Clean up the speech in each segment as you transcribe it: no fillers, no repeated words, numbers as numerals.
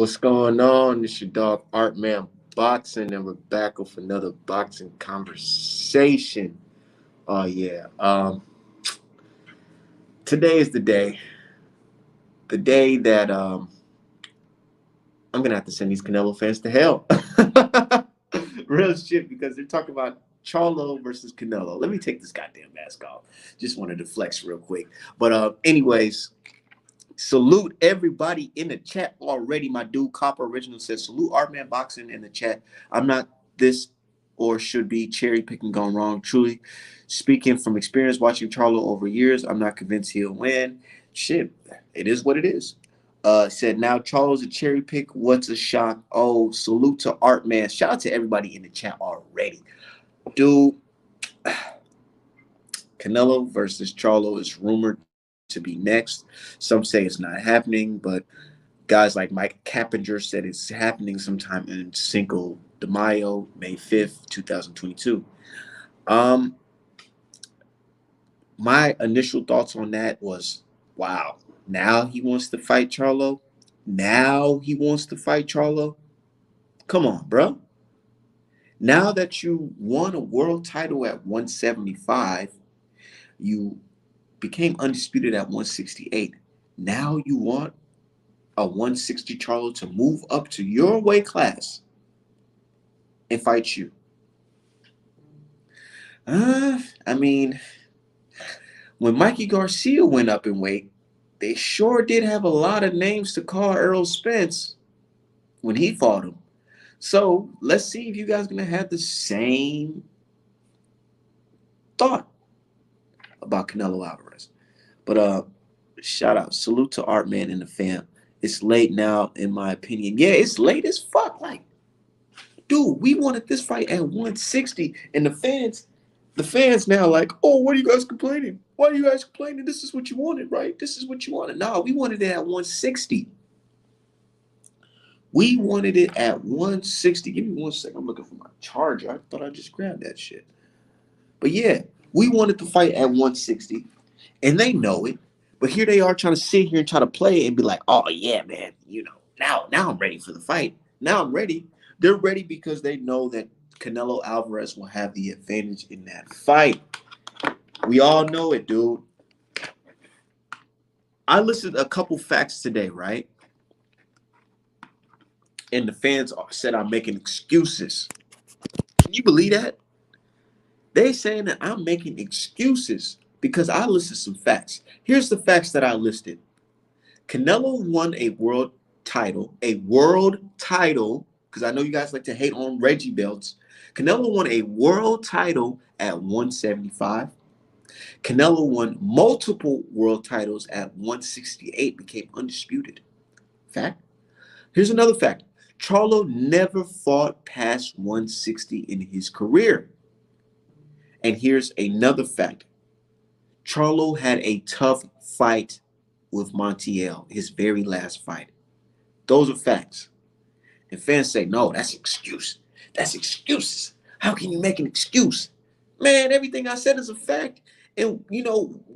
What's going on? It's your dog Art Man Boxing, and we're back with another boxing conversation. Oh yeah. Today is the day that I'm gonna have to send these Canelo fans to hell. Real shit, because they're talking about Charlo versus Canelo. Let me take this goddamn mask off. Just wanted to flex real quick. But anyways. Salute everybody in the chat already. My dude Copper Original says, salute Artman Boxing in the chat. I'm not this or should be cherry picking gone wrong. Truly speaking from experience watching Charlo over years, I'm not convinced he'll win. Shit, it is what it is. Said now Charlo's a cherry pick. What's a shock? Oh, salute to Artman. Shout out to everybody in the chat already. Dude, Canelo versus Charlo is rumored to be next. Some say it's not happening, but guys like Mike Cappinger said it's happening sometime in Cinco de Mayo, May 5th, 2022. My initial thoughts on that was, wow, now he wants to fight Charlo? Now he wants to fight Charlo? Come on, bro. Now that you won a world title at 175, you became undisputed at 168. Now you want a 160 Charlo to move up to your weight class and fight you. I mean, when Mikey Garcia went up in weight, they sure did have a lot of names to call Errol Spence when he fought him. So let's see if you guys are going to have the same thought about Canelo Alvarez. But shout out, salute to Artman and the fam. It's late now, in my opinion. Yeah, it's late as fuck. Like, dude, we wanted this fight at 160, and the fans now like, oh, what are you guys complaining? Why are you guys complaining? This is what you wanted, right? This is what you wanted. No, we wanted it at 160. We wanted it at 160. Give me 1 second. I'm looking for my charger. I thought I just grabbed that shit. But yeah, we wanted to fight at 160, and they know it. But here they are trying to sit here and try to play and be like, oh yeah, man, now I'm ready for the fight. Now I'm ready. They're ready because they know that Canelo Alvarez will have the advantage in that fight. We all know it, dude. I listed a couple facts today, right? And the fans said I'm making excuses. Can you believe that? They saying that I'm making excuses because I listed some facts. Here's the facts that I listed. Canelo won a world title, because I know you guys like to hate on Reggie belts. Canelo won a world title at 175. Canelo won multiple world titles at 168, became undisputed. Fact. Here's another fact. Charlo never fought past 160 in his career. And here's another fact. Charlo had a tough fight with Montiel, his very last fight. Those are facts. And fans say, no, that's excuse. That's excuses. How can you make an excuse? Man, everything I said is a fact. And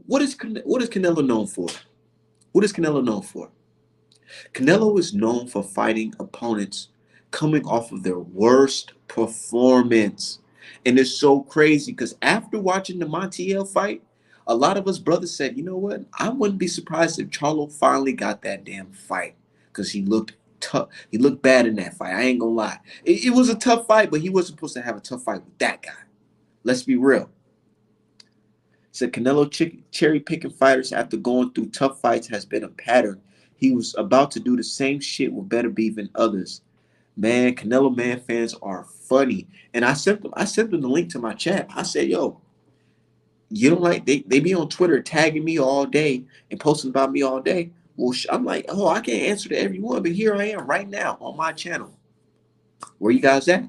what is Canelo known for? What is Canelo known for? Canelo is known for fighting opponents coming off of their worst performance. And it's so crazy because after watching the Montiel fight, a lot of us brothers said, you know what? I wouldn't be surprised if Charlo finally got that damn fight because he looked tough. He looked bad in that fight. I ain't gonna lie. It was a tough fight, but he wasn't supposed to have a tough fight with that guy. Let's be real. Said Canelo cherry picking fighters after going through tough fights has been a pattern. He was about to do the same shit with better beef than others. Man, Canelo Man fans are funny. And I sent them the link to my chat. I said, yo, you don't like they be on Twitter tagging me all day and posting about me all day. Well, I'm like, oh, I can't answer to everyone, but here I am right now on my channel. Where you guys at?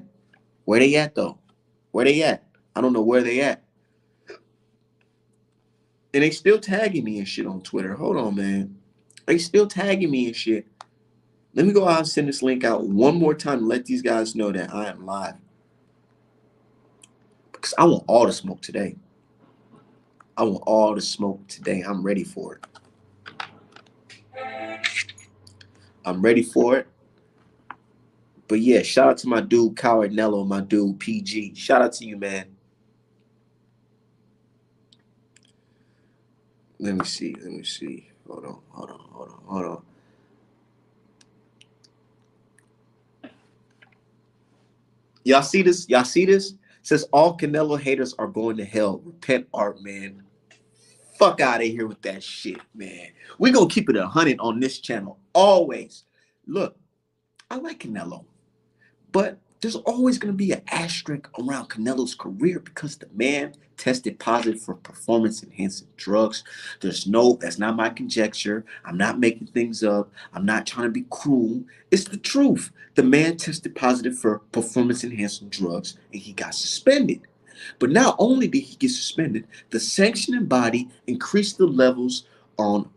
Where they at though? Where they at? I don't know where they at. And they still tagging me and shit on Twitter. Hold on, man. They still tagging me and shit. Let me go out and send this link out one more time and let these guys know that I am live. Because I want all the smoke today. I want all the smoke today. I'm ready for it. I'm ready for it. But yeah, shout out to my dude Cowardnello, my dude PG. Shout out to you, man. Let me see. Let me see. Hold on. Hold on. Hold on. Hold on. Y'all see this? Y'all see this? Says all Canelo haters are going to hell. Repent art, man. Fuck out of here with that shit, man. We gonna keep it 100 on this channel. Always. Look, I like Canelo. But there's always going to be an asterisk around Canelo's career because the man tested positive for performance enhancing drugs. That's not my conjecture. I'm not making things up. I'm not trying to be cruel. It's the truth. The man tested positive for performance enhancing drugs and he got suspended. But not only did he get suspended, the sanctioning body increased the levels on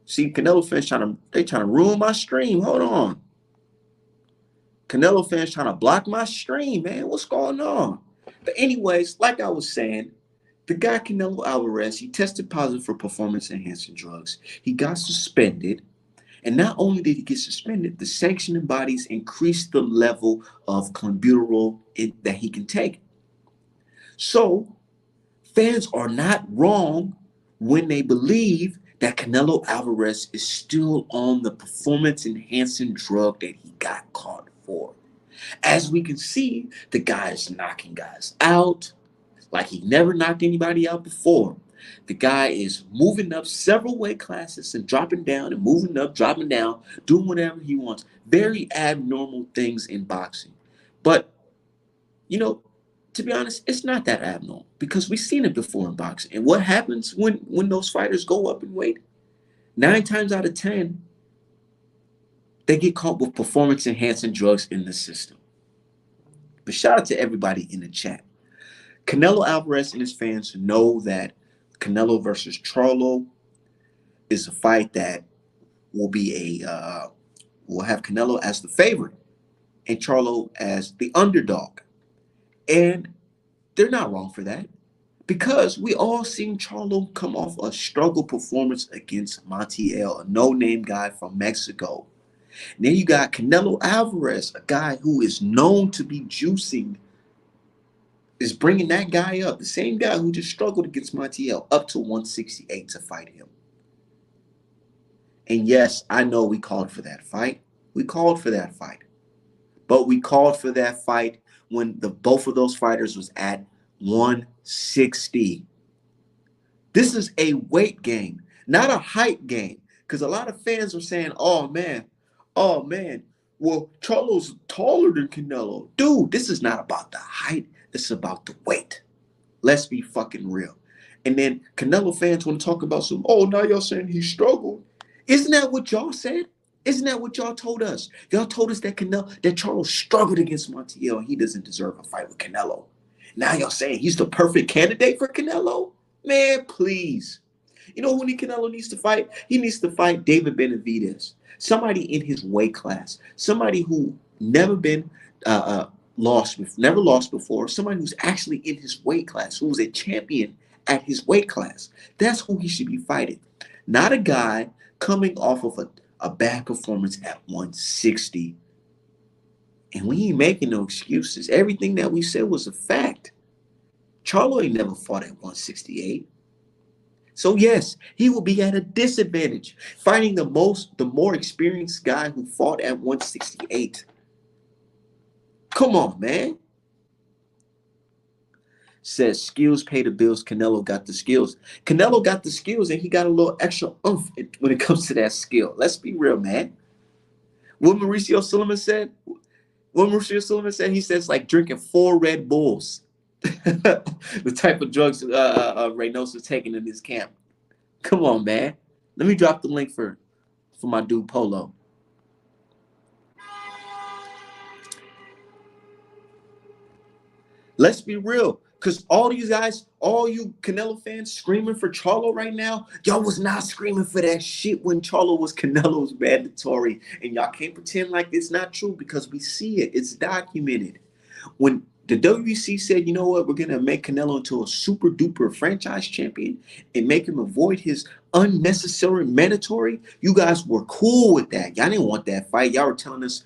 see Canelo fans trying to ruin my stream. Hold on. Canelo fans trying to block my stream, man. What's going on? But anyways, like I was saying, the guy Canelo Alvarez, he tested positive for performance enhancing drugs. He got suspended. And not only did he get suspended, the sanctioning bodies increased the level of clenbuterol that he can take. So fans are not wrong when they believe that Canelo Alvarez is still on the performance enhancing drug that he got caught for. As we can see, the guy is knocking guys out like he never knocked anybody out before. The guy is moving up several weight classes and dropping down and moving up, dropping down, doing whatever he wants. Very abnormal things in boxing. But, you know, to be honest, it's not that abnormal because we've seen it before in boxing. And what happens when those fighters go up in weight? 9 times out of 10, they get caught with performance enhancing drugs in the system. But shout out to everybody in the chat. Canelo Alvarez and his fans know that Canelo versus Charlo is a fight that will have Canelo as the favorite and Charlo as the underdog. And they're not wrong for that because we all seen Charlo come off a struggle performance against Montiel, a no-name guy from Mexico. And then you got Canelo Alvarez, a guy who is known to be juicing, is bringing that guy up, the same guy who just struggled against Montiel, up to 168 to fight him. And yes, I know we called for that fight. We called for that fight. But we called for that fight when the both of those fighters was at 160. This is a weight game, not a height game. Because a lot of fans are saying, oh man, well, Charlo's taller than Canelo. Dude, this is not about the height. It's about the weight. Let's be fucking real. And then Canelo fans want to talk about now y'all saying he struggled. Isn't that what y'all said? Isn't that what y'all told us? Y'all told us that Charlo struggled against Montiel and he doesn't deserve a fight with Canelo. Now y'all saying he's the perfect candidate for Canelo? Man, please. You know who Canelo needs to fight? He needs to fight David Benavidez, somebody in his weight class, somebody who never lost before, somebody who's actually in his weight class, who's a champion at his weight class. That's who he should be fighting. Not a guy coming off of a bad performance at 160. And we ain't making no excuses. Everything that we said was a fact. Charlo ain't never fought at 168. So yes, he will be at a disadvantage fighting the more experienced guy who fought at 168. Come on, man. Says skills pay the bills. Canelo got the skills. Canelo got the skills and he got a little extra oomph when it comes to that skill. Let's be real, man. What Mauricio Sullivan said? He says like drinking 4 Red Bulls. The type of drugs Reynoso's taking in his camp. Come on, man. Let me drop the link for my dude Polo. Let's be real. Because all these guys, all you Canelo fans screaming for Charlo right now, y'all was not screaming for that shit when Charlo was Canelo's mandatory. And y'all can't pretend like it's not true because we see it. It's documented. When the WBC said, you know what, we're going to make Canelo into a super duper franchise champion and make him avoid his unnecessary mandatory, you guys were cool with that. Y'all didn't want that fight. Y'all were telling us,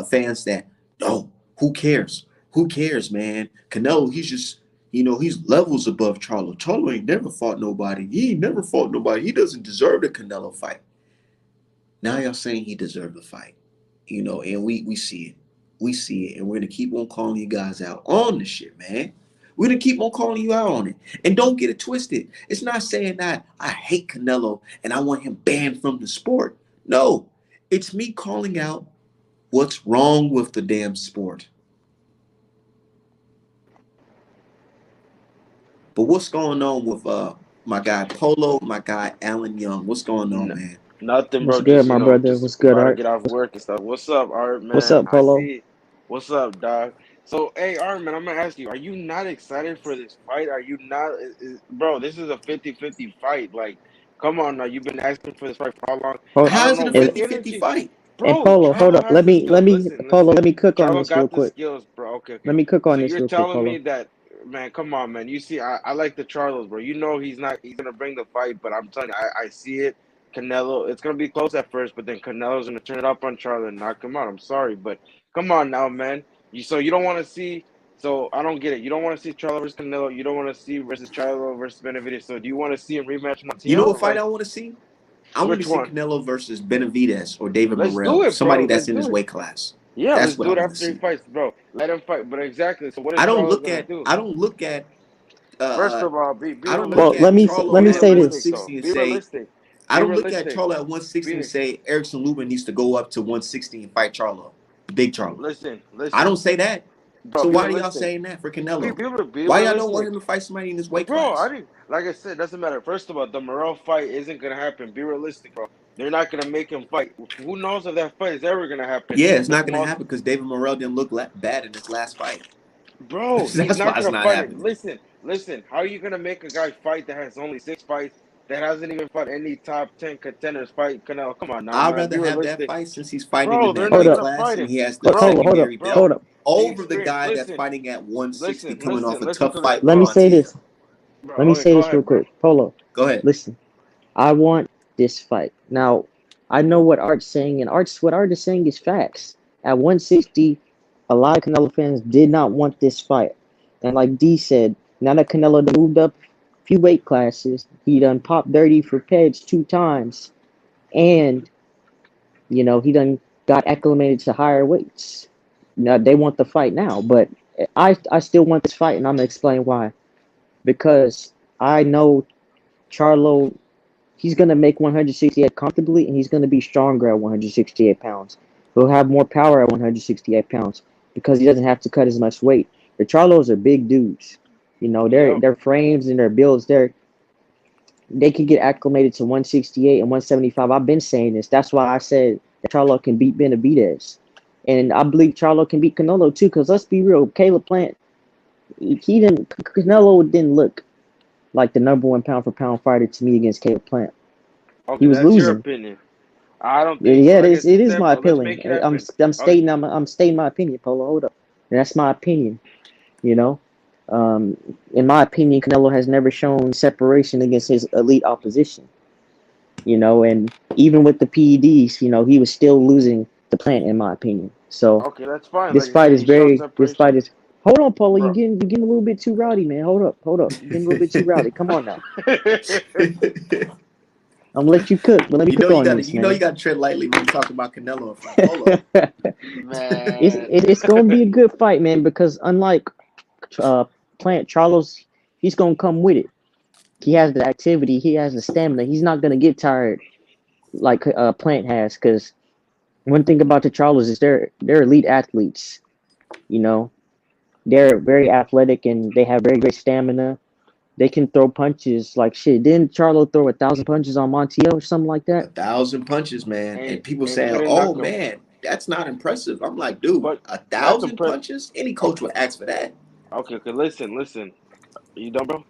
fans, that, no, who cares? Who cares, man? Canelo, he's just, he's levels above Charlo. Charlo ain't never fought nobody. He ain't never fought nobody. He doesn't deserve the Canelo fight. Now y'all saying he deserved the fight, and we see it. We see it, and we're gonna keep on calling you guys out on the shit, man. We're gonna keep on calling you out on it. And don't get it twisted. It's not saying that I hate Canelo and I want him banned from the sport. No, it's me calling out what's wrong with the damn sport. But what's going on with my guy Polo, my guy Alan Young? What's going on, N- man? Nothing, What's bro. good, Just my brother? just What's good, about to Art? get off work and stuff. What's up, Art, What's man? up, I Polo? see. What's up, dog? So, hey, Art, man, I'm gonna ask you: are you not excited for this fight? Are you not, bro? This is a 50-50 fight. Like, come on now. You've been asking for this fight for how long? Hold, I How don't is it know. a and, With the 50-50 energy, fight? and bro. Polo, hold Charlo up. has the skills. Listen, Polo, listen. let me cook on Charlo this real got the quick. skills, bro. Okay, Let okay. me cook So on this you're real quick, telling Polo. me that, man? Come on, man. You see, I like the Charlos, bro. You know he's not. He's gonna bring the fight, but I'm telling you, I see it. Canelo, it's gonna be close at first, but then Canelo's gonna turn it up on Charlo and knock him out. I'm sorry, but come on now, man. You don't want to see. So I don't get it. You don't want to see Charlo versus Canelo. You don't want to see versus Charlo versus Benavidez. So do you want to see him rematch You know Montiel? what Or fight like I want to see? I want to which see one? Canelo versus Benavidez or David Let's do Morrell, it, somebody bro. that's Let's in his do it. weight class. Yeah, That's let's what do I it want to after he see. fights, bro. Let him fight. But exactly. So what is I don't Charlo look gonna at do? I don't look at uh, First uh of all, be I don't look Well, realistic. at Charlo let Be me at say this. realistic, though. 160 and Be say realistic. I Be don't look at realistic. Charlo at 160 and Be say Erickson Lubin needs to go up to 160 and fight Charlo, big Charlo. listen. I Listen, don't say that. bro. So Be why are y'all realistic. saying that for Be Canelo? be be Why y'all don't want him realistic. to fight somebody in his weight Bro, I class? didn't like I said, doesn't matter. First of all, the Morel fight isn't gonna happen. Be realistic, bro. They're not gonna make him fight. Who knows if that fight is ever gonna happen? Yeah, it's It's not going to most happen because David Morrell didn't look bad in his last fight. bro, he's That's why not it's gonna not fight it. happening. Listen. How are you gonna make a guy fight that has only 6 fights, that hasn't even fought any top 10 contenders fight Canelo? Come on now, I'd man. Be rather have that realistic. fight since he's fighting Bro, in they're that not Hold weight up. gonna class fight and him. he has the Polo, hold up. secondary Bro, Hold belt up. the over the experience. guy that's Listen, fighting at 160 coming off a listen tough to this, fight with Let me bro. say Montiel. this. Let Bro, me okay, say go this real ahead, bro. quick. Polo, Go ahead. listen. I want this fight. Now, I know what Art's saying, and what Art is saying is facts. At 160, a lot of Canelo fans did not want this fight. And like D said, now that Canelo done moved up a few weight classes, he done popped 30 for Peds 2 times, and he done got acclimated to higher weights. Now they want the fight now, but I still want this fight, and I'm gonna explain why. Because I know Charlo, he's gonna make 168 comfortably, and he's gonna be stronger at 168 pounds. He'll have more power at 168 pounds because he doesn't have to cut as much weight. The Charlos are big dudes. Yep. Their frames and their builds, they can get acclimated to 168 and 175. I've been saying this. That's why I said that Charlo can beat Benavidez. And I believe Charlo can beat Canelo too, because let's be real, Caleb Plant, he didn't Canelo didn't look like the number one pound for pound fighter to me against Caleb Plant. He Okay, was that's your losing. opinion. I don't think so. Yeah, Like I it is said, my bro, let's opinion. make it happen. I'm Okay, stating I'm stating my opinion, Polo. Hold up. And that's my opinion, you know. Um, in my opinion, Canelo has never shown separation against his elite opposition. And even with the PEDs, he was still losing the Plant, in my opinion. So okay, that's fine. this Like I fight said, is he showed very. This fight separation, is. Hold on, Polo. bro. You're getting a little bit too rowdy, man. Hold up. You're getting a little bit too rowdy. Come on now. I'm gonna let you cook, but let me cook on this, You know you man. got to tread lightly when you talk about Canelo in front of Polo. Man, It's gonna be a good fight, man. Because unlike uh, Plant, Charlos, he's gonna come with it. He has the activity, he has the stamina. He's not gonna get tired like Plant has. Because one thing about the Charlos is they're elite athletes. You know, they're very athletic and they have very great stamina. They can throw punches like shit. Didn't Charlo throw 1,000 punches on Montiel or something like that? 1,000 punches, man. And people and saying, couldn't "Oh knock him. man, that's not impressive." I'm like, dude, But a that's thousand impressive. punches? Any coach Okay, would ask for that. Okay, okay. Listen. You done, bro?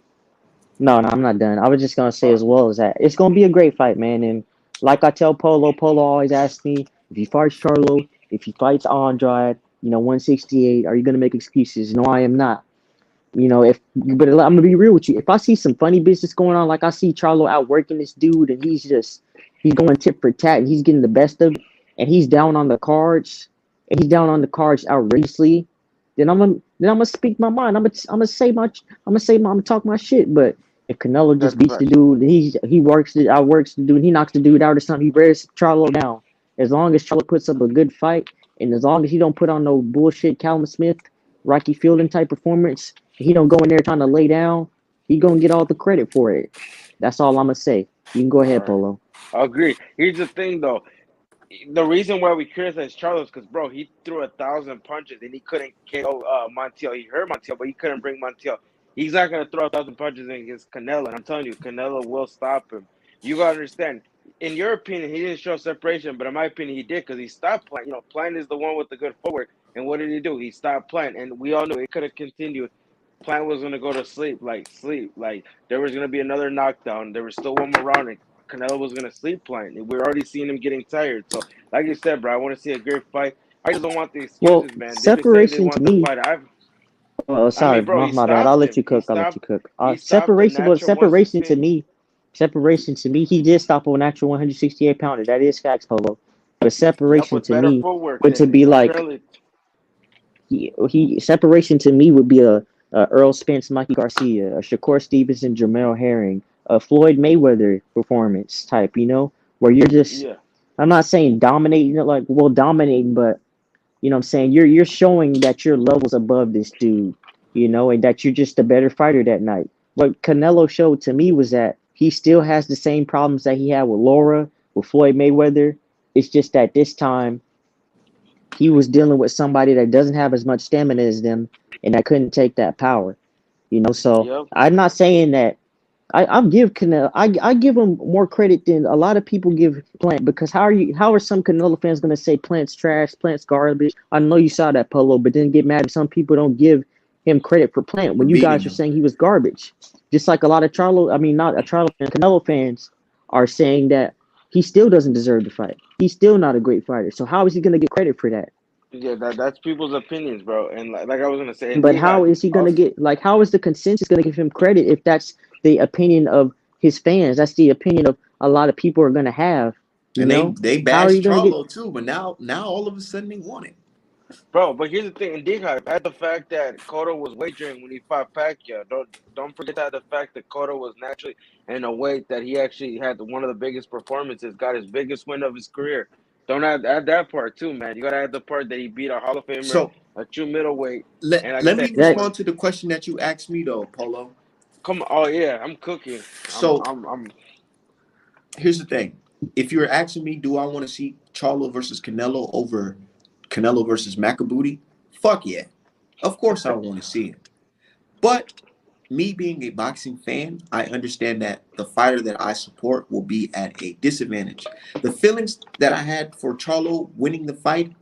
No, no, I'm not done. I was just gonna say Uh, as well as that it's gonna be a great fight, man. And like I tell Polo, Polo always asks me if he fights Charlo, if he fights Andrade, 168, are you gonna make excuses? No, I am not. But I'm gonna be real with you. If I see some funny business going on, like I see Charlo outworking this dude, and he's going tit for tat, and he's getting the best of it, and he's down on the cards outrageously, then I'm gonna speak my mind. I'm gonna talk my shit. But if Canelo that's just a beats the fact. dude, he outworks the dude, he knocks the dude out or something, he wears Charlo down. As long as Charlo puts up a good fight, and as long as he don't put on no bullshit Callum Smith, Rocky Fielding type performance, he don't go in there trying to lay down. He gonna get all the credit for it. That's all I'm gonna say. You can go All ahead, right. Polo. I agree. Here's the thing, though. The reason why we criticize Charles because bro, he threw 1,000 punches and he couldn't KO Montiel. He hurt Montiel, but he couldn't bring Montiel. He's not gonna throw 1,000 punches against Canelo, and I'm telling you, Canelo will stop him. You gotta understand. In your opinion, he didn't show separation, but in my opinion, he did because he stopped playing. Plant is the one with the good footwork, and what did he do? He stopped playing, and we all knew it could have continued. Plant was gonna go to sleep, like there was gonna be another knockdown. There was still one more round, and Canelo was gonna sleep Plant. We're already seeing him getting tired. So like you said, bro, I want to see a great fight. I just don't want the Well, excuses, man. They've been saying they separation to want the me. fight. Oh, I mean, sorry, bro, he my bad. I'll stopped let him. you cook. I'll let you cook. He stopped the Separation, but natural 168. separation to me, he did stop a natural 168 pounder. That is facts, Polo. But Yep, separation with to better me footwork would to than be like apparently. he separation to me would be a Earl Spence, Mikey Garcia, a Shakur Stevenson, Jamel Herring, a Floyd Mayweather performance type. Where you're just. Yeah, I'm not saying dominating, dominating, but I'm saying you're showing that your levels above this dude, and that you're just a better fighter that night. What Canelo showed to me was that he still has the same problems that he had with Laura, with Floyd Mayweather. It's just that this time he was dealing with somebody that doesn't have as much stamina as them and that couldn't take that power. So yep. I'm not saying that I'll give Canelo. I give him more credit than a lot of people give Plant because how are some Canelo fans gonna say Plant's trash, Plant's garbage? I know you saw that Polo, but then get mad if some people don't give him credit for Plant for when you beating guys are him. saying he was garbage. Just like a lot of Charlo, I mean not a Charlo fan, Canelo fans are saying that he still doesn't deserve to fight. He's still not a great fighter. So how is he gonna get credit for that? Yeah, that's people's opinions, bro. And like I was gonna say, and But D how Hop, is he gonna also, get how is the consensus gonna give him credit if that's the opinion of his fans? That's the opinion of a lot of people are gonna have, you And they know? they How are you bashed gonna get Charlo too, but now all of a sudden they want it. bro. But here's the thing, and D Hop, at the fact that Cotto was wagering when he fought Pacquiao. Don't forget that the fact that Cotto was naturally in a weight that he actually had one of the biggest performances, got his biggest win of his career. Don't add that part too, man. You gotta add the part that he beat a Hall of Famer, So a true middleweight, let and like I let said, me that respond to the question that you asked me though, Polo. come on, oh yeah, I'm cooking. I'm So I'm I'm here's the thing. If you're asking me, do I want to see Charlo versus Canelo over Canelo versus Macabuti? Fuck yeah. Of course I want to see it. But me being a boxing fan, I understand that the fighter that I support will be at a disadvantage. The feelings that I had for Charlo winning the fight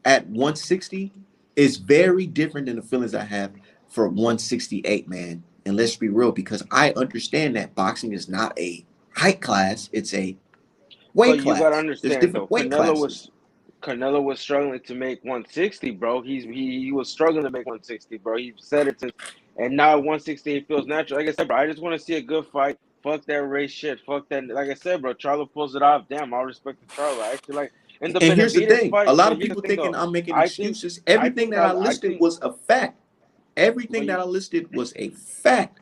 at 160 is very different than the feelings I have for 168, man. And let's be real, because I understand that boxing is not a height class, it's a weight But you gotta class. There's understand though, different weight classes. Canelo was struggling to make 160, bro. He was struggling to make 160, bro. He said it since, and now 168 feels natural. Like I said, bro, I just want to see a good fight. Fuck that race shit. Fuck that. Like I said, bro, Charlo pulls it off. Damn, all respect to Charlo. I actually like in the And here's the Benavidez thing. A fight. lot But of here's the people thing thinking though, I'm making I think excuses. Everything that I I listed think, was a fact. Everything but that you, I listed was a fact.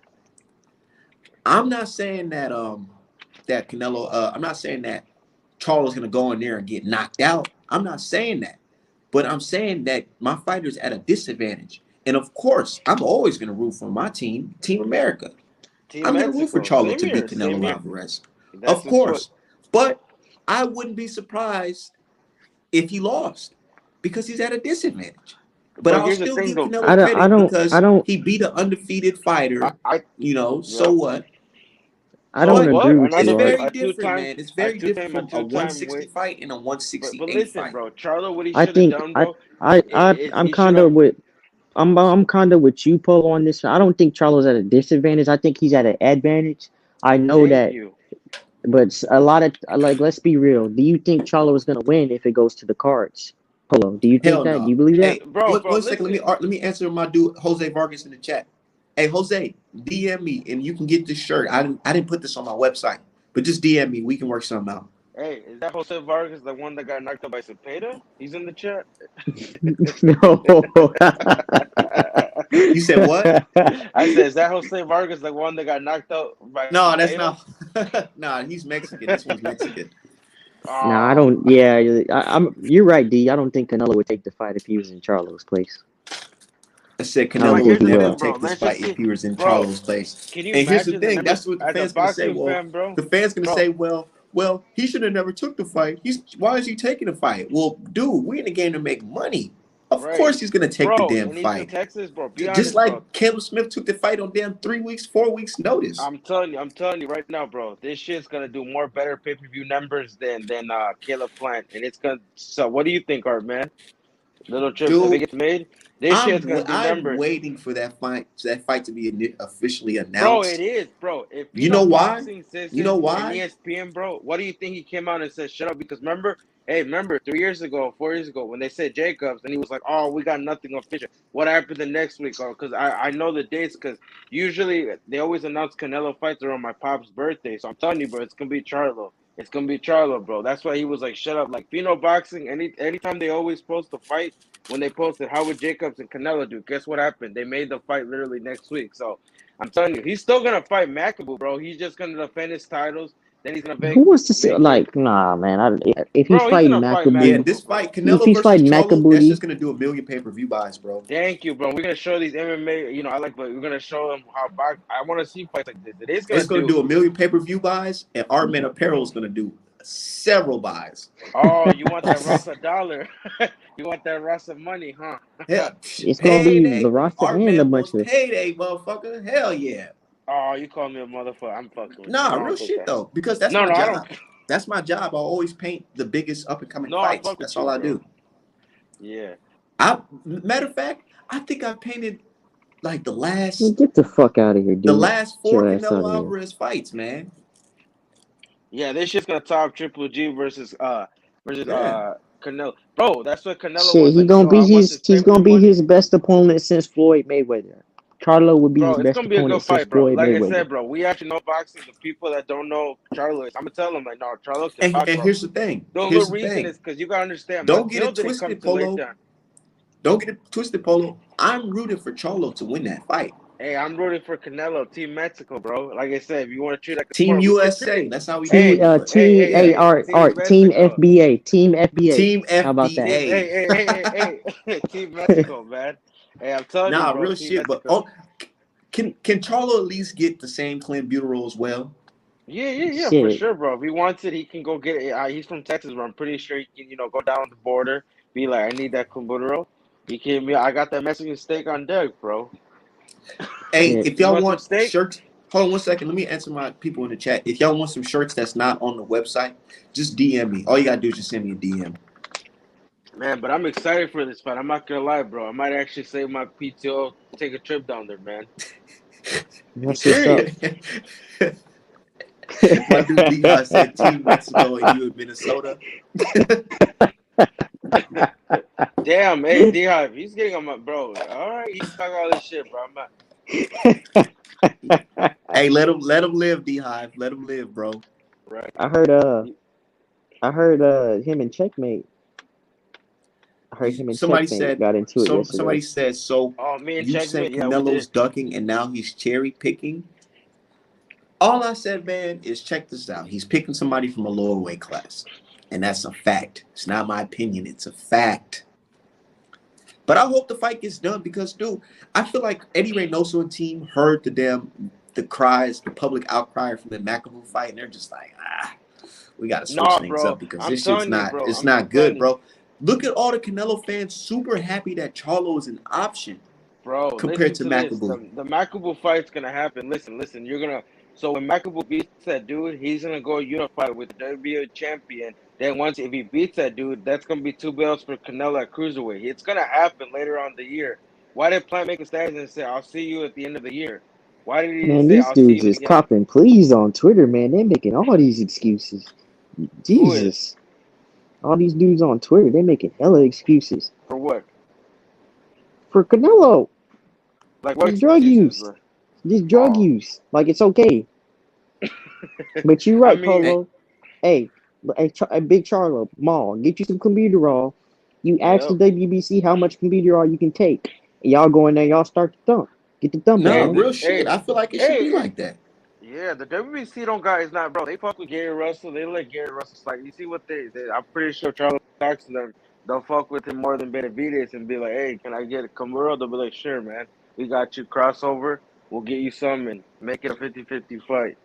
I'm not saying that that Canelo I'm not saying that Charles gonna go in there and get knocked out. I'm not saying that. But I'm saying that my fighter's at a disadvantage. And of course, I'm always gonna root for my team, Team America. Team I'm gonna root for Mexico, Charlo same to beat here, same Canelo here. Alvarez. That's Of just what. course. But I wouldn't be surprised if he lost because he's at a disadvantage. But But I'll here's the still thing give though, I Canelo don't I credit don't I because don't he beat an undefeated fighter. I So yeah. what? I So don't But agree what? with it's you, Art. very A different, two-time, man. It's very different a from a two-time 160 win. fight and a But 168 listen, fight. bro, Charlo, what he I should have think done, bro, I is I'm he should kind of have. with. I'm kind of with you, Polo, on this. I don't think Charlo's at a disadvantage. I think he's at an advantage. I know Thank that, you. but a lot of like, let's be real. Do you think Charlo is gonna win if it goes to the cards? Polo, do you think Hell that? Do no. you believe that? Hey, Bro, one second. listen. Let me answer my dude Jose Vargas in the chat. Hey Jose, DM me and you can get this shirt. I didn't put this on my website, but just DM me. We can work something out. Hey, is that Jose Vargas the one that got knocked out by Cepeda? He's in the chat. No. You said what? I said, is that Jose Vargas the one that got knocked out by No, that's Cepeda? not. Nah, he's Mexican. This one's Mexican. No, I Oh, don't. Yeah, I'm. You're right, D. I don't think Canelo would take the fight if he was in Charlo's place. I said I don't bro, Canelo think here's would he the never thing, will. bro. take this Let's just fight if see, he was in bro. Charlo's place. Can you And here's the imagine the thing. numbers That's what the as a fans gonna say. boxing Well, fan, bro? the fans gonna Bro, say, well, he should have never took the fight. Why is he taking the fight? Well, dude, we're in the game to make money. Of right, course he's gonna take the bro, damn and he's from fight. Texas, bro. Be Just honest, bro. like Caleb Smith took the fight on damn 3 weeks, 4 weeks notice. I'm telling you right now, bro. This shit's gonna do more better pay per view numbers than Caleb Plant, and it's gonna. So, what do you think, Art man? Little trips if it Dude, gets made, this shit's gonna do I'm numbers, waiting for that fight to be officially bro. It announced. is, bro. If You know why? Boxing says You know it and why? ESPN, bro, what do you think he came out and said shut up? Because remember, hey, remember 3 years ago, 4 years ago, when they said Jacobs, and he was like, oh, we got nothing official. What happened the next week? Oh, because I know the dates, because usually they always announce Canelo fights around my pop's birthday. So I'm telling you, bro, it's gonna be Charlo. It's gonna be Charlo, bro. That's why he was like, shut up. Like Fino Boxing, anytime they always post a fight, when they posted how would Jacobs and Canelo do, guess what happened? They made the fight literally next week. So I'm telling you, he's still gonna fight McAboo, bro. He's just gonna defend his titles. Then he's gonna Who wants to see? vacate. Like, nah, man. If he's Bro, he's fighting gonna fight Yeah, Macabooty, this McAboo, fight, bro. if Canelo he's versus fighting Charlo, that's Macabooty, just gonna do 1 million pay-per-view buys, bro. Thank you, bro. We're gonna show these MMA. I like, but we're gonna show them how box. I want to see fights like this. It is gonna It's gonna do. do 1 million pay-per-view buys, and Artman Apparel is gonna do several buys. Oh, you want that Rasa dollar? You want that Rasa money, huh? Hell, it's gonna be payday. the roster and a Artman bunch wants of. payday, motherfucker. Hell yeah. Oh, you call me a motherfucker. I'm fucking with you. Nah, I real don't take shit that. though, because that's No, my no, I don't. job. That's my job. I always paint the biggest up and coming No, I fights. fuck with That's you, all I bro. do. Yeah. Matter of fact, I think I painted like the Man, last get the fuck out of here, the dude. last Get 4 your ass out Canelo of here. Alvarez fights, man. Yeah, this shit's gonna top Triple G versus Yeah. Canelo. Bro, that's what Canelo Shit, was like, yo, I want this he's pay-per-view gonna be money. his best opponent since Floyd Mayweather. Charlo would be his Bro, it's best gonna be a opponent good since fight, bro. Floyd Like I Mayweather. said, bro, we actually know boxing. The people that don't know Charlo is, I'm gonna tell them like, no, Charlo can And, box, and bro. here's the thing. The only Here's the reason thing. is because you gotta understand, Don't get Martil it didn't come twisted, to lay Polo. down. Don't get it twisted, Polo. I'm rooting for Charlo to win that fight. Hey, I'm rooting for Canelo, Team Mexico, bro. Like I said, if you want to treat it like a Team sport, we can treat USA. it. That's how we gonna Hey, do it. Team A Yeah. Team Team Mexico. FBA, Team FBA. Team How about that? FBA. Team Mexico, man. Hey, I'm telling you, Nah, bro, real Team shit. But Mexico. can Charlo at least get the same clenbuterol as well? Yeah, for Shit. sure, bro. If he wants it, he can go get it. He's from Texas, bro. I'm pretty sure he can, go down the border, be like, I need that Kumbuduro. He can be, I got that Mexican steak on deck, bro. Hey, Shit. if You y'all want some want steak? shirts, hold on 1 second. Let me answer my people in the chat. If y'all want some shirts that's not on the website, just DM me. All you gotta do is just send me a DM. Man, but I'm excited for this fight. I'm not gonna lie, bro. I might actually save my PTO, take a trip down there, man. I'm That's what's up. serious. My dude D said Team Mexico and you in Minnesota. Damn, hey, D-Hive, he's getting on my bro. All right, he can talk all this shit, bro. Hey, let him live, D Hive. Let him live, bro. Right. I heard him and Checkmate. I heard him and Somebody Checkmate said got into it somebody yesterday. said so. Oh, me and You saying Checkmate, yeah, we Canelo's did. ducking and now he's cherry picking? All I said, man, is check this out. He's picking somebody from a lower weight class, and that's a fact. It's not my opinion. It's a fact. But I hope the fight gets done because, dude, I feel like Eddie Reynoso and team heard the cries, the public outcry from the McAboo fight, and they're just like, we got to switch No, things bro. up because I'm this shit's telling you, bro. it's I'm not telling good, you. bro. Look at all the Canelo fans super happy that Charlo is an option Bro, compared to listen to this. McAboo. The McAboo fight's gonna happen. Listen. You're gonna. So when McAboo beats that dude, he's gonna go unify with the WBO champion. Then if he beats that dude, that's gonna be 2 belts for Canelo at cruiserweight. It's gonna happen later on the year Why did Plant make a statement and say, "I'll see you at the end of the year"? Why did he Man, say, these "I'll see dudes you in is the beginning"? copping pleas on Twitter, man. They're making all these excuses. Who is Jesus. All these dudes on Twitter, they're making hella excuses. for what? For Canelo, Like what his drug excuses, use. bro? Just drug Oh, use. Like, it's okay. But you're I right, mean, Polo. Hey, hey, Big Charlo, Mall, get you some computerol. You ask yeah. the WBC how much computerol you can take. And y'all go in there, y'all start to thump. Get the thump No, Hey, on. real shit. hey, I feel like it should hey, be like that. yeah, the WBC don't got is not, bro. They fuck with Gary Russell. They let Gary Russell slide. You see what they I'm pretty sure Charles talks to them. They'll fuck with him more than Benavidez and be like, "Hey, can I get a Camaro?" They'll be like, "Sure, man. We got you. Crossover. We'll get you some and make it a 50-50 fight."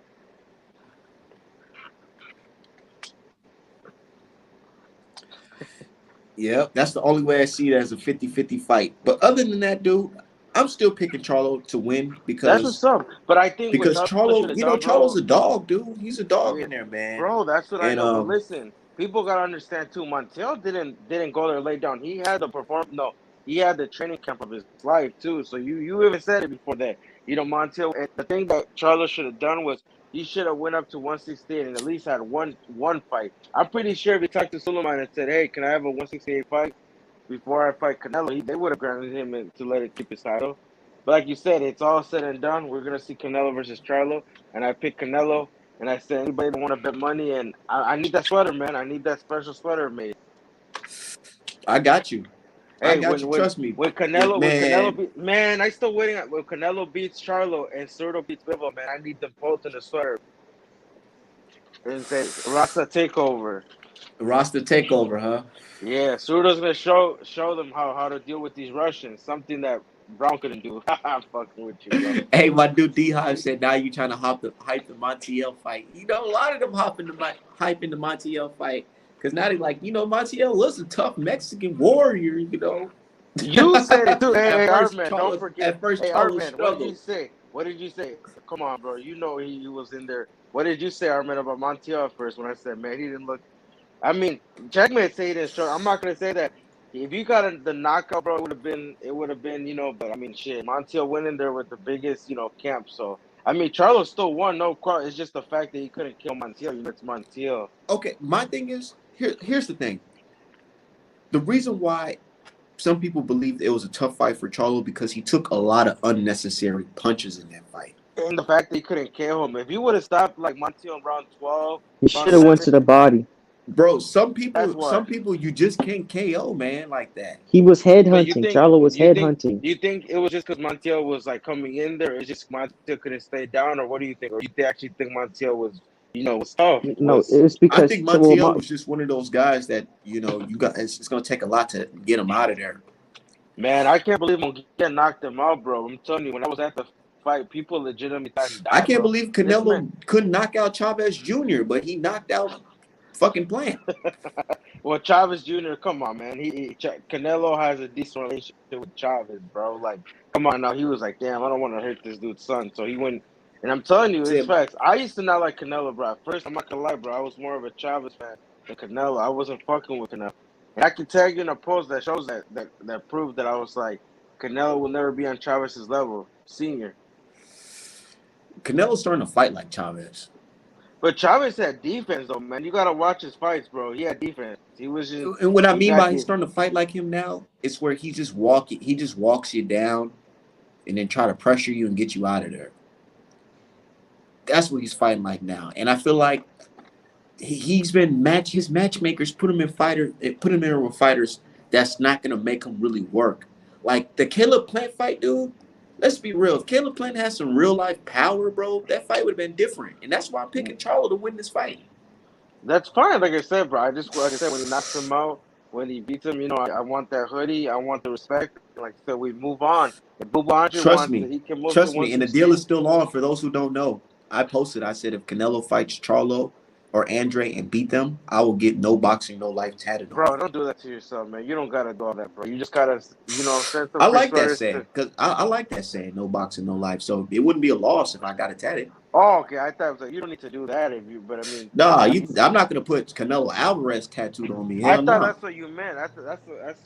Yeah, that's the only way I see it as a 50-50 fight. But other than that, dude, I'm still picking Charlo to win That's what's up. But I think what Charles should Charlo, have done, Charlo's bro. a dog, dude. He's a dog Yeah, in there, man. bro, that's what I And know. But listen, people gotta understand too. Montiel didn't go there lay down. He had the perform. No, he had the training camp of his life too. So you even said it before that. Montiel. And the thing that Charlo should have done was he should have went up to 168 and at least had one fight. I'm pretty sure if he talked to Suleiman and said, "Hey, can I have a 168 fight before I fight Canelo?" They would have granted him to let it keep his title. But like you said, it's all said and done. We're gonna see Canelo versus Charlo, and I picked Canelo. And I said, anybody that want to bet money, and I need that sweater, man. I need that special sweater made. I got you. I Hey, got you. Trust me, When man. Canelo man, I still waiting. When Canelo beats Charlo and Cerdo beats Bivol, man, I need them both in the sweater. And say Rasta takeover. Roster takeover, huh? Yeah, Cerdo's gonna show them how to deal with these Russians. Something that Brown couldn't do. I'm fucking with you, bro. Hey, my dude D Hive said now you trying to hype the Montiel fight. You know, a lot of them hyping the Montiel fight because now they like, Montiel was a tough Mexican warrior. You said it too. Hey, Artman, don't forget. At first Hey, Charlo Artman, what did you struggled. say? What did you say? Come on, bro. You know he was in there. What did you say, Artman, about Montiel at first when I said, man, he didn't look. I mean, Checkmate say he didn't show. I'm not gonna say that. If you got the knockout, bro, it would have been, But I mean, shit, Montiel went in there with the biggest, camp. So I mean, Charlo still won, no question. It's just the fact that he couldn't kill Montiel. It's Montiel. Okay, my thing is here's the thing. The reason why some people believe it was a tough fight for Charlo because he took a lot of unnecessary punches in that fight. And the fact that he couldn't kill him. If he would have stopped like Montiel in round 12, He round should have went 11, to the body. Bro, that's some why. people you just can't KO, man, like that. He was But you headhunting. think Charlo was you think headhunting. you think it was just because Montiel was like coming in there? It's just Montiel couldn't stay down, or what do you think? Or you actually think Montiel was, was tough? No, it was I because think Montiel was just one of those guys that, you got it's going to take a lot to get him out of there. Man, I can't believe Munguia knocked him out, bro. I'm telling you, when I was at the fight, people legitimately thought he I died, can't bro. believe This man, Canelo couldn't knock out Chavez Jr., but he knocked out fucking Plant. well, Chavez Jr., come on, man. Canelo has a decent relationship with Chavez, bro. Like, come on now. He was like, damn, I don't want to hurt this dude's son. So he went, and I'm telling you, it's Said, facts. I used to not like Canelo, bro. At first, I'm not gonna lie, bro. I was more of a Chavez fan than Canelo. I wasn't fucking with Canelo. And I can tag you in a post that shows that proved that I was like, Canelo will never be on Chavez's level, senior. Canelo's starting to fight like Chavez. But Chavez had defense, though, man. You gotta watch his fights, bro. He had defense. He was just And what I he mean got by he's the starting to fight like him now, it's where he just walks you down and then try to pressure you and get you out of there. That's what he's fighting like now. And I feel like his matchmakers put him in with fighters that's not gonna make him really work. Like the Caleb Plant fight, dude. Let's be real. If Caleb Plant has some real life power, bro, that fight would have been different. And that's why I'm picking Charlo to win this fight. That's fine, like I said, bro. I just like I said, when he knocks him out, when he beats him, I want that hoodie. I want the respect. Like I said, we move on. If Bubandre Trust wants, me. he can move to Trust me. And the deal is 116. still on for those who don't know. I said if Canelo fights Charlo, or Andre and beat them, I will get no boxing, no life tatted on Bro, me. don't do that to yourself, man. You don't gotta do all that, bro. You just gotta, send some I free like that sweaters to. saying because I like that saying, no boxing, no life. So it wouldn't be a loss if I got it tatted. Oh, okay. I thought it was like you don't need to do that if you, but I mean, Nah, if you. you, I'm not gonna put Canelo Alvarez tattooed on me. I Hell thought no. that's what you meant. That's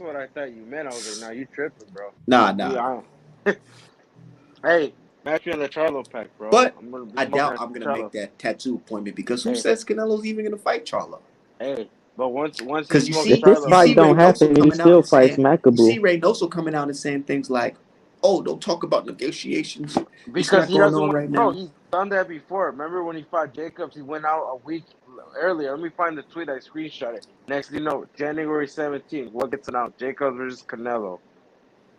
what I thought you meant. I was like, nah, you tripping, bro. Nah, You, nah. hey, match me on the Charlo pack, bro. But I'm gonna be I smoking doubt on I'm gonna Charlo. make that tattoo appointment because who Hey, says Canelo's even gonna fight Charlo? hey, but once he Because you smokes If see, this you Charlo, fight see don't Reynoso happen, he coming out still and fights saying, you see Makabu. Reynoso coming out and saying things like, "Oh, don't talk about negotiations. It's because not he going doesn't on want, right bro. now." He's done that before. Remember when he fought Jacobs? He went out a week earlier. Let me find the tweet. I screenshot it. Next, January 17th. What gets announced? Jacobs versus Canelo.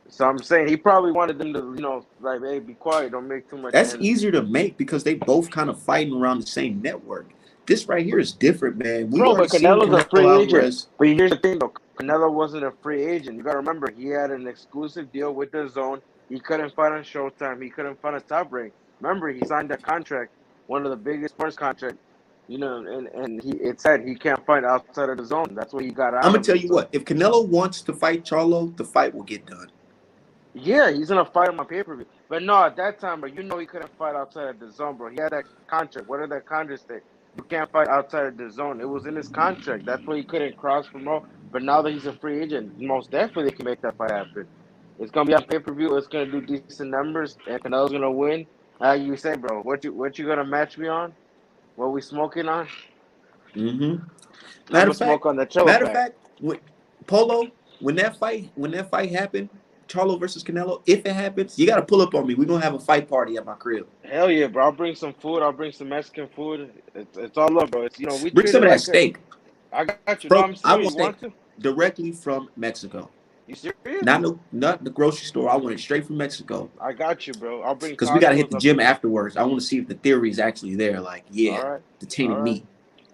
So I'm saying he probably wanted them to, like, hey, be quiet, don't make too much. That's And easier to make because they both kind of fighting around the same network. This right here is different, man. We bro, already but seen Canelo's a Canelo free agent. Alvarez. But here's the thing, though. Canelo wasn't a free agent. You got to remember, he had an exclusive deal with the Zone. He couldn't fight on Showtime. He couldn't fight on Top Rank. Remember, he signed a contract, one of the biggest sports contracts. And it said he can't fight outside of the Zone. That's what he got I'm out gonna of tell the you Zone. what. If Canelo wants to fight Charlo, the fight will get done. Yeah, he's gonna fight him on pay per view. But no, at that time, bro, he couldn't fight outside of the zone, bro. He had that contract. What did that contract say? You can't fight outside of the zone. It was in his contract. That's why he couldn't cross promote. But now that he's a free agent, most definitely they can make that fight happen. It's gonna be on pay per view. It's gonna do decent numbers, and Canelo's gonna win. You say, bro, what you gonna match me on? What we smoking on? Mm-hmm. I'm Matter gonna of fact, smoke on the cello matter of pack. fact, with Polo, when that fight happened, Charlo versus Canelo, if it happens, you gotta pull up on me. We're gonna have a fight party at my crib. Hell yeah, bro! I'll bring some food. I'll bring some Mexican food. It's all love, bro. It's we Bring treat it some of that like a. steak I got you. No, I'm from. serious. I You want want steak to? directly from Mexico. You serious? Not the grocery store. I want it straight from Mexico. I got you, bro. I'll bring Because we gotta hit tacos. the gym afterwards. I want to see if the theory is actually there. Like, All yeah, right, the all tainted right. meat.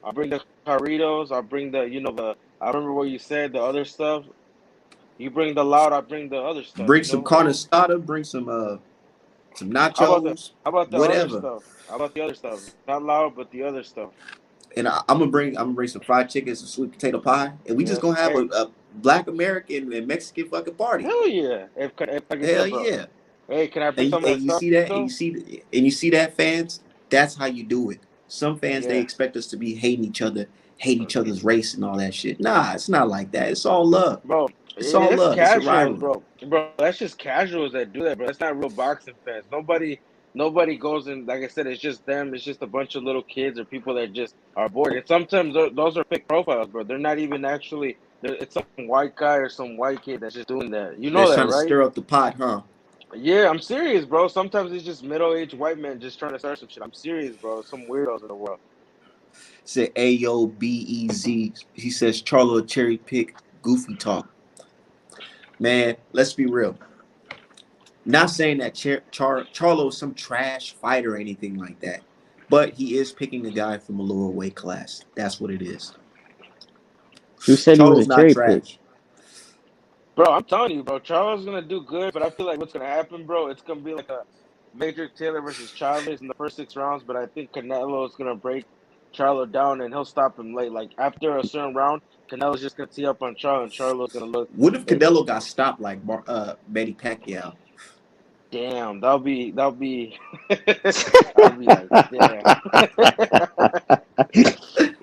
I'll bring the Doritos. I'll bring the. I remember what you said. The other stuff. You bring the loud. I bring the other stuff. Bring some carne Hey, asada. Bring some how about the nachos, how about the other whatever. stuff? How about the other stuff? Not loud, but the other stuff. And I'm gonna bring some fried chicken, some sweet potato pie, and we just Yes. gonna have Hey, a Black American and Mexican fucking party. hell yeah. If like I Hell said, bro. yeah! Hey, can I bring And you, some of and that you stuff see that, and you though? see, and you see that, fans. That's how you do it. Some fans they Yeah. expect us to be hating each other, hate each other's race and all that shit. Nah, it's not like that. It's all love. Bro, It's all it's love. It's a casuals, rivalry. bro. Bro, that's just casuals that do that, bro. That's not real boxing fans. Nobody goes in. Like I said, it's just them. It's just a bunch of little kids or people that just are bored. And sometimes those are fake profiles, bro. They're not even actually. It's some white guy or some white kid that's just doing that. You know That's that, trying to right? stir up the pot, huh? Yeah, I'm serious, bro. Sometimes it's just middle-aged white men just trying to start some shit. I'm serious, bro. Some weirdos in the world. Said Ayo BEZ. He says Charlo cherry pick goofy talk. Man, let's be real. Not saying that Charlo is some trash fighter or anything like that, but he is picking a guy from a lower weight class. That's what it is. Who said he was Charlo's a not cherry pick? trash. Bro, I'm telling you, bro. Charlo's gonna do good, but I feel like what's gonna happen, bro, it's gonna be like a Major Taylor versus Chavez in the first 6 rounds, but I think Canelo is gonna break Charlo down and he'll stop him late. Like after a certain round, Canelo's just gonna tee up on Charlo and Charlo's gonna look What if it's Canelo got stopped like Manny Pacquiao? damn, that'll be I'll be like, damn.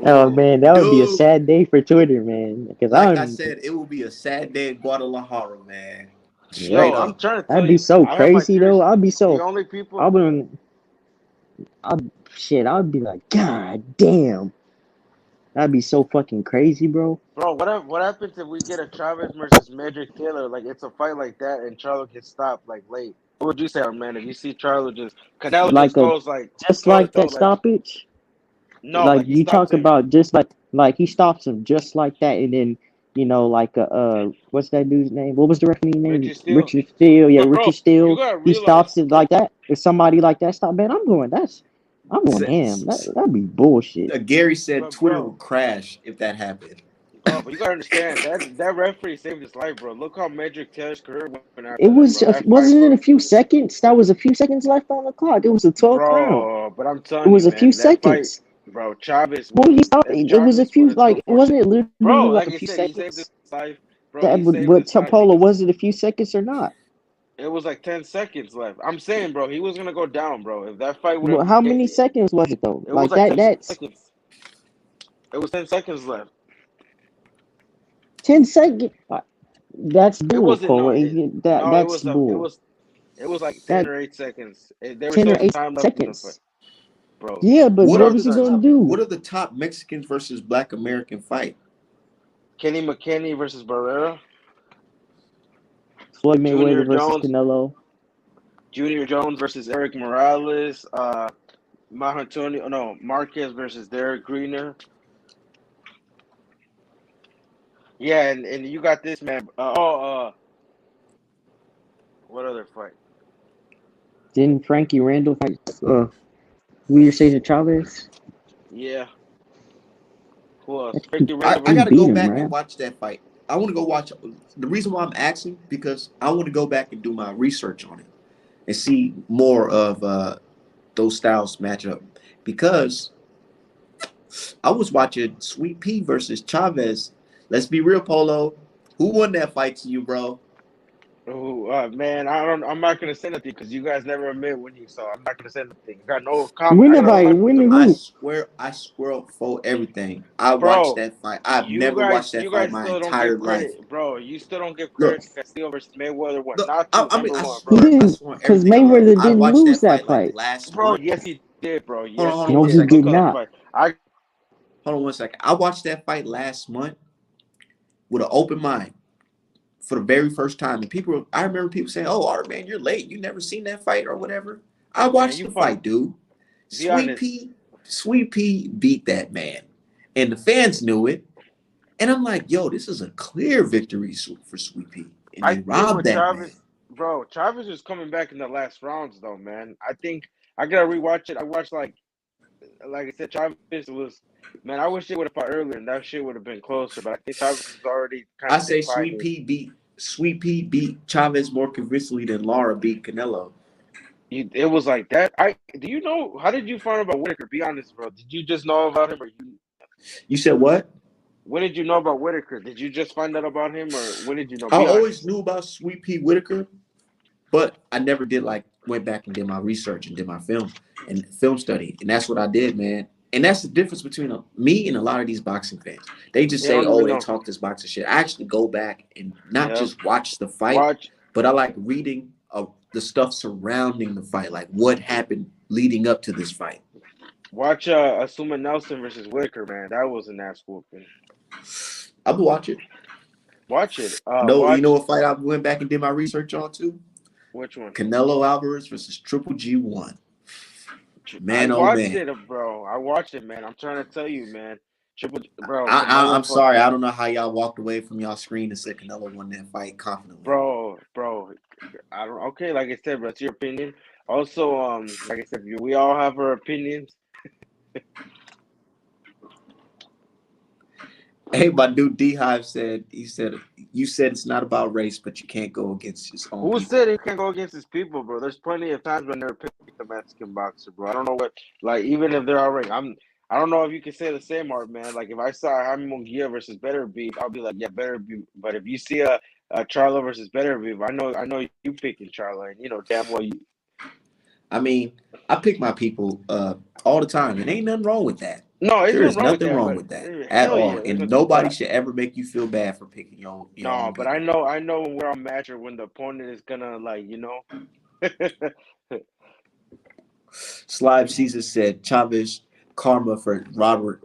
Oh Ooh. man, that would be a Dude, sad day for Twitter, man. Because like I I'm, said, it will be a sad day in Guadalajara, man. Straight Yo, yo, I'm up. trying to tell that'd be you, so I have my crazy though. theories. I'd be The so, only people I wouldn't, I shit, I'd be like, God damn, that'd be so fucking crazy, bro. Bro, what happens if we get a Chavez versus Magic Taylor? Like it's a fight like that, and Charlo gets stopped like late. What would you say, man? If you see Charlo just Canelo just Like a, goes like just toe to like toe, that like stoppage. no, Like like he you stops talk him. about, just like he stops him just like that, and then like what's that dude's name? What was the referee name? Richie Steele, Richard Steele. Yeah, but bro, Richard you Steele. gotta He realize, stops it like that. If somebody like that stop, man, I'm going ham. That'd be bullshit. Gary said but Twitter bro, will crash if that happened. but you gotta understand that referee saved his life, bro. Look how Magic Taylor's career went after It that, bro. was That fight, wasn't it bro, a few seconds? That was a few seconds left on the clock. It was the 12th round. bro. But I'm It telling you, was a few man, that fight, seconds. bro. Chavez Well, would he stopped. if It was a Chavez few would have still like forced wasn't it, it literally bro. like a Like few I said, he saved his seconds? life, bro. That He would saved what his life Polo because was it a few seconds or not? it was like 10 seconds left. I'm saying, bro, he was gonna go down, bro. If that fight would Well, have, how many seconds was it though? it was Like like that. ten That's seconds. It was 10 seconds left. 10 seconds. That's It bull, wasn't Polo. no, it, no. It That's was a, bull. it was like That 10 or 8 seconds. There was 10 or still some 8 time left in the fight, seconds. bro. Yeah, but What what are was he the Son, gonna top? do? What are the top Mexicans versus Black American fight? Kenny McKinney versus Barrera, Floyd Junior Mayweather versus Jones, Canelo. Junior Jones versus Eric Morales, Antonio, no, Marquez versus Derek Greener. Yeah, and you got this man. What other fight? Didn't Frankie Randall fight Weir Cesar Chavez? Yeah, who else? That Frankie Randall I he got versus to beat go him, back and man. watch that fight. I want to go watch. The reason why I'm asking because I want to go back and do my research on it and see more of those styles match up. Because I was watching Sweet Pea versus Chavez. Let's be real, Polo. Who won that fight to you, bro? Oh man, I don't. I'm not gonna say nothing because you guys never admit winning, so I'm not gonna say nothing. I got no comment. I Winning got no by comments winning about I it, who? swear, I swear for everything. I watched bro. that fight. I've never watched that You fight guys my still don't entire give life. credit, bro. You still don't give credit Look, to Castillo versus Mayweather. What? look. Not to I mean, number I one, He bro. swear, I didn't, swear on because everything I love. Mayweather I didn't watched lose that that fight like fight. last Bro, month. yes he did, bro. Yes Hold he on No, one he did. second. did Look up the not. fight. I Hold on one second. I watched that fight last month with an open mind for the very first time. And people, I remember people saying, "Oh, Art, man, you're late. You never seen that fight or whatever." I man, watched you the fuck. fight, dude. Be Sweet honest. Pea, Sweet Pea beat that man, and the fans knew it. And I'm like, "Yo, this is a clear victory for Sweet Pea," and I they think robbed with that man. Chavez, bro, Chavez is coming back in the last rounds though, man. I think I gotta rewatch it. I watched like I said, Chavez was man. I wish they would have fought earlier and that shit would have been closer. But I think Chavez is already kind I of say declining. Sweet Pea beat Chavez more convincingly than Lara beat Canelo. It was like that. I do you know how did you find out about Whitaker? Be honest, bro. Did you just know about him, or you? You said what? When did you know about Whitaker? Did you just find out about him, or when did you know? I Be always honest. knew about Sweet Pea Whitaker, but I never did like went back and did my research and did my film study, and that's what I did, man. And that's the difference between me and a lot of these boxing fans. They just They say, don't "Oh, even they know. talk this boxing shit." I actually go back and not Yeah. just watch the fight, Watch but I like reading the stuff surrounding the fight, like what happened leading up to this fight. watch Asuma Nelson versus Whitaker, man. That was an ass whooping. I would watch it. Watch it. No, you know Watch what fight I went back and did my research on too? which one? Canelo Alvarez versus Triple G1. I Man, oh watched man. it, bro. I watched it, man. I'm trying to tell you, man. Bro, Canelo I'm sorry. fucking, I don't know how y'all walked away from y'all screen and said Canelo won that fight confidently. bro. I don't. Okay, like I said, bro, it's your opinion. Also, like I said, we all have our opinions. Hey, my dude D Hive said, you said it's not about race, but you can't go against his own Who people. said he can't go against his people, bro? There's plenty of times when they're picked the Mexican boxer, bro. I don't know what, like, even if they're already, I don't know if you can say the same, art, man. Like, if I saw Jaime Munguia versus Better Beef, I'll be like, yeah, Better Beef. But if you see a Charlo versus Better Beef, I know you picking Charlo, and you know damn well you. I mean, I pick my people all the time, and ain't nothing wrong with that. No, there's There nothing is wrong with nothing that, wrong but with that at hell all, yeah, there's and nothing. nobody should ever make you feel bad for picking your No, own but people. I know when we're on match or when the opponent is gonna like, you know. Slive Caesar said Chavez karma for Robert.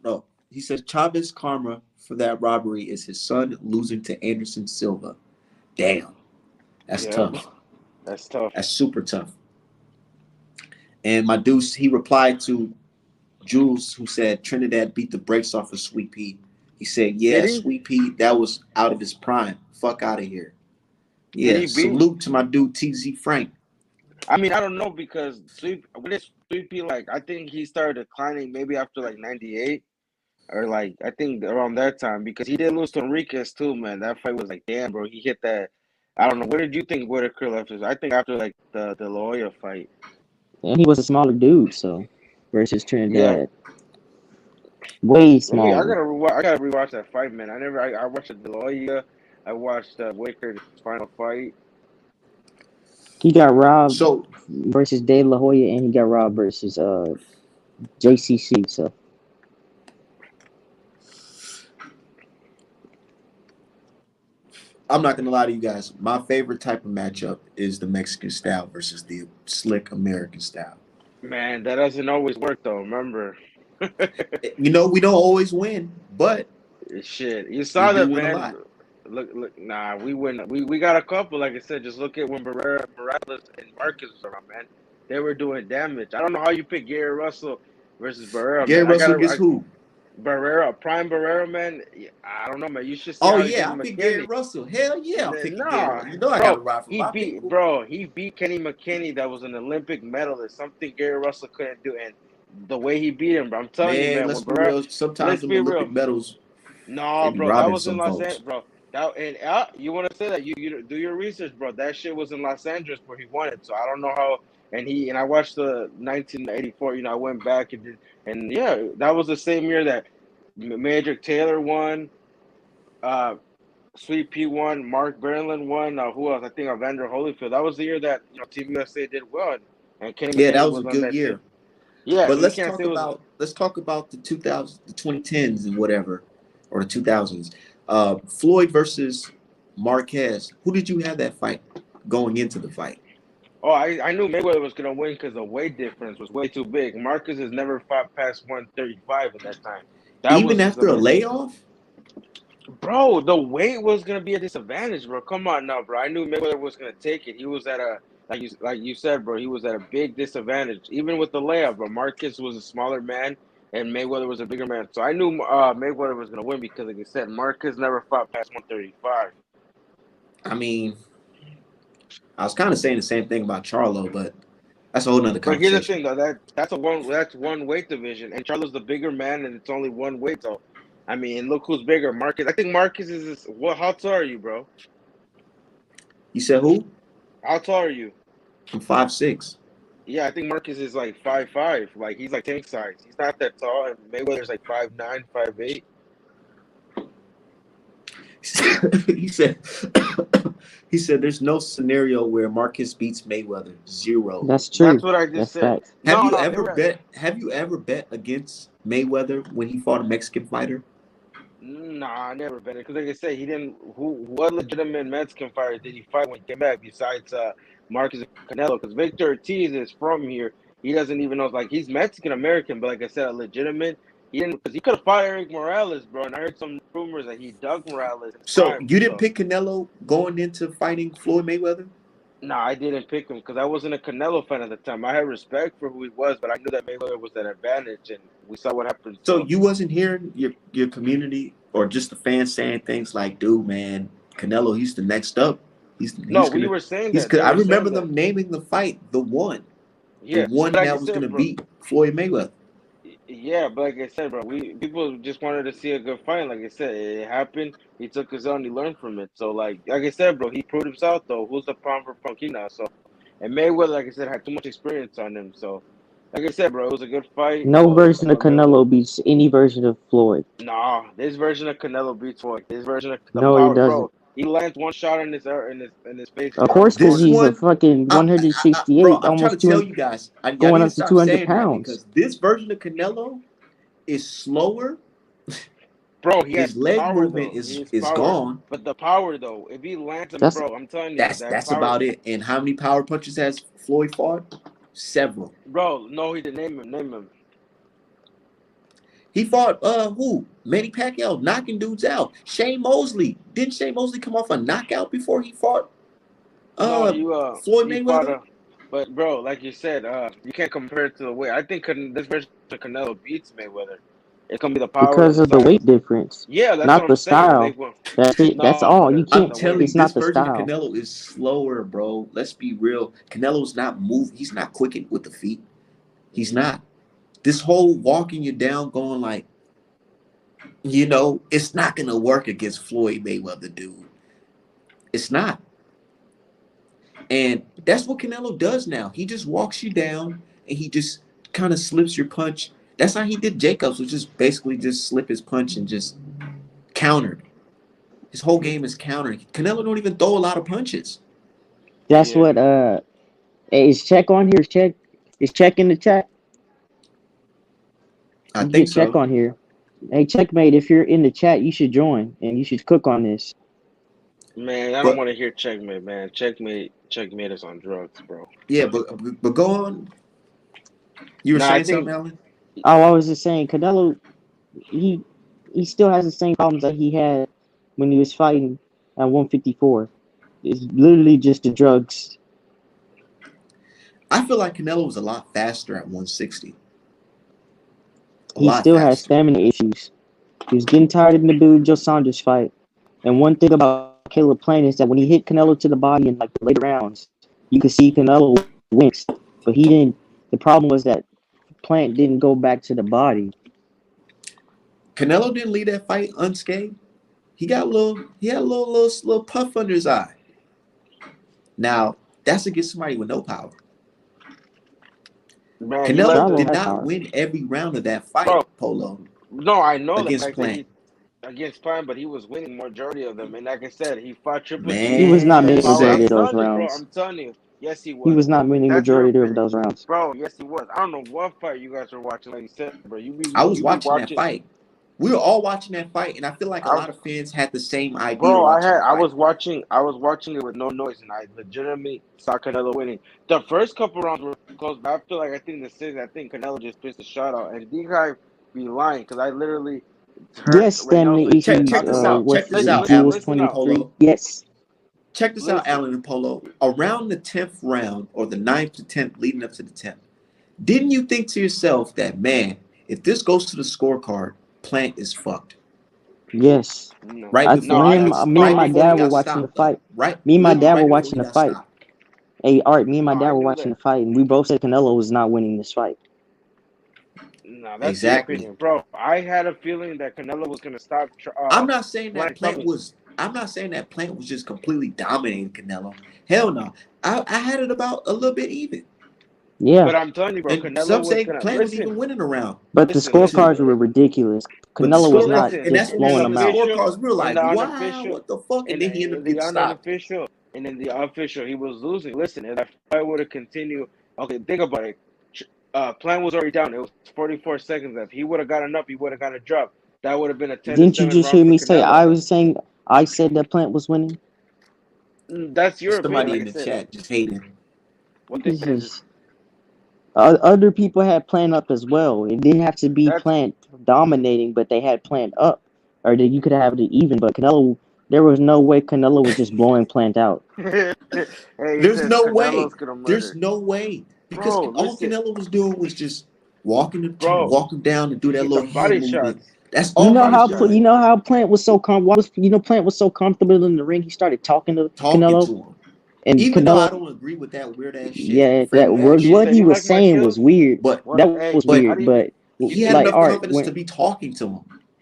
No, he says Chavez karma for that robbery is his son losing to Anderson Silva. Damn, that's Yep, tough. that's tough. That's super tough. And my deuce, he replied to Jules, who said Trinidad beat the brakes off of Sweet Pea. He said, Did "Yeah, he? Sweet Pea, that was out of his prime. Fuck out of here." Did Yeah, he beat? salute to my dude TZ Frank. I mean, I don't know because Sweet. What is Sweet Pea like? I think he started declining maybe after like '98 or like I think around that time because he did lose to Enriquez too, man. That fight was like, damn, bro, he hit that. I don't know. What did you think Whitaker left? I think after like the La Hoya fight. And he was a smaller dude, so versus Yeah. Trinidad. Way Let me. smaller. I gotta rewatch that fight, man. I watched the Deloya. I watched Whitaker's final fight. He got robbed So versus De La Hoya, and he got robbed versus JCC. So I'm not gonna lie to you guys. My favorite type of matchup is the Mexican style versus the slick American style. Man, that doesn't always work though. Remember, You know, we don't always win, but shit. You we saw do that, win a man. lot. Look. Nah, we win. We got a couple. Like I said, just look at when Barrera, Morales, and Marcus was around, man. They were doing damage. I don't know how you pick Gary Russell versus Barrera, Gary man. Russell gets who? Barrera, Prime Barrera, man. I don't know, man. You should see Oh how he yeah, did I pick Gary McKinney. Russell. Hell yeah, I'm picking Gary No, Russell. You know I got to bro, ride for my people. he beat Kenny McKinney, that was an Olympic medalist, something Gary Russell couldn't do, and the way he beat him, bro, I'm telling you, Man, man, let's when be Barrera, real. Sometimes let's them be real, Olympic medals, they no, be bro, that robbing was in some Los Angeles, folks. bro. That and you want to say that you do your research, bro. That shit was in Los Angeles where he won it, so I don't know how. And I watched the 1984. I went back and did, and yeah, that was the same year that Major Taylor won. Uh, Sweet Pea won, Mark Berlin won. Who else? I think Evander Holyfield. That was the year that Team USA did well, and Kenny Yeah, that McKinney was a was on good that team. year. Yeah, But so you can't say it was. let's talk about the 2000, the 2010s and whatever, or the 2000s. Floyd versus Marquez. Who did you have that fight going into the fight? Oh, I knew Mayweather was gonna win because the weight difference was way too big. Marcus has never fought past 135 in that time. That Even was just a after a legit, layoff? bro. The weight was gonna be a disadvantage, bro. Come on now, bro. I knew Mayweather was gonna take it. He was at a like you said, bro. He was at a big disadvantage, even with the layoff. But Marcus was a smaller man, and Mayweather was a bigger man. So I knew Mayweather was gonna win because, like you said, Marcus never fought past 135. I mean, I was kind of saying the same thing about Charlo, but that's a whole nother But here's the conversation. thing, though, that's one weight division, and Charlo's the bigger man, and it's only one weight. So, I mean, look who's bigger, Marcus. I think Marcus is what? How tall are you, bro? You said who? How tall are you? I'm 5'6". Yeah, I think Marcus is like 5'5". Like he's like tank size. He's not that tall, and Mayweather's like 5'9", 5'8". he said he said there's no scenario where Marcus beats Mayweather. Zero. that's That's true. what I just That's said. facts. Have No, you no, ever bet against Mayweather when he fought a Mexican fighter? nah, I never bet it because, like I said, he didn't. What legitimate Mexican fighters did he fight when he came back besides Marcus and Canelo? Because Victor Ortiz is from here. He doesn't even know. Like he's Mexican American, but like I said, a legitimate. He didn't because he could have fought Eric Morales, bro. And I heard some rumors that he dug Morales in his So prime. you didn't So pick Canelo going into fighting Floyd Mayweather? no, I didn't pick him because I wasn't a Canelo fan at the time. I had respect for who he was, but I knew that Mayweather was an advantage, and we saw what happened. So So you wasn't hearing your community or just the fans saying things like, "Dude, man, Canelo, he's the next up. no, He's we gonna were saying he's." that. Cause They I were remember saying that. them naming the fight the Yeah, but one like I that was said, gonna bro. beat Floyd Mayweather. Yeah, but like I said, bro, we people just wanted to see a good fight. Like I said, it happened. He took his own. He learned from it. So like I said, bro, he proved himself though. Who's the pound for pound king now? So and Mayweather, like I said, had too much experience on him. So like I said, bro, it was a good fight. No version of A good. Canelo beats any version of Floyd. Nah, this version of Canelo beats Floyd. This version of the No, he power, doesn't. bro. He lands one shot in his face, and Of you're out in course, the because This corner. he's a one, fucking bro, 168, I'm trying to almost tell 200, you guys, y'all going need to up to stop 200 saying that pounds. because this version of Canelo is slower. Bro, he has His leg power movement though. He has is power, gone. but the power though, if he lands him, That's bro, I'm telling you, that That's power. about it. And how many power punches has Floyd fought? Several. Bro, no, he didn't name him. Name him. He fought who? Manny Pacquiao knocking dudes out. Shane Mosley. Didn't Shane Mosley come off a knockout before he fought No, Floyd you fought Mayweather? but bro, like you said, you can't compare it to the way. I think this version of Canelo beats Mayweather. It's gonna be the power because and the of the weight size. difference, Yeah, that's what not I'm the saying. They style. will. That's it. That's No, all. but You it's not I'm can't. the weight. telling you, It's this not the version of style. Canelo is slower, bro. Let's be real. Canelo's not move. He's not quick with the feet. He's Hmm. not. This whole walking you down, going like, it's not gonna work against Floyd Mayweather, dude. It's not. And that's what Canelo does now. He just walks you down and he just kind of slips your punch. That's how he did Jacobs, was just basically just slip his punch and just countered. His whole game is countering. Canelo don't even throw a lot of punches. That's Yeah. what hey, is check on here? Is check in the chat? I You think get check so. on here. Hey, checkmate, if you're in the chat, you should join and you should cook on this. Man, I don't But want to hear checkmate, man. Checkmate is on drugs, bro. yeah, but go on. You were Nah, I saying something, think Alan? Oh, I was just saying, Canelo, he he still has the same problems that he had when he was fighting at 154. It's literally just the drugs. I feel like Canelo was a lot faster at 160. A He lot still has faster. stamina issues. He was getting tired in the Billy Joe Saunders fight. And one thing about Caleb Plant is that when he hit Canelo to the body in like the later rounds, you could see Canelo wince, but he didn't. The problem was that Plant didn't go back to the body. Canelo didn't leave that fight unscathed. He got a little. He had a little puff under his eye. Now that's against somebody with no power. man, he let Canelo Charlo the did has not power. win every round of that fight, bro. Polo, No, I know that. against Like I said, Plant. he against Prime, but he was winning majority of them. And like I said, he fought Triple He G was not with winning Man, power. majority I'm of say those telling you, bro. rounds. I'm telling you. Yes, he He was. was not winning That's your majority of opinion, those rounds. bro. Yes, he was. I don't know what fight you guys are watching. Like you said, bro, I was you be watching that watching. fight. We were all watching that fight, and I feel like a I lot of fans had the same idea Bro, watching the I fight. was watching it with no noise, and I legitimately saw Canelo winning. The first couple rounds were close, but after like I think the sixth, I think Canelo just pissed the shot out, and D guy be lying because I literally heard Yes, when stamina Nelson Check was issues. check talking this about. out. Check What's this Listen, out, D listen, was Alan listen and up, 23. Polo. Yes, Check this out, listen. Alan and Polo. Around the 10th round or the 9th to 10th, leading up to the 10th, didn't you think to yourself that, man, if this goes to the scorecard, Plant is fucked? yes. No, Right I, no, before me he I and got my, me no, and right my before dad he were got watching the stopped though. fight. Right, Me and my literally dad were right before he watching the got fight. stopped. Hey, Art, me and my no, dad I were knew watching that. the fight, and we both said Canelo was not winning this fight. No, that's your Exactly. opinion, bro. I had a feeling that Canelo was gonna stop I'm not saying that Plant Plant coming. was. I'm not saying that Plant was just completely dominating Canelo. Hell no. I had it about a little bit even. Yeah, But I'm telling you, bro, And Canelo some was say gonna Plant was listen, even winning around but the or listen. two. scorecards were ridiculous. But the Canelo was But not scorecard, listen, and just that's in when we the blowing seen them the out. unofficial, scorecards. We were in like, the wow, unofficial, what the fuck? And then he ended up getting the stopped. unofficial, and in the official, he was losing. Listen, if that fight would have continued, okay, think about it. Plan was already down. It was 44 seconds left. He would have gotten up. He would have got a drop. That would have been a 10 to Didn't you 7 just round hear for me say Canelo. I said that Plant was winning? That's your opinion. Somebody Like in I the said, chat just hating. what they It's said is just other people had Plant up as well. It didn't have to be that's. Plant dominating, but they had Plant up, or that you could have it even. But Canelo, there was no way Canelo was just blowing Plant out. Hey, he There's says no way. Canelo's gonna There's murder. no way. Because Bro, all listen, Canelo was doing was just bro, walk him down and do that the little hand body movement. shots, That's the You all he know body was how shots. doing. you know how Plant was so Plant was so comfortable in the ring. He started talking to Talking Canelo, to him. and Even though I Canelo, don't agree with that weird ass shit, yeah, that friendly ass word, He what shit. said, he "You was like my saying was skills? weird. But What? That Hey, was but how weird. do you?" But He he had said, like enough Art, confidence to be talking to him.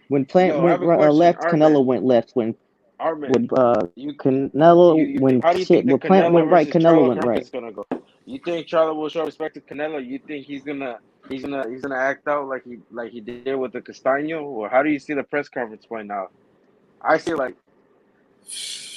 when Plant "Yo, I went have a question, left, Artman. Canelo went left. Artman, When you, Canelo when how do you think the Plant Canelo went right, versus Canelo Charlo went card right. is gonna go? You think Charlo will show respect to Canelo? You think he's gonna act out like he did with the Castaño, or how do you see the press conference going now? I see like,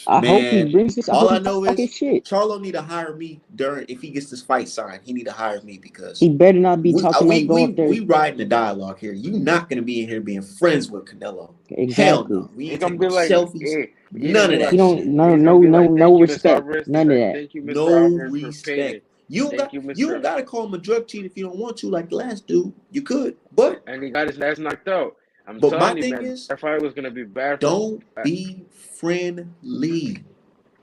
I hope he Man, brings this. I all hope I he know talk his is shit. Charlo need to hire me during if he gets this fight signed. He need to hire me because He better not be we talking that go up there. we riding the dialogue here. You not gonna be in here being friends with Canelo. Hell Exactly. no. We he's ain't gonna taking be no like, selfies. hey, he's gonna None be of like, He that don't shit. he's gonna be like, no thank you, Mr. respect. Alvarez. He's None of like, that. thank you, Mr. No Alvarez, for paying respect. it. Thank you, You Mr. don't gotta call him a drug cheat if you don't want to, like the last dude. You could. But And he got his ass knocked out. I'm my telling you, thing man, is, that fight was gonna be bad for. don't be friendly.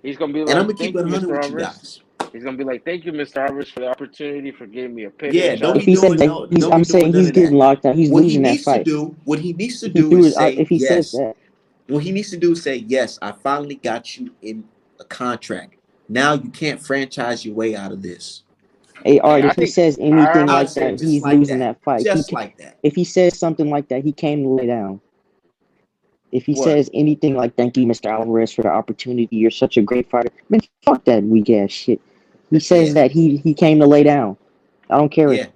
He's gonna be And I'm like, gonna keep thank it you, 100 Mr. with you Alvarez. guys. He's gonna be like, thank you, Mr. Alvarez, for the opportunity for giving me a payday Yeah, don't shot. If be he says doing that no, he's, don't I'm be doing saying none he's of getting that. locked out. He's losing that fight. What he needs to He do threw is it out. say If he says yes. that, What he needs to do is say, yes, I finally got you in a contract. Now you can't franchise your way out of this. hey Hey, Art, I if he think says anything I I would like say that, it just he's like losing that. that fight. Just like that. If he says something like that, he came to lay down. If he what? says anything like "Thank you, Mr. Alvarez, for the opportunity. You're such a great fighter," man, fuck that weak ass shit. He says Yeah. that he came to lay down. I don't care. Yeah.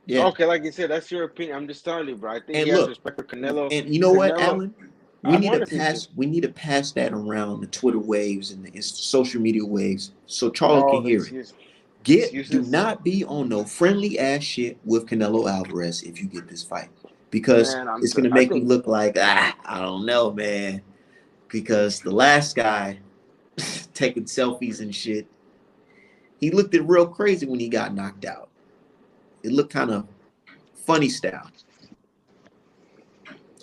Yeah. Okay, like you said, that's your opinion. I'm just telling you, bro. I think he And has look, respect for Canelo. and you know what, Canelo, Alan? I want to see it too. We need to pass that around the Twitter waves and the social media waves so Charlo can All the hear it. Do excuses, not be on no friendly ass shit with Canelo Alvarez if you get this fight. Because man. it's gonna I make me think, look like I don't know, man. Because the last guy taking selfies and shit, he looked it real crazy when he got knocked out. It looked kind of funny style.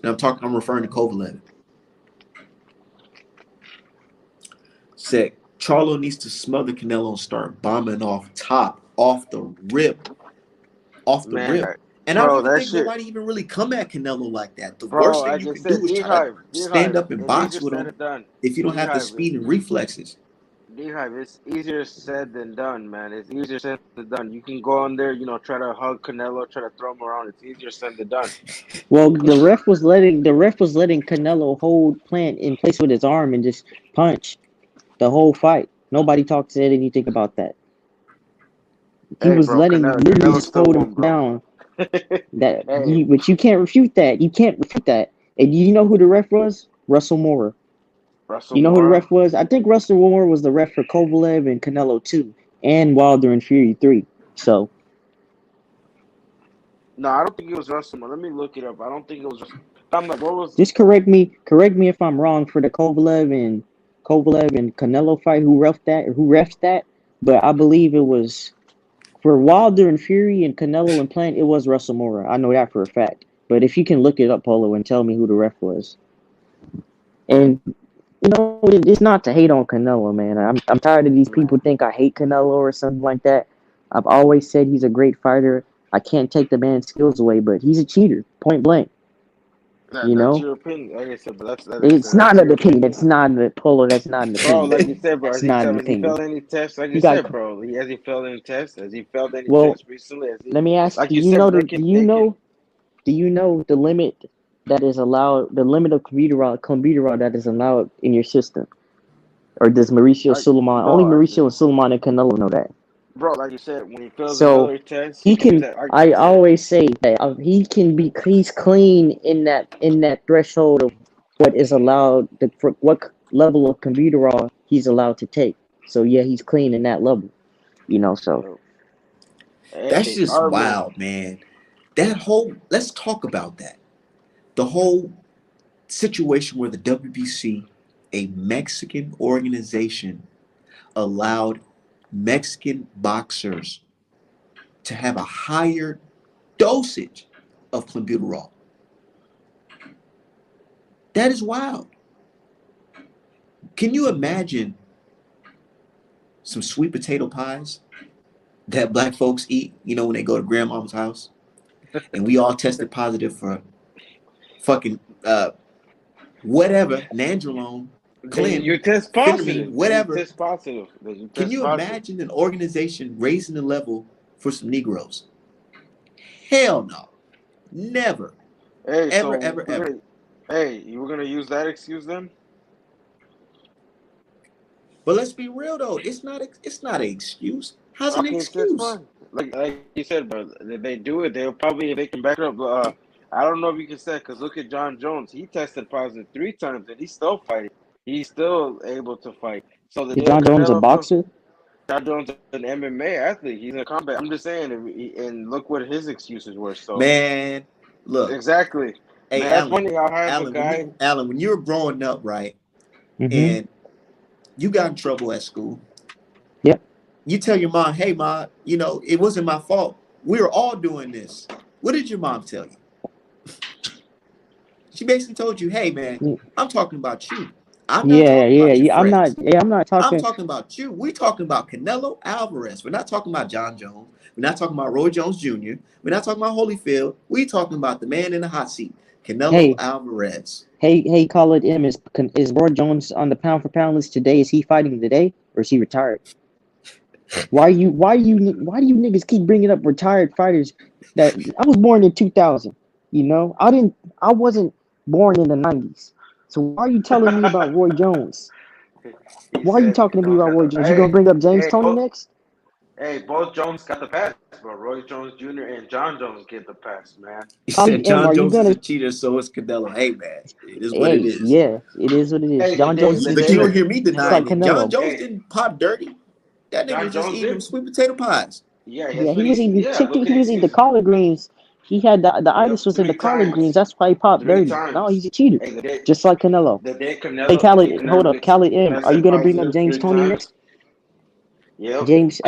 And I'm referring to Kovalev. Said Charlo needs to smother Canelo and start bombing off the rip, off the man, rip. And I don't bro, even that think shit, nobody even really come at Canelo like that. The bro. worst thing Like you I can do said, is try to D stand Hive, up and it's box easier with said him than done. if you don't D have the Hive, speed and reflexes. D-Hive, it's easier said than done, man. It's easier said than done. You can go on there, try to hug Canelo, try to throw him around. It's easier said than done. Well, the ref was letting Canelo hold Plant in place with his arm and just punch the whole fight. Nobody said anything about that. He Hey, was bro, letting literally Canelo just still hold him won, bro. down. Hey, But you can't refute that. You can't refute that. And you know who the ref was? Russell Moore. Russell You know who the Mora. ref was? I think Russell Moore was the ref for Kovalev and Canelo 2 and Wilder and Fury 3. So No, I don't think it was Russell Mora. Let me look it up. I don't think it was Russell. I'm like, what was? just correct me if I'm wrong for the Kovalev and Canelo fight. Who refs that? But I believe it was for Wilder and Fury and Canelo and Plant. It was Russell Moore. I know that for a fact. But if you can look it up, Polo, and tell me who the ref was, and it's not to hate on Canelo, man. I'm tired of these Man, people think I hate Canelo or something like that. I've always said he's a great fighter. I can't take the man's skills away, but he's a cheater, point blank. You that's know, your opinion. Like I said, but it's not that's an your opinion. opinion. It's not an Polo. That's not an Bro, opinion. like you said, bro, It's not an has he opinion. failed any tests? Like you He got said, bro, has he failed any tests? Has he failed any well. tests recently? Let me ask. Like you said, bro, Do you know the limit that is allowed? The limit of computer that is allowed in your system, or does Mauricio like, Suleiman? Only bro, Mauricio and Suleiman and Canelo know that. bro, like you said, when he fails So another test, he he can can. test. Like I I said, always say that he can be. He's clean in that threshold of what is allowed. What level of computer he's allowed to take. So yeah, he's clean in that level. So yo, That's hey, just Charlo, wild, man. Let's talk about that. The whole situation where the WBC, a Mexican organization, allowed Mexican boxers to have a higher dosage of clenbuterol. That is wild. Can you imagine some sweet potato pies that black folks eat, when they go to grandmama's house and we all tested positive for fucking whatever, nandrolone, then Clint, you test phentermine, positive. Then you whatever. test positive. Then you Can test you positive. imagine an organization raising the level for some Negroes? Hell no. Never. Hey, Ever, so ever, ever. you were gonna use that excuse then? But let's be real though. It's not an excuse. How's an Okay, that's excuse? fine. Like you said, bro, if they do it, they'll probably if they can back it up. I don't know if you can say because look at John Jones. He tested positive 3 times and he's still fighting. He's still able to fight. So the is day John Jones a Canelo comes, boxer? John Jones is an MMA athlete. He's in combat. I'm just saying, and look what his excuses were. So Man, look. exactly, Hey, man. That's Alan. funny how I have a Alan, guy. when you were growing up, right? Mm-hmm. And you got in trouble at school. Yep. You tell your mom, "Hey, mom, it wasn't my fault. We were all doing this." What did your mom tell you? She basically told you, "Hey, man, I'm talking about you. I'm not Yeah, talking yeah, about your yeah. I'm not. friends. Yeah, I'm not I'm talking. talking about you. We're talking about Canelo Alvarez. We're not talking about John Jones. We're not talking about Roy Jones Jr. We're not talking about Holyfield. We're talking about the man in the hot seat, Canelo Hey, Alvarez." hey, call it M. Is Roy Jones on the pound for pound list today? Is he fighting today, or is he retired? Why do you niggas keep bringing up retired fighters? That I was born in 2000. I wasn't born in the 90s. So why are you telling me about Roy Jones? He Why are you said, talking to me "Don't." about Roy Jones? You gonna Hey, bring up James hey, Tony next? Hey, both Jones got the pass, bro. Roy Jones Jr. and John Jones get the pass, man. You Holly said M, John are you Jones is a gonna? cheater, so is Canelo. Hey man, it is what it Hey, is. yeah, it is what it is. Hey, John Jones is a But you don't cheater, hear me just denying like bro. it. John Canelo. Jones Hey, didn't pop dirty. That nigga John was just Jones eating them did. sweet potato pies. Yeah, Yeah, that's he what was he's. eating Yeah, chicken. look He at was eating the excuses. collard greens. He had the itis Yep, was in the three collard greens. times, That's why he popped three dirty. No, times. he's a cheater, Hey, just like Canelo. Hey, The day Khaled, hold Canelo up, gets Khaled M. Are you tested gonna bring up positive James three Tony times. next? Yep, James,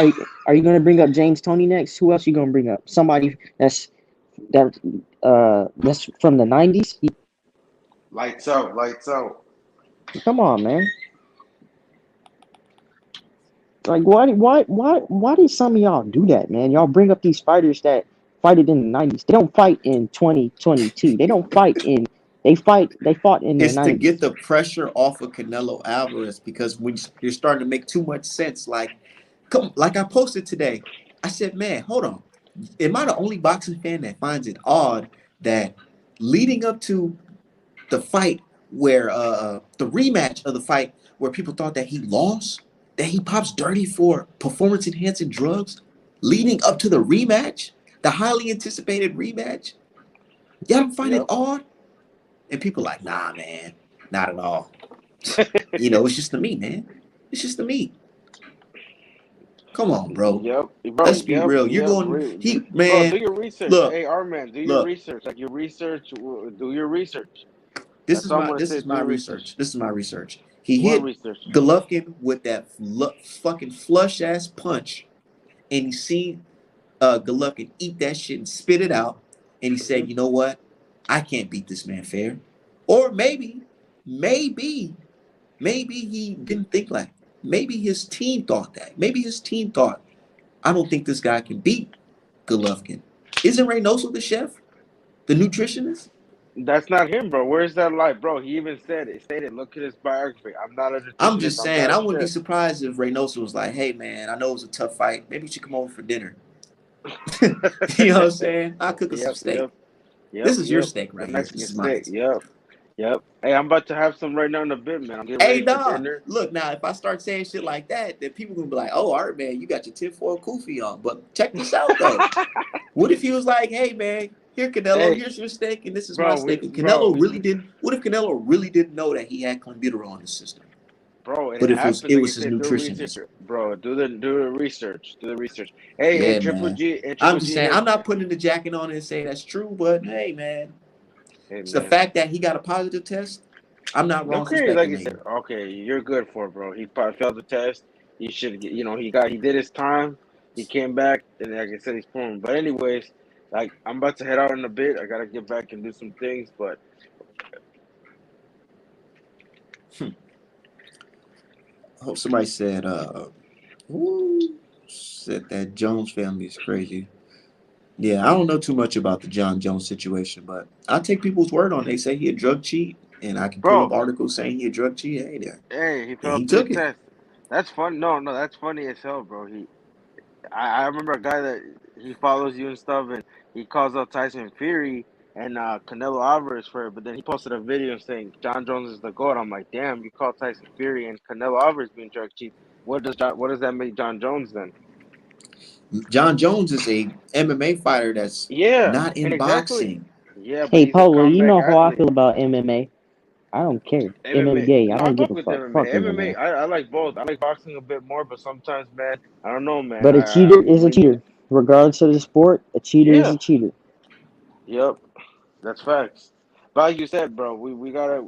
are you gonna bring up James Tony next? Who else you gonna bring up? Somebody that that's from the '90s. lights out, lights out. Come on, man. Like, why did some of y'all do that, man? Y'all bring up these fighters that fight it in the '90s. They don't fight in 2022. They don't fight in. They fought in the It's to get '90s. the pressure off of Canelo Alvarez because when you're starting to make too much sense, like I posted today, I said, man, hold on. Am I the only boxing fan that finds it odd that leading up to the fight where the rematch of the fight where people thought that he lost, that he pops dirty for performance enhancing drugs, leading up to the rematch, the highly anticipated rematch? Y'all don't find it Yep, odd? And people like, nah, man, not at all. It's just the meat, man. It's just the meat. Come on, bro. yep, bro. Let's be Yep, real. You're yep. going, Bro, man. do your research. Look, Hey, our man, do your look. research. Like your research, do your research. This That's is all I'm my gonna this say. is Do my your research. research. This is my research. He What hit research? Golovkin with that fucking flush ass punch, and he seen Golovkin eat that shit and spit it out, and he Hmm. said, "You know what? I can't beat this man fair." Or maybe, maybe he didn't think like. Maybe his team thought that. Maybe his team thought, "I don't think this guy can beat Golovkin." Isn't Reynoso the chef, the nutritionist? That's not him, bro. Where's that lie, bro? He even said it. Stated, look at his biography. I'm not a I'm nutritionist. just I'm saying, not a I wouldn't be chef. surprised if Reynoso was like, "Hey, man, I know it was a tough fight. Maybe you should come over for dinner." You know what I'm saying? I'll cook us some Yep, steak. yep, yep, This is your yep. steak The right here. Mexican This is mine. steak. Yep, yep. Hey, I'm about to have some right now in a bit, man. I'm getting Hey, ready for nah. dinner. Look, now, if I start saying shit like that, then people gonna be like, "Oh, all right, man, you got your tinfoil kufi on." But check this out, though. What if he was like, "Hey, man, here, Canelo, Hey, here's your steak, and this is my bro, steak," and bro, Canelo really didn't? What if Canelo really didn't know that he had clenbuterol in his system? bro, it But if happens. it Like you was his said, do research, nutritionist, bro. Do the research. Do the research. Hey, yeah, man. And I'm Triple just G saying, hit. I'm not putting the jacket on and saying that's true, but hey, man, Hey, it's the man. fact that he got a positive test. I'm not wrong for Okay, like you said, speculating. okay, you're good for it, bro. He probably failed the test. He should get, he did his time. He came back, and like I said, he's performing. But anyways, like I'm about to head out in a bit. I gotta get back and do some things. But I hope somebody said, who said that Jones family is crazy. Yeah, I don't know too much about the John Jones situation, but I take people's word on it. They say he a drug cheat, and I can pull up bro, articles saying he a drug cheat. Hey there. hey, he And he failed three took it. tests. That's fun. No, no, that's funny as hell, bro. I remember a guy that he follows you and stuff, and he calls out Tyson Fury and Canelo Alvarez for it. But then he posted a video saying John Jones is the goat. I'm like, damn, you call Tyson Fury and Canelo Alvarez being drug cheats. What does that make John Jones then? John Jones is a MMA fighter that's Yeah, not and in exactly. boxing. Yeah, but Hey, he's a Polo, you comeback know how I athlete. feel about MMA. I don't care. MMA MMA. gay. I No, I don't give fuck a with fuck. MMA. Fuck MMA. MMA. I like both. I like boxing a bit more, but sometimes, man, I don't know, man. But a cheater is a When you, cheater, regardless of the sport. A cheater is yeah, a cheater. yep, that's facts. But like you said, bro, we gotta.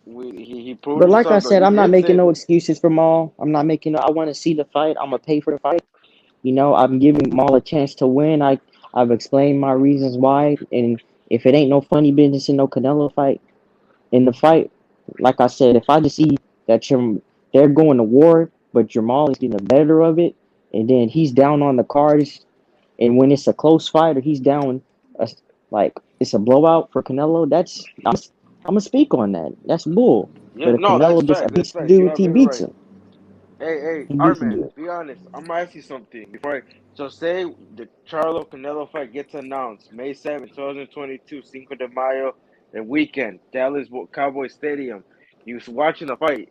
He proved But like I himself, bro. said, You I'm not did making say no that, excuses for Maul. I'm not making. I want to see the fight. I'm gonna pay for the fight. I'm giving Maul a chance to win. I've explained my reasons why, and if it ain't no funny business in no Canelo fight, in the fight, like I said, if I just see that they're going to war, but Jamal is getting the better of it, and then he's down on the cards, and when it's a close fight or he's down, a, like it's a blowout for Canelo, I'm gonna speak on that. That's bull. yeah, But if no, that's Canelo just fact. That's beats the facts. You dude, have he every beats right. him. Hey, He beats the Arman, dude. be honest. I'm gonna ask you something before so say the Charlo Canelo fight gets announced May 7th, 2022, Cinco de Mayo, the weekend, Dallas Cowboy Stadium. You watching the fight?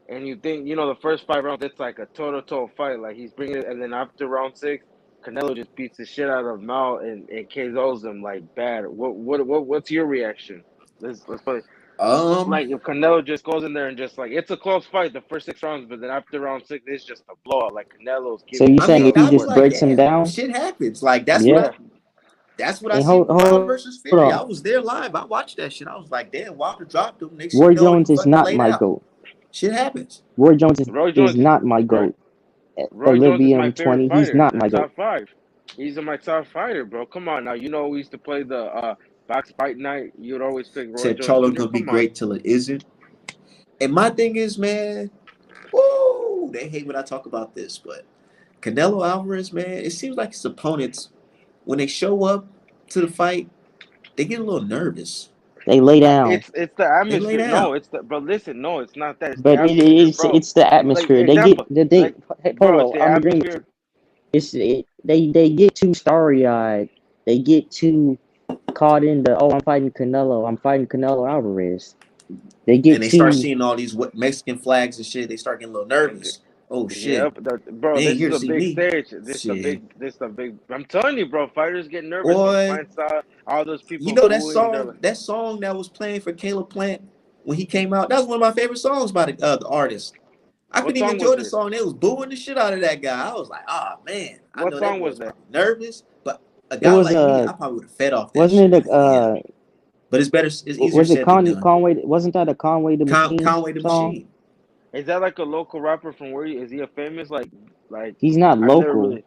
and you think the first 5 rounds it's like a total fight, like he's bringing it, and then after round six, Canelo just beats the shit out of Mal and KOs him like bad. What's your reaction? Let's put it Um, like if Canelo just goes in there and just like it's a close fight the first 6 rounds, but then after round six it's just a blowout. Like Canelo's So giving you I saying Canelo if mean, he I'd be just support. like, breaks him damn, down? shit happens. Like Yeah. Yeah, that's what I And seen with Wilder hold versus Fury. I on. was there live. I watched that shit. I was like, damn, Wilder dropped him. Next thing Roy you know, he Jones is fucking not laid my out. goat. Shit happens. Roy Jones Roy is Jones is not my Roy, goat. Roy Jones is my Olivium favorite 20, he's fighter. not my goat. Top five. He's in my top fighter, bro. Come on now. We used to play the box fight night. You'd always pick Roy Said Jones Charlo Jr. gonna be Come on. great till it isn't. And my thing is, man, woo, they hate when I talk about this, but Canelo Alvarez, man, it seems like his opponents, when they show up to the fight, they get a little nervous. They lay down. It's the They lay atmosphere. No, down. it's the but listen, no, it's not that. It's the But atmosphere, bro. it's the Like atmosphere. They get example, they like hey, bro, it's Polo, the I'm agreeing with you. atmosphere. They get too starry eyed. They get too caught in the I'm fighting Canelo. I'm fighting Canelo Alvarez. They And get they start too seeing all these Mexican flags and shit. They start getting a little nervous. Oh shit, Yep, bro. they ain't This here is to a see big me. stage. Shit, This a big. I'm telling you, bro. Fighters get nervous. The boy, plants out. All those you people know that booing. They're song, like, that song that was playing for Caleb Plant when he came out. That was one of my favorite songs by the artist. I what couldn't even song enjoy was the it? song. They was booing the shit out of that guy. I was like, oh man, I What know that song boy's was that? probably nervous, but a it guy was like me, I probably would have fed off that wasn't shit. it Like, damn. a But it's better. It's easier was it said than done. Conway, wasn't that a Conway the Machine Conway the song? Machine. Is that like a local rapper from where? Is he a famous like? He's not I've never local. really.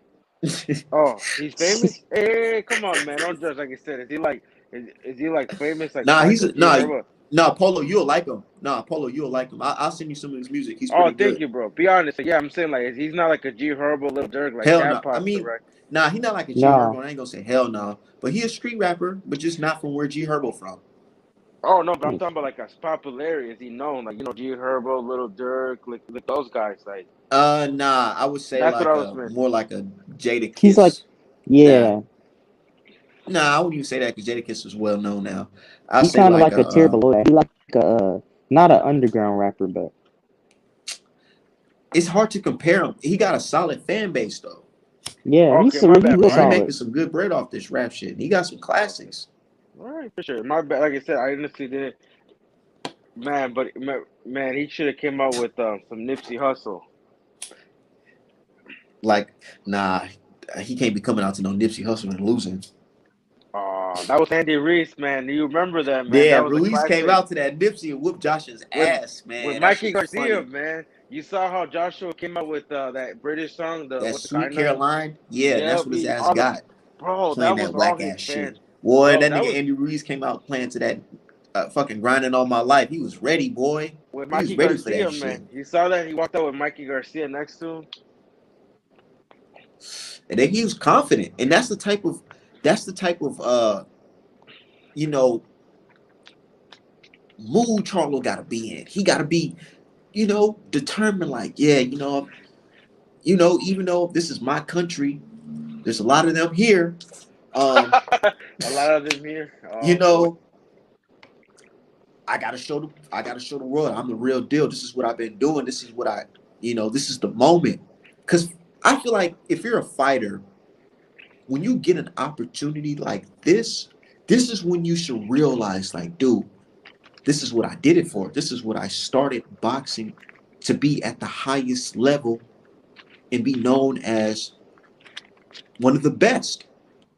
Oh, he's famous. Hey, come on, man! Don't judge. Like I said, is he like? Is he like famous like Nah, Michael G. Herbo? nah, Polo, you'll like him. Nah, Polo, you'll like him. I'll send you some of his music. He's Oh, pretty thank good. you, bro. Be honest. Like, yeah, I'm saying like he's not like a G Herbo, Little Dirk, like Hell that no. I pasta, mean, right? nah, he not like a G No. Herbo. I ain't gonna say hell no. But he a street rapper, but just not from where G Herbo from. Oh no, but I'm talking about like as popularity as he known, like G Herbo, Little Dirk, like those guys. Like Nah, I would say that's what like I was a meant. more like a Jada He's like Kiss. Nah, yeah. nah, I wouldn't even say that because Jada Kiss is well known now. I'll He say kinda like like a tier below that. He like a not an underground rapper, but it's hard to compare him. He got a solid fan base though. yeah, Okay, my he bad, was bro. He I making solid. some good bread off this rap shit. He got some okay, classics. all right, for sure. My bad. Like I said, I honestly didn't. Man, but man, he should have came out with some Nipsey Hustle. Like, nah, he can't be coming out to no Nipsey Hussle and losing. Oh, that was Andy Reese, man. Do you remember that, man? Yeah, That was a Ruiz came classic out to that Nipsey and whooped Josh's with ass, with man. That shit Mikey was Garcia, funny. man. You saw how Joshua came out with that British song, the That what's the Sweet Kiner? Caroline, yeah, and that's Yep, what his he ass all the got bro. playing That that was all whack his ass shit. fans, Boy, bro. that That nigga was Andy Ruiz came out playing to that fucking grinding all my life. He was ready, boy. with He was Mikey ready for that Garcia, shit. man. You saw that he walked out with Mikey Garcia next to him. And then he was confident. And that's the type of you know, mood Charlo gotta be in. He gotta be, determined, like, yeah, even though this is my country, there's a lot of them here. Um, A lot of them here. you Oh boy. know, I gotta show the world I'm the real deal. This is what I've been doing. This is what this is the moment. Cause I feel like if you're a fighter, when you get an opportunity like this is when you should realize, like, dude, this is what I did it for. This is what I started boxing to be at the highest level and be known as one of the best.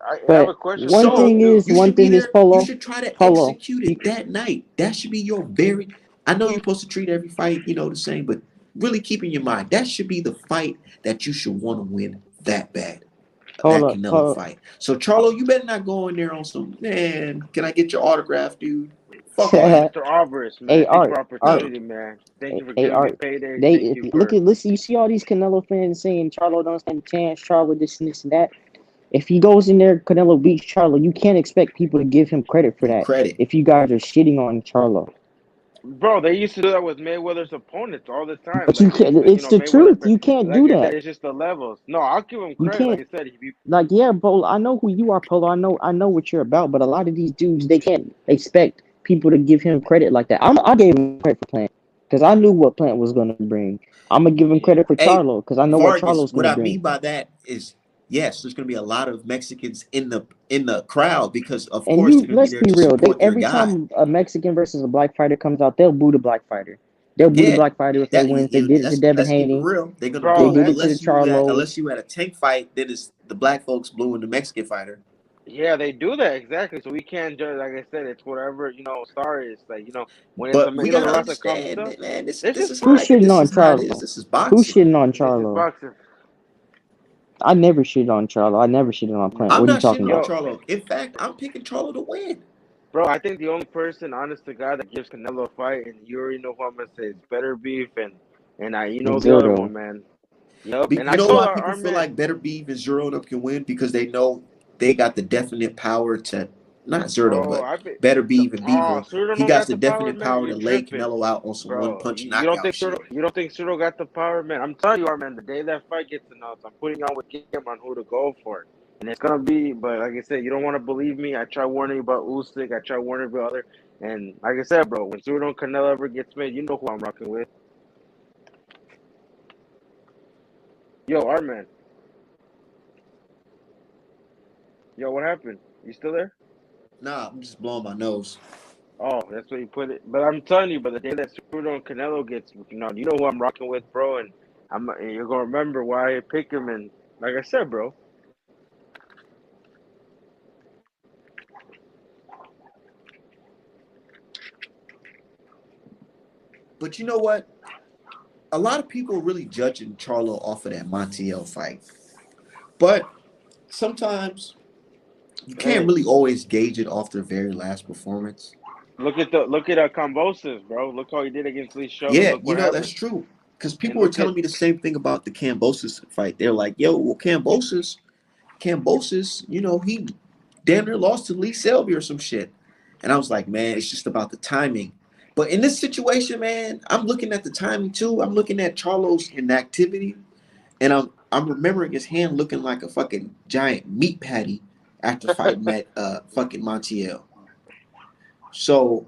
I have a But question for you So too. you should be one thing is there. You Polo. should try to Polo. execute You it that night. That should be your very. I know you're supposed to treat every fight, the same, but really keep in your mind that should be the fight that you should want to win that bad. That Polo, Canelo Polo. fight. So Charlo, you better not go in there on some man. Can I get your autograph, dude? Fuck all Hey that. Mr. Alvarez, man. Thank you Art, for Art, opportunity, man. Thank you for hey giving me a Art. payday. Thank They you look for at listen. You see all these Canelo fans saying Charlo don't stand a chance. Charlo this and that. If he goes in there, Canelo beats Charlo. You can't expect people to give him credit for that. Credit. If you guys are shitting on Charlo, bro. They used to do that with Mayweather's opponents all the time. but you Like they used can't. to, It's the Mayweather. truth. You can't Like do I said, that. it's just the levels. No, I'll give him You credit. Like can't. I said, if you Like yeah, Polo. I know who you are, Polo. I know what you're about. But a lot of these dudes, they can't expect people to give him credit like that. I gave him credit for playing. because I knew what Plant was gonna bring. I'm gonna give him credit Yeah. for Hey, Charlo because I know what Vargas, Charlo's what gonna I mean bring. by that is yes, there's gonna be a lot of Mexicans in the crowd because of And course you, they're gonna be let's there be to real. They support their every guy. time a Mexican versus a black fighter comes out, they'll boo the black fighter. They'll boo the Yeah, black fighter if they wins. They did it to Devin let's keep it Haney. real. They're gonna They Bro, boo did it that to the Charlo. unless you had a tank fight. Then it's the black folks booing the Mexican fighter. yeah, they do that exactly. So we can't judge. Like I said, it's whatever star is. Like when it's a But we the gotta Raza comes understand, to, man. this is Who's fine. shitting This on is how it is. Charlo? This is Who's boxing. shitting on This is Charlo? boxing. I never shitted on Charlo. I never shitted on Plant. I'm What are you not talking shitting on about? Yo, Charlo. In fact, I'm picking Charlo to win. bro, I think the only person, honest to God, that gives Canelo a fight, and you already know who I'm gonna say, is Better Beef, and you know the other one, Zero. man. Yup. And You I know told why people our feel man, like Better Beef and Zero Up can win? Because they know they got the definite power to not Zero, bro, but I be Better no, Beef and oh, Beaver. Cero He don't got got the the power, definite man. power You to lay tripping, Canelo out on some one bro? punch knockout shit. You don't think Cero got the power, man? I'm telling you, our man. The day that fight gets announced, I'm putting on with Kim on who to go for, and it's gonna be. But like I said, you don't want to believe me. I try warning you about Usyk. I try warning you about other. And like I said, bro, when Cero and Canelo ever gets made, you know who I'm rocking with. Yo, our man. Yo, what happened? You still there? Nah, I'm just blowing my nose. Oh, that's what you put it. But I'm telling you, but the day that Ceruto and Canelo gets, you know who I'm rocking with, bro, and you're gonna remember why I pick him. And like I said, bro, But you know what? A lot of people are really judging Charlo off of that Montiel fight. But sometimes you can't hey, really always gauge it off their very last performance. look at Cambosis, bro. Look how he did against Lee Show, and Yeah, look you what know, that's happened. true. Because And people were look at telling me the same thing about the Cambosis fight. They're like, yo, well, Cambosis, he damn near lost to Lee Selby or some shit. And I was like, man, it's just about the timing. But in this situation, man, I'm looking at the timing too. I'm looking at Charlo's inactivity, and I'm remembering his hand looking like a fucking giant meat patty after fighting that fucking Montiel. So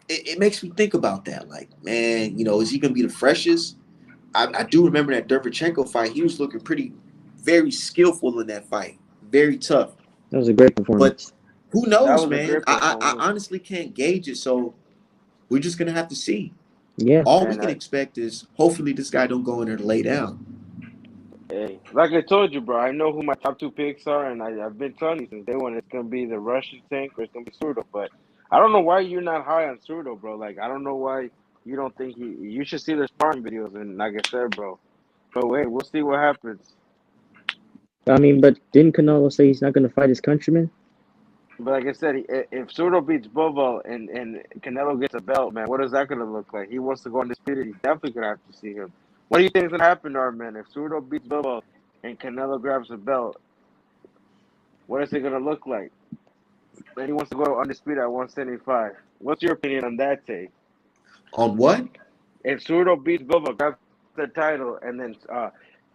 it makes me think about that. Like, man, is he gonna be the freshest? I do remember that Derevchenko fight. He was looking very skillful in that fight, very tough. That was a great But performance. who that knows, was a man? great I performance, honestly can't gauge it. So we're just gonna have to see. Yeah. All we and can expect is hopefully this guy don't go in there to lay down. hey, like I told you, bro, I know who my top two picks are, and I've been telling you since day one, it's gonna be the Russian tank or it's gonna be Ceruto. But I don't know why you're not high on Ceruto, bro. Like I don't know why you don't think he. You should see the sparring videos, and like I said, bro. But wait, we'll see what happens. I mean, but didn't Canelo say he's not gonna fight his countryman? But like I said, if Ceruto beats Bobo and Canelo gets a belt, man, what is that gonna look like? He wants to go undisputed. He's definitely gonna have to see him. What do you think is gonna happen to our man if Ceruto beats Bobo and Canelo grabs the belt? What is it gonna look like? And he wants to go undisputed at 175. What's your opinion on that take? On what? If Ceruto beats Bobo, grabs the title, and then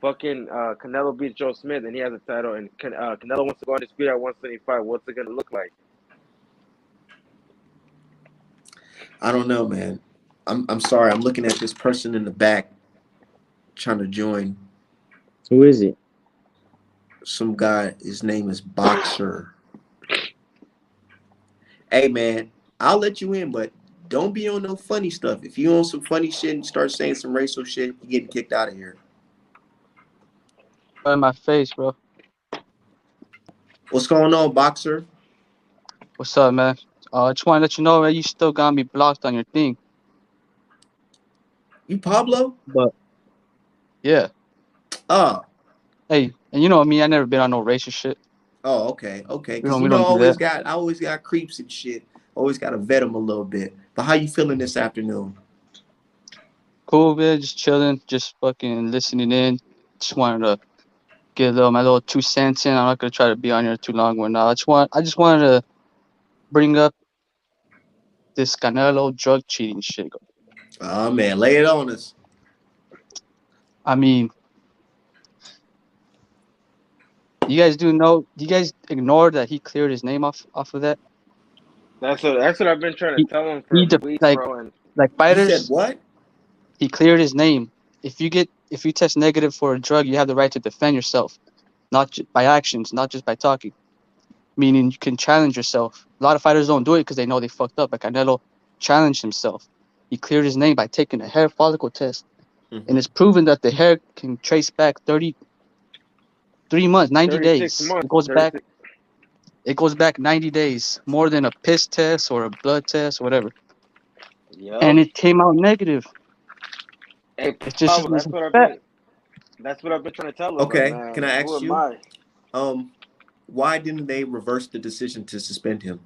fucking Canelo beats Joe Smith and he has a title, and Canelo wants to go undisputed at 175, what's it gonna look like? I don't know, man. I'm sorry. I'm looking at this person in the back trying to join. Who is it? Some guy. His name is Boxer. Hey, man, I'll let you in, but don't be on no funny stuff. If you on some funny shit and start saying some racial shit, you getting kicked out of here. Right in my face, bro. What's going on, Boxer? What's up, man? I just want to let you know, man, you still got me blocked on your thing. You Pablo? But yeah, Oh, hey, and you know me, I never been on no racist shit. okay, okay. We Because don't we don't do that. I always got creeps and shit. Always got to vet them a little bit. But how you feeling this afternoon? Cool, man. Just chilling, just fucking listening in. Just wanted to get my little 2 cents in. I'm not gonna try to be on here too long. When I just wanted to bring up this Canelo drug cheating shit. Oh man, lay it on us. I mean, you guys do know? You guys ignore that he cleared his name off of that? That's what I've been trying to He tell him for he weeks, bro. And like You said fighters what? He cleared his name. If you test negative for a drug, you have the right to defend yourself, not by actions, not just by talking. Meaning you can challenge yourself. A lot of fighters don't do it because they know they fucked up. Like Canelo challenged himself. He cleared his name by taking a hair follicle test, and it's proven that the hair can trace back 33 months, 90 36 days. months. It goes back. 36. It goes back 90 days, more than a piss test or a blood test, or whatever. Yep. And it came out negative. Hey, It's just Pablo, it's a fact. that's what I've been trying to tell him, but Okay, can man, I who ask am you, I? why didn't they reverse the decision to suspend him?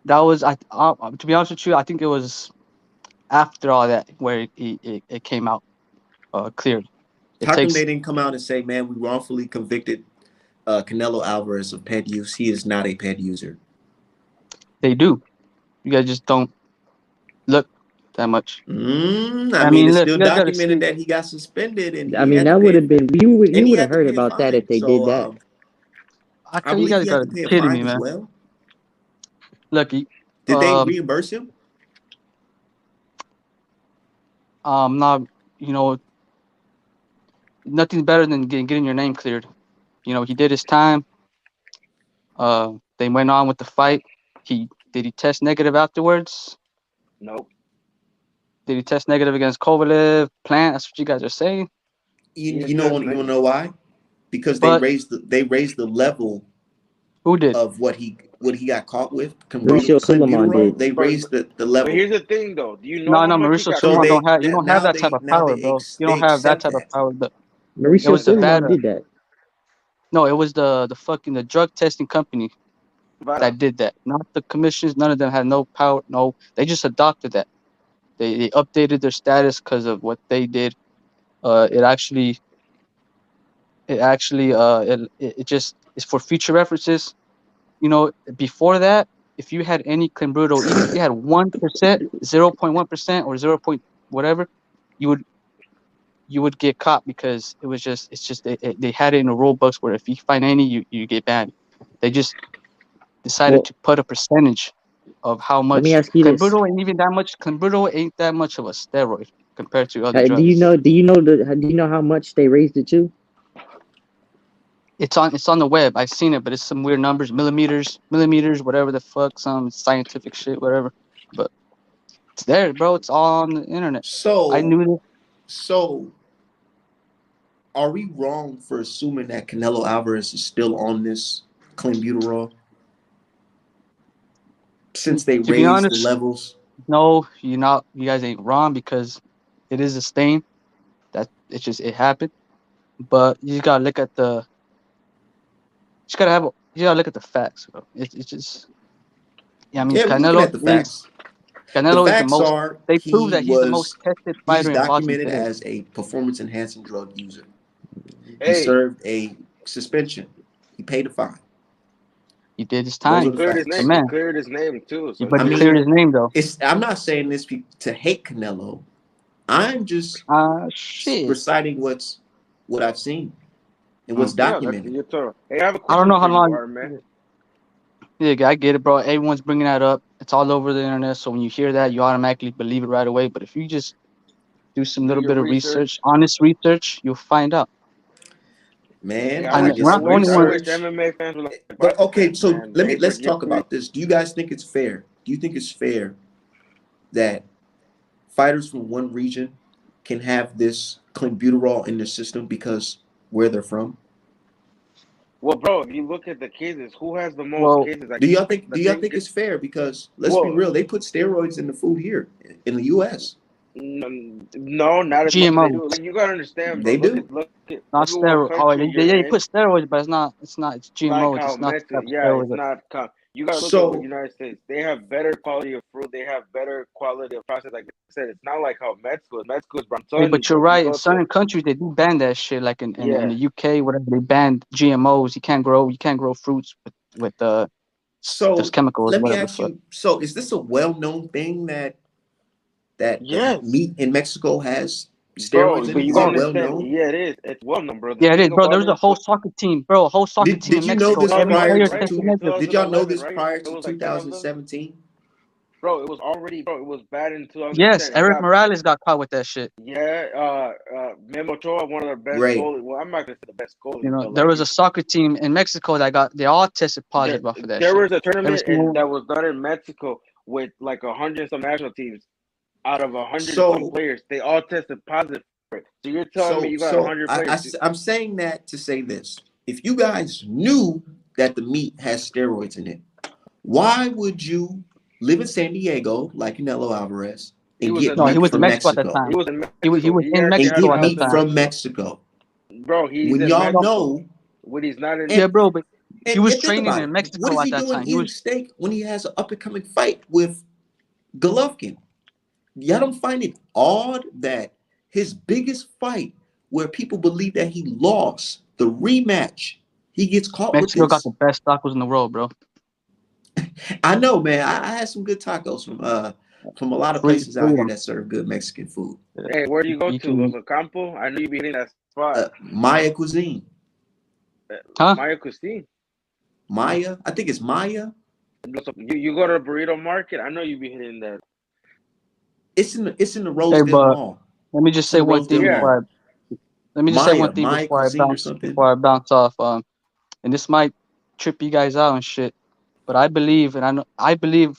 That was to be honest with you, I think it was after all that where it came out cleared. It How come takes they didn't come out and say, "Man, we wrongfully convicted Canelo Alvarez of ped use. He is not a ped user." they do. You guys just don't look that much. I I mean, mean, it's look, still you guys gotta documented see. that he got suspended and I he mean, had to that would pay, have been and you he would have had to heard pay a about that if fine. they did So that. I I thought you believe guys he had gotta to be pay a kidding fine me, as man. well. Look, Did they reimburse him? not you know nothing's better than getting your name cleared. You know, he did his time. They went on with the fight. He test negative afterwards? Nope. Did he test negative against Kovalev? Plant? That's what you guys are saying. He You didn't know test you negative. know why? Because But they raised the level who did? of what he got caught with. Mauricio Suleiman Clenbuterol. did. They But raised the but level. here's the thing, though. Do you know No, how no, much he Mauricio got So Sullivan caught they with? you don't have that type of now power, bro. You they don't have that accept type of that. power. It Mauricio was the Suleiman VADA. did that. No, it was the fucking the drug testing company Vada. that did that. Not the commissions. None of them had no power. No, they just adopted that. They updated their status because of what they did. It actually it just is for future references. You know, before that, if you had any Clenbuterol, even if you had 1%, 0.1%, or 0. Whatever, you would get caught because it's just they had it in the rule books where if you find any, you get banned. They just decided Well, to put a percentage of how let me much ask you this: Clenbuterol ain't even that much. Clenbuterol ain't that much of a steroid compared to other Do drugs. you know how much they raised it to? It's on the web. I've seen it, but it's some weird numbers, millimeters, whatever the fuck, some scientific shit, whatever. But it's there, bro. It's all on the internet. I So knew this. so are we wrong for assuming that Canelo Alvarez is still on this clenbuterol since they To be raised the honest, levels? no, you're not. You guys ain't wrong because it is a stain. That it happened. But you just gotta look at the. You gotta look at the facts, bro. It's just. Yeah, I mean, Yeah, we're looking at the facts. The Canelo is the facts most. are They prove that he's the most tested he's fighter in boxing documented today. as a performance enhancing drug user. He Hey, served a suspension. He paid a fine. He did his Those he are time. the cleared his The name. facts. He man. cleared his name too. So But I he here's cleared mean, his name though. I'm not saying this to hate Canelo. I'm just Shit. reciting what I've seen and what's yeah. That's documented. your turn. Hey, I have a I don't question know how for you, long. Art, man. Yeah, I get it, bro. Everyone's bringing that up. It's all over the internet. So when you hear that, you automatically believe it right away. But if you just do some Do little your bit of research. research, honest research, you'll find out. Hey, Man, I I And wish we're guess I not the wish only I ones. wish research. MMA fans were like But boxing okay, fans, so man. They let's forget. talk about this. Do you guys think it's fair? Do you think it's fair that fighters from one region can have this clenbuterol in their system because where they're from? Well, bro, if you look at the cases, who has the most Well, cases? Like Do the y'all thing. think it's fair? Because let's be Well, real, they put steroids in the food here in the US. no, not as much as they do. GMOs, Like you gotta understand, bro. They do. not Look at what steroids. Oh, country they you're in. put steroids, but it's not. It's not. It's Like GMOs. how It's not the Mexico, type of yeah, it's steroid. not. You gotta look at what So United States. They have better quality of fruit. They have better quality of process. Like I said, it's not like how Mexico is. Mexico is Hey, Bramtoni, but you're bro. If you right. In go to certain countries, they do ban that shit. Like in yeah, the UK, whatever, they banned GMOs. You can't grow fruits with those so chemicals, let me whatever the ask fuck. you, so is this a well-known thing that the yes, meat in Mexico has bro. steroids in But it? you Is gotta it Oh, well understand. known? Yeah, it is. It's well known, bro. The yeah, it is, thing bro. There about was it a is whole soccer team, bro. A whole soccer team Did in you know Mexico. this Every prior player right? to tested In negative. did y'all know 2011, this right? prior It to was like 2011. 2017? bro. It was already, bro. It was bad in Yes, 2010. It Eric got, Morales got caught with that shit. yeah. Memo Ochoa, one of the best Ray. goalies. Well, I'm not gonna say the best You goalies, know, but there like was a soccer team in Mexico that they all tested there, positive off of that there shit. was a Every tournament and single that was done in Mexico with like 100 some national teams. Out of 100 some So players, they all tested positive for it. So you're telling me so you got so 100 I, players? I I'm saying that to say this. If you guys knew that the meat has steroids in it, why would you live in San Diego like Canelo Alvarez He and was get in No, he meat was in from Mexico. Mexico at that Mexico? He time. was in He Mexico. was He in actually And had Mexico get at traveled that meat to time. from Mexico, Mexico. bro. He's When in y'all Mexico know, when he's not in. and Yeah, bro, but he was and think training about in it. What Mexico is at he that doing time. He eating was steak when he has an up and coming fight with Golovkin? Y'all don't find it odd that his biggest fight, where people believe that he lost the rematch, he gets caught with Mexico got this? the best tacos in the world, bro. I know, man. I had some good tacos from a lot of Free places out here freedom. that serve good Mexican food. Yeah. Hey, where do you go You to? Los can, Ocampo? I know you be hitting that spot. Maya cuisine. huh? Maya Cuisine. Maya, I think it's Maya. You go to the burrito market. I know you be hitting that. It's in the Hey, Rosedale but Mall. let me just It's in say the one thing Rosedale Yeah, Mall. Maya cuisine or something. before I bounce off. And this might trip you guys out and shit, but I believe, and I believe,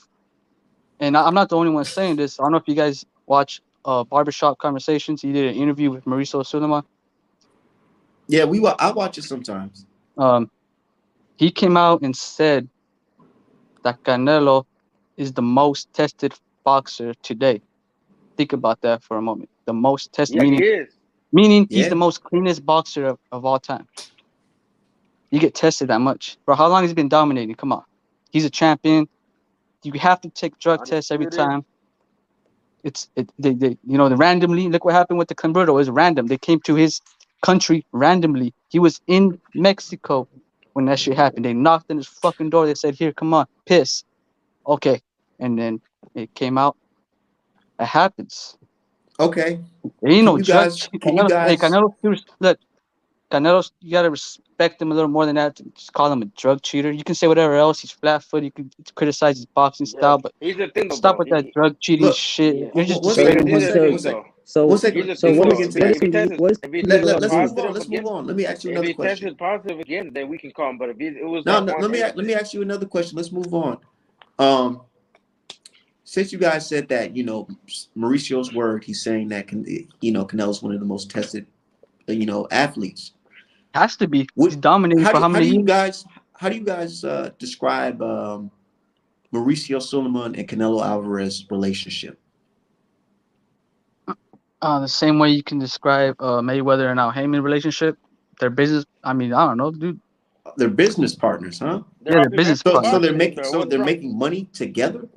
and I'm not the only one saying this. I don't know if you guys watch Barbershop Conversations. He did an interview with Mauricio Sulaiman. Yeah, I watch it sometimes. Um, he came out and said that Canelo is the most tested boxer today. Think about that for a moment. The most tested, yeah, he is. meaning he's the Yeah. most cleanest boxer of all time. You get tested that much. For how long has he been dominating? Come on. He's a champion. You have to take drug tests every Undisputed. time. They randomly, look what happened with the Converto. It was random. They came to his country randomly. He was in Mexico when that shit happened. They knocked on his fucking door. They said, "Here, come on, piss." Okay. And then it came out. It happens. Okay. There ain't Can no you drug. guys? Can you Hey, guys? Canelo, look, Canelo's, you gotta respect him a little more than that. Just call him a drug cheater. You can say whatever else. He's flat foot. You can criticize his boxing Yeah. style, but Here's the thing, though, stop bro. with that drug cheating Look. shit. Yeah. You're just One Because second. discrediting One here's him. the second. One thing, second. though. One Here's second. the Before thing, we though. get to If that, he tested, what is if he Canelo tested about let's to do? move on. positive Let's move again, on. Let me ask you if another he question. tested positive again, then we can call him. But if it was No, that no. one Let me incident, ask you another question. Let's move on. Um, since you guys said that, Mauricio's word, he's saying that Canelo's one of the most tested, athletes. Has to be. What? He's dominating How for do how how many do you years? guys describe Mauricio Suleiman and Canelo Alvarez relationship? The same way you can describe Mayweather and Al Heyman relationship. Their business. I mean, I don't know, dude. They're business partners, huh? they're Yeah, all they're business professional So so partners. they're boxers, making bro. so What's they're wrong? making money together.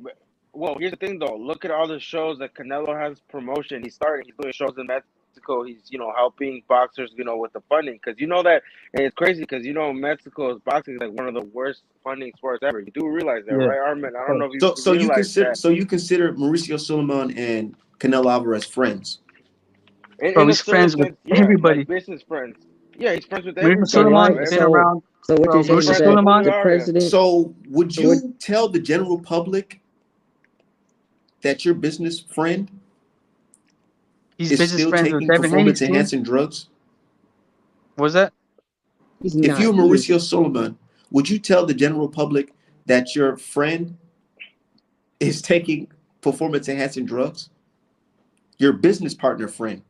Well, here's the thing, though. Look at all the shows that Canelo has promotion. He's starting. He's doing shows in Mexico. He's helping boxers, with the funding, because you know that, and it's crazy because Mexico's boxing is like one of the worst funding sports ever. You do realize that, Yeah, right, Armin? I of don't know course. if you So realize that. you consider Mauricio Suleiman and Canelo Alvarez friends. Bro, In a he's certain friends with sense, yeah, like everybody. business friends. Yeah, he's friends with Mauricio So everybody, why? bro. Suleiman been Everybody. So around. so what you're Bro, He's saying is Mauricio friends with that Suleiman. the Julio. president? So would So what? you tell the general public that your business friend He's is business still friends with taking Devin performance Haney's team. enhancing drugs? What was that? He's If you not. were He is. Mauricio Suleiman, would you tell the general public that your friend is taking performance enhancing drugs? Your business partner friend.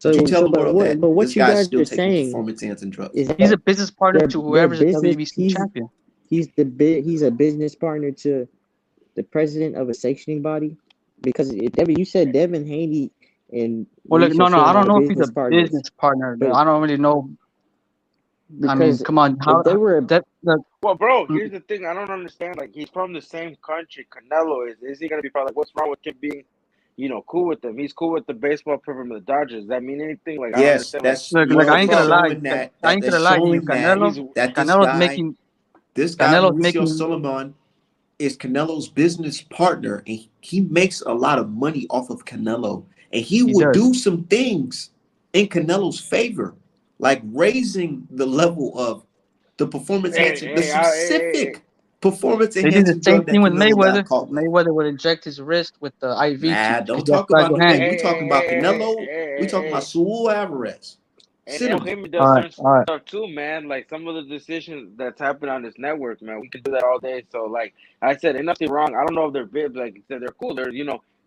Would you tell the But world what? that But this what you guy's guys still are taking saying performance enhancing drugs? is He's a that business partner to their whoever's the business. WBC champion. He's a business partner to the president of a sanctioning body, because Devin, you said Devin Haney and Well, look, Mauricio no, I Suleiman don't are know if he's a business partners, business partner. but I don't really know. I mean, because come on, if they were, that Well, bro, here's the thing. I don't understand. Like, he's from the same country. Canelo is. Is he gonna be probably like, what's wrong with him being, cool with them? He's cool with the baseball program of the Dodgers. Does that mean anything? Like, I don't Yes, understand. Like, that's look, well, I ain't he's it's gonna all. lie. showing I ain't that's gonna lie to you, showing that He's this Canelo's guy, making, Mauricio making, Suleiman, is Canelo's business partner, and he makes a lot of money off of Canelo, and he he would does. do some things in Canelo's favor, like raising the level of the performance Hey, enhancing, the hey, hey, hey, specific. performance They did the enhancing same drug thing that with Canelo got Mayweather. caught with. Mayweather would inject his wrist with the IV to Nah, don't get that talk about fragile the hand. man. We Hey, talking about Canelo. We talking about hey, Saul Alvarez. and El Cinnamon. Heyman All does right, certain all right. stuff too, man. Like some of the decisions that's happened on this network, man. We could do that all day. So, like I said, ain't nothing wrong. I don't know if they're big, like you said, they're cool. They're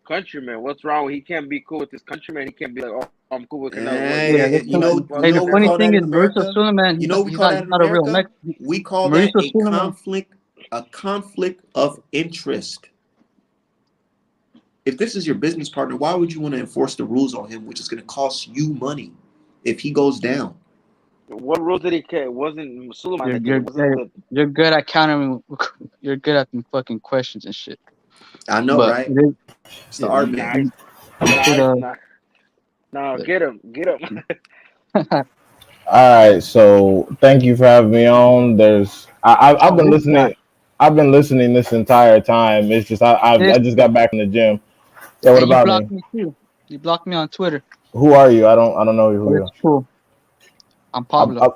countrymen. What's wrong? He can't be cool with his countryman. He can't be like, oh, I'm cool with Canelo. What Yeah, Eh, this you you one. fucking know, you fuck Hey, with the know what we him? funny call that thing in is, Mauricio America. Suleiman, You know what we he's call not that he's in not a real America. Mex. We call that Mauricio a Suleiman. conflict of interest. If this is your business partner, why would you want to enforce the rules on him, which is going to cost you money if he goes down? What rules did he care? It wasn't Suleiman You're that did it. you're It wasn't hey, the you're good at countering. You're good at them fucking questions and shit. I know, But right? it is, It's the yeah, art, man. nice, you should nice, nice. No, yeah. get him, get him. All right, so thank you for having me on. I've Oh, been this guy. listening. I've been listening this entire time. It's just This I just guy. got back from the gym. Yeah, Hey, what you about me? blocked me too. You blocked me on Twitter. Who are you? I don't know But who you it's cool. I'm are. Pablo.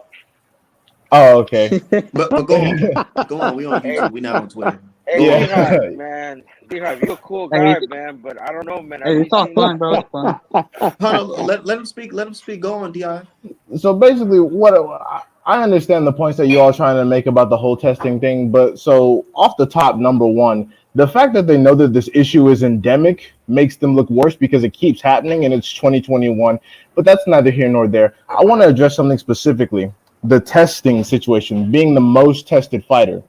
Oh, okay. But go on, go on. We on Hey, YouTube. We not on Twitter. hey, Go on. Yeah. Beehive, man, Beehive, you a cool Hey, guy, man. But I don't know, man. Have hey, you it's all seen? fun, bro. It's fun. Hold on. Let him speak. Let him speak. Go on, Di. So basically, what I understand the points that you all trying to make about the whole testing thing, but so off the top, number one, the fact that they know that this issue is endemic makes them look worse because it keeps happening and it's 2021. But that's neither here nor there. I want to address something specifically: the testing situation, being the most tested fighter.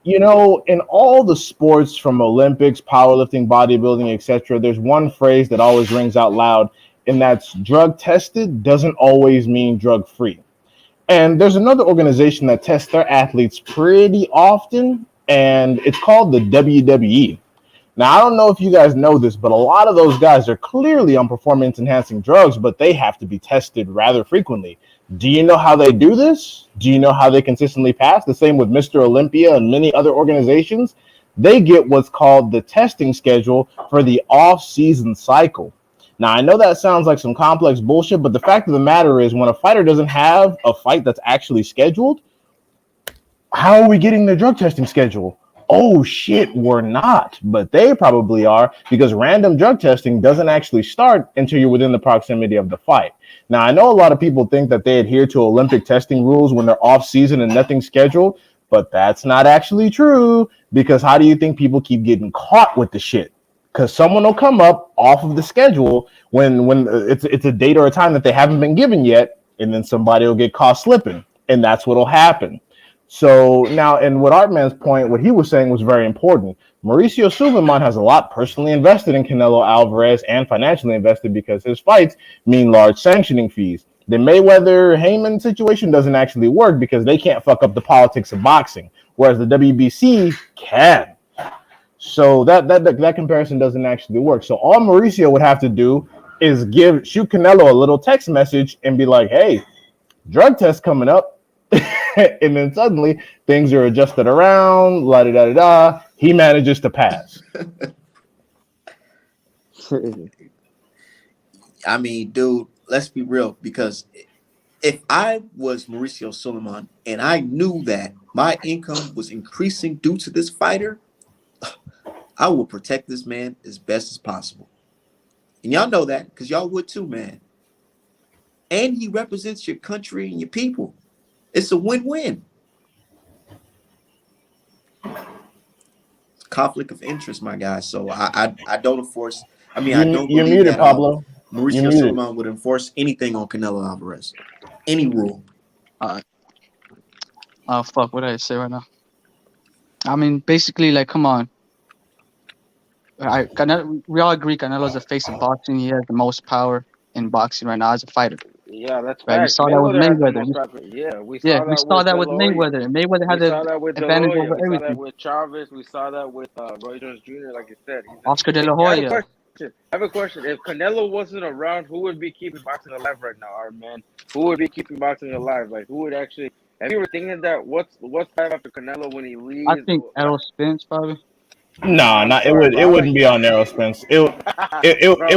In all the sports from Olympics, powerlifting, bodybuilding, etc., there's one phrase that always rings out loud, and that's drug tested doesn't always mean drug free. And there's another organization that tests their athletes pretty often, and it's called the WWE. Now, I don't know if you guys know this, but a lot of those guys are clearly on performance enhancing drugs, but they have to be tested rather frequently. Do you know how they do this? Do you know how they consistently pass? The same with Mr. Olympia and many other organizations. They get what's called the testing schedule for the off season cycle. Now, I know that sounds like some complex bullshit, but the fact of the matter is, when a fighter doesn't have a fight that's actually scheduled, how are we getting the drug testing schedule? Oh shit, we're not, but they probably are because random drug testing doesn't actually start until you're within the proximity of the fight. Now, I know a lot of people think that they adhere to Olympic testing rules when they're off season and nothing's scheduled, but that's not actually true because how do you think people keep getting caught with the shit? Because someone will come up off of the schedule when it's a date or a time that they haven't been given yet, and then somebody will get caught slipping, and that's what'll happen. So now, and what Artman's point, what he was saying was very important. Mauricio Suleiman has a lot personally invested in Canelo Alvarez and financially invested because his fights mean large sanctioning fees. The Mayweather Heyman situation doesn't actually work because they can't fuck up the politics of boxing, whereas the WBC can. So that comparison doesn't actually work. So all Mauricio would have to do is shoot Canelo a little text message and be like, "Hey, drug test coming up," and then suddenly things are adjusted around. La da da da. He manages to pass. I mean, dude, let's be real. Because if I was Mauricio Suleiman and I knew that my income was increasing due to this fighter, I will protect this man as best as possible. And y'all know that because y'all would too, man. And he represents your country and your people. It's a win-win. Conflict of interest, my guy. So I don't enforce. I mean, I don't You're believe muted, that Pablo. You're Mauricio muted. Suleiman would enforce anything on Canelo Alvarez. Any rule. Uh, oh fuck, what did I say right now? I mean, basically, like, come on. Canelo, we all agree Canelo's the face of boxing. He has the most power in boxing right now as a fighter. Yeah, that's Right? We facts. saw that with Mayweather has the Mayweather. most rapid. Yeah, we Yeah, saw we that saw with that De with La Hoya. Mayweather. Mayweather We had the saw that with De La advantage Hoya. over We saw that everything. with Chavez. We saw that with Roy Jones Jr. Like you said, Oscar De hey, La I have a Hoya. question. I have a question. If Canelo wasn't around, who would be keeping boxing alive right now, our man? Who would be keeping boxing alive? Like, who would actually? Have you ever thinking that? What's time after Canelo when he I leaves? think Like, Errol Spence probably. Nah, I'm nah, sorry, it bro. I like wouldn't be on Narrow Spence. bro.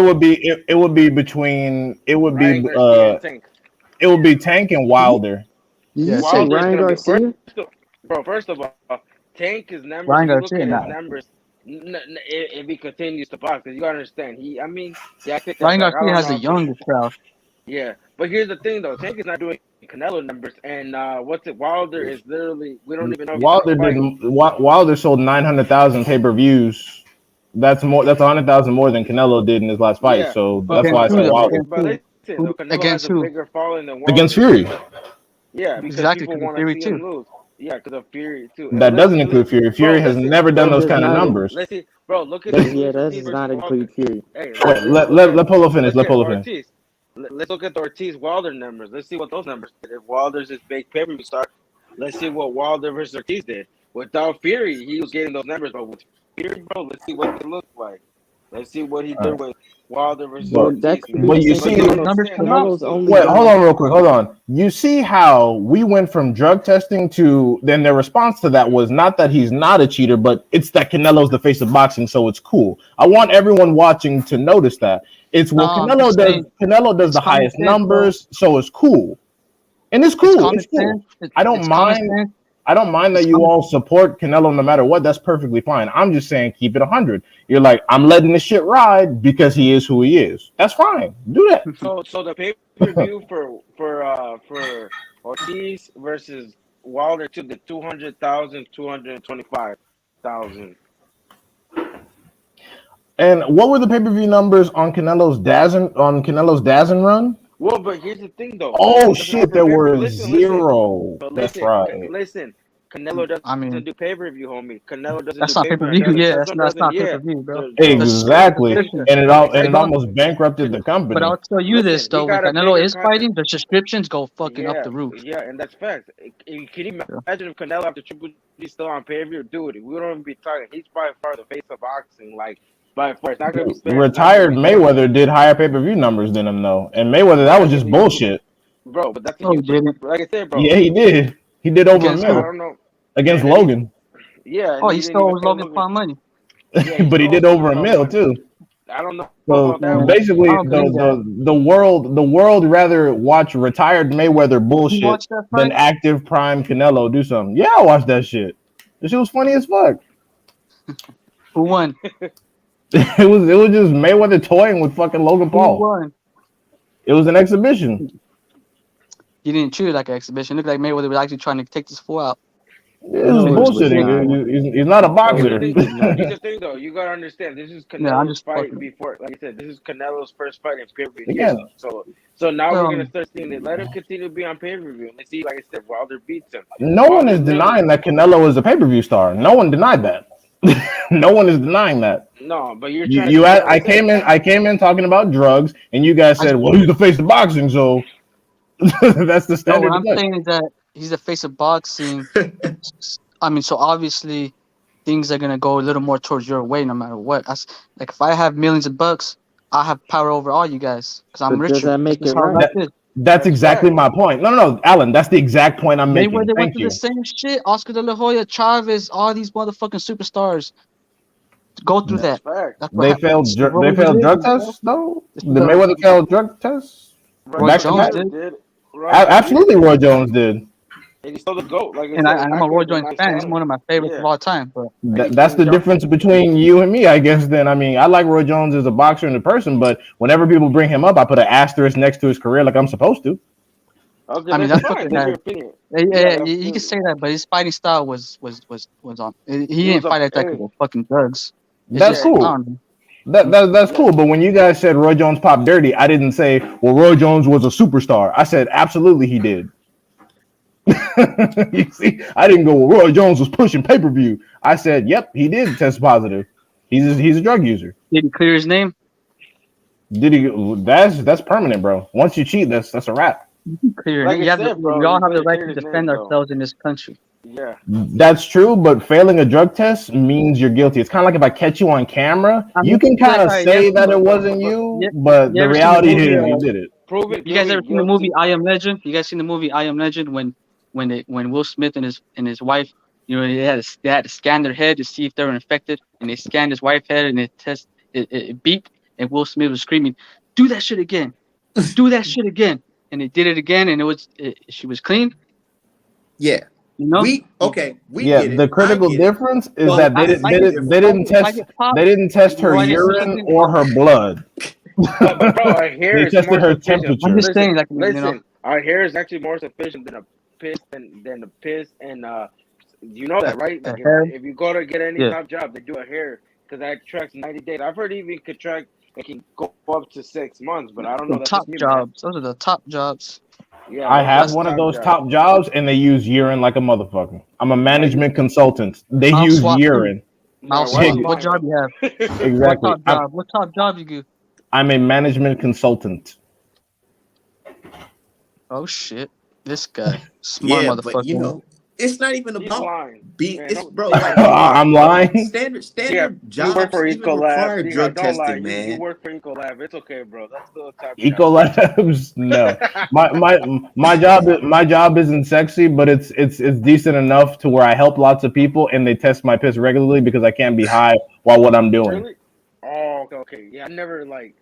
It would be between Ryan Garcia and Tank. it would be Tank and Did you, Wilder. did Yeah, you say Tank. Wilder's Ryan gonna be first, Garcia? bro. First of all, Tank his numbers. Ryan If you look Garcia, at his nah. numbers, if he continues to box, because you gotta understand, I mean, yeah, I take that Ryan back. I Garcia don't has know the how big. youngest crowd. Yeah, but here's the thing though, Tank is not doing Canelo numbers, and what's it? Wilder is literally we don't even know if he's gonna Wilder did. fight. Wilder sold 900,000 pay-per-views. That's more. That's 100,000 more than Canelo did in his last fight. Yeah, So but that's Against why I but who said but though? Wilder Against but who? listen though, Canelo has Against a who? bigger following than against Wilder Fury. because yeah, because Exactly, people because of want to Fury see him too. lose. Yeah, because of Fury too. That doesn't include Fury. Bro, Fury has never done That those does kind of not. numbers. let's see, bro. Look at Does Luis yeah, that Ortiz does versus not Wilder. include Fury. Hey, Wait, let Polo finish. look Let at Polo finish. Ortiz. Let's look at the Ortiz Wilder numbers. Let's see what those numbers did. If Wilder's his big pay-per-view star, let's see what Wilder versus Ortiz did. Without Fury, he was getting those numbers, but with Fury, bro, let's see what it looks like. Let's see what he All did right. with Wilder versus Well, But that Ortiz, could be man. but the you same But see, you thing gotta with Numbers understand come out. numbers Canelo's too. only wait, hold doing. on real quick. Hold on. You see how we went from drug testing to then their response to that was not that he's not a cheater, but it's that Canelo's the face of boxing, so it's cool. I want everyone watching to notice that. It's No, well, I'm just saying Canelo does it's the common highest sense, bro. numbers, so it's cool. And it's It's cool. common It's cool. sense. It, I don't it's common mind sense. I don't mind It's that you common. all support Canelo no matter what. That's perfectly fine. I'm just saying keep it 100. You're like, I'm letting this shit ride because he is who he is. That's fine. Do that. So the pay-per-view for Ortiz versus Wilder to the 200,000, 225,000. And what were the pay-per-view numbers on Canelo's Dazen run? Well, but here's the thing, though. Oh Canelo doesn't shit, have a there pay. But were listen. zero. But That's listen, right. listen. Canelo I doesn't mean, do pay per view, homie. Canelo doesn't that's do not pay pay per per view. view. Yeah, Tesla that's doesn't. not pay Yeah, per view, bro. bro. That's You gotta Exactly. listen. subscription. And it Exactly. almost bankrupted the But company. I'll tell you Listen, this he though: when got a Canelo bigger is contract. fighting, the subscriptions go fucking up Yeah, the roof. yeah, and that's facts. Can you Yeah. imagine if Canelo after Triple G still on pay per view? Dude, we don't even be talking. He's by far the face of boxing. Like by far, it's not gonna be fair. It's not gonna Retired be fair. Mayweather did higher pay-per-view numbers than him though. And Mayweather, that Yeah, was just bullshit. bro. But that's a No, he huge. didn't. Like I said, bro. Yeah, he did. He did over a Against I who? mil don't know. against And he, Logan. yeah, Oh, and he he didn't still even owes pay Logan Logan. Paul money. Yeah, he But he still owes did Logan over a Paul mil money. too. I don't know So about that, Man, but basically, I don't believe that. the world rather watch retired Mayweather You bullshit watched that than fight? active prime Canelo do something. Yeah, I watched that shit. This shit was funny as fuck. Who won? It was just Mayweather toying with fucking Logan Who Paul. won? It was an exhibition. He didn't treat it like an exhibition. It looked like Mayweather was actually trying to take this fool out. It was No, Saying he this was was bullshitting. big. not. He's not a But here's the boxer. No, thing. he was not. Here's the thing, though. You gotta understand. This is Yeah, I'm Canelo's just fight fucking. before. Like I said, this is Canelo's first fight in pay-per-view Again, history. So now we're gonna Um, start seeing it. Let him continue to be on pay-per-view. Let's see. Like I said, Wilder beats him. no one Wilder is literally. denying that Canelo is a pay-per-view star. No one denied that. No one is denying that. No, but you're You, trying. you, Like I I said, came in talking about drugs, and you guys I, said, "Well, he's the face of boxing," so that's the no, what standard I'm defense. saying is that he's the face of boxing. I mean, so obviously things are gonna go a little more towards your way, no matter what. Like if I have millions of bucks, I have power over all you guys because I'm But does richer. that make That's it how right? life That, is. that's that's exactly facts. my point. No, Alan, that's the exact point I'm making. Mayweather went Thank through the you. same shit. Oscar De La Hoya, Chavez, all these motherfucking superstars go through That's that. facts. That's what They happened. failed. This is what They we failed live drug in, bro. tests though. This is The Mayweather failed drug tests Roy Roy back to Jones back. Jones did, did. Roy Jones Absolutely, did. Roy Jones did. And he's still the GOAT. Like I and, said, it's and I'm not a gonna Roy be a Jones nice fan. He's swallow. one of my favorites of Yeah. all time. But Like he's That's the King difference John. between you and me, I guess. Then I mean, I like Roy Jones as a boxer and a person, but whenever people bring him up, I put an asterisk next to his career, like I'm supposed to. Okay, I mean, that's that's fine. fucking That's that. your opinion. Yeah, Yeah, you can say that, but his fighting style was on. He he was didn't up. fight like that Hey, because of fucking drugs. It's That's yeah, just I cool. don't know. That's yeah. cool. But when you guys said Roy Jones popped dirty, I didn't say, well, Roy Jones was a superstar. I said, absolutely, he did. You see, I didn't go, well, Roy Jones was pushing pay per view. I said, yep, he did test positive. He's a drug user. Did he clear his name? Did he? That's permanent, bro. Once you cheat, that's a wrap. Clear. Like I You have said, we bro, all he have the right cleared to his defend name though. ourselves in this country. Yeah. That's true, but failing a drug test means you're guilty. It's kind of like if I catch you on camera, I you mean, can kind like, of all right, say that it But wasn't but you, you, but you the ever seen the reality movie? is you did it. You guys ever seen the movie guilty. I Am Legend? You guys seen the movie I Am Legend when Will Smith and his wife, they had to scan their head to see if they were infected, and they scanned his wife's head and it beeped, and Will Smith was screaming, "Do that shit again, do that shit again," and they did it again, and she was clean. Yeah. You know, we Yeah, get it. the I critical get it. difference is But that I, this I is the get, they difference. didn't if I test get popped, they didn't test her do I get urine suspended? or her blood. But bro, our hair They is tested more her sufficient. I'm temperature. just Listen, saying, like, listen. Our hair is actually more sufficient than a piss and you know that, right? a Like hair. if you go to get any Yeah, top job, they do a hair because that tracks 90 days. I've heard even could track it can go up to 6 months, but I don't know. the That's top just me, man. jobs. Those are the top jobs. Yeah, I those are have the That's one of top those jobs. top jobs, and they use urine like a motherfucker. I'm a Why you? management consultant. They mouth use swap too. urine. Nah, Mouth why swap. you What lying job you have? though? What Exactly. top job? What top job you do? I'm a management consultant. Oh shit, this guy, smart Yeah, but motherfucker. it's not even He's about lying, being. man. It's Don't bro. see It's how like you lie. I'm lying. Yeah, standard you work jobs for even Ecolab. require See, drug don't lie. testing, You man. work for Ecolab. It's okay, bro. That's still a top job. Ecolabs, no. My job isn't sexy, but it's decent enough to where I help lots of people and they test my piss regularly because I can't be high while what I'm doing. Really? Oh, okay, okay. Yeah, I never like.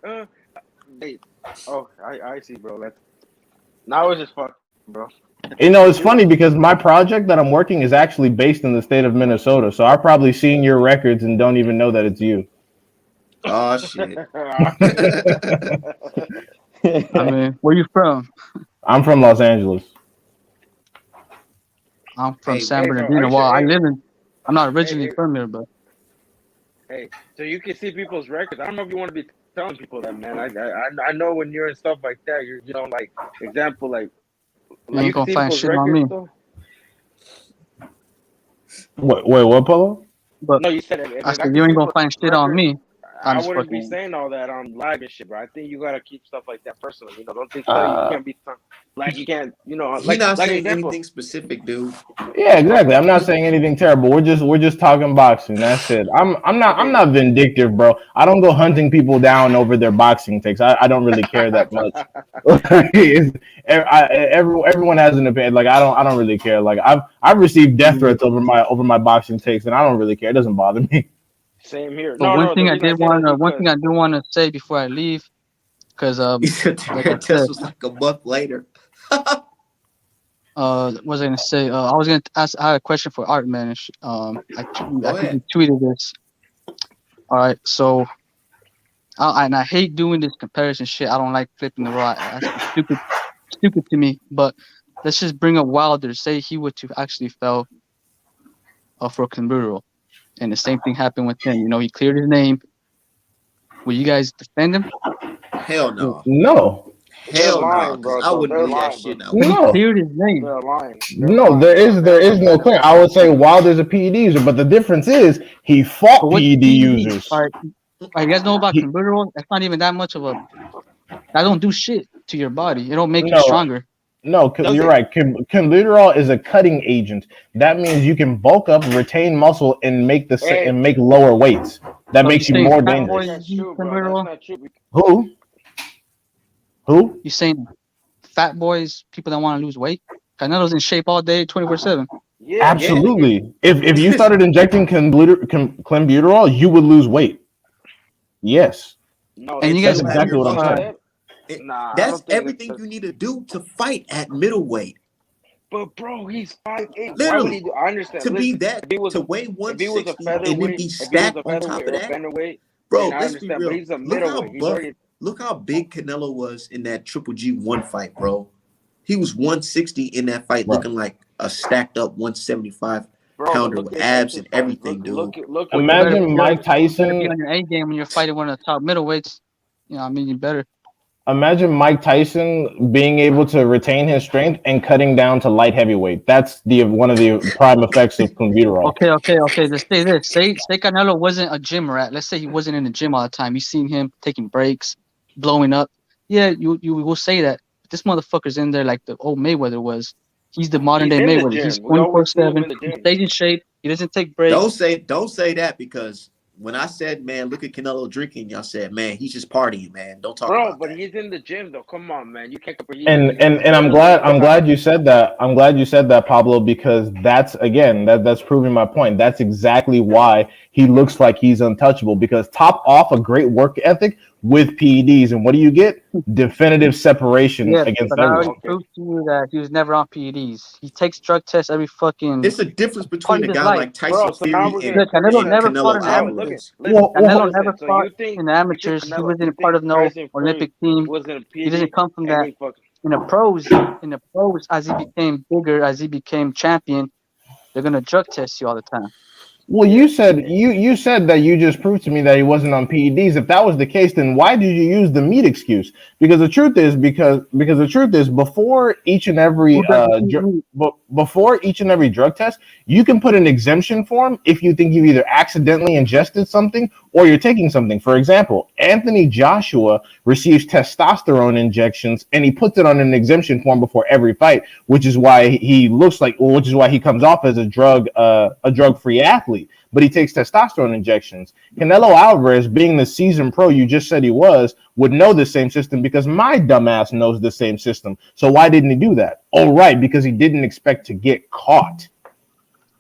They. Oh, I see, bro. That's now it's just fuck, bro. It's funny because my project that I'm working is actually based in the state of Minnesota, so I've probably seen your records and don't even know that it's you. Oh shit. I mean, where you from? I'm from Los Angeles. I'm from Hey, San Hey, bro. Are Bernardino. you Well, sure? I Hey, live in. I'm not hey, originally from here, but hey. So you can see people's records. I don't know if you want to be telling people that, man. I know when you're in stuff like that, like example, you like ain't you can gonna see find people's shit on records me. though. Wait, what, Polo? But No, you said if I I said can you see ain't gonna people's find shit on records, me. I'm I just wouldn't be fucking. saying all that on live and shit, bro. I think you gotta keep stuff like that personal. Don't think so. You Uh, can't be like you can't. he not Like saying example. anything specific, dude. Yeah, exactly. I'm not saying anything terrible. We're just talking boxing. That's it. I'm Okay. not vindictive, bro. I don't go hunting people down over their boxing takes. I don't really care that much. Everyone has an opinion. Like I don't really care. Like I've received death Mm. threats over my boxing takes, and I don't really care. It doesn't bother me. Same here. But No, no. The reason I say that is one because thing I do want to say before I leave, because He said like I the test said, was like a month later. what was I gonna say? I was gonna ask. I had a question for Art, man. I Go think ahead. you tweeted this. All right, so and I hate doing this comparison shit. I don't like flipping the raw. That's stupid to me. But let's just bring up Wilder. Say he were to actually fell for Canelo, and the same thing happened with him. You know, he cleared his name. Will you guys defend him? Hell no. No, they're Hell no. lying, Because bro. I So wouldn't they're believe that lying, bro. shit. But No. he no. cleared his name. They're lying. They're No, lying, there bro. is there is no claim. I would say Wilder's a PED user, but the difference is he But fought what's PED PED? users. All right, you guys know about He Canelo? That's not even that much of a. That don't do shit to your body. It don't make you no stronger. no. Does You're it? right. Clenbuterol is a cutting agent. That means you can bulk up, retain muscle, and Hey, make lower weights. That So you makes you saying more fat that's boys dangerous. not use true, bro. That's Canelo? not true. Who? Who? You saying fat boys, people that want to lose weight? Canelo's in shape all day, 24/7. Yeah, but the Yeah. thing is, Absolutely. If you started injecting clenbuterol, you would lose weight. Yes, no, And And you the that's guys, still have reason exactly your what I'm being muscle. saying. said, It, nah, I that's don't think everything that. you need to do to fight at middleweight. But bro, he's 5'8". Why would he Literally. do? I understand. To be Listen, that, to weigh if he was a 160 and then featherweight, be if he was stacked a on featherweight top of or a that, bantamweight, bro, then I let's be understand. But real. he's a middleweight. He's already Look how big Canelo was in that Triple G1 fight, bro. He was 160 in that fight, Right. looking like a stacked up 175 bro. But pounder look with at abs Tyson's and fight. Look, everything, dude. look, look well, what Imagine Tyson Mike did. you better be Tyson on your A game when you're fighting one of the top middleweights. You know, what I mean, you better. Imagine Mike Tyson being able to retain his strength and cutting down to light heavyweight. That's the one of the prime effects of clenbuterol. Okay. Let's say this. Say Canelo wasn't a gym rat. Let's say he wasn't in the gym all the time. You seen him taking breaks, blowing up. Yeah, you will say that. But this motherfucker's in there like the old Mayweather was. He's the modern He's day in the Mayweather. He's gym. We always see him 24/7. in the He gym, stays in shape. He doesn't take Don't breaks. say that because when I said, man, look at Canelo drinking, y'all said, man, he's just partying, man. Don't talk bro. about But that. he's in the gym though. Come on, man. You can't compare. And He's literally in I'm the top. glad you said that. I'm glad you said that, Pablo, because that's proving my point. That's exactly why he looks like he's untouchable. Because top off a great work ethic with PEDs, and what do you get? Definitive separation Yeah, against but I everyone. already Okay. proved to you that he was never on PEDs. He takes drug tests every fucking It's a difference part between of a his guy life. like Bro, Tyson so now Fury we're gonna and, Look, Canelo criticize. never fought Canelo in So look, amateurs. look, Alvarez. listen. So Canelo Well, never listen. So fought you think in the amateurs. He wasn't part of no Tyson Fury Olympic team. was in He doesn't PD come from that. every fucking? In the pros, as he became bigger, as he became champion, they're gonna drug test you all the time. well, Yeah. you said that you just proved to me that he wasn't on PEDs. If that was the case, then why did you use the meat excuse? Because the truth is because the truth is before each and every Who doesn't eat meat? before each and every drug test, you can put an exemption form if you think you've either accidentally ingested something or you're taking something. For example, Anthony Joshua receives testosterone injections and he puts it on an exemption form before every fight, which is why he looks like, which is why he comes off as a drug free athlete. But he takes testosterone injections. Canelo Alvarez, being the seasoned pro you just said he was, would know the same system because my dumbass knows the same system. So why didn't he do that? Oh, right, because he didn't expect to get caught.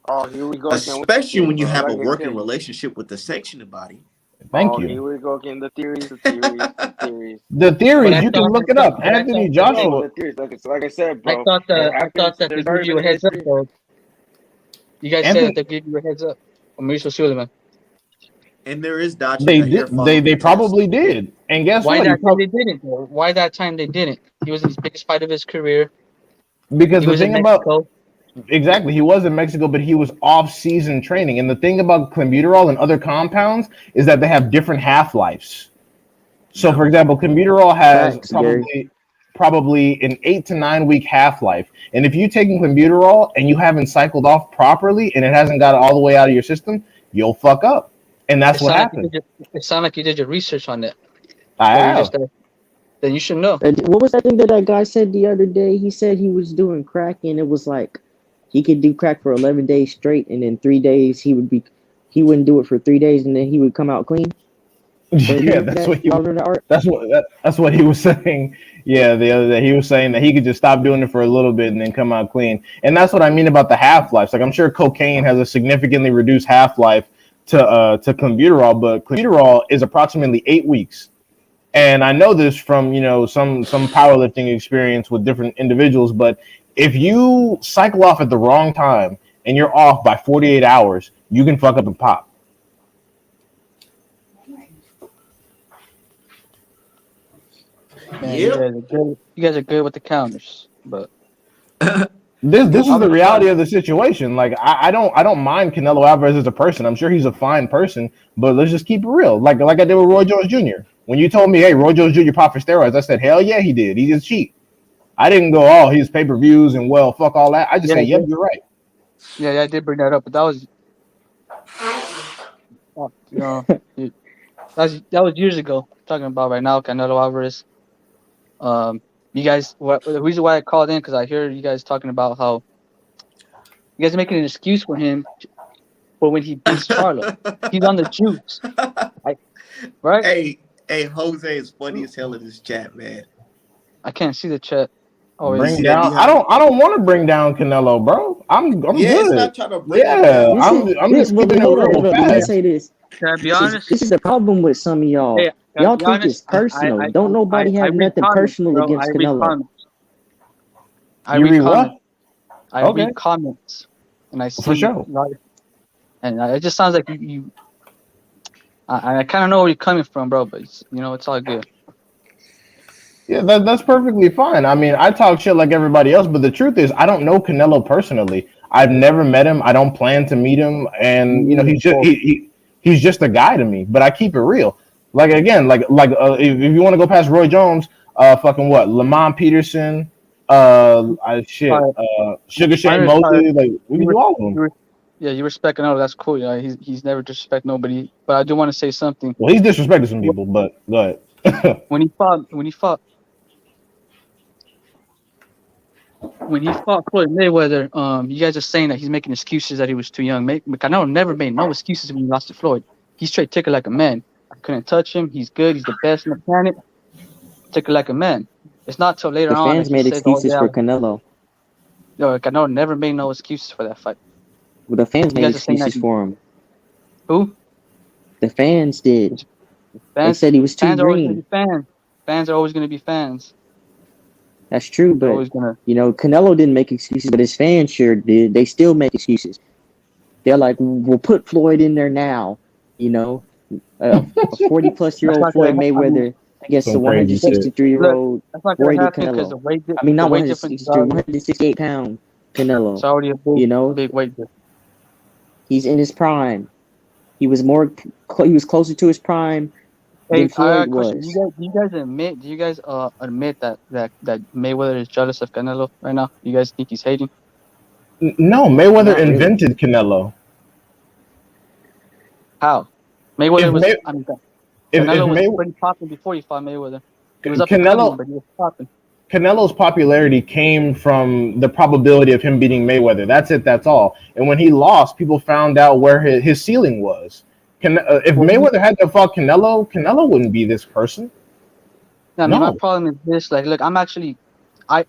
Oh, here we go again with the Especially shit, when you bro. have a Like I working said. relationship with the sanctioning body. Thank Oh, you. here we go again. The theories, the theories, the theories. The But theories, I you can thought, look it up. but I Anthony thought, No, but Joshua. the theories, like I said, I bro. thought It that, I thought happens. that they There's give already you been a heads up, history. though. You guys said that Anthony, they give you a heads up. Mauricio Suleiman. And there is doctors out here they following the test. probably did. And guess Why what? that time they didn't? Though? Why that time they didn't? He was in his biggest fight of his career. Because He the was in thing about Mexico. exactly, he was in Mexico, but he was off-season training. And the thing about clenbuterol and other compounds is that they have different half-lives. So, Yep. for example, clenbuterol has Facts, Gary. probably an 8 to 9 week half-life. And if you're taking clenbuterol and you haven't cycled off properly and it hasn't got all the way out of your system, you'll fuck up. And It that's what sounded like you happened. did it sounded like you did your research on it. I Or you just have. then you should know. What was that thing that guy said the other day? He said he was doing crack, and it was like he could do crack for 11 days straight, and in 3 days he wouldn't do it for 3 days, and then he would come out clean. Did you Yeah, hear that? Y'all heard that art? that's what he was saying. Yeah, the other day he was saying that he could just stop doing it for a little bit and then come out clean. And that's what I mean about the half lives. Like I'm sure cocaine has a significantly reduced half life to clenbuterol, but clenbuterol is approximately 8 weeks. And I know this from some powerlifting experience with different individuals. But if you cycle off at the wrong time and you're off by 48 hours, you can fuck up and pop. Man, you Yep. guys are good. You guys are good with the counters. But This Nope. is I'm the gonna try. reality of the situation. Like I don't mind Canelo Alvarez as a person. I'm sure he's a fine person, but let's just keep it real. Like I did with Roy Jones Jr. When you told me, hey, Roy Jones Jr. popped for steroids, I said, hell yeah, he did. He just cheat. I didn't go, oh, his pay-per-views and well, fuck all that. I just Yeah, say, yep, you're right. yeah, I did bring that up, but that was you know that was years ago. Talking about right now, Canelo Alvarez. You guys, the reason why I called in because I hear you guys talking about how you guys are making an excuse for him for when he beats Charlo. He's on the juice, I, right? Hey, hey, Jose is funny as hell in this chat, man. I can't see the chat. Oh, You is Bring see that, down. D-Hop? I don't want to bring down Canelo, bro. I'm Yeah, it's good. not trying to bring him Yeah, down. I'm This, just keeping it real hold up. Let me fast. say this. can I be This is honest? this is the problem with some of y'all. Hey, can I Y'all be think it's honest? personal. Don't nobody I have read nothing comments, personal bro. I against read Canelo. comments. I You read read what? comments. I Okay, read comments, and I for see, sure. and it just sounds like you. I kind of know where you're coming from, bro. But it's all good. Yeah, that's perfectly fine. I mean, I talk shit like everybody else, but the truth is, I don't know Canelo personally. I've never met him. I don't plan to meet him, and Me he's just both. he's just a guy to me. But I keep it real. Like again, if you want to go past Roy Jones, fucking what, Lamont Peterson, Sorry, Sugar Shane sorry, sorry. Mosley, like we You can were, do all of them. you were, yeah, you respect Canelo. That's cool. Yeah, he's never disrespect nobody. But I do want to say something. Well, he's disrespected some people, but go ahead. When he fought Floyd Mayweather, you guys are saying that he's making excuses that he was too young. Canelo never made no excuses when he lost to Floyd. He straight took it like a man. I couldn't touch him. He's good. He's the best on the planet. Took it like a man. It's not till later The on that fans he made said, "Oh excuses yeah, for Canelo. no, Canelo never made no excuses for that fight." Well, the fans You made guys are saying that excuses for him. who? The fans did. They Fans, said he was too fans are always gonna green. be fans. Fans are always gonna be fans. That's true, They're but always gonna. Canelo didn't make excuses, but his fans sure did. They still make excuses. They're like, we'll put Floyd in there now. You know, a 40-plus-year That's old not gonna. Floyd I mean, Mayweather against the Some crazy shit. 163-year look, old that's not gonna roided happen because Canelo. I mean, the not weight difference is 163, already 168-pound it's Canelo. already a You know, big weight difference. he's in his prime. He was closer to his prime than Hey, I got Floyd a question. was. Do you guys admit that Mayweather is jealous of Canelo right now? You guys think he's hating? No, Mayweather Not really. invented Canelo. How? If Mayweather was. May, I mean, if Canelo was May, pretty popular before he fought Mayweather. He was up and coming, Canelo but he was popping. Canelo's popularity came from the probability of him beating Mayweather. That's it. That's all. And when he lost, people found out where his ceiling was. If Well, Mayweather had to fought Canelo, Canelo wouldn't be this person. I mean, my No. problem is this. Like, look, I'm actually, I've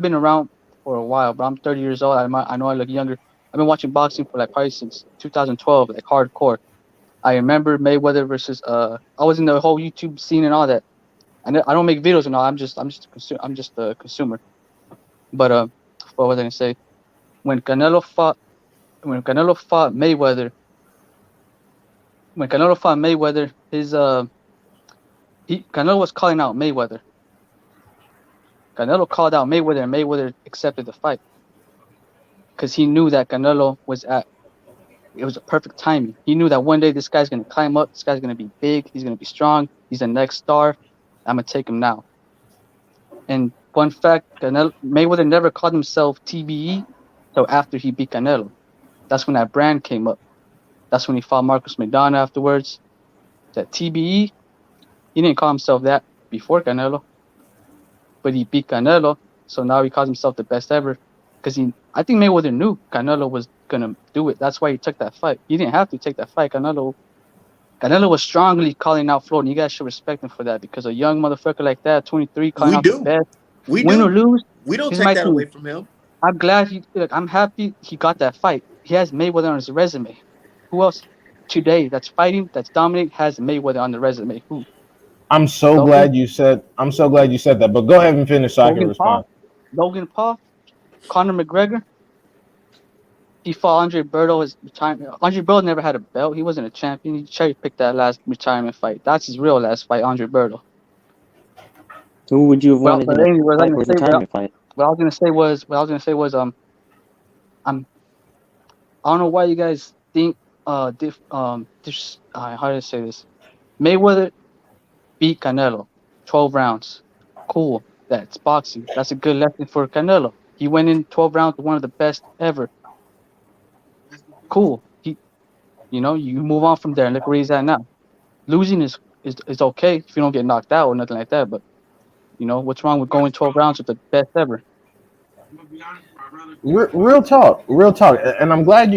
been around for a while, but I'm 30 years old. I know I look younger. I've been watching boxing for like probably since 2012, like hardcore. I remember Mayweather versus I was in the whole YouTube scene and all that. I don't make videos and all. I'm just a consumer. But what was I gonna say? When Canelo fought when Canelo fought Mayweather, when Canelo fought Mayweather, his Canelo was calling out Mayweather. Canelo called out Mayweather, and Mayweather accepted the fight because he knew that Canelo was at. It was a perfect timing. He knew that one day this guy's gonna climb up. This guy's gonna be big. He's gonna be strong. He's the next star. I'm gonna take him now. And fun fact, Mayweather never called himself TBE until after he beat Canelo. That's when that brand came up. That's when he fought Marcus McDonough afterwards. That TBE, he didn't call himself that before Canelo, but he beat Canelo, so now he calls himself the best ever. Because I think Mayweather knew Canelo was gonna do it. That's why he took that fight. He didn't have to take that fight. Canelo was strongly calling out Floyd, and you guys should respect him for that because a young motherfucker like that, 23, calling We out the do. best, We win or do. lose, We don't this is take my that team. away from him. I'm glad I'm happy he got that fight. He has Mayweather on his resume. Who else today that's fighting, that's dominating, has Mayweather on the resume? Who? I'm so Logan, glad you said. I'm so glad you said that. But go ahead and finish so I can Logan Paul, respond. Logan Paul, Conor McGregor. He fought Andre Berto. His retirement. Andre Berto never had a belt. He wasn't a champion. He cherry picked that last retirement fight. That's his real last fight, Andre Berto. Who would you have Well, wanted but him to anyway, fight for his retirement fight? what I was gonna say was I'm I don't know why you guys think how do I say this? Mayweather beat Canelo, 12 rounds. Cool. That's boxing. That's a good lesson for Canelo. He went in 12 rounds with one of the best ever. Cool. You move on from there and look where he's at now. Losing is okay if you don't get knocked out or nothing like that. But what's wrong with going 12 rounds with the best ever? Real talk, real talk, and I'm glad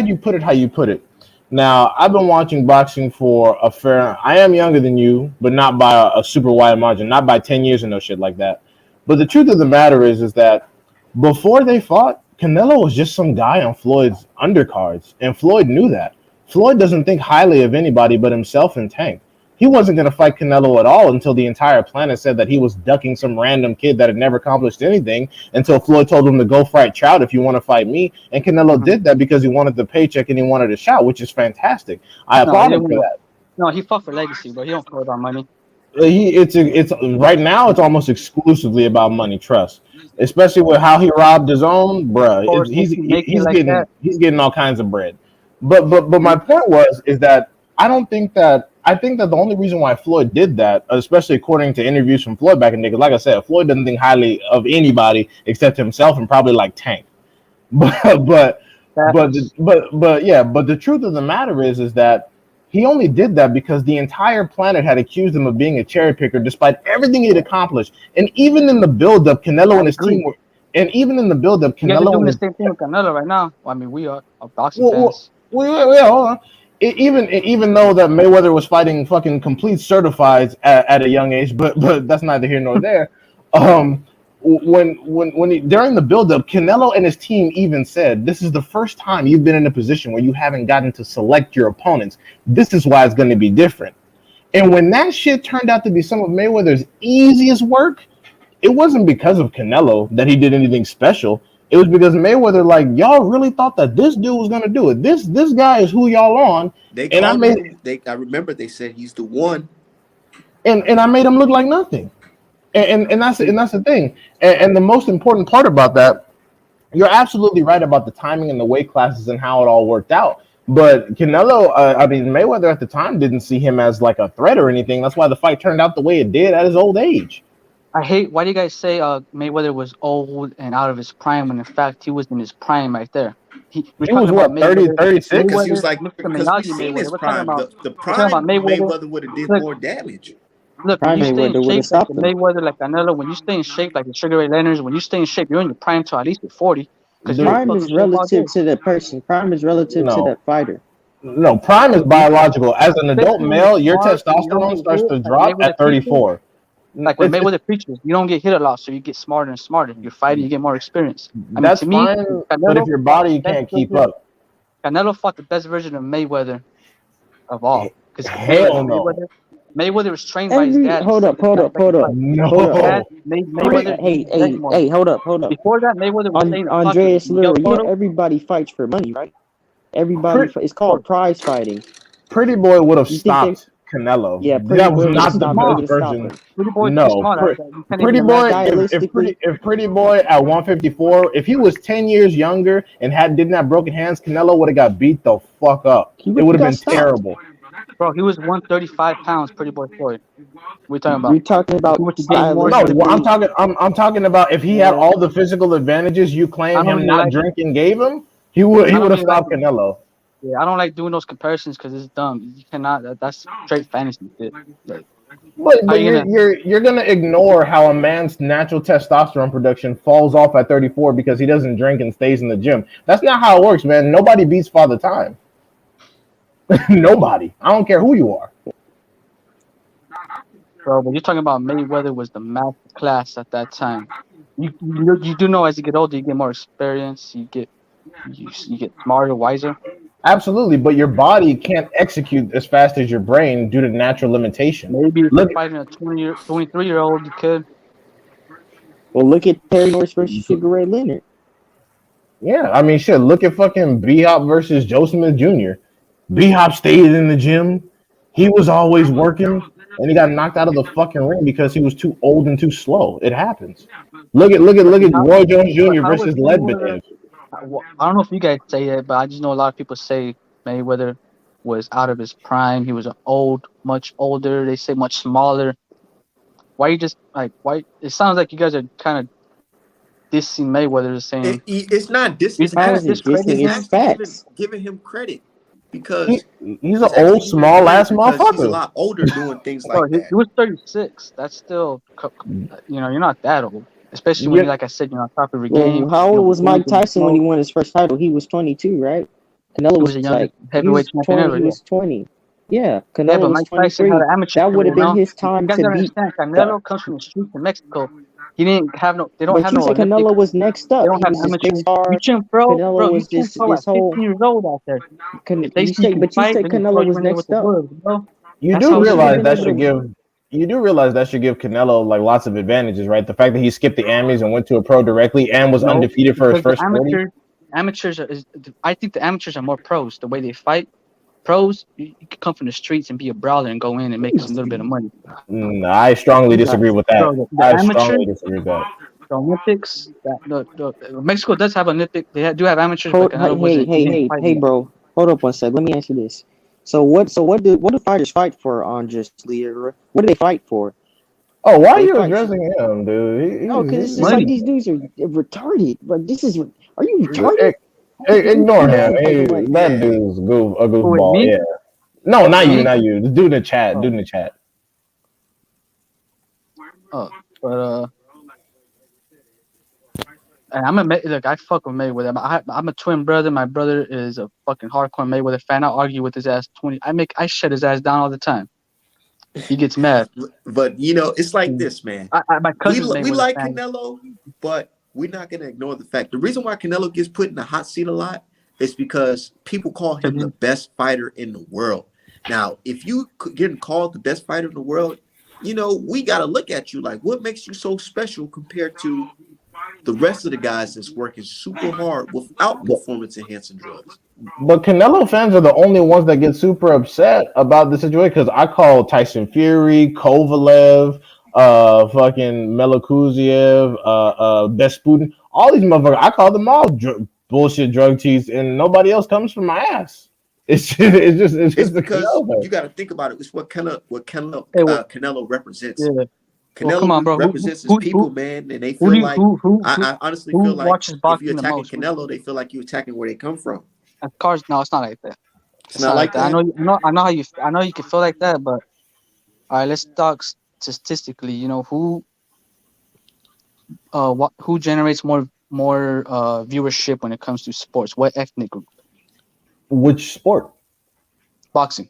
you put it how you put it. Now I've been watching boxing for a fair. I am younger than you, but not by a super wide margin, not by 10 years or no shit like that. But the truth of the matter is that before they fought, Canelo was just some guy on Floyd's undercards, and Floyd knew that. Floyd doesn't think highly of anybody but himself and Tank. He wasn't going to fight Canelo at all until the entire planet said that he was ducking some random kid that had never accomplished anything until Floyd told him to go fight Trout if you want to fight me. And Canelo did that because he wanted the paycheck and he wanted a shot, which is fantastic. I No, he applaud him didn't. for that. No, he fought for legacy, but he don't care about money. It's right now. It's almost exclusively about money. Trust, especially with how he robbed his own, bruh. Of course, if you make it He's like that, getting all kinds of bread. But my point is that I don't think that I think that the only reason why Floyd did that, especially according to interviews from Floyd back in the day, because like I said, Floyd doesn't think highly of anybody except himself and probably like Tank. But that but the truth of the matter is that he only did that because the entire planet had accused him of being a cherry picker, despite everything he'd accomplished. And even in the build-up, Canelo I and his team agree. were. And even in the build-up, You guys are Canelo doing and the his same thing with Canelo right now. I mean, we are boxing well, fans. hold on. Even though that Mayweather was fighting fucking complete certifieds at a young age, but that's neither here nor there. During the build-up, Canelo and his team even said, "This is the first time you've been in a position where you haven't gotten to select your opponents. This is why it's going to be different." And when that shit turned out to be some of Mayweather's easiest work, it wasn't because of Canelo that he did anything special. It was because Mayweather, like, y'all really thought that this dude was gonna do it. This guy is who y'all on. They And I called made him. I remember they said he's the one. and I made him look like nothing. And that's the thing. And the most important part about that, you're absolutely right about the timing and the weight classes and how it all worked out. But Canelo, I mean Mayweather at the time didn't see him as like a threat or anything. That's why the fight turned out the way it did at his old age. I hate. Why do you guys say Mayweather was old and out of his prime when in fact he was in his prime right there? We're He was talking about what, 30, Mayweather. 36? Because he Mayweather, was like, Mr. because we Miyagi seen Mayweather. his prime. The We're talking about prime Mayweather. Mayweather would have did Look, more damage. look. When Prime you stay in Mayweather would have shape like stopped the him. Mayweather, like Canelo, when you stay in shape like the Sugar Ray Leonard's, when you stay in shape, you're in your prime till at least you're 40, because you're in Prime fucking is shape all relative day. to the person. Prime is relative to No. that fighter. No, prime is biological. As an adult Especially when you're male, your smart and you don't testosterone get starts hit to like drop Mayweather at preaches. 34. Like when Mayweather preaches, you don't get hit a lot, so you get smarter and smarter. You're fighting, you get more experience. I mean, That's to me, fine, but if Canelo your fought the body best can't keep version. up, Canelo fought the best version of Mayweather of all. Because hell no. Mayweather was trained by his dad. He Hold seen up, this hold guy up, hold fucking up, fight. hold His up. dad No. made Pre, Mayweather hey, leg hey, more. hey, hold up. Before that, Mayweather was staying in the pocket with Andreas Miguel Lira, you know Cotto. everybody fights for money, right? Pretty, It's called prize fighting. Pretty Boy would have You think they? stopped Canelo. Yeah, Pretty That was Boy would have not the stopped. It best would Small. have stopped version. him. Pretty boy too No, small. You can't even Pretty Boy. imagine. Stylistically, If Pretty Boy at 154, if he was 10 years younger and didn't have broken hands, Canelo would have got beat the fuck up. he It would would have have got been stopped. terrible. Bro, he was 135 pounds, Pretty Boy Floyd. What are you talking about? You're talking If about he was to gain more, he No, would have well, gained. I'm talking about if he had all the physical advantages you I claim don't him really not like. drinking gave him, he I would don't have really like. stopped Canelo. Yeah, I don't like doing those comparisons because it's dumb. You cannot. That's straight fantasy shit. Like, how But you gonna? you're gonna ignore how a man's natural testosterone production falls off at 34 because he doesn't drink and stays in the gym. That's not how it works, man. Nobody beats Father Time. Nobody. I don't care who you are. Bro, but you're talking about Mayweather was the master class at that time. You do know as you get older, you get more experience. You get smarter, wiser. Absolutely, but your body can't execute as fast as your brain due to natural limitation. Maybe if you're Look, fighting a 23-year-old, you could. Well, look at Terry Norris versus Sugar Ray Leonard. yeah, I mean, shit. Look at fucking B Hop versus Joe Smith Jr. B Hop stayed in the gym. He was always working, and he got knocked out of the fucking ring because he was too old and too slow. It happens. But Look at how? Roy Jones But Jr. how was versus Mayweather? Ledbetter. I don't know if you guys say it, but I just know a lot of people say Mayweather was out of his prime. He was much older. They say much smaller. Why you just like why? It sounds like you guys are kind of dissing Mayweather, saying It's not this. you're It's How just is actually it dissing? discrediting it's It's him. actually facts. giving him credit He, because he's an it's actually old, giving him small credit ass because he's a motherfucker. lot older doing things Bro, like he that. was 36. That's still, you're not that old. Especially when you, You, like I said, you're on top of your game. Well, how You old don't be was Mike drinking, Tyson when he smoke. won his first title? He was 22, right? Canelo He was was the youngest like he heavyweight was champion 20. ever. He Yeah. was 20. Yeah, Yeah, Canelo but was Mike Tyson had 23. an amateur That would career. have been No, his you time guys to gotta beat understand. the. Canelo comes from the streets in Mexico. He didn't have no. They don't But have you no said Olympic. Canelo was next They up. don't He have was this big amateur. You star. turned pro, Canelo bro. You was turned pro at this 15 whole. years old out there. If they see you can But you fight, said they're gonna throw Canelo you was in there with next the up. wolves, bro. you That's do how He should have realize been shit that able should to. give you do realize that should give Canelo like lots of advantages, right? The fact that he skipped the Emmys and went to a pro directly and was No, undefeated for his because the first 40. amateurs I think the amateurs are more pros. The way they fight, pros, you can come from the streets and be a brawler and go in and make some little bit of money. I strongly Like, disagree with bro, that. the I amateur, strongly disagree with that. the Olympics, Mexico does have Olympic. Do have amateurs, but Canelo wasn't. He didn't fight in Hey, that. bro. Hold up one sec. Let me answer this. So what do fighters fight for on Just Lear? What do they fight for? Oh, why are They you fight. addressing him, dude? No, because it's just like Money. these dudes are retarded. Like this is. Are you retarded? Ignore him. Like That Yeah. dude's a Who, with goofball. me? Yeah. No, not you, Me? not you. The dude in the chat. Dude Oh, in the chat. oh, but and look. I fuck with Mayweather. I'm a twin brother. My brother is a fucking hardcore Mayweather fan. I argue with his ass 20. I shut his ass down all the time. He gets mad. But it's like this, man. My We cousin's we Mayweather like fan. Canelo, but we're not gonna ignore the fact. The reason why Canelo gets put in the hot seat a lot is because people call him the best fighter in the world. Now, if you getting called the best fighter in the world, we got to look at you like, what makes you so special compared to the rest of the guys that's working super hard without performance enhancing drugs? But Canelo fans are the only ones that get super upset about the situation because I call Tyson Fury, Kovalev, fucking Melokuziev, Besputin, all these motherfuckers. I call them all bullshit drug teeth, and nobody else comes from my ass. It's just the because Canelo thing. you got to think about it. It's what Hey, well, Canelo represents. yeah. Well, come Canelo on, bro. represents his people, man, and they Who feel do you, like I honestly who feel like watches if you're boxing the attacking most? Canelo, they feel like you're attacking where they come from. Of course, no, it's not like that. It's It's not not like like that. that. I know how you, I know you can feel like that, but all right, let's talk statistically. Who generates more viewership when it comes to sports? What ethnic group? Which sport? Boxing.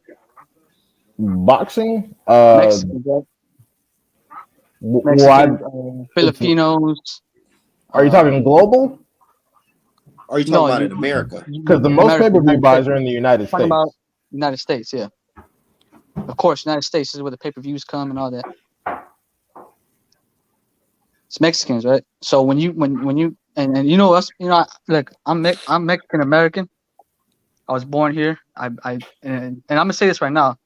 Boxing? Mexicans, right? Why? Mexicans, Filipinos. Are you talking global? Are you talking No, about in America? Because the most America, pay-per-view United buys States. are in the United Talking about States. United States, yeah. Of course, United States is where the pay-per-views come and all that. It's Mexicans, right? So when you and you know us, like I'm Mexican American. I was born here. And I'm gonna say this right now.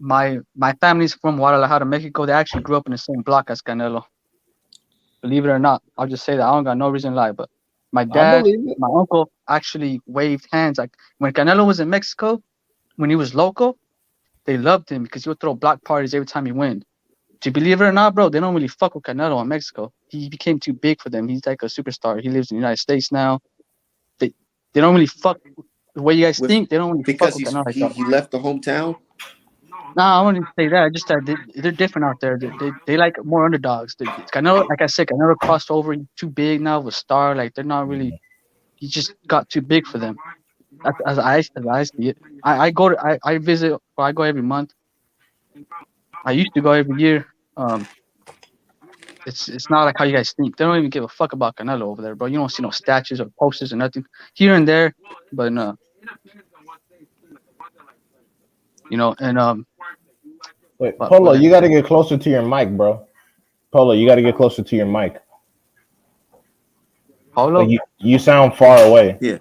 My family's from Guadalajara, Mexico. They actually grew up in the same block as Canelo. Believe it or not, I'll just say that. I don't got no reason to lie, but my I dad, believe it. my uncle actually waved hands. Like when Canelo was in Mexico, when he was local, they loved him because he would throw block parties every time he win. Do you believe it or not, bro? They don't really fuck with Canelo in Mexico. He became too big for them. He's like a superstar. He lives in the United States now. They they don't really fuck the way you guys With think. They don't really fuck because with Canelo like that. he left the hometown. Nah, I wouldn't say that. Just that they're different out there. They like more underdogs. Canelo, like I said, Canelo crossed over. He's too big now with Star. Like they're not really. He just got too big for them. As I see it, I visit. Well, I go every month. I used to go every year. It's not like how you guys think. They don't even give a fuck about Canelo over there, bro. You don't see no statues or posters or nothing here and there, but and Wait, what Polo, I you got to get closer to your mic, bro. Polo, you got to get closer to your mic. Like Paulo. you sound far away. Yeah.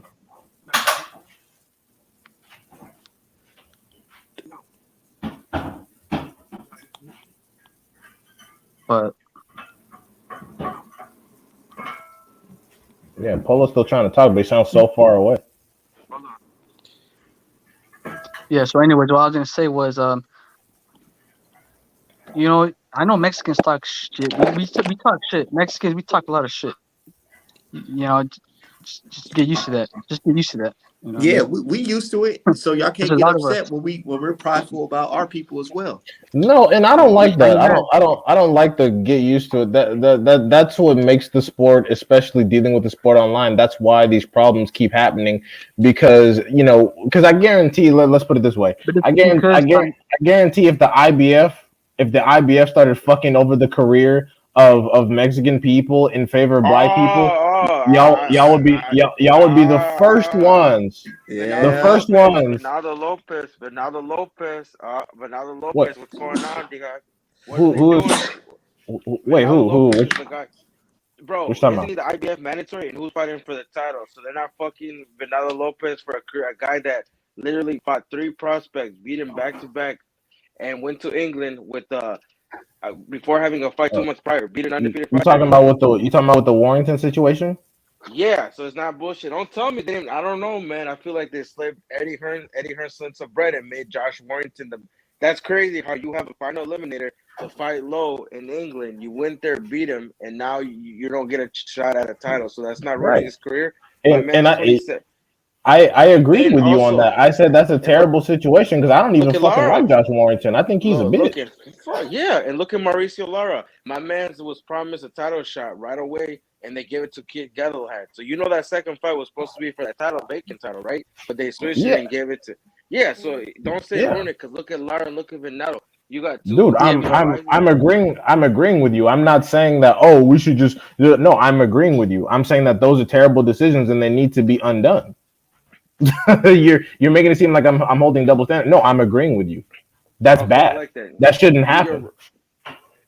But Yeah, Polo's still trying to talk, but he sounds so far away. yeah. So, anyways, what I was gonna say was, I know Mexicans talk shit. We talk shit. Mexicans, we talk a lot of shit. You know, just get used to that. Just get used to that. You know what I Yeah, mean? we used to it, so y'all There's can't a get lot of upset us. when we're prideful about our people as well. No, and I don't like I that. ain't mad. I don't like to get used to it. That's what makes the sport, especially dealing with the sport online. That's why these problems keep happening because because I guarantee. Let's put it this way. But it's I guarantee. because I guarantee if the IBF started fucking over the career of Mexican people in favor of black people, y'all would be the first ones. The Bernardo Yeah. first Lopez, ones. Bernardo What? Lopez, what's going on, guy? What are they Who is? doing? Wait, Bernardo who? Lopez is the guy. Which Bro, time isn't out? he the IBF mandatory? And who's fighting for the title? So they're not fucking Bernardo Lopez for a guy that literally fought three prospects, beat him back to back, and went to England with before having a fight Uh, 2 months prior, beat an you, undefeated you fighter. talking about with the Warrington situation? Yeah, so it's not bullshit. Don't tell me they didn't. I don't know, man. I feel like they slipped Eddie Hearn slipped some bread and made Josh Warrington the. That's crazy how you have a final eliminator to fight low in England. You went there, beat him, and now you don't get a shot at a title. So that's not ruining Right. his career. My And man's I 27. I agreed And with you on also, that. I said that's a and look, terrible situation because I don't even look at fucking Lara. like Josh Warrington. I think he's a Look bitch. at yeah, and look at Mauricio Lara. My man was promised a title shot right away, and they gave it to Kid Galahad. So you know that second fight was supposed to be for that title, vacant title, right? But they switched it Yeah, and gave it to So don't say yeah. ruin it, because look at Lara and look at Venado. You got Dude, two yeah, of your but rising. I'm agreeing with you. I'm not saying that we should just no, I'm agreeing with you. I'm saying that those are terrible decisions and they need to be undone. You're making it seem like I'm holding double standard. No, I'm agreeing with you. That's Okay, I bad. like that. That shouldn't You're happen.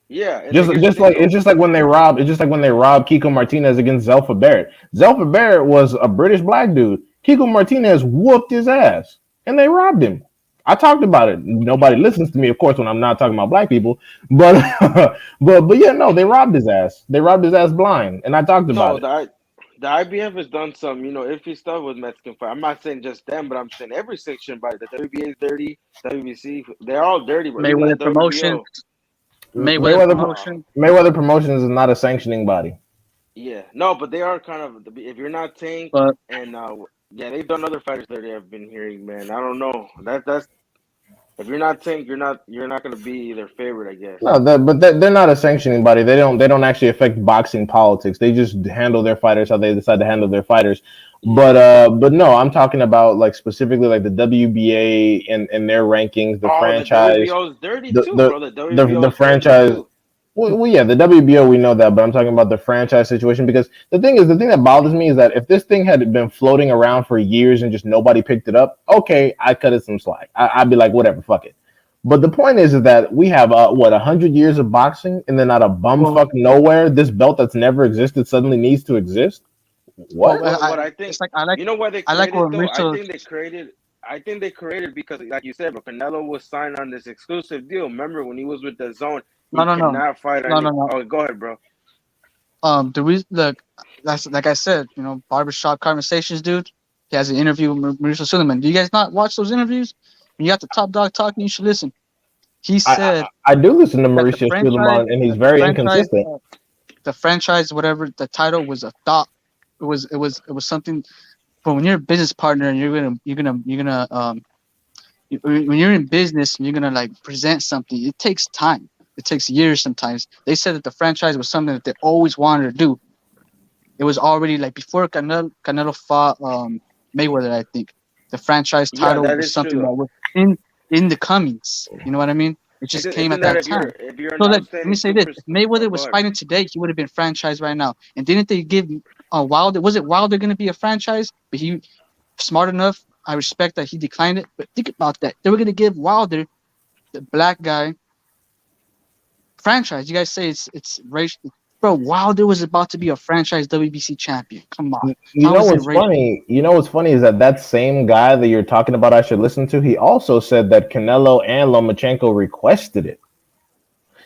yeah, and Just here's the just thing like though. it's just like when they robbed. It's just like when they robbed Kiko Martinez against Zelfa Barrett. Zelfa Barrett was a British black dude. Kiko Martinez whooped his ass, and they robbed him. I talked about it. Nobody listens to me, of course, when I'm not talking about black people. But but yeah, no, they robbed his ass. They robbed his ass blind, and I talked about No, it. the IBF has done some, iffy stuff with Mexican fight. I'm not saying just them, but I'm saying every section body. The WBA is dirty, WBC, they're all dirty, bro. Even the Mayweather Promotions, WBO. Mayweather Mayweather Promotion, Mayweather Promotions is not a sanctioning body. Yeah, no, but they are kind of if you're not Tank but and yeah, they've done other fighters dirty. I've been hearing, man. I don't know. That's if you're not Tank, you're not gonna be their favorite, I guess. No, they're not a sanctioning body. They don't actually affect boxing politics. They just handle their fighters how they decide to handle their fighters. But Yeah. but no, I'm talking about like specifically like the WBA and their rankings, the Oh, the franchise, WBO is dirty the too, the bro. The the WBO is dirty franchise. too. Well, yeah, the WBO we know that, but I'm talking about the franchise situation because the thing that bothers me is that if this thing had been floating around for years and just nobody picked it up, okay, I cut it some slack. I'd be like, whatever, fuck it. But the point is that we have 100 years of boxing, and then out of well, bumfuck nowhere, this belt that's never existed suddenly needs to exist. well, What? What I it's think, like you know why they I like created what though? Mauricio. I think they created because, like you said, but Canelo was signed on this exclusive deal. Remember when he was with the Zone, No, he no, could no, not fight no, any. no, no. Oh, go ahead, bro. The reason, that's like I said, barbershop conversations, dude. He has an interview with Mauricio Suleiman. Do you guys not watch those interviews? When you got the top dog talking, you should listen. He I, said I do listen to that the Mauricio franchise, Suleiman, and he's that the very franchise, inconsistent. the franchise, whatever the title was, a thought. It was something. But when you're a business partner and when you're in business and you're gonna like present something, it takes time. It takes years sometimes. They said that the franchise was something that they always wanted to do. It was already like before Canelo fought Mayweather, I think. The franchise Yeah, title that was is true something that though. was in the comings. You know what I mean? It just came Isn't at that that time. if you're an So let me outstanding say this: super? if Oh, Mayweather go was ahead, bro. fighting today, he would have been franchised right now. And didn't they give Wilder? Was it Wilder going to be a franchise? But he smart enough. I respect that he declined it. But think about that: they were going to give Wilder, the black guy, franchise. You guys say it's racial. Bro, Wilder was about to be a franchise WBC champion. Come on. You How know is it what's racial? funny? You know what's funny is that same guy that you're talking about, I should listen to. He also said that Canelo and Lomachenko requested it.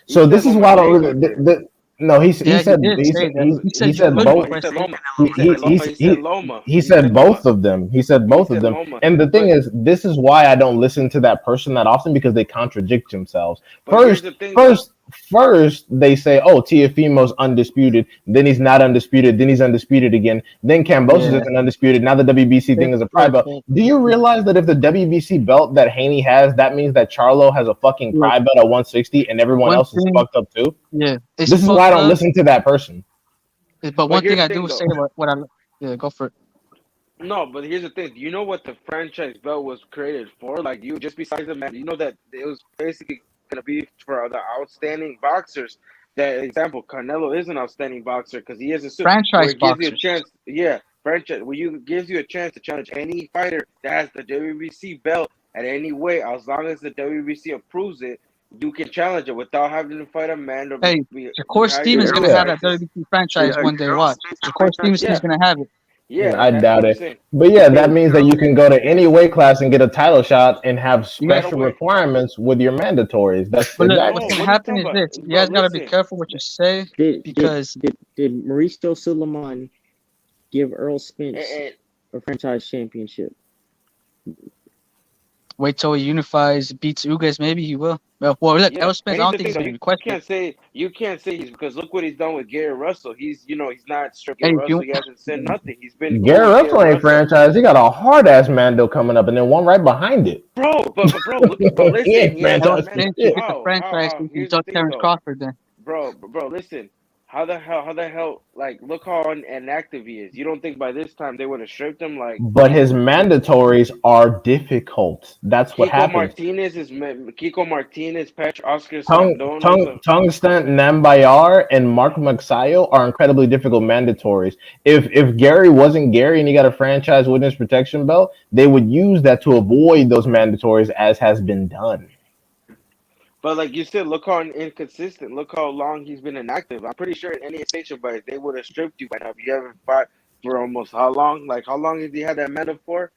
He So said this is why I don't Lomachenko really. did. No, he Yeah, he said did he say said that. He he said you said could No, both. he said request it. Loma. He said Loma. He said Loma. He He said said both Loma. of them. He said He both of said them. Loma. And the thing But is, this is why I don't listen to that person that often because they contradict themselves. here's First, the thing though. first, first they say, "Oh, Tiafimo's undisputed." Then he's not undisputed. Then he's undisputed again. Then Cambosis Yeah. isn't undisputed. Now the WBC thing is a pride Look, belt. Do you realize that if the WBC belt that Haney has, that means that Charlo has a fucking look, pride belt at 160 and everyone one else is thing, fucked up too? yeah, it's This is why I fucked don't up. listen to that person. But But one here's thing the I thing do though. say, what I, yeah, go for it. No, but here's the thing. Do you know what the franchise belt was created for? Like you, just besides the man, you know that it was basically gonna be for the outstanding boxers. That example, Canelo is an outstanding boxer because he is a where Franchise it gives you a boxers. chance. Yeah, franchise where you gives you a chance to challenge any fighter that has the WBC belt at any weight, as long as the WBC approves it. You can challenge it without having to fight a man or Hey, Shakur have your Stevens gonna earlier Yeah. have that fights. WBC franchise one day. Watch, Shakur Stevenson's Yeah, gonna have it. yeah, I that's what doubt I'm it. saying. But yeah, that They, means that you can go to any weight class and get a title shot and have You guys, right special away. requirements with your mandatories. That's but look, exactly. what's No, gonna what are you happen talking is about, this: you bro? guys gotta be Listen, careful what you say Did because Mauricio Suleiman give Earl Spence and, a franchise championship? wait till he unifies, beats Ugas, maybe he will. Well, look, yeah, Errol Spence, and I here's don't the think thing he's though, gonna request it. you can't say he's because look what he's done with Gary Russell. He's not straight Hey, Gary if you, Russell. He hasn't said nothing. He's been cool Gary with Gary Russell ain't Russell, franchise. He got a hard ass Mando coming up and then one right behind it. bro. But look, but He listen, ain't he has Errol the franchise man. for Spence should shit. get the How franchise so he can here's the duck thing Terrence though, Crawford then. bro. Listen, How the hell? Like, look how inactive he is. You don't think by this time they would have stripped him? Like But his mandatories are difficult. That's what happens. Kiko Martinez, Oscar Escandon. Tungsten Nambayar and Mark Magsayo are incredibly difficult mandatories. If Gary wasn't Gary and he got a franchise witness protection belt, they would use that to avoid those mandatories, as has been done. But like you said, look how inconsistent. Look how long he's been inactive. I'm pretty sure in any station fight they would have stripped you by now. If you haven't fought for almost how long? Like how long has he had that medal for?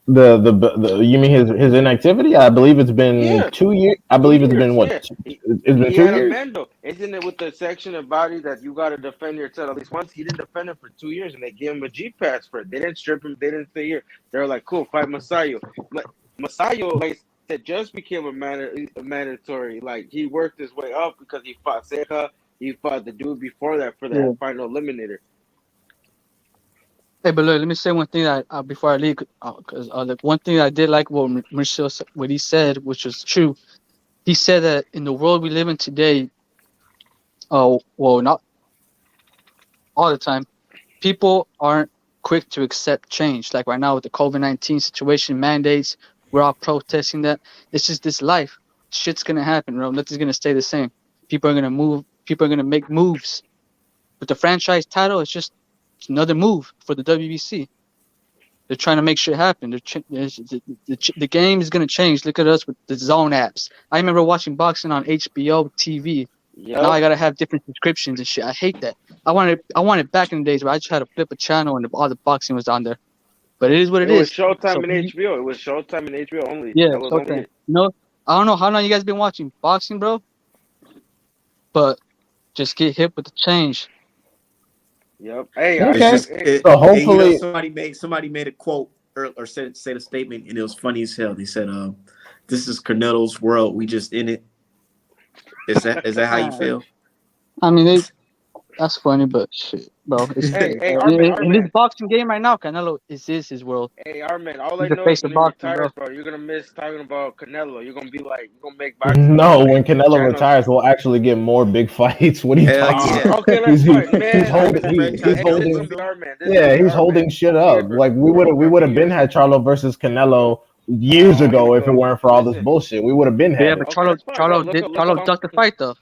The you mean his inactivity? I believe it's been Yeah, 2 years. I believe it's been what? Yeah, It's been he two had a years. mendo. Isn't it with the section of body that you got to defend your title at least once? He didn't defend it for 2 years, and they gave him a G pass for it. They didn't strip him. They didn't stay here. They were like, "Cool, fight Masayo." Like Masayo, like I said, just became a mandatory. Like he worked his way up because he fought Seca. He fought the dude before that for Yeah. that final eliminator. Hey, but look, let me say one thing that before I leave, because the one thing I did like what he said, which was true. He said that in the world we live in today, well, not all the time, people aren't quick to accept change. Like right now with the COVID-19 situation, mandates, we're all protesting that. It's just this life. Shit's gonna happen, bro. Nothing's gonna stay the same. People are gonna move. People are gonna make moves. But the franchise title is just another move for the WBC. They're trying to make shit happen. The game is gonna change. Look at us with the zone apps. I remember watching boxing on HBO TV. Now I gotta have different subscriptions and shit. I hate that. I wanted back in the days where I just had to flip a channel and all the boxing was on there. But it is what it was is. Showtime So and HBO. It was Showtime and HBO only. yeah, That was Showtime. only it. I don't know how long you guys been watching boxing, bro. But just get hip with the change. Yep. Hey, Okay. So hopefully, somebody made a quote or said a statement, and it was funny as hell. They said, "This is Canelo's world. We just in it." Is that how you feel? I mean, that's funny, but shit, bro. Hey, in this boxing game right now, Canelo is his world. Hey, Armin, all I He's the know face is of when he boxing, retires, bro. bro, you're gonna miss talking about Canelo. You're gonna be like, you're gonna make boxing. no. When Canelo retires, we'll actually get more big fights. What are you Hell talking yeah. about? Okay, that's fine, man. He's holding. He's holding. Yeah, he's holding shit up. Like we would have been had Charlo versus Canelo years ago if it weren't for all this bullshit. We would have been Yeah, had but it. Charlo ducked the fight though.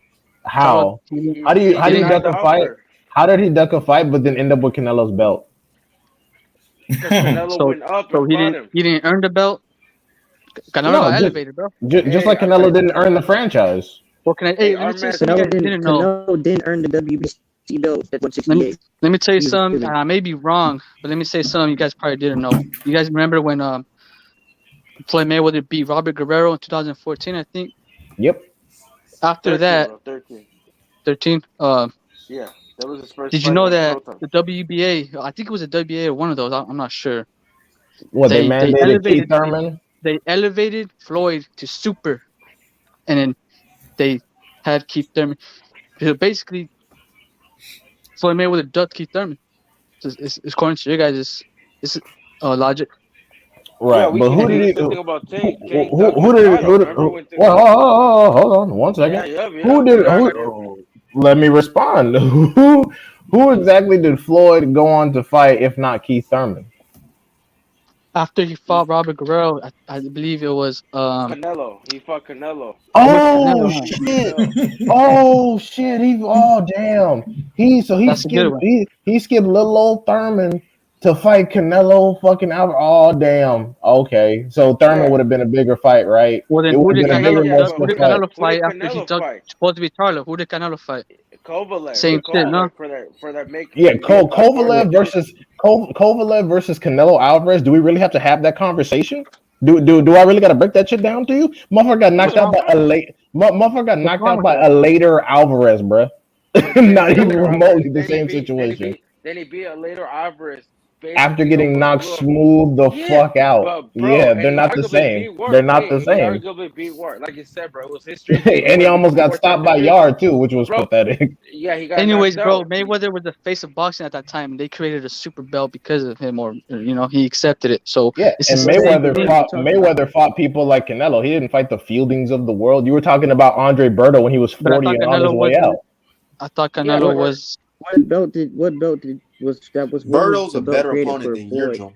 How? How do you duck a fight? How did he duck a fight but then end up with Canelo's belt? Because Canelo went up and fought him. He didn't earn the belt. Canelo got elevated, bro. Just like Canelo didn't earn the franchise. Well, let me tell you something you guys didn't know. Canelo didn't earn the WBC belt at 168. Let me tell you something. I may be wrong, but let me say something you guys probably didn't know. You guys remember when Floyd Mayweather beat Robert Guerrero in 2014, I think? Yep. After 13, that, bro, 13. Yeah, that was his first. Did you know that the WBA? I think it was a WBA or one of those. I'm not sure. What they mandated Keith Thurman? They elevated Floyd to super, and then they had Keith Thurman. So basically, Floyd Mayweather ducked Keith Thurman. It's according to you guys, it's logic. Right, yeah, but who did he? Who Well, hold on, 1 second. Who did? Let me respond. Who exactly did Floyd go on to fight, if not Keith Thurman? After he fought Robert Guerrero, I believe it was Canelo. He fought Canelo. Oh shit! Oh shit! Damn! He skipped little old Thurman to fight Canelo fucking Albert. Oh damn! Okay, so Thurman would have been a bigger fight, right? Well, then who did Canelo fight after he supposed to be Charlo? Who did Canelo fight? Kovalev. Same shit, no? For that make. Yeah, Kovalev versus Canelo Alvarez. Do we really have to have that conversation? Do I really got to break that shit down to you? Motherfucker got knocked out by a later Alvarez, bro. Not even remotely the same situation. Then he beat a later Alvarez. After getting knocked smooth the fuck out. Bro, yeah, they're not the same. They're not the same. He arguably beat Ward. Like you said, bro, it was history. And he almost got stopped by Yard, too, which was pathetic. Yeah, he got Anyways, bro, Mayweather was the face of boxing at that time. And they created a super belt because of him, or, he accepted it. So yeah, and Mayweather fought people like Canelo. He didn't fight the Fieldings of the world. You were talking about Andre Berto when he was 40 and on his way out. I thought Canelo What What? was. what belt did was that was what was Berto's the a belt better created opponent for than Floyd? Yildirim,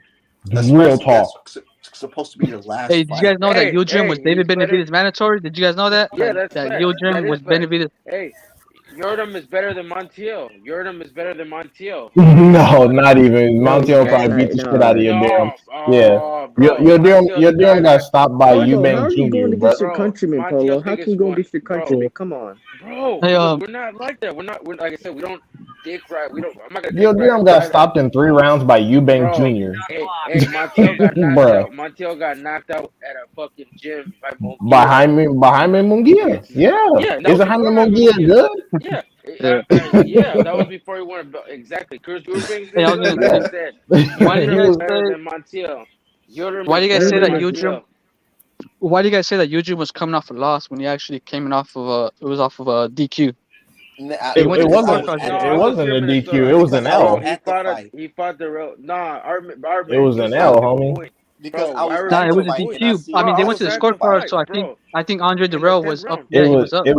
Real especially talk. that's supposed to be the last Hey, did you guys fight. know that Hey, Yildirim was hey, David he's better. Benavidez' mandatory? Did you guys know that? Yeah, that's That facts. That Yildirim is was facts. Benavidez. Hey, Yordam is better than Montiel. Yordam is better than Montiel. No, not even. No, he's Montiel not. probably Hey, beat the shit out of No. your damn. no, Yeah. oh, bro, Montiel's Your the guy damn got that, stopped by bro, Polo, how Eubank are you going Jr., but against your bro, countrymen, Polo? Montiel's How can biggest you go one, against your bro, countrymen? Come on. Hey, we're not like that. We're like I said, we don't dick ride. We don't. I'm not gonna dick your ride a damn got fighter, stopped in 3 rounds by Eubank bro. Jr. Hey, Montiel got knocked Bruh. out. Montiel got knocked out at a fucking gym by By Munguia. Jaime Munguia. Yes, Yeah. yeah, that was Isn't Jaime before Jaime Munguia Munguia. good? Yeah, yeah. yeah, that was before he won a belt. Exactly. Chris Eubank Hey, I is was good. gonna Like I say, said, why do you He guys Yildirim is was better say? than Montiel. Yildirim Why is do you guys better say than Yildirim that is Yildirim? Montiel. Why do you guys say that Yildirim was coming off a loss when he actually came in off of a? It was off of a DQ. He went to the it because I was wasn't scorecards No, and at it the it was fight. wasn't here a in DQ. Minnesota. It was an Because I was L. No, at the fight. he fought the real. Nah, It man, was you an saw L, it. homie. Because Bro, I I was nah, at it the remember was a fight and I DQ. seen I bro, mean, him they I went was to the execute at the the fight. scorecards, fight, so bro, I think Andre in the Dirrell 10th was up. round. It Yeah, he was was up.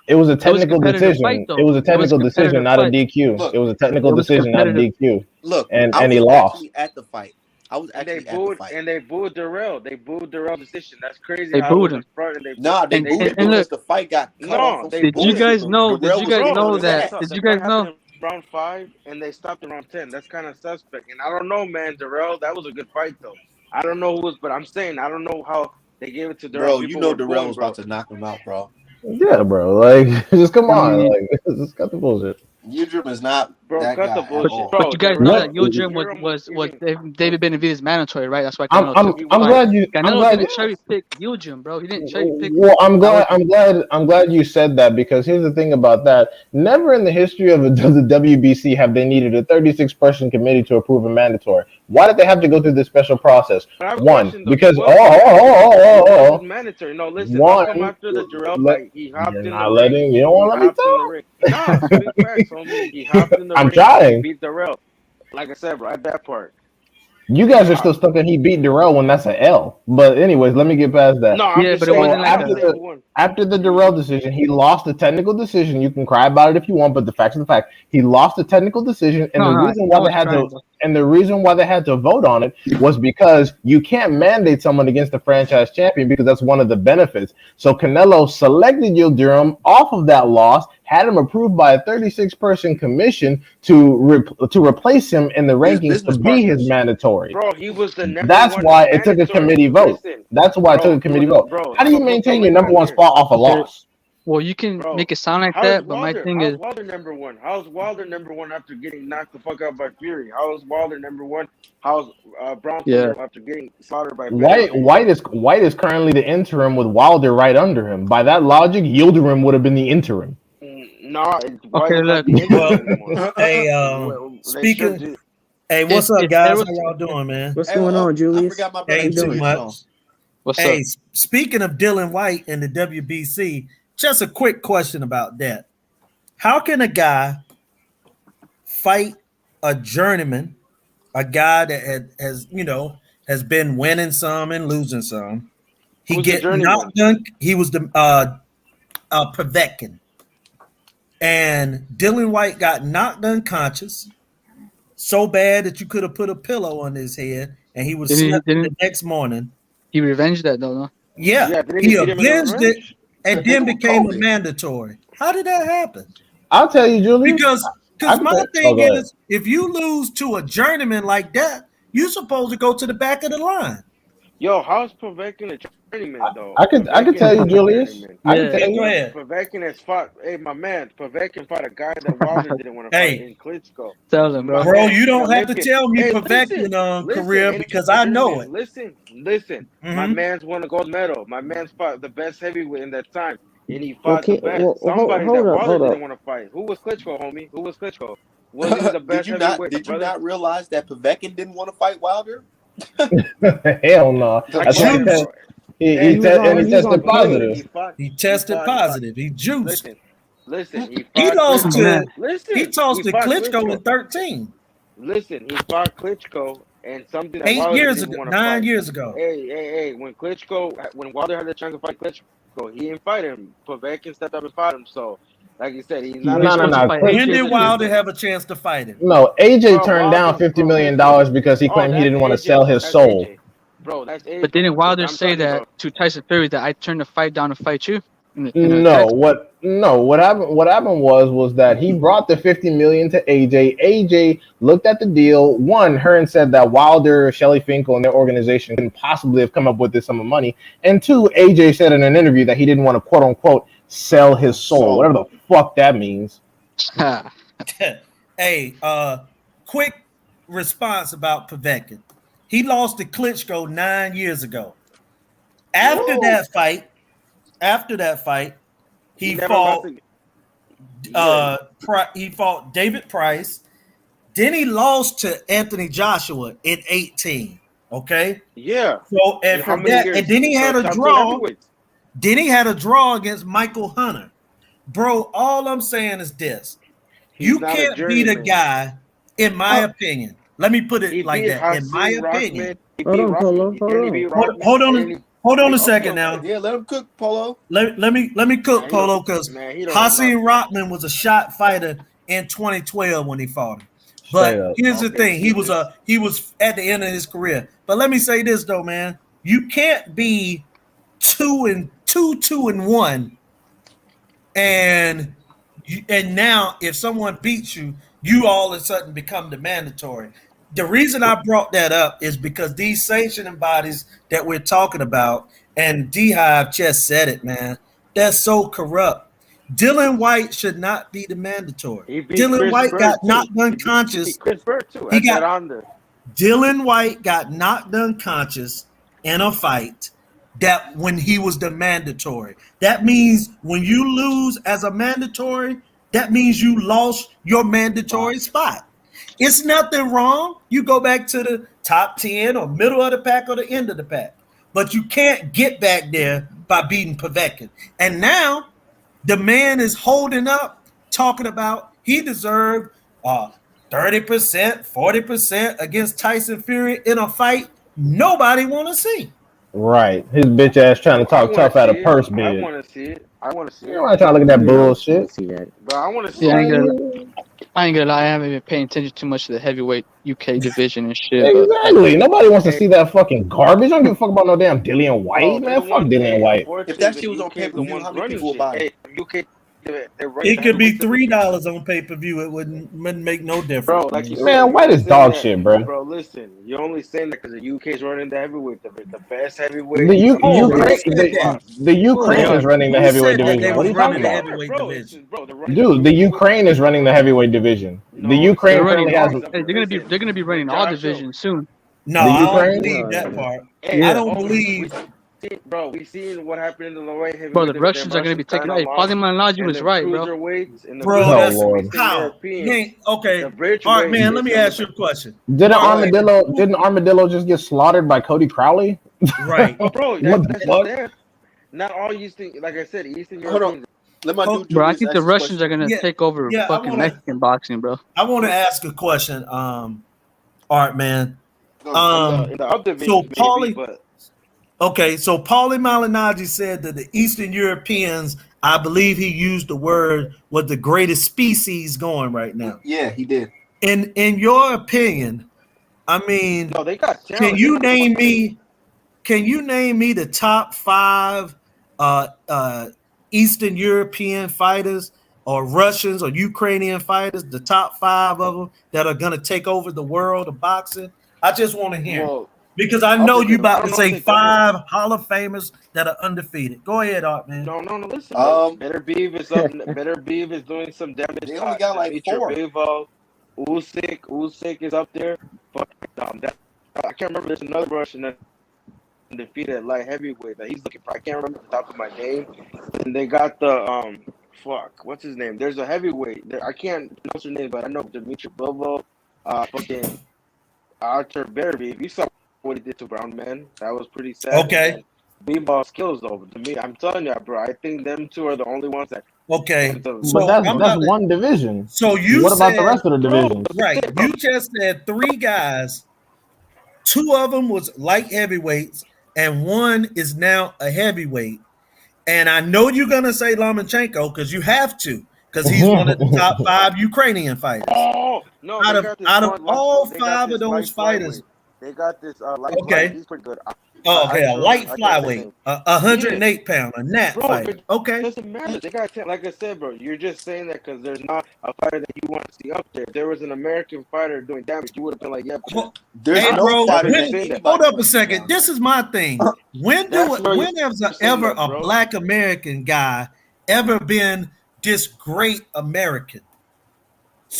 it was a It was a technical competitive fight, decision. It though. was a It was a technical decision, competitive not a fight. DQ. Look, It was a technical It was decision, not a competitive. DQ. look, And I he was lost. actually at the fight. I was And they actually at the booed fight. and they booed Darrell. They booed Darrell's decision. That's crazy They how it booed was in him. front and they booed. Nah, they And, They booed and they it and booed. because look, the fight got cut off No, on they some did you didn't. guys bullshit. know? Did Darrell you was guys getting Bro, on know his that that? ass. Did you guys fight know? happened in round 5 and they stopped in round 10. That's kind of suspect. And I don't know, man, Darrell. That was a good fight though. I don't know who was, but I'm saying I don't know how they gave it to Darrell. Bro, you People know were Darrell booing, was about bro. to knock him out, bro. Yeah, bro. Like, just come I on. mean, Like, just cut the bullshit. Yildirim is not Bro, that cut the guy at but bullshit, all. but bro. you guys know Darrell, that No, Yildirim Yildirim was was eating. David Benavidez' mandatory, right? That's why I'm Canelo I'm took He the I'm was. fight. glad you I'm Canelo glad didn't cherry pick Yildirim, bro. He didn't cherry pick him. well, That was I'm glad you said that because here's the thing about that. Never in the history of the WBC have they needed a 36-person committee to approve a mandatory. Why did they have to go through this special process? But I have a One, question though. He because was he was oh, mandatory. No, listen. How one, come after the Darrell let, fight, he you're hopped in the not ring? letting, you don't He want to let me hopped in the talk. ring. Nah, spit facts, homie. He hopped in the I'm ring and he trying. beat Darrell. Like I said, bro, at that part. You guys are Uh, still stuck in he beat Darrell when that's an L. But anyways, let me get past that. no, I'm yeah, just but it saying. So wasn't like I'm a. saying who won. after the You, Darrell you, decision, he lost the technical decision. You can cry about it if you want, but the facts are the fact. He lost the technical decision, and No, the no, reason I why they was had crying, to bro. vote on it was because you can't mandate someone against the franchise champion because that's one of the benefits. So Canelo selected Yildirim off of that loss, had him approved by a 36-person commission to replace him in the His rankings to business be his partners. mandatory. bro, he was the number That's one why it took a mandatory. committee vote. Listen, That's why it took bro, a committee vote. bro. How do I'm you gonna post the maintain your link number on one here, spot off a Okay, loss? well, you can bro. make it sound like How's that, but my Wilder? thing How's is, Wilder number one? How's Wilder number one after getting knocked the fuck out by Fury? How's Wilder number one? How's Bronson yeah. number one after getting slaughtered by White Benavidez? White is White is currently the interim with Wilder right under him. By that logic, Yildirim would have been the interim. No, White Okay, is not look, the interim Well, anymore. hey, They should speaking. do. Hey, what's up, if there guys? was, How y'all doing, man? What's Hey, going on, I Julius? forgot my brother How you Ain't too doing? Julius on. much. what's Hey, up? speaking of Dylan White and the WBC, just a quick question about that. How can a guy fight a journeyman, a guy that has been winning some and losing some? He Who's the get journeyman? knocked done. He was the Povetkin, and Dylan White got knocked unconscious so bad that you could have put a pillow on his head and he would Didn't he slept the didn't next morning. he revenged that though? No? Yeah, Yeah, didn't he he beat him in a avenged it rematch? and With then became a COVID. mandatory. How did that happen? I'll tell you, Julius. Because I because can my tell. Oh, thing go ahead. is, if you lose to a journeyman like that, you're supposed to go to the back of the line. Yo, how's Povetkin a journeyman though? I could Povetkin tell you, isn't a Julius. journeyman. I can Yeah. tell Yeah, go you. ahead. Povetkin has fought. Hey, my man, Povetkin fought a guy that Wilder didn't want to fight Hey, in Klitschko. Tell him, My bro. bro, man, you an don't have to Olympian. tell me Hey, Povetkin listen, career and he's because a I know journeyman. it. Listen. My Mm-hmm. man's won a gold medal. My man's fought the best heavyweight in that time, and he Well, fought the best. Somebody that hold up, Wilder hold up. didn't want to fight. Who was Klitschko, homie? Who was Klitschko? Wasn't he the Did best you not? heavyweight, Did you brother? not realize that Povetkin didn't want to fight Wilder? Hell no. I He That's why he, get it, juiced. te- bro. he, Hey, te- and he He was on tested but listen, period. positive. He tested he fought. positive. He juiced. Listen, listen. He He fought lost Oh Klitschko. man. to he Listen, tossed he to fought Klitschko Klitschko. in 13, Listen, he fought Klitschko and something that 8 Wilder didn't years even ago, want to 9 fight. years ago. Hey, when Wilder had the chance to fight Klitschko, he didn't fight him. Povetkin stepped up and fought him. So Like you said, he's He not. was No, no, supposed to no. fight When AJ did too. Wilder have a chance to fight him? No, AJ Bro, turned down Wilder, $50 bro, million listen. because he Oh, claimed he that's didn't want to AJ. sell his That's soul. AJ. Bro, that's AJ. But didn't Wilder I'm say telling you, that bro. to Tyson Fury that I turned the fight down to fight you in a No, text? what happened? What happened was that he brought the 50 million to AJ. AJ looked at the deal. One, Hearn said that Wilder, Shelly Finkel, and their organization couldn't possibly have come up with this sum of money. And two, AJ said in an interview that he didn't want to quote unquote sell his soul, whatever the fuck that means. Hey, quick response about Povetkin. He lost to Klitschko 9 years ago. After that fight, he never got fought to. he fought David Price. Then he lost to Anthony Joshua in 18. Okay. Yeah. So and How from many that, years? and then he had a top 10 draw. heavyweights. Then he had a draw against Michael Hunter. Bro, all I'm saying is this. He's You not a can't beat a journeyman. guy, in my opinion. Let me put He it like beat that. In my Hasim opinion. Rockman. He Hold beat on, Polo. Rockman. Hold He on. beat Rockman. Hold on a Okay, second now. Yeah, let him cook, Polo. Let me cook Man, Polo because man, he don't Hasim know Rockman was a shot fighter in 2012 when he fought him. Straight But up. here's the Okay. thing: he was at the end of his career. But let me say this though, man: you can't be 2-1, and now if someone beats you, you all of a sudden become the mandatory. The reason I brought that up is because these sanctioning bodies that we're talking about, and D-Hive just said it, man, that's so corrupt. Dylan White should not be the mandatory. He beat Dylan Chris White Bird, got too. knocked He unconscious. beat Chris Bird too. He At got that under. Dylan White got knocked unconscious in a fight that when he was the mandatory. That means when you lose as a mandatory, that means you lost your mandatory spot. It's nothing wrong. You go back to the top 10 or middle of the pack or the end of the pack. But you can't get back there by beating Povetkin. And now the man is holding up, talking about he deserved 30%, 40% against Tyson Fury in a fight nobody want to see. Right. His bitch ass trying to I talk want tough to at a see it. purse I bid. want to see it. I want to see You it. know, I trying to look at that Yeah, bullshit. see that. Bro, I want to see Yeah, it. I ain't gonna lie, I haven't been paying attention too much to the heavyweight UK division and shit. But Exactly. Nobody wants to Hey, see that fucking garbage. I don't give a fuck about no damn Dillian bro, White, they're man. the Fuck one. Dillian Hey, White. If unfortunately, that the shit was on UK is the pay-per-view, ones how many running people would shit. buy Hey, it? the UK, they're running It the could be heavyweight division. $3 on pay-per-view. It wouldn't make no difference. Bro, like you said, Man, you're White only is saying dog that, shit, bro. bro. Listen, you're only saying that because the UK is running the heavyweight, the best The heavyweight. Oh, who Ukraine, said that? the they Ukraine are. is running the Who heavyweight said that division. they What are was you running talking the about, heavyweight Bro, division? bro, they're running dude? two The heavyweight Ukraine is divisions. running the heavyweight division. The No, it's They're Ukraine not. running currently all. has It's up. Hey, Listen, they're gonna be with running all Joshua. divisions soon. No, the I don't Ukraine. believe No, that no. part. Hey, I Yeah, don't we believe. seen, bro. We seen what happened in the light bro, heavyweight the division. Russians are gonna be Russians taking. kind of Hey, lost, Father Malaji and was the right, bro. cruiserweights and the Bro, Oh bridgeweights that's and Lord. Eastern how. Europeans. Okay. The All right, bridgeweight man, let is me on ask the. you a question. Didn't All right. Armadillo just get slaughtered by Cody Crowley? Right. But bro, What the that's fuck? there. Not all Eastern, like I said, Eastern Hold on. Europeans. Let my dude Bro, I Julius think ask the this Russians are question. gonna Yeah, take over yeah, fucking Mexican boxing, bro. I want to ask a question, Art man. In the up So divisions maybe, Paulie, but okay, so Paulie Malignaggi said that the Eastern Europeans, I believe he used the word, was the greatest species going right now. Yeah, he did. In your opinion, I mean, no, they got can talent. They you got name fucking. me? Can you name me the top 5 Eastern European fighters or Russians or Ukrainian fighters, the top 5 of them that are gonna take over the world of boxing? I just want to hear it. Well, Because I I'll know take you it. I about don't to know if say they got it. 5 Hall of Famers that are undefeated. Go ahead, Art, man. No. Listen, Um, Better Beef is up. Better Beef is doing some damage. they only got like Dimitri 4. Bivol, Usyk is up there. But I can't remember. There's another Russian that defeated at light heavyweight that he's looking for. I can't remember the top of my name. And they got the what's his name? There's a heavyweight. I can't pronounce her name, but I know Dimitri Bivol, fucking Artur Beterbiev. You saw what he did to Brown Man. That was pretty sad. Okay. And then B-ball skills though. To me, I'm telling you, bro. I think them two are the only ones that. Okay. But So that's I'm about to, one division. so you What about the said rest of the divisions? right. You just said 3 guys. 2 of them was light heavyweights, and 1 is now a heavyweight. And I know you're gonna say Lomachenko because you have to. because he's one of the top 5 Ukrainian fighters. Oh no, Out they of got this out of one all they got 5 this of those light fighters, flyweight. They got this light okay. flyweight. He's pretty good. Oh, okay, a light I can't say his flyweight, name. a Yeah, 108 pound, a Nat bro, fighter. it Okay. doesn't matter. They got like I said, bro. You're just saying that because there's not a fighter that you want to see up there. If there was an American fighter doing damage, you would have been like, yeah. Well, There's hey, no bro, fighter when- that hold anybody up a wants to second. down. This is my thing. When That's where when has you're saying ever that, a bro. black American guy ever been this great American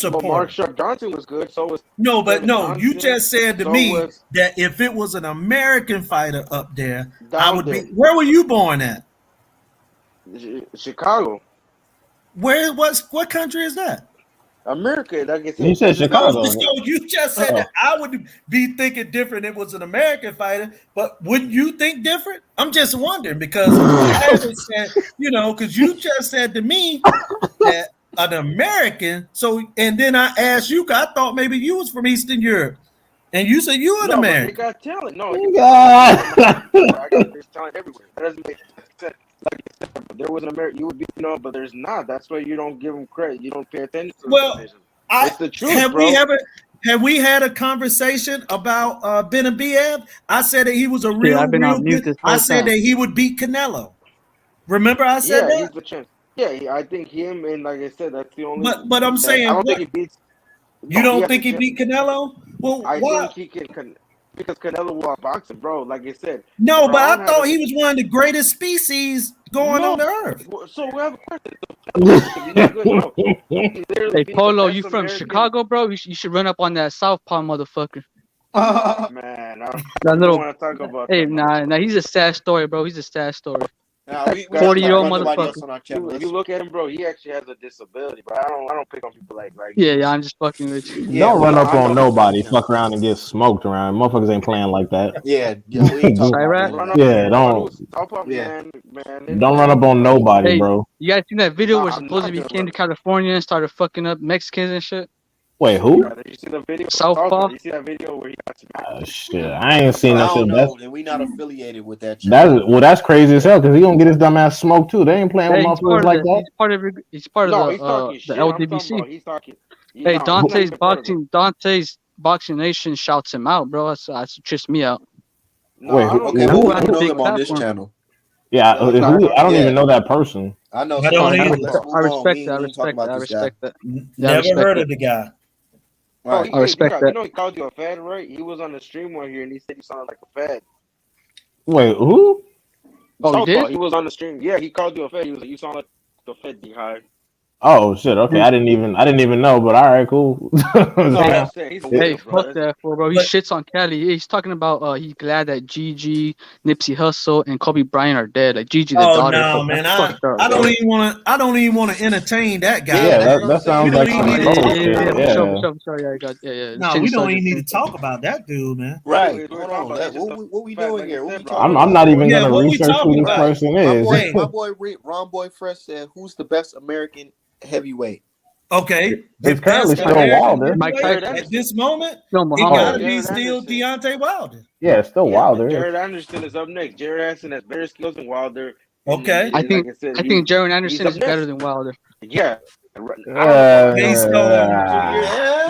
Well, Mark supporter? Sharp Johnson was good. So was No, but Kevin no, you Johnson. just said to So me was that if it was an American fighter up there, I down would be. there. Where were you born at? Chicago, What country is that? America. Like I said, You said this is Chicago. So you just said that I would be thinking different if it was an American fighter, but wouldn't you think different? I'm just wondering because I haven't said, because you just said to me that an American. So, and then I asked you, 'cause I thought maybe you was from Eastern Europe, and you said you an no, but they American. got talent. No, God. I got this talent everywhere. That doesn't make sense. Like I said, if there was an American, you would be but there's not. That's why you don't give them credit. You don't pay attention to Well, the division. It's the truth, have bro. have we had a conversation about Benavidez? I said that he was a I've been real on mute good. this whole I said time. that he would beat Canelo. Remember I said Yeah, he's that? the champ. Yeah, I think him and like I said, that's the only. But I'm saying, I don't what, think he beats. you No, don't think he beat Canelo? Well, I why? think he can because Canelo will box him, bro. Like I said. No, but Braun I thought has he was one of the greatest species going on the earth. So we have a question. If he's not good, no. He's literally Hey the Polo, best you from American- Chicago, bro? You should run up on that Southpaw motherfucker. Man, I That don't little. want to talk about Hey, that. nah, he's a sad story, bro. He's a sad story. Nah, we 40-year-old not nobody motherfucker. else on our channel. If you look at him, bro, he actually has a disability, but I don't pick on people like Yeah, I'm just fucking with you. Yeah, Don't run up I know on he's nobody. on Fuck around and get smoked around. Motherfuckers ain't playing like that. Yeah, we ain't talking Chirac? about Run that. up Yeah, on don't- Stop up, Yeah. man. Don't run up on nobody, Hey, bro. you guys seen that video where I'm supposedly not he came gonna to California and started fucking up Mexicans and shit? Wait, who? Did you see the video? Southpaw? You see that video where he got smacked? Shit, I ain't seen I that don't shit. know, and we not affiliated with that. That's crazy as hell because he gonna get his dumb ass smoked too. They ain't playing Hey, with motherfuckers like that. He's part of No, he's the talking shit. LDBC. He's talking. Hey, Dante's Boxing Nation shouts him out, bro. That's trips me out. No, Wait, I don't Okay, care. who who I has a know big him on this platform? channel? Yeah, Well, it's who, not- I don't yeah. even know that person. I know. I don't somebody. either. Let's move I on. respect We that. I ain't talking respect that. about I this guy. respect that. Never respect heard it. of the guy. Bro, Right. I respect that. You know he called you a fed, right? He was on the stream one here and he said you sounded like a fed. Wait, who? Oh, he Southpaw, did? He was on the stream. Yeah, he called you a fed. He was like, you sound like the fed D-high. Oh shit. Okay, I didn't even know. But all right, cool. No, Hey, I'm saying he's a Hey, weirdo, bro. fuck that fool, bro. He But- shits on Cali. He's talking about he's glad that Gigi, Nipsey Hussle, and Kobe Bryant are dead. Like Gigi, the Oh daughter. no, Fuck, man! that's fucked up, I bro. don't even want to. I don't even want to entertain that guy. Yeah, that's what that I'm saying. sounds We like don't some even need troll to shit. talk Yeah. For sure. Yeah. No, we don't even need to talk about that dude, man. Right. We're Hold talking on. about Let- just what we fact, doing like here? you What said, we bro. talking I'm not even Yeah, gonna what we research talking who this about? person My is. boy, Hey. Ron Boy Fresh said, "Who's the best American heavyweight?" Okay, It's the currently best still American Wilder. Mike heavyweight Tyson. at this moment, No, it Muhammad. gotta be Jared still Anderson. Deontay Wilder. Yeah, it's still Wilder. Jared Anderson is up next. Jared Anderson has better skills than Wilder. And Okay. he- I think like I said, I think Jaron he's Anderson up is better next. than Wilder. Yeah. Based on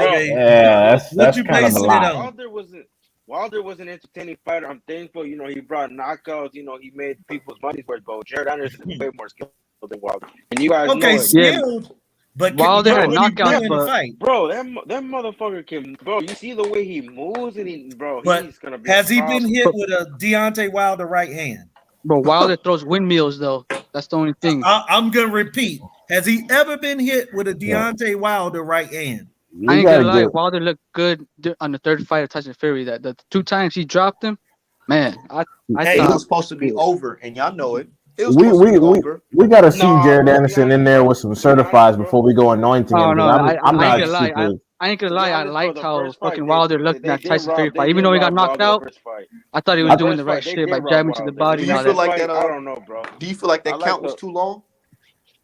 okay, yeah, what that's you kind of a basing it lot. on? Wilder was an entertaining fighter. I'm thankful, he brought knockouts. He made people's money's worth. But Jared Anderson is way more skilled than Wilder, and you guys know Okay, it. Yeah. skilled, but Wilder what had would he knockouts, do in a but- fight? Bro, that motherfucker can. Bro, you see the way he moves, and But he's gonna be. has a he been problem. hit with a Deontay Wilder right hand? Bro, Wilder throws windmills though. That's the only thing. I'm gonna repeat. Has he ever been hit with a Deontay Wilder right hand? You I ain't gotta gonna lie, get- Wilder looked good on the third fight of Tyson Fury. That the 2 times he dropped him, man. I Hey, It thought was supposed to be over, and y'all know it. It was we supposed to be we, over. we gotta see No, Jared bro, Anderson be in there with some certifieds before we go anointing him. Oh, no, 'cause I'm I not ain't gonna lie. super. I ain't gonna To be lie, I honest, bro, liked the how first fight, fucking they- Wilder they- looked in they that did Tyson rob- Fury they fight. did Even though he got rob knocked Wilder out, the first fight. I thought he was The doing first the right fight, they shit by did rob jabbing to the Wilder. body Do and you all feel that. like Fight, that? I don't know, bro. Do you feel like I that like count was the- too long?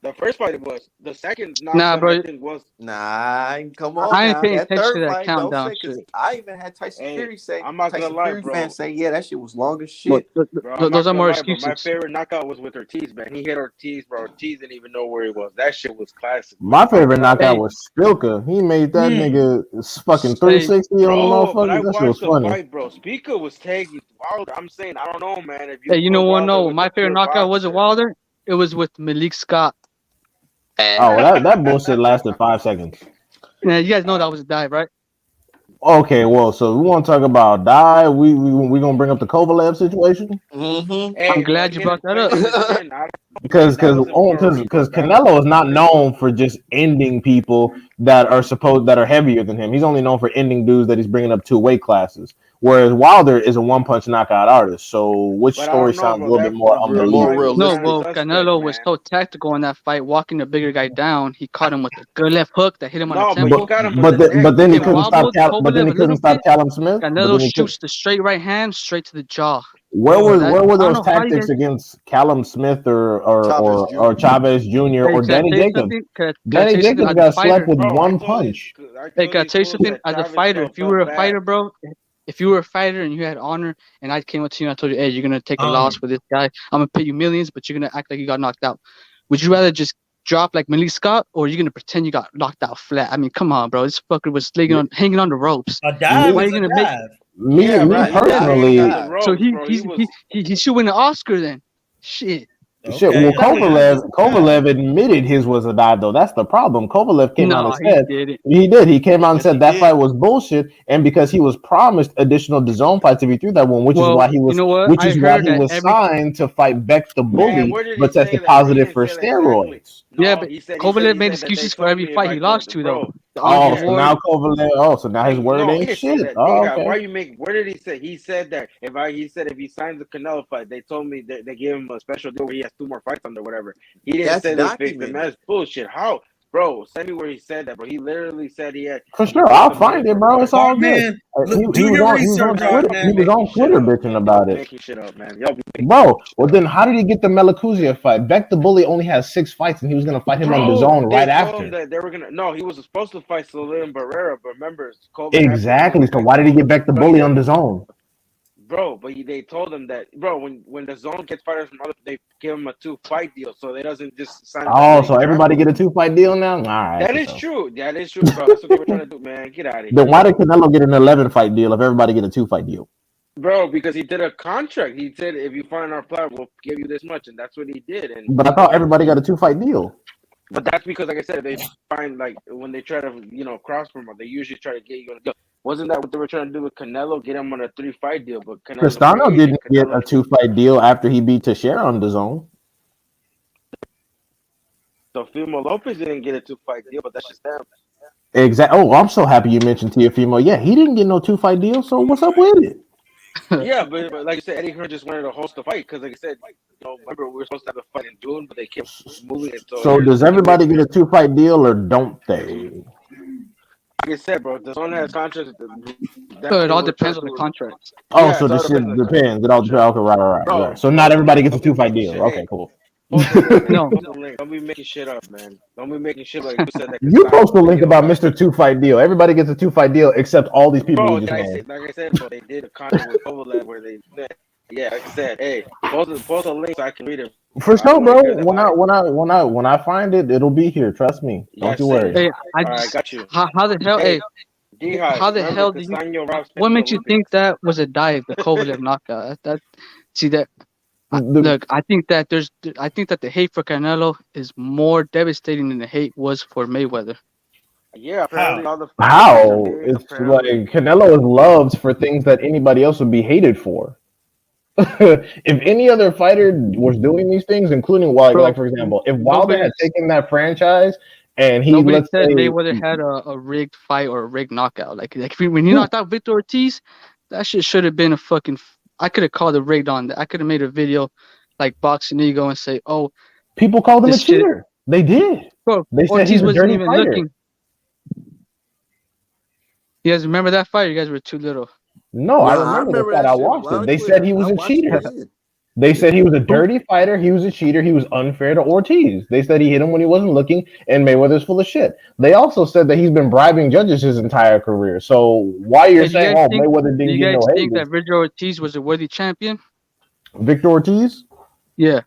The first fight it was. The second Nah, knockdown, I bro. think, was. Nah, come I on I ain't now. paying That attention to third that fight, don't countdown say because shit. I even had Hey, I'm not gonna Tyson lie, Fury fans bro. say, yeah, that shit was long as But shit. Bro, I'm those not are gonna more lie, bro. My excuses. favorite knockout was with Ortiz, man. He hit Ortiz, bro. Ortiz didn't even know where he was. That shit was classic, man. My favorite knockout Hey, was Spilka. He made that nigga fucking hey, 360 on the Bro, but I motherfucker. That shit was watched the funny. fight, bro. Speaker was tagging Wilder. I'm saying, I don't know, man. If you hey, you know put what? Wilder No, with a my favorite pure knockout wasn't boxer. Wilder. It was with Malik Scott. Oh, well, that bullshit lasted 5 seconds. Yeah, you guys know that was a dive, right? Okay, well, so we want to talk about die. We gonna bring up the Kovalev situation Mm-hmm. I'm Hey, but glad he you hit brought him that up. crazy in the chin. I because that because wasn't for a reach, bro. because That was Canelo is not this was known for just ending people that are heavier than him. He's only known for ending dudes that he's bringing up 2 weight classes. Whereas Wilder is a one punch knockout artist. So which but I story don't know, sounds a bro. little bit That more first More fight unbelievable? was No, kind of realistic. well, suspect, Canelo was man. so tactical in that fight, walking the bigger guy down. He caught him with a good left hook that hit him on the No, but he But temple. got him on the neck. but He then he It got couldn't him. stop wobbled But then Kovalev he a couldn't little stop bit. Callum Smith. But Canelo then he could. shoots the straight right hand straight to the jaw. Boy, That Where were I don't those know how you guys. tactics against Callum Smith Chavez or Jr. Chavez Jr. Hey, or can I Danny tell you Jacobs? something? Can I Danny tell you something? Jacobs As a got slept fighter, with Bro, one punch. I hey, told can I these tell you fools something? that As a Travis fighter, felt if you so were a bad. fighter, bro, if you were a fighter and you had honor, and I came up to you and I told you, hey, you're gonna take a loss with this guy. I'm gonna pay you millions, but you're gonna act like you got knocked out. Would you rather just drop like Malik Scott, or are you gonna pretend you got knocked out flat? I mean, come on, bro. This fucker was hanging on the ropes. a Me, dive Why are is you a gonna make? dive. Yeah, me bro. Right. He was That is hanging on personally, the that. So ropes, bro. He was. he should win an Oscar then. Shit. shit. Okay, Well, a dive is a dive. Kovalev admitted his was a dive though. That's the problem. Kovalev came out and No, he said did it. he did. He came out and Yes, he said that fight did. was bullshit, and because he was promised additional DAZN fights if he threw that one, Well, you know what? I heard that every signed to fight Beck the Man, Bully, where did he but say tested that, bro? He positive didn't for say that exactly. steroids. yeah, No, but he Kovalev made said that they excuses for told every me if fight I he told lost the to though. bro. The Oh, honorable so Yeah, now award. Kovalev. Oh, so now his word no, he ain't didn't say shit. that. Oh, Why okay. you make? Where did he say? He said that he said if he signs the Canelo fight, they told me that they gave him a special deal where he has 2 more fights under whatever. He didn't That's say they fixed him. documented. That's bullshit. How, bro? Send me where he said that, bro. He literally said For he sure, told I'll them find if it, bro. It's all Art good. man, look, He do was your on research, Art Twitter. He be man. was making on shit Twitter up, bitching man. Y'all about be it. making shit up, man. Y'all be making Bro, well shit up. then how did he get the Melakuzia fight? Beck the Bully only has 6 fights, and he was gonna fight him on the Bro, zone they right told him after. that they were gonna. No, he was supposed to fight Salim Barrera, but remember, COVID happened. He Exactly. didn't So fight why did he Salim. get Beck the But he Bully did, on the zone? bro. They told him that, bro. When the zone gets fighters from other, they give him a 2 fight deal, so they doesn't just sign him that Oh, way so everybody get contractually. a 2 fight deal now? All right, That for is sure. true. That is true, bro. That's what they were trying to do, man. Get out of Then here, why did bro. Canelo get an 11 fight deal if everybody get a 2 fight deal? Bro, because he did a contract. He said if you find our player, we'll give you this much, and that's what he did. And But I thought everybody got a 2 fight deal. but that's because, like I said, they find like when they try to cross promote, they usually try to get you on a deal. Wasn't that what they were trying to do with Canelo? Get him on a 3 fight deal, but Canelo's a free Cristano agent. didn't get Canelo, a 2 fight deal after he beat Teixeira on the zone. so Fimo Lopez didn't get a 2 fight deal, but that's just them. Exactly. Oh, I'm so happy you mentioned Teofimo. Yeah, he didn't get no 2 fight deal. So what's up with it? Yeah, but like you said, Eddie Hearn just wanted to host the fight because, like I said, remember we were supposed to have a fight in June, but they kept moving it. So So here's does everybody get a 2 fight deal or don't they? like I said, bro. The zone has contracts. That's So what it they all were trying depends to on the do. contracts. Oh, Yeah, so it all this shit depends on the depends. It all depends. contract. Okay, right. Bro, So not everybody gets a don't be 2 fight making deal. shit. Okay, Hey, cool. post a link, man. No, Post a link. Don't be making shit up, man. Don't be making shit like you said that You post a they link give a about contract. Mr. 2 fight deal. Everybody gets a 2 fight deal except all these people we Bro, just like named. I said, bro, they did a contract with Kovalev where they, yeah, like I said, hey, post a link so I can read it. For I don't sure, want to bro. hear that lie. When I find it, it'll be here. Trust me. Yeah, Don't you send it. worry. hey, I All right, just got you. how the hell? Hey, Hey, D-High, how the remember, hell do you? Castaño Rob Smith What in the makes you think Olympics. that was a dive? The Kovalev knockout. See that. The, Look, I think that the hate for Canelo is more devastating than the hate was for Mayweather. Yeah, How? apparently all the fans are how? big. It's like Apparently, Canelo is loved for things that anybody else would be hated for. If any other fighter was doing these things, including Bro, for example, if Wilder nobody had taken that franchise and he, nobody let's said say, Mayweather had a rigged fight or a rigged knockout. When he knocked out Victor Ortiz, that shit should have been a fucking. I could have called it rigged on that. I could have made a video like Boxing Ego and say, "Oh, people called him a this shit." cheater. They did. Bro, They said Ortiz he's a wasn't dirty even fighter. looking. You guys remember that fight? You guys were too little. No, I Nah, I remember the remember fight. that I shit watched loud it. and They said clear. he I was a watched it cheater. again. They said he was a dirty fighter. He was a cheater. He was unfair to Ortiz. They said he hit him when he wasn't looking, and Mayweather's full of shit. They also said that he's been bribing judges his entire career. So why you're saying, oh, Mayweather do didn't you get guys no think hate? that Victor Ortiz was a worthy champion? Victor Ortiz? Yeah.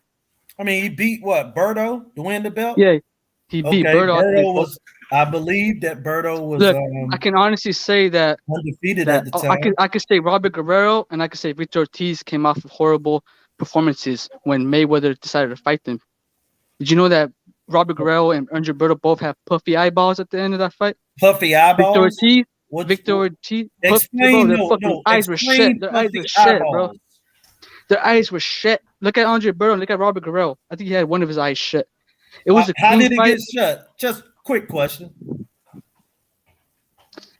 I mean, he beat what? Berto to win the belt? Yeah. He beat Berto. I believe that Berto was. Look, I can honestly say that undefeated at the time. I could say Robert Guerrero and I could say Victor Ortiz came off of horrible performances when Mayweather decided to fight them. Did you know that Robert Guerrero and Andre Berto both have puffy eyeballs at the end of that fight? Puffy eyeballs? Victor Ortiz. Explain. Their fucking eyes were shit. Their eyes were shit, bro. Their eyes were shit. Look at Andre Berto. Look at Robert Guerrero. I think he had one of his eyes shut. It was a how did it fight. get shut? Just quick question.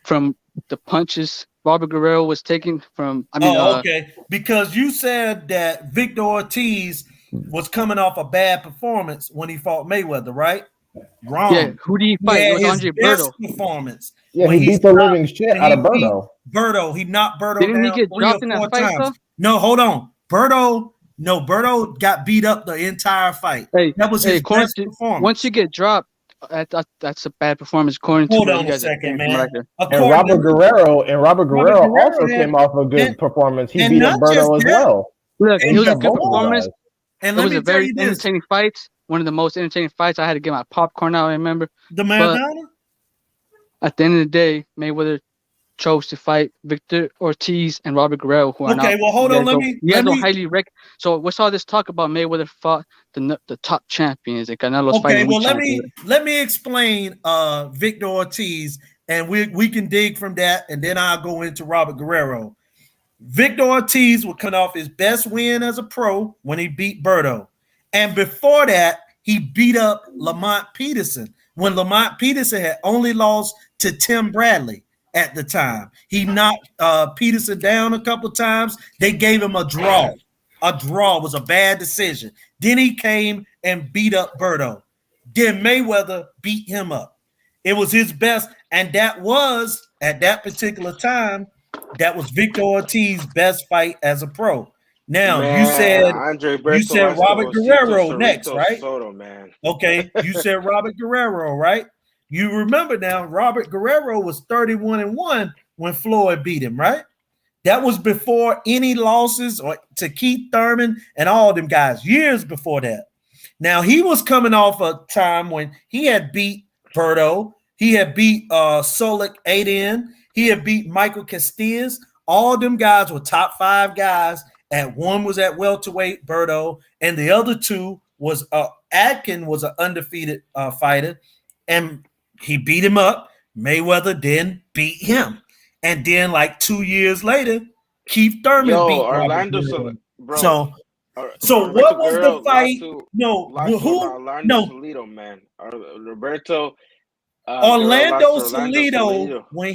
From the punches Robert Guerrero was taking from. I mean, okay. Because you said that Victor Ortiz was coming off a bad performance when he fought Mayweather, right? Wrong. Yeah. Who did he fight? It was Andre Berto. Performance. Yeah, he beat the living shit out of Berto. Berto, he knocked Berto Didn't down he get dropped in that fight, though? No, hold on. Berto got beat up the entire fight. That was his best performance. Once you get dropped, that's a bad performance. According to hold on a second, man. And Robert Guerrero also came off a good performance. He beat up Berto as well. Look, it was a good performance. And it was a very entertaining fight. One of the most entertaining fights. I had to get my popcorn out. I remember the Maradona. At the end of the day, Mayweather chose to fight Victor Ortiz and Robert Guerrero, who are not. Okay, well, hold on. Let me. highly So what's all this talk about Mayweather fought the top champions and Canelo's fighting? Okay, well, let me explain Victor Ortiz, and we can dig from that, and then I'll go into Robert Guerrero. Victor Ortiz would come off his best win as a pro when he beat Berto, and before that, he beat up Lamont Peterson when Lamont Peterson had only lost to Tim Bradley. At the time, he knocked Peterson down a couple of times. They gave him a draw. A draw was a bad decision. Then he came and beat up Berto. Then Mayweather beat him up. It was his best, and that was at that particular time. That was Victor Ortiz's best fight as a pro. Now you said Robert Guerrero next, right? Soto, man. Okay, you said Robert Guerrero, right? You remember now, Robert Guerrero was 31-1 when Floyd beat him, right? That was before any losses or to Keith Thurman and all them guys, years before that. Now, he was coming off a time when he had beat Berto, he had beat Solik Aiden, he had beat Michael Castillas. All them guys were top 5 guys. One was at welterweight, Berto, and the other two was Adkin was an undefeated fighter, and he beat him up. Mayweather then beat him. And then like 2 years later, Keith Thurman beat Orlando. So what was the fight? Salido, man. Roberto. Orlando Salido. When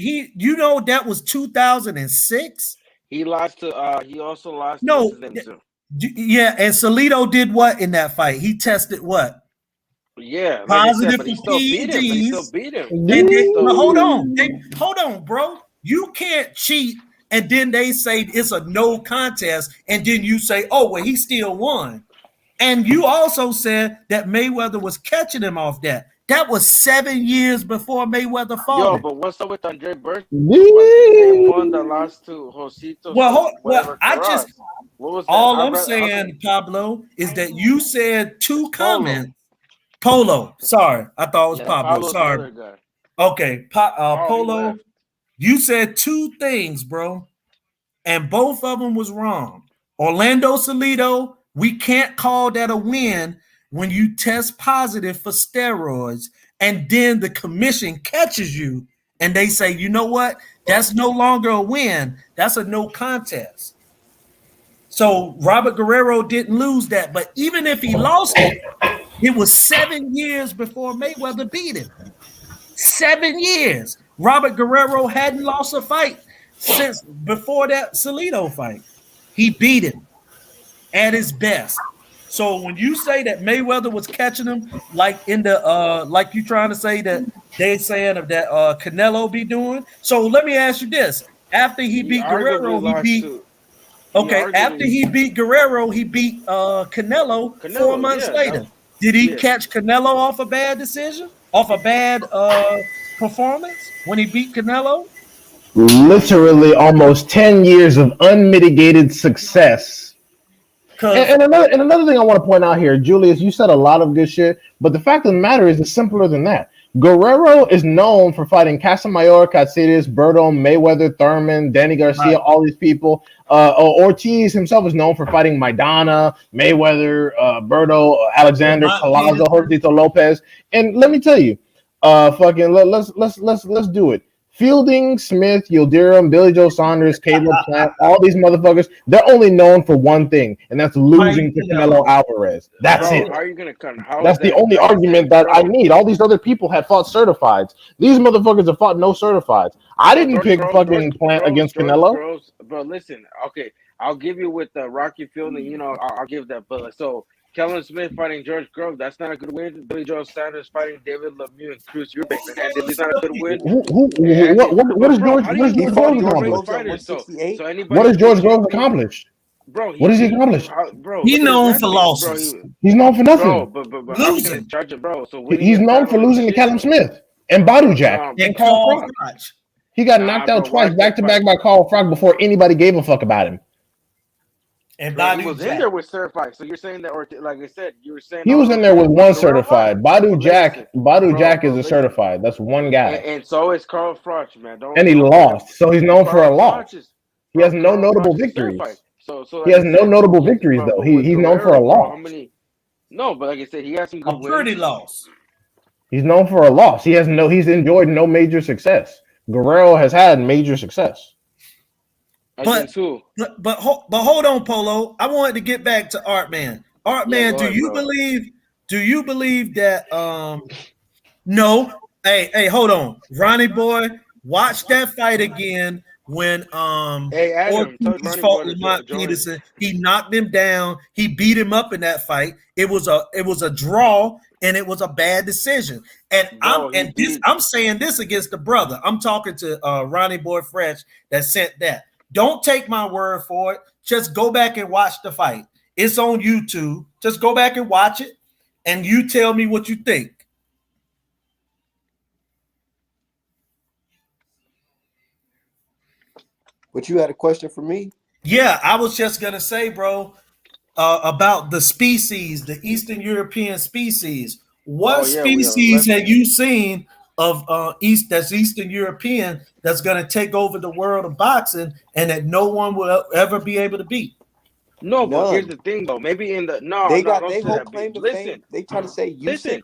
that was 2006. He lost to. He also lost. Yeah, and Salido did what in that fight? He tested what? Yeah, positive he for PEDs. still beat him. Hold on, bro. You can't cheat, and then they say it's a no contest, and then you say, "Oh, well, he still won." And you also said that Mayweather was catching him off that. That was 7 years before Mayweather fought. Yo, but what's up with Andre Berto? He won the last two. Josito. I'm saying, Pablo, is that you said 2 comments. Polo. Sorry, I thought it was Pablo. Sorry. Okay, Polo. You said 2 things, bro, and both of them was wrong. Orlando Salido, we can't call that a win when you test positive for steroids, and then the commission catches you, and they say, you know what? That's no longer a win. That's a no contest. So Robert Guerrero didn't lose that, but even if he lost it, it was 7 years before Mayweather beat him. 7 years. Robert Guerrero hadn't lost a fight since before that Salido fight. He beat him at his best. So when you say that Mayweather was catching him, like in the like you trying to say that they saying that Canelo be doing. So let me ask you this: after he beat Guerrero, Okay, after he beat Guerrero, he beat Canelo 4 months later. Did he catch Canelo off a bad decision? Off a bad performance when he beat Canelo? Literally almost 10 years of unmitigated success. And another thing I want to point out here, Julius, you said a lot of good shit, but the fact of the matter is it's simpler than that. Guerrero is known for fighting Casamayor, Katsidas, Berto, Mayweather, Thurman, Danny Garcia, all these people. Ortiz himself is known for fighting Maidana, Mayweather, Berto, Alexander, Collazo, Josito Lopez. And let me tell you, let's do it. Fielding, Smith, Yildirim, Billy Joe Saunders, Caleb Plant, all these motherfuckers, they're only known for one thing, and that's losing to Canelo Alvarez. That's it. How are you gonna cut? That's the only argument that I need. All these other people had fought certifieds. These motherfuckers have fought no certifieds. I didn't pick fucking Plant against Canelo. Bro, listen, okay, I'll give you with the Rocky Fielding, you know, I'll give that, but so Kellen Smith fighting George Grove, that's not a good win. Billy Joe Sanders fighting David Lemieux and Cruz Eubank, and it's not a good win. What is George Grove accomplished? What has George Grove accomplished? Bro, what has he accomplished? Bro, he's known for losses. He's known for nothing. But losing. Bro, so he's known for losing to Callum Smith and Badu Jack and Carl Froch. He got knocked out twice back to back by Carl Froch before anybody gave a fuck about him. And he was in there with certified. So you're saying that, or like I said, you were saying he was in there with one certified. Badu Jack is a certified. That's one guy. And so is Carl Froch, man. And he lost, so he's known for a loss. He has no notable victories. So he has no notable victories though. He's known for a loss. No, but like I said, he has some good wins. Pretty loss. He's known for a loss. He's enjoyed no major success. Guerrero has had major success. But hold on, Polo. I wanted to get back to Artman. Artman, do you believe that no? Hey, hold on. Ronnie Boy, watch that fight again when Ortiz fought Lamont Peterson. He knocked him down, he beat him up in that fight. It was a draw and it was a bad decision. And I'm saying this against the brother. I'm talking to Ronnie Boy Fresh that sent that. Don't take my word for it. Just go back and watch the fight. It's on YouTube. Just go back and watch it, and you tell me what you think. But you had a question for me? Yeah, I was just going to say, bro, about the species, the Eastern European species. What species have you seen of that's Eastern European that's going to take over the world of boxing and that no one will ever be able to beat? No, but here's the thing though. Maybe in the they whole claim to fame. They try to say Usyk,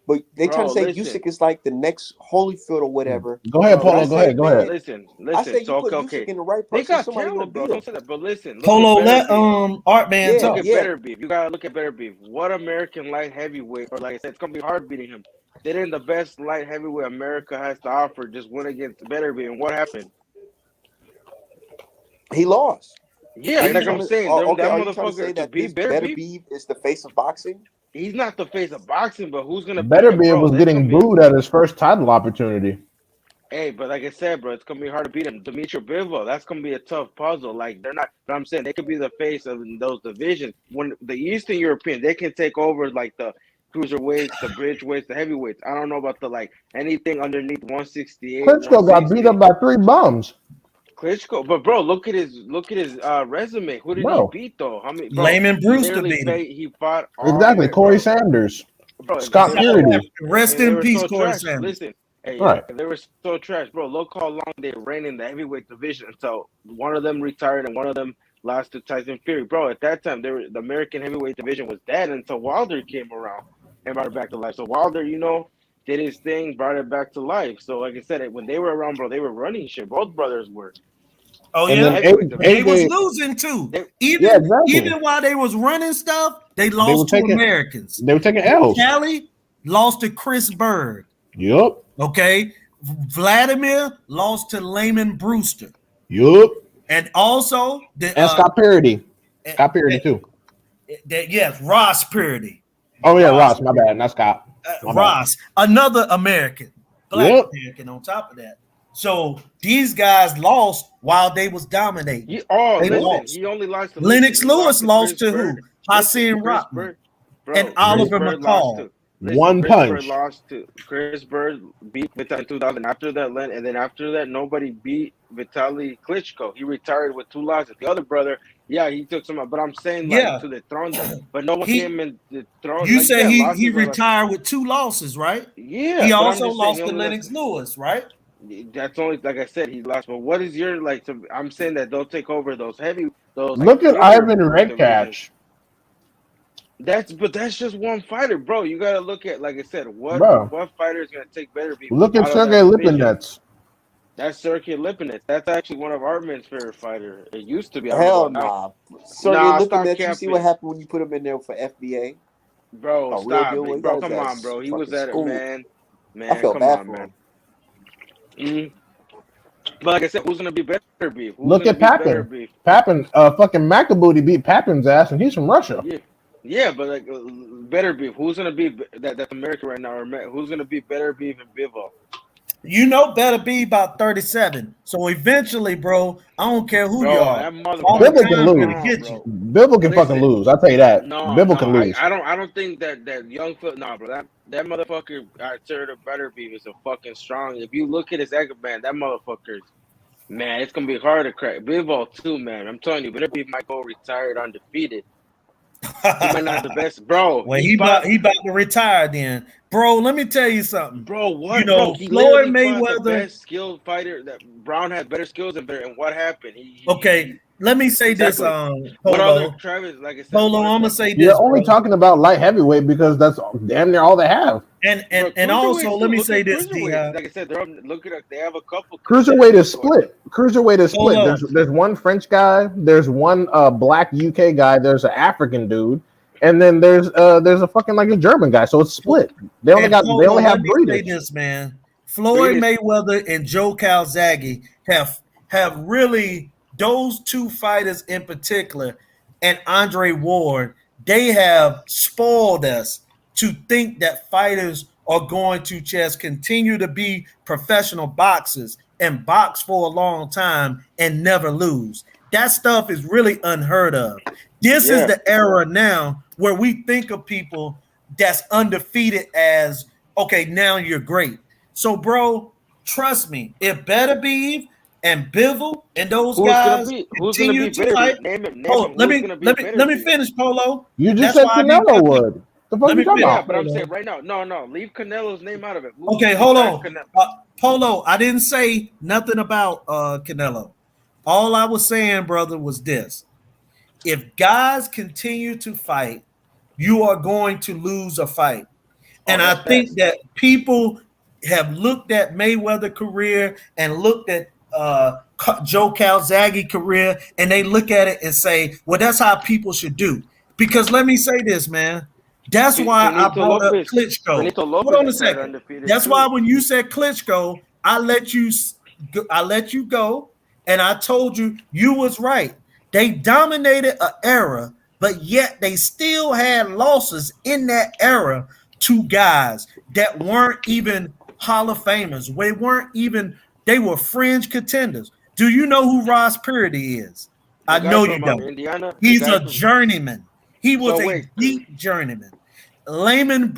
but they try to say Usyk is like the next Holyfield or whatever. Go ahead, Polo. Go ahead. Listen. I say you so put okay. Usyk in the right place. They got somebody talent, bro. Don't say that. But listen, Polo, let Artman talk. Look at Better Beef. You gotta look at Better Beef. What American light heavyweight, or like I said, it's gonna be hard beating him. Didn't the best light heavyweight America has to offer just went against Better Beef, and what happened? He lost. Yeah, like I'm saying, that motherfucker to beat Better Beef is the face of boxing. He's not the face of boxing, but who's gonna Better Beef was getting booed at his first title opportunity. Hey, but like I said, bro, it's gonna be hard to beat him. Dimitri Bivol, that's gonna be a tough puzzle. Like they're not. But I'm saying they could be the face of those divisions. When the Eastern European, they can take over like the cruiserweights, the bridgeweights, the heavyweights. I don't know about the like anything underneath 168. Klitschko got beat up by 3 bums. Klitschko, but bro, look at his resume. Who did he beat though? How many? Layman Brewster beat him. He fought exactly Corey Sanders, Scott Purity. Rest in peace, Corey Sanders. Listen, hey, they were so trash, bro. Look how long they ran in the heavyweight division until one of them retired and one of them lost to Tyson Fury, bro. At that time, the American heavyweight division was dead until Wilder came around and brought it back to life. So Wilder, did his thing, brought it back to life. So like I said, when they were around, bro, they were running shit. Both brothers were. Oh yeah, they was losing too. Even while they was running stuff, they lost to Americans. They were taking L's. Kelly lost to Chris Bird. Yup. Okay, Vladimir lost to Layman Brewster. Yup. And also Scott Purity. Scott Purity too. Yes, Ross Purity. Oh yeah, Ross. My bad, not Scott. Ross, another American, black American on top of that. So these guys lost while they was dominating. They Listen, lost. he only lost to Lennox he lost Lewis to lost Chris to Bird. who? Listen, Hassan Chris Rockman Bird, and bro. Chris Oliver Bird lost McCall. to. Listen, One Chris Bird punch. lost to Chris Bird beat Vitaly in 2000. After that, and then after that, nobody beat Vitaly Klitschko. He retired with 2 losses. The other brother, yeah, he took some, but I'm saying like Yeah, to the throne, but no one came he. in the throne. You Like say yeah, he losses are like retired with 2 losses, right? yeah, He but I'm also just saying he lost to only lost. Lennox Lewis, right? That's only like I said, he lost. But what is your like? I'm saying that they'll take over those like Look at bigger Ivan divisions. Redcash, That's just one fighter, bro. You gotta look at like I said, bro. what fighter is gonna take better beef Look at out of Sergey that division? Lipinets. That's Sergey Lipinets. That's actually one of our men's favorite fighter. It used to be. I don't know Hell about now. nah. Sergey Nah, looking stop at you. See what capping, happened when you put him in there for FBA. bro. A real Stop deal. it, He got bro. his Come on, ass bro. He was fucking at it, school. man. I Man, felt come bad on, for man. him. Mm. But like I said, who's gonna be better beef? Who's Look gonna at be better Papin. beef? Papin, fucking Macabooty beat Papin's ass, and he's from Russia. Yeah, yeah, but like better beef. Who's gonna be that's America right now? Or who's gonna be better beef than Bivol? You know, better be about 37. So eventually, bro, I don't care who you Bro, are. that All the Bibble motherfucker is can time's gonna lose. strong, get you. bro. Bibble can fucking Listen, lose. I'll tell you that. no, Bibble no, can lose. I don't think that young Phil, no, bro, that motherfucker, I said the better beef is a fucking strong. If you look at his egg man, that motherfucker's man, it's gonna be hard to crack. Bivol too, man. I'm telling you, better beef might go retired undefeated. He might not have the best, bro. Well, he about to retire then. Bro, let me tell you something. Bro, You what, bro? know, He Floyd literally fought the Mayweather. best skilled fighter. That Brown had better skills and better. And what happened? Okay, let me say this, Exactly. What other Polo. Travis? Like I said, Polo, what? I'm gonna say You're this, only bro. talking about light heavyweight because that's damn near all they have. And Bro, and also cruiserweights let too. me Look say at this, D. cruiserweights. Like I said, they're up, look at they have a couple Cruiserweight is contenders going. split. Cruiserweight is split. Polo. There's one French guy, there's one black UK guy, there's an African dude, and then there's a fucking like a German guy. So it's split. They only And they Polo, only let have me say breeders. this, man. Floyd Breeders. Mayweather and Joe Calzaghe have really those two fighters in particular, and Andre Ward, they have spoiled us to think that fighters are going to just continue to be professional boxers and box for a long time and never lose. That stuff is really unheard of. This is Yeah. the era now where we think of people that's undefeated as okay, now you're great. So, bro, trust me, if Better Beef and Bivol and those guys Who's gonna continue be to better fight, beef? Name him. Name oh, him. let Who's me gonna be let me better let me beef? finish, Polo. You just That's said why I didn't Canelo cut you. would. The fuck Let you me talking finish, Yeah, about? but I'm Polo. saying right now, no, leave Canelo's name out of it. Okay, Who's hold besides on. Canelo? Polo, I didn't say nothing about Canelo. All I was saying, brother, was this. If guys continue to fight, you are going to lose a fight. Oh, And that's I think facts. that people have looked at Mayweather career and looked at Joe Calzaghe career, and they look at it and say, "Well, that's how people should do." Because let me say this, man. That's why I Finito brought up Lopez. Klitschko. Finito Hold Lopez on a retired second. undefeated That's why too. when you said Klitschko, I let you go, and I told you you was right. They dominated an era, but yet they still had losses in that era to guys that weren't even Hall of Famers. They were fringe contenders. Do you know who Ross Purdy is? The I guy know you from don't. Indiana. The He's guy a from. journeyman. He was So a wait, deep journeyman. Lamont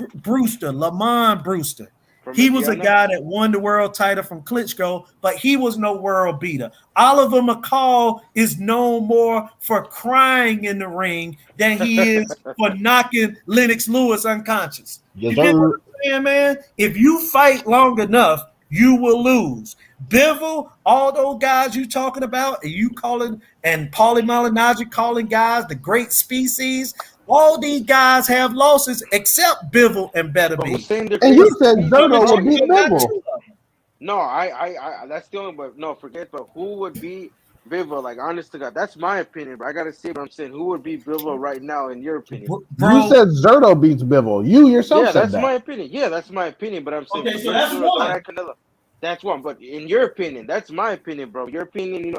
Brewster. from He was a Indiana. guy that won the world title from Klitschko, but he was no world beater. Oliver McCall is known more for crying in the ring than he is for knocking Lennox Lewis unconscious. Yes, You get what sir. I'm saying, man? If you fight long enough, you will lose. Bivol, all those guys you talking about, and you calling, and Paulie Malignaggi calling guys the great species. All these guys have losses except Bivol and Better But who's Be. saying they're And great? you said Who's Even Zerto strong? would beat Chico got Bivol. two of them. No, I that's the only. But no, forget. But who would beat Bivol? Like, honest to God, that's my opinion. But I gotta say what I'm saying. Who would beat Bivol right now, in your opinion? You Bro, said Zerto beats Bivol. You yourself Yeah, said that's that. my opinion. Yeah, that's my opinion. But I'm saying okay, so forget that's Zero. Don't one. add Canelo. That's one. But in your opinion, that's my opinion, bro. Your opinion,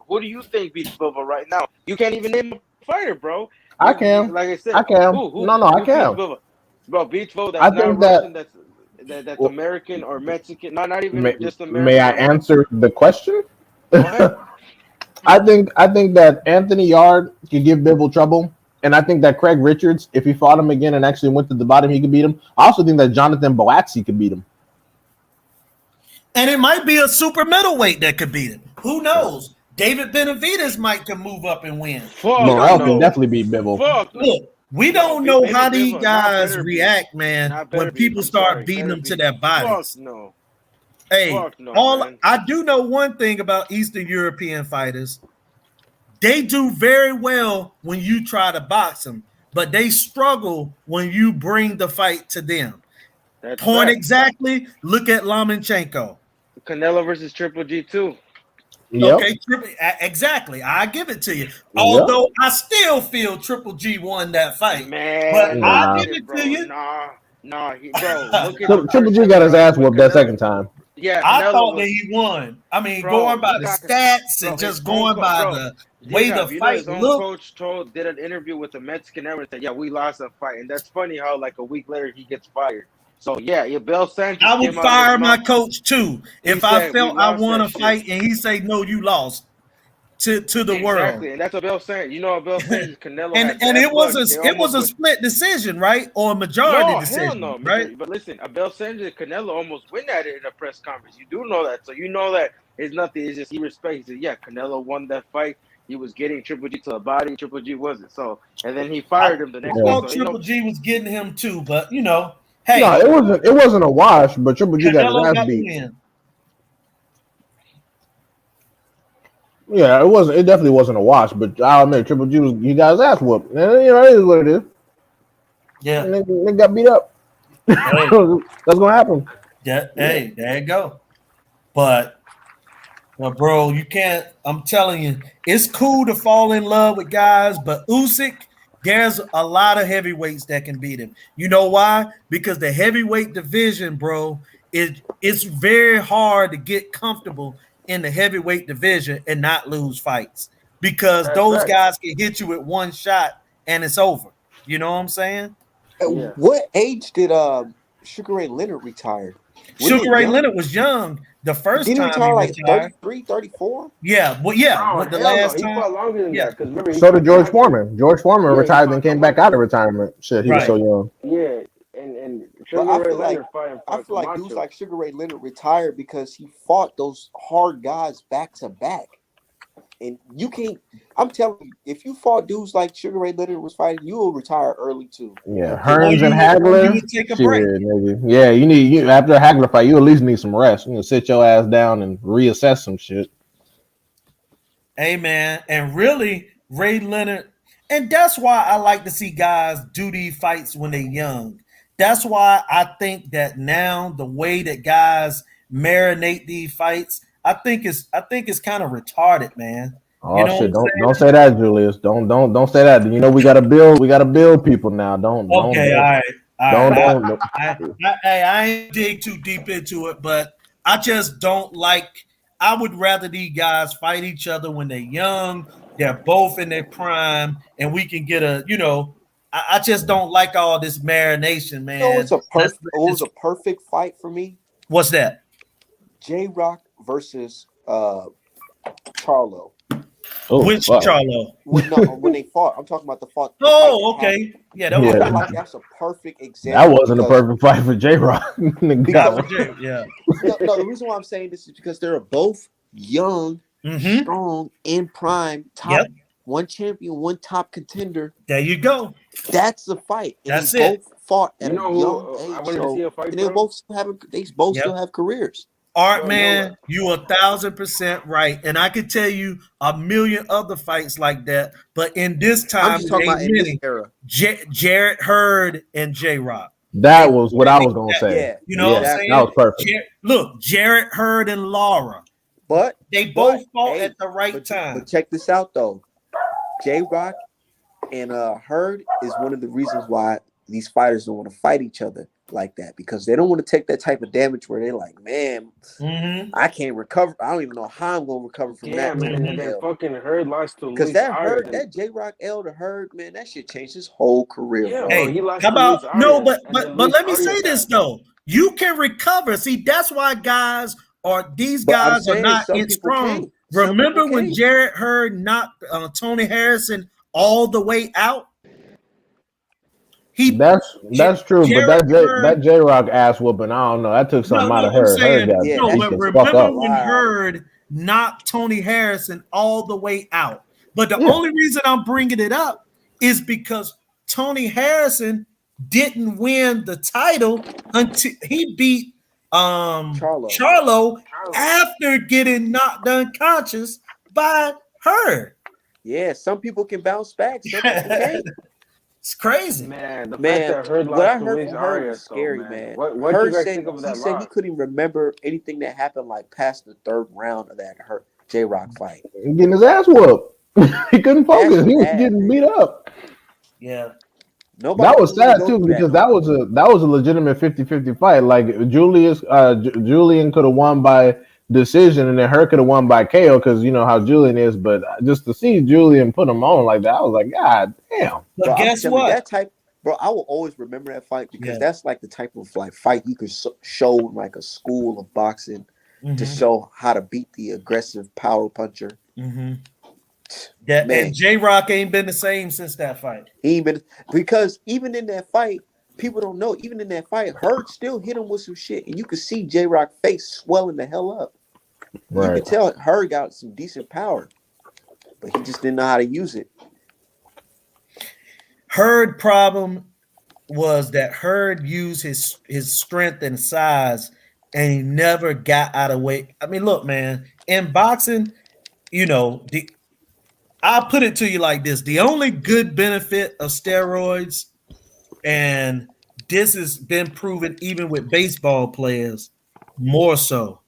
who do you think beats Bivol right now? You can't even name a fighter, bro. I You can. like I said, I can. who No, I who beats can. Bivol? Bro, beats Bivol. I That's not think that Russian. that's Well, American or Mexican. Not even may, just may I American. answer the question? Go ahead. I think that Anthony Yard could give Bivol trouble, and I think that Craig Richards, if he fought him again and actually went to the bottom, he could beat him. I also think that Jonathan Boatsy could beat him. And it might be a super middleweight that could beat him. Who knows? David Benavidez might can move up and win. We Fuck don't Morrell can know. no. definitely beat Bivol. Fuck no. Look, we No, don't know how Better these Bivol. Not guys better be. react, man, Not better when be. people I'm start sorry. beating Better them to be. their Fuck bodies. no. Hey, Fuck no, man. I do know one thing about Eastern European fighters. They do very well when you try to box them, but they struggle when you bring the fight to them. That's Point fact. exactly. Look at Lomachenko. Canelo versus Triple G too. Yep. Okay, exactly. I give it to you. Yep. Although I still feel Triple G won that fight, but Man, I Nah. give it bro. to you. Nah, bro. Look at the Triple first G got his round ass with whooped that Canelo. second time. Yeah, I Canelo thought that was, he won. I mean, bro. going by He the got, stats bro. and His just own, going by bro. the way the J-Dub, you know fight his own looked. coach did an interview with the Mexican and said, "Yeah, we lost that fight," and that's funny how like a week later he gets fired. So yeah, Bell Sanchez I would came out of his fire my mouth. coach too He if I said we felt I lost won that a shit. fight and he say no, you lost to the world. Exactly, and that's what Bell saying. You know what Bell saying? Canelo And had bad it was blood. They it was almost a went. split decision, right, or a majority No, hell decision, no. right? But listen, Abel Sanchez, Canelo almost win at it in a press conference. You do know that, so you know that it's nothing. It's just he respects. He said, yeah, Canelo won that fight. He was getting Triple G to the body. Triple G wasn't. So, and then he fired him the I next week. Yeah. thought So Triple G was getting him too, but No, hey, it wasn't a wash, but Triple G got his Canelo ass got the beat. win. Yeah, it wasn't. It definitely wasn't a wash, but I'll admit Triple G he got his ass whooped. And, it is what it is. Yeah, And they got beat up. hey, That's gonna happen. hey, there you go. But bro, you can't. I'm telling you, it's cool to fall in love with guys, but Usyk, there's a lot of heavyweights that can beat him. You know why? Because the heavyweight division, bro, it's very hard to get comfortable in the heavyweight division and not lose fights because that's those right. guys can hit you with one shot and it's over. You know what I'm saying? Yeah. What age did Sugar Ray Leonard retire? Wasn't Sugar it Ray young? Leonard was young the first Didn't he time he retire like retired. 33, 34? Yeah, well, yeah, Oh but the hell no, last he time, fought longer than yeah, that. Because remember, he So did fought George Johnson. Foreman. George Foreman Yeah, he retired fought and came Johnson. back out of retirement. Shit, he was right. so young. Yeah, and But Sugar I Ray feel like Leonard fighting I fought feel like dudes Camacho. like Sugar Ray Leonard retired because he fought those hard guys back to back. And you can't. I'm telling you, if you fought dudes like Sugar Ray Leonard was fighting, you will retire early too. Yeah, Okay? Or Hearns and you Hagler. would take a Shit, break. nigga. Yeah, you after a Hagler fight, you at least need some rest. You know, sit your ass down and reassess some shit. Hey man, and really Ray Leonard, and that's why I like to see guys do these fights when they're young. That's why I think that now the way that guys marinate these fights, I think it's kind of retarded, man. You Oh know what shit! I'm Don't say that, Julius. Don't say that. You know we gotta build people now. saying? Okay, all right, don't. I ain't dig too deep into it, but I just don't like. I would rather these guys fight each other when they're young. They're both in their prime, and we can get a. I just don't like all this marination, You know, man. it's a perfect. It was a perfect fight for me. What's that? J-Rock versus Charlo. Oh, Which wow. Charlo? When they fought, I'm talking about the fight. Oh, okay. Yeah, that was Yeah. I feel like that's a perfect example. That wasn't a perfect fight for J Rock. yeah. No, the reason why I'm saying this is because they're both young, Mm-hmm. strong, in prime, top Yep. one champion, one top contender. There you go. That's the fight. And That's they it. both fought at You know a who young I age. wanted to see a fight And they from? both Yep. still have careers. Art, Bro, man, you 1,000% right. And I could tell you a million other fights like that. But in this I'm time, just it talking ain't about in this many. era. Jarrett Hurd and J-Rock. That was what I was gonna say. Yeah, You know what I'm exactly. saying? That was perfect. Look, Jarrett Hurd and Laura. But They both fought hey, at the right but time. check this out though. J-Rock and Hurd is one of the reasons why these fighters don't want to fight each other like that, because they don't want to take that type of damage where they're like, man, Mm-hmm. I can't recover. I don't even know how I'm gonna recover from Damn, that. man, and then fucking Hurd lost to Because Luis that Arias. Hurd, that J-Rock L to Hurd, man, that shit changed his whole career, Yeah, bro. bro, Hey, he lost how to Luis about no? Arias, But and then but Luis let me Arias say this got- though. You can recover. See, that's why these But I'm guys are saying not some in people strong. can't. Some people Remember when can't. Jarrett Hurd knocked Tony Harrison all the way out? He That's true, but Jarrett that Hurd. J Rock ass whooping, I don't know. That took No, something out no, of I'm her. Her saying got Yeah, no, that beat but the shit fuck took a remember up. when lot out of her. Hurd knocked Tony Harrison all the way out. But the Yeah, only reason I'm bringing it up is because Tony Harrison didn't win the title until he beat Charlo. Charlo after getting knocked unconscious by Hurd. Yeah, some people can bounce back. Some people can't. It's crazy. Man, the fact Man, that Hurd what I lost to heard Luis from Hurd was Arias, though, scary, man. man. What you Hurd guys said think of he that said he loss? couldn't remember anything that happened like past the third round of that J Rock fight. getting his ass whooped. He couldn't That's focus. He was bad, getting man. beat up. Yeah. Nobody That was can really sad go too through that because no more. that was a legitimate 50-50 fight. Like Julian could have won by decision, and then her could have won by KO because you know how Julian is. But just to see Julian put him on like that, I was like, God damn. Bro, But I'm guess telling you, what? that type, bro, I will always remember that fight because Yeah. that's like the type of like fight you could show in like a school of boxing to show how to beat the aggressive power puncher. That Man, and J Rock ain't been the same since that fight. even because even in that fight, people don't know. Even in that fight, Hurd still hit him with some shit, and you could see J Rock face swelling the hell up. You Right. could tell Hurd got some decent power, but he just didn't know how to use it. Hurd problem was that Hurd used his strength and size, and he never got out of weight. I mean, look, man, in boxing, you know, I'll put it to you like this: the only good benefit of steroids, and this has been proven even with baseball players, more so.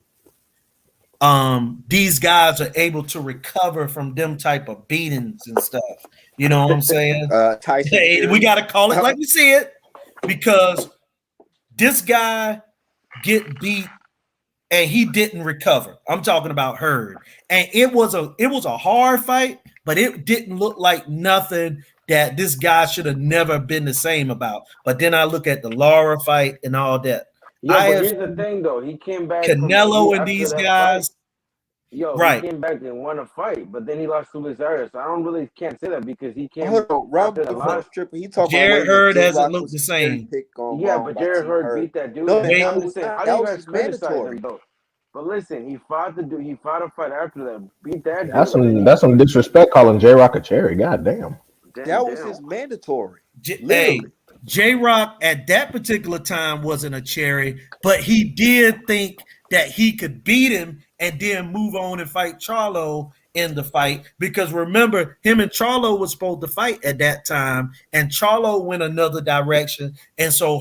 These guys are able to recover from them type of beatings and stuff. You know what I'm saying? Tyson We Fury. got to call it like we see it, because this guy get beat and he didn't recover. I'm talking about Hurd, and it was a hard fight, but it didn't look like nothing that this guy should have never been the same about. But then I look at the Lara fight and all that. Yeah, but here's the thing, though. He came back Canelo and after these that guys, fight. Yo, right? he came back and won a fight, but then he lost to Luis Arias. So I don't really can't say that because he came Hold on, Rob after the before loss. stripping. He talking about Jared whether Hurd J hasn't Rock looked was the a cherry same. pick gone Yeah, wrong but by Jared Team Hurd Hurd. beat that dude. No, And the hell I'm it just was saying, not. how do That you was guys his criticize him mandatory. though? But listen, he fought he fought a fight after that, beat that That's dude, and then some disrespect calling J Rock a cherry. God damn. That was damn. his mandatory. Hey, Literally. J Rock at that particular time wasn't a cherry, but he did think that he could beat him and then move on and fight Charlo in the fight. Because remember, him and Charlo was supposed to fight at that time, and Charlo went another direction. And so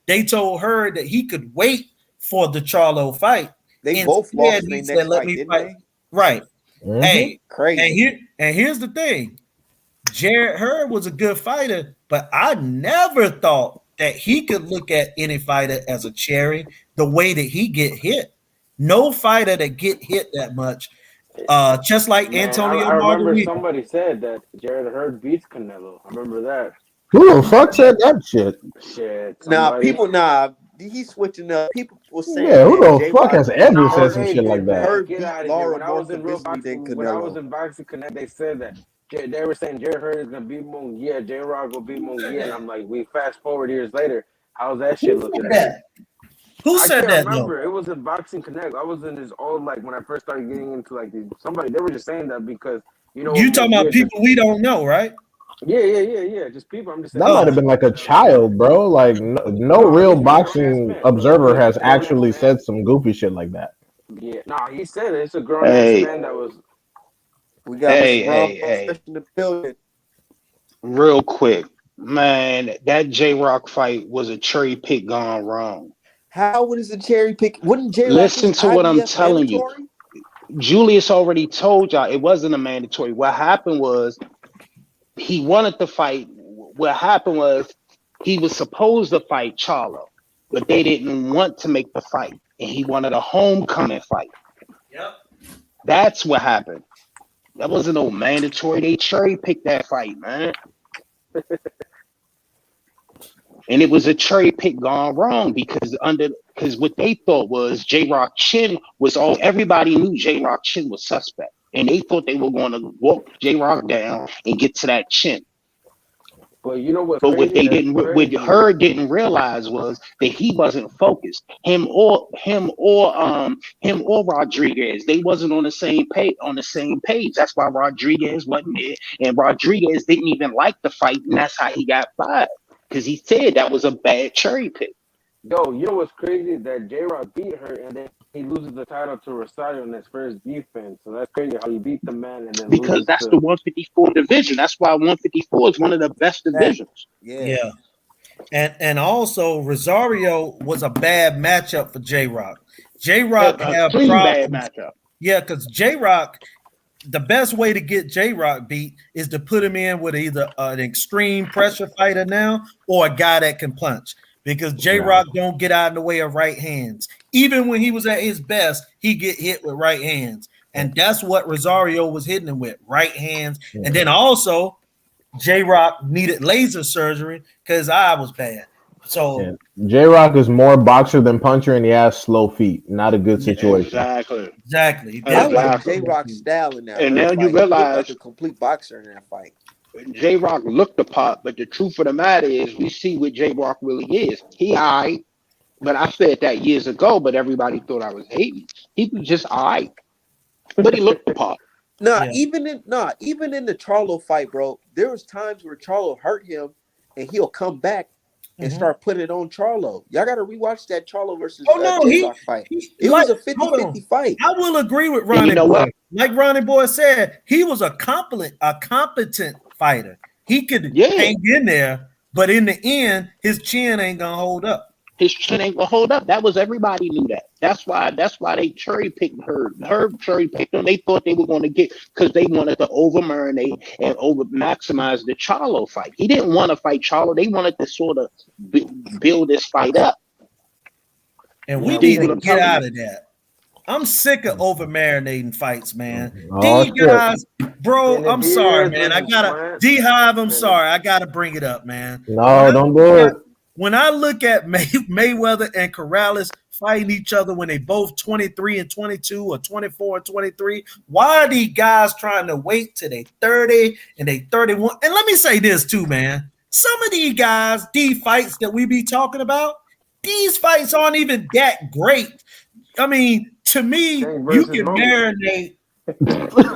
they told Hurd that he could wait for the Charlo fight. They both Instead, lost in he their said, next "Let fight, me didn't fight." they? Right. Mm-hmm. Hey, Crazy. here's the thing. Jared Hurd was a good fighter, but I never thought that he could look at any fighter as a cherry the way that he get hit. No fighter that get hit that much. Just like Man, Antonio I remember Margarito. somebody said that Jared Hurd beats Canelo. I remember that. Who the fuck said that shit? Shit, somebody. He's switching up. People were saying Yeah, who that the J fuck Rock has ever said some Hey, shit like that? man, Hurd get beat out of here. Lara When I more was in real convincingly than boxing, when I was Canelo. in Boxing Connect, they said that they were saying Jared Hurd is gonna beat Munguia, J Rock will beat Munguia, and I'm like, we fast forward years later, how's that shit Who looking said like? that? Who I said can't that though? remember. It was in Boxing Connect. I was in this old when I first started getting into somebody. They were just saying that because You talking about people we don't know, right? Yeah. Just people. I'm just saying. That might have been like a child, bro. Like no real He's a grown ass boxing man. observer has Grown ass actually man. said some goofy shit like that. Yeah, he said it. It's a grown ass man that was. We got Mr. Ron fresh in the building. Real quick, man, that J Rock fight was a cherry pick gone wrong. How was the cherry pick? Wouldn't J Rock Listen was to what I'm IBF telling you. mandatory? Julius already told y'all it wasn't a mandatory. What happened was he wanted to fight. What happened was he was supposed to fight Charlo, but they didn't want to make the fight, and he wanted a homecoming fight. Yep. That's what happened. That wasn't no mandatory. They cherry picked that fight, man. And it was a cherry pick gone wrong because what they thought was J Rock chin was all everybody knew J Rock chin was suspect. And they thought they were going to walk J Rock down and get to that chin. But you know what's But what crazy? they That's didn't, what crazy. Herb didn't realize was that he wasn't focused. Him or Rodriguez, they wasn't on the same page. That's why Rodriguez wasn't there, and Rodriguez didn't even like the fight, and that's how he got fired because he said that was a bad cherry pick. Yo, you know what's crazy? That J Rock beat her and then he loses the title to Rosario in his first defense. So that's crazy how he beat the man and then Because loses that's to. the 154 division. That's why 154 is one of the best divisions. Yeah. Yeah. And also Rosario was a bad matchup for J Rock. J Rock A have clean bad problems. matchup. Yeah, because J Rock, the best way to get J Rock beat is to put him in with either an extreme pressure fighter now or a guy that can punch. Because J Rock don't get out in the way of right hands. Even when he was at his best, he get hit with right hands. And that's what Rosario was hitting him with, right hands. And then also J Rock needed laser surgery because his eye was bad. So J Rock is more boxer than puncher, and he has slow feet. Not a good situation. Exactly. I like Exactly. J Rock's style in that And first now fight. you He looked like realize a complete boxer in that fight. J Rock looked the part, but the truth of the matter is we see what J Rock really is. He alright, but I said that years ago, but everybody thought I was hating. He was just alright. But he looked the part. Nah, yeah. even in the Charlo fight, bro, there was times where Charlo hurt him and he'll come back and start putting it on Charlo. Y'all gotta rewatch that Charlo versus J Rock fight. It like, was a 50-50 fight. I will agree with And Ronnie you know Boy. what? Like Ronnie Boy said, he was a competent fighter. He could Yeah. hang in there, but in the end, his chin ain't gonna hold up. His chin ain't gonna hold up. That was everybody knew that. That's why they cherry picked Herb. Herb cherry picked them. They thought they were going to get because they wanted to over marinate and over maximize the Charlo fight. He didn't want to fight Charlo. They wanted to sort of build this fight up. And we Yeah, need what to I'm get telling out you. of that. I'm sick of over marinating fights, man. Oh, These guys, bro, I'm sorry, Benavidez man. I versus gotta Plant. D-Hive, I'm sorry. I gotta bring it up, man. No, don't do it. When I look at Mayweather and Corrales fighting each other when they both 23 and 22 or 24 and 23, why are these guys trying to wait till they 30 and they 31? And let me say this too, man. Some of these guys, these fights that we be talking about, these fights aren't even that great. I mean, to me, Tank you versus can Mo. marinate.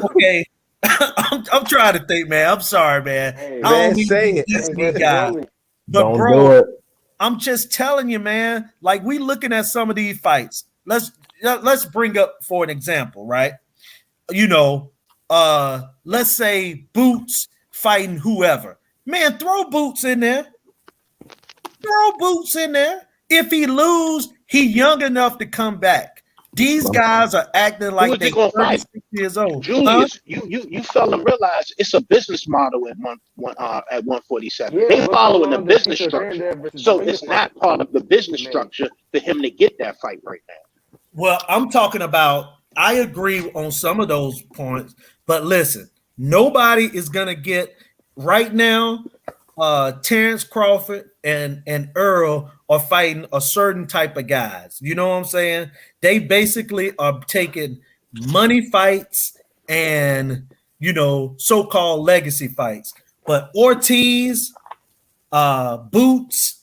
Okay. I'm trying to think, man. I'm sorry, man. Hey, I Man, don't mean say to it. diss Tank these versus guys. Rolly. But Don't bro, do it. I'm just telling you, man. Like we looking at some of these fights. Let's bring up for an example, right? You know, let's say Boots fighting whoever. Man, throw Boots in there. Throw Boots in there. If he lose, he young enough to come back. These guys are acting Who like is he they gonna 36 fight? years old. Huh? Julius, you fell and realized it's a business model at at 147. Yeah, They look how following the long did business Tito structure. Sanders versus So Dominguez it's not fight part of the business made? structure for him to get that fight right now. Well, I'm talking about, I agree on some of those points, but listen, nobody is going to get right now. Terrence Crawford and Earl are fighting a certain type of guys. You know what I'm saying? They basically are taking money fights and, you know, so-called legacy fights. But Ortiz, Boots,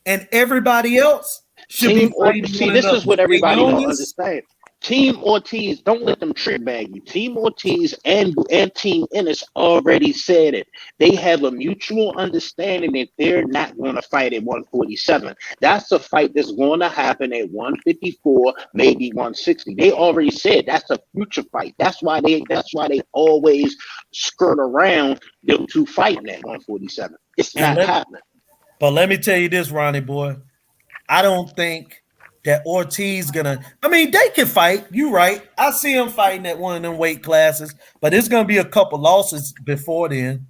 and everybody else should be Team fighting Ortiz, see, one this another. is what everybody don't Quiñones, understand. Team Ortiz, don't let them trick bag you. Team Ortiz and Team Ennis already said it. They have a mutual understanding that they're not going to fight at 147. That's a fight that's going to happen at 154, maybe 160. They already said that's a future fight. That's why they always skirt around them two fighting at 147. It's and not happening. but let me tell you this, Ronnie boy. I don't think that Ortiz gonna. I mean, they can fight. You right. I see him fighting at one of them weight classes, but it's gonna be a couple losses before then.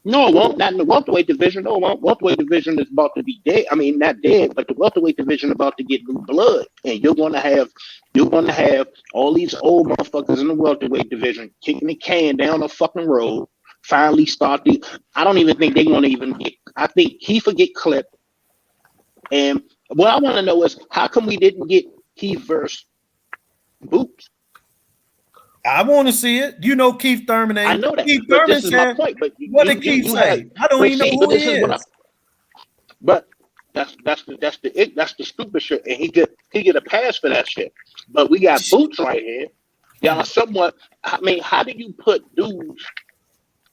No, it won't. Not in the welterweight division. No, it won't. Welterweight division is about to be dead. I mean, not dead, but the welterweight division about to get new blood, and you're gonna have all these old motherfuckers in the welterweight division kicking the can down the fucking road, finally start the. I don't even think they're going to even get. I think Heath will get clipped. And what I want to know is how come we didn't get Heath versus Boots? I want to see it. You know Keith Thurman I ain't. know that, Keith but Thurman this is my said, point. But what did Keith say? I don't even know who but he this is what I. is. But that's the stupid shit, and he get a pass for that shit. But we got Boots right here. Y'all somewhat. I mean, how do you put dudes?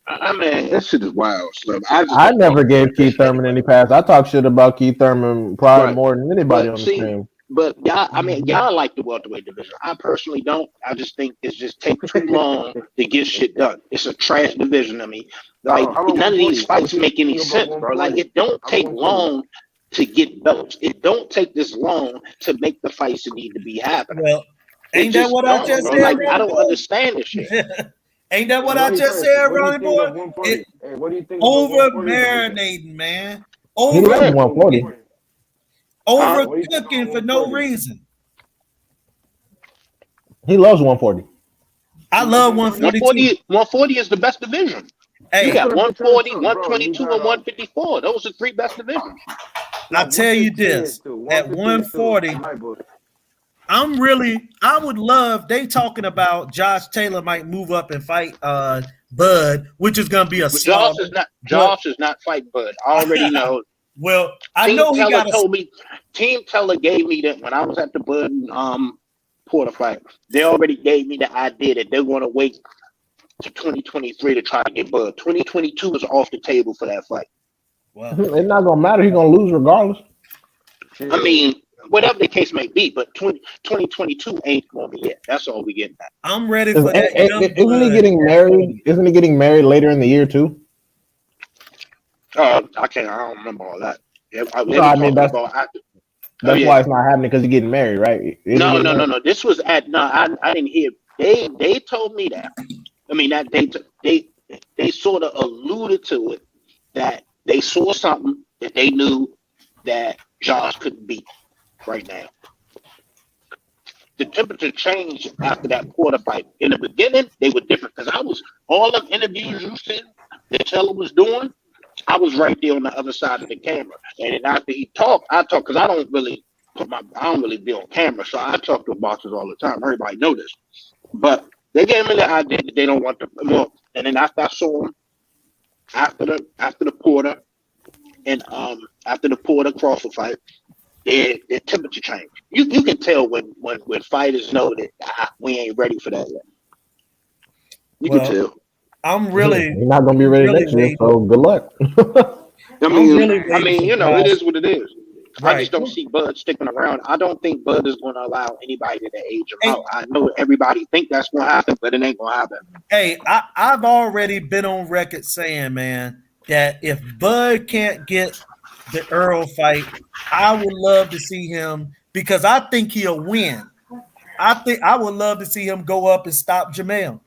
I mean, this shit is wild, Slim. I just I don't know. never gave Keith Thurman any pass. I talk shit about Keith Thurman probably Right. more than anybody But on the see, stream. but y'all, I mean, y'all like the welterweight division. I personally don't. I just think it's just take too long to get shit done. It's a trash division. I mean, like How about none of these 140? fights make any sense, bro. Like it don't How about take 140? long to get belts. It don't take this long to make the fights that need to be happening. Well, It ain't that just what I don't, just bro. said, Like I Ronnie don't understand this shit. boy? Ain't that what I Ronnie just first, said, what do you Ronnie think of boy? 140? It Hey, what do you think of the over 140 division? marinating, man. He Over loves Yeah. 140. over What do you think cooking about for no 140? reason. He loves 140. I Who you love think won? 142. 140 is the best division. You It's Hey, got gonna be tough 140, too, bro. You 122, got and 154. Those are three best divisions. I no tell you 115 is this, too. at 115 is too in 140, my book. I would love, they talking about Josh Taylor might move up and fight Bud, which is gonna be a But Josh slaughter. is not. But Josh is not fighting Bud. I already know. well, I Team know he Teller got a told me. Team Teller gave me that when I was at the Bud Porter fight. They already gave me the idea that they're going to wait to 2023 to try to get Bud. 2022 is off the table for that fight. well, It's not gonna matter. He's gonna lose regardless. I Shit. mean, whatever the case may be, but 2022 ain't going to be it. That's all we getting at. I'm ready for that young Isn't he blood getting at married? 40. Isn't he getting married later in the year too? I don't remember all that. They No, were I mean talking about after. Oh that's yeah. why it's not happening because he's getting married, right? Isn't he No, getting no, no, married? no. This was at no. I didn't hear. They told me that. I mean that they sort of alluded to it that they saw something that they knew that Josh couldn't beat right now. The temperature changed after that quarter fight. In the beginning, they were different because I was all the interviews you said that Teller was doing. I was right there on the other side of the camera, and then after he talked, I talked because I don't really be on camera, so I talk to boxers all the time. Everybody know this, but they gave me the idea that they don't want to. Well, and then after I saw him after the Porter and after the Porter Crawford fight, their temperature changed. You can tell when fighters know that we ain't ready for that yet. You can Well, tell. I'm He's not gonna be ready really next year. waiting. So good luck. I'm really waiting for It Josh. is what it is. I Right. just don't see Bud sticking around. I don't think Bud is going to allow anybody to age him Hey, out. I know everybody think that's going to happen, but it ain't going to happen. hey, I've already been on record saying, man, that if Bud can't get the Earl fight, I would love to see him because I think he'll win. I think I would love to see him go up and stop Jamel.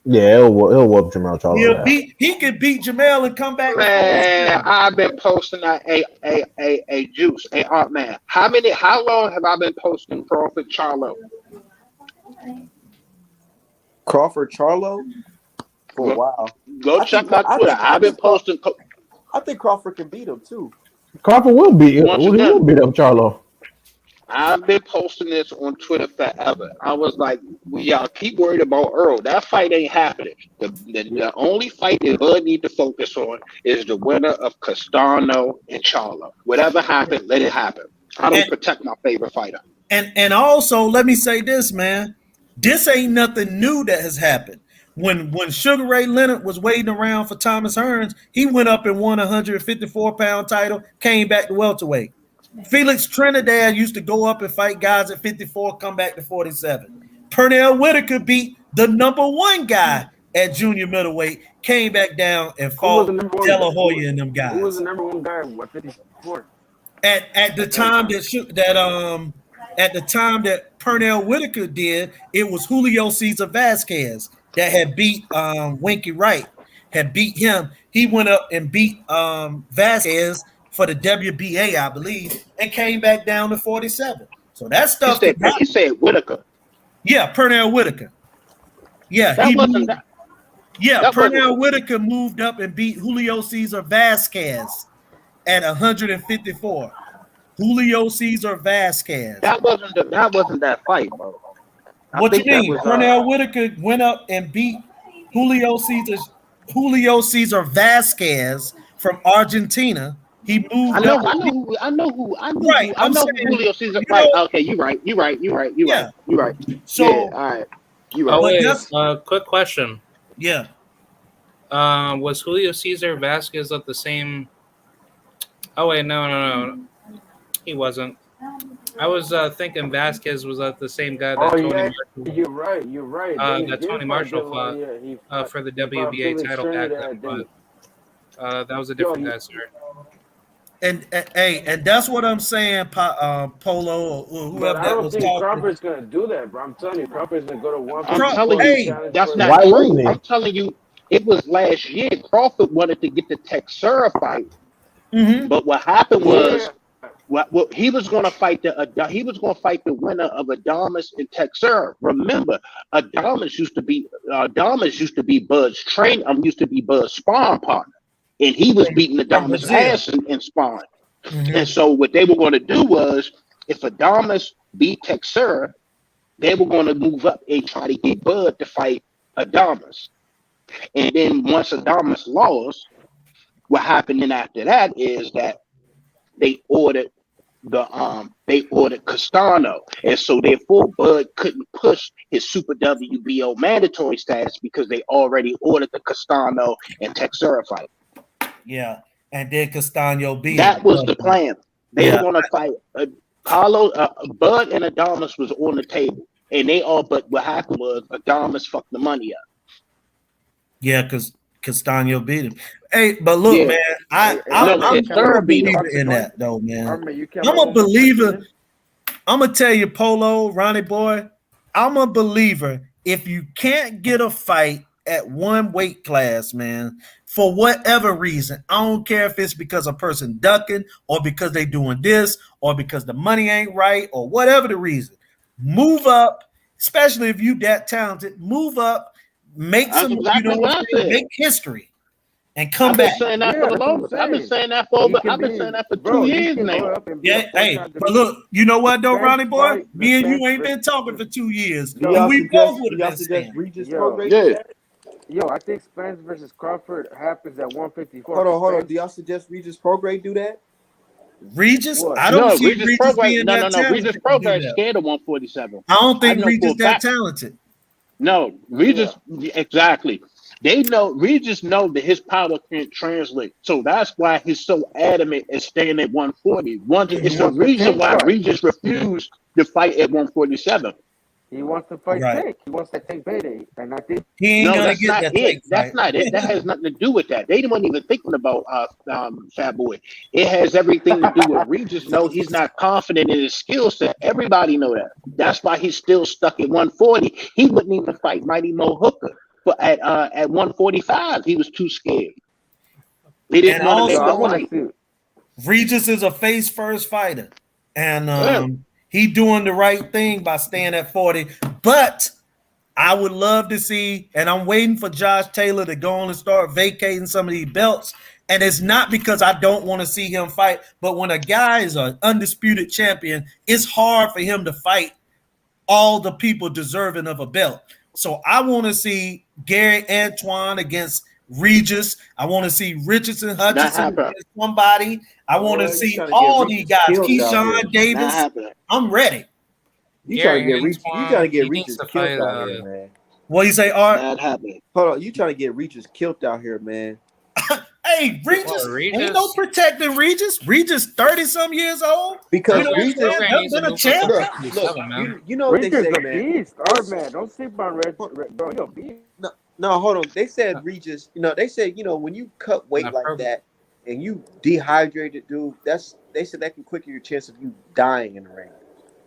Yeah, he'll whoop Jamal Charlo ass. He could beat Jamel and come back to Man, 47. I've been posting that a juice. Hey, Art man, how long have I been posting Crawford Charlo? Crawford Charlo for a Go, while. go I think check my Twitter. I've been posting. I think Crawford can beat him too. Crawford will beat. He Once will again, beat up Charlo. I've been posting this on Twitter forever. I was like, y'all keep worried about Earl. That fight ain't happening. The only fight that Bud need to focus on is the winner of Castano and Charlo. Whatever happened, let it happen. I don't And protect my favorite fighter. and also let me say this, man. This ain't nothing new that has happened. When Sugar Ray Leonard was waiting around for Thomas Hearns, he went up and won a 154-pound title, came back to welterweight. Felix Trinidad used to go up and fight guys at 54, come back to 47. Pernell Whitaker beat the number one guy at junior middleweight, came back down and Who was fought the number one? De La Hoya and them Who was guys. the number one guy at 54 At the at that time time? at the time that Pernell Whitaker did, it was Julio Cesar Vasquez that had beat Winky Wright, had beat him. He went up and beat Vasquez for the WBA, I believe, and came back down to 47. So that stuff can You happen. said Whitaker. Yeah, Pernell Whitaker. Yeah, That he wasn't moved. that. Yeah, That wasn't Pernell Whitaker moved up and beat Julio Cesar Vasquez at 154. Julio Cesar Vasquez. that wasn't that fight, bro. I What you think that mean? was Pernell Whitaker went up and beat Julio Cesar Vasquez from Argentina. He I moved up. know, I know who, I know who, I knew Right. who, I I'm know who saying, Julio Cesar. you Right? know, Okay, you're right. yeah. Yeah, So, all right. You're Oh right. but wait, that's quick question. yeah. Was Julio Cesar Vasquez at the same? Oh wait, no, he wasn't. I was thinking Vasquez was at the same guy that Oh Tony yeah, Marshall, you're right. You're right. Then he that did Tony fight Marshall Dylan. fought Yeah, for the he fought WBA Felix title back then, Trinidad. Then but that was a yo, different guy, sir. And that's what I'm saying, Polo or but whoever I that don't was think talking. Crawford's gonna do that, bro. I'm telling you, Crawford's gonna go to I'm 154 telling and you, Hey, challenge that's for not Why the. wouldn't true. he? I'm telling you, it was last year. Crawford wanted to get the Texera fight, mhm. but what happened was, Yeah, what he was going to fight the winner of Adamas and Texera. Remember, Adamas used to be Bud's train. Used to be Bud's sparring partner, and he was beating From Adamas' Brazil. ass in sparring. Mhm. And so what they were going to do was, if Adamas beat Texera, they were going to move up and try to get Bud to fight Adamas. And then once Adamas lost, what happened then after that is that they ordered they ordered Castano, and so therefore Bud couldn't push his Super WBO mandatory status because they already ordered the Castano and Texera fight. Yeah. And then Castano beat That him. was the plan. They were Yeah. going to fight Bud and Adamas was on the table, and they all. But what happened was Adamas fucked the money up. Yeah, because Castano beat him. Hey, but look, Yeah, man, hey, no, I'm Texera a beat him. believer in that though, man. Armin, you can't I'm make a one more believer. question. I'm gonna tell you, Polo, Ronnie boy, I'm a believer. If you can't get a fight at one weight class, man, for whatever reason, I don't care if it's because a person ducking or because they doing this or because the money ain't right or whatever the reason, move up, especially if you that talented, move up, make That's some, you know exactly what what I'm I saying, said. make history and come I've been back. saying that for Yeah, the that's what I'm longest. I've been saying. saying that for He over. can I've been be, saying that for bro. 2 He years can go now. up and be a Yeah, hey, four-time but division. look, you know what though, Spence Ronnie boy? fight, the Me and you Spence ain't been talking for 2 years, Do Yo, and y'all we both suggest? would Do have y'all been suggest saying, Regis yo, Prograis do Yeah. that? I think Spence versus Crawford happens at 154. Hold on, Cause hold on. Do Spence, y'all suggest Regis Prograis do that? Regis, what? I don't No, see Regis Regis Prograis. being No, that no, no. talented Regis to do Prograis that. scared of 147. I don't I think know for Regis a that fact. talented. No, Yeah, Regis, exactly. They know, Regis know that his power can't translate. So that's why he's so adamant at staying at 140. he It's the wants the reason tank why fight. Regis refused to fight at 147. He wants to fight Right. Tank. He wants that Tank payday, and I think He ain't No, gonna that's get not that it. tank That's fight. not it. That has nothing to do with that. They weren't even thinking about Fat Boy. It has everything to do with Regis. No, he's not confident in his skill set. Everybody know that. That's why he's still stuck at 140. He wouldn't even fight Mighty Mo Hooker, but at 145, he was too scared. He And didn't want to yo, make I the also, want to fight. see. Regis is a face first fighter, and Yeah. he doing the right thing by staying at 40. But I would love to see, and I'm waiting for Josh Taylor to go on and start vacating some of these belts. And it's not because I don't want to see him fight, but when a guy is an undisputed champion, it's hard for him to fight all the people deserving of a belt. So I want to see Gary Antoine against Regis. I want to see Richardson Not Hutchinson happening. against somebody. I want to Boy, you see trying to get all these Regis guys. killed out here. Keyshawn Not Davis. happening. I'm ready. You trying to Gary get Regis? You trying to Antoine, get he needs Regis to killed fight. out here, man. What you say, Art? Not happening. Hold on, you trying to get Regis killed out here, man? Hey, Well, Regis, ain't no Regis. protecting Regis. Regis 30-some years old. Because You know what I'm Regis saying? Regis, Prograis Never needs to been a move up to champ. look, 147, man. you know what they Reach is say, a man. beast. Oh man, don't sleep on Red, bro. You're a beast. No, hold on. They said Regis. They said when you cut weight Not like pro- that and you dehydrated, dude. They said that can quicken your chance of you dying in the ring.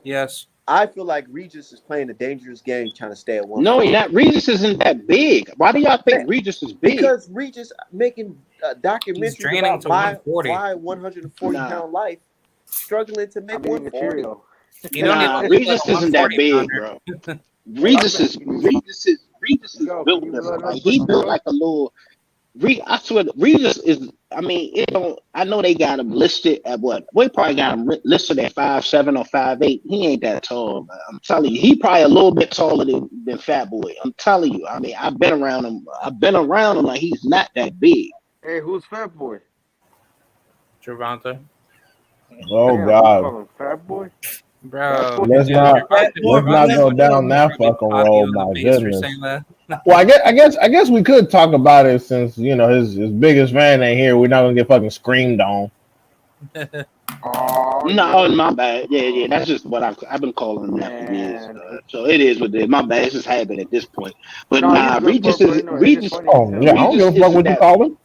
Yes. I feel like Regis is playing a dangerous game, trying to stay at one. No, Regis isn't that big. Why do y'all think Regis is big? Because Regis making He's documentaries draining about to my 140. 140 Nah. pound life, struggling to I'm make eating a 140. Cheerio. You don't need Nah, to Regis like isn't that 140 big, pounder. bro. Regis is Regis is Yo, built can you different. blood up Like for he me, built bro? like a little. I swear, Regis is. I mean, it don't. I know they got him listed at what? We probably got him listed at 5'7" or 5'8". He ain't that tall, man. I'm telling you, he probably a little bit taller than Fat Boy. I'm telling you. I mean, I've been around him. I've been around him. Like he's not that big. Hey, who's Fat Boy? Javante. Oh Damn, you God. call him Fat Boy? Fat Bro, Boy Let's if is not Fat if boy, let's Javante not bless go was up. down taller, that I'd be fucking potty road. on the My base for goodness. saying that. Well, I guess we could talk about it since his biggest fan ain't here. We're not gonna get fucking screamed on. Oh No, yeah. my bad. Yeah. Oh That's just what I've been calling him that for years. man. So it is what it is. My bad. It's just habit at this point. But No, he's nah, good for it, bro. You know, it's just Regis funny as Oh hell. yeah, I don't Regis give a fuck isn't what you that. call him.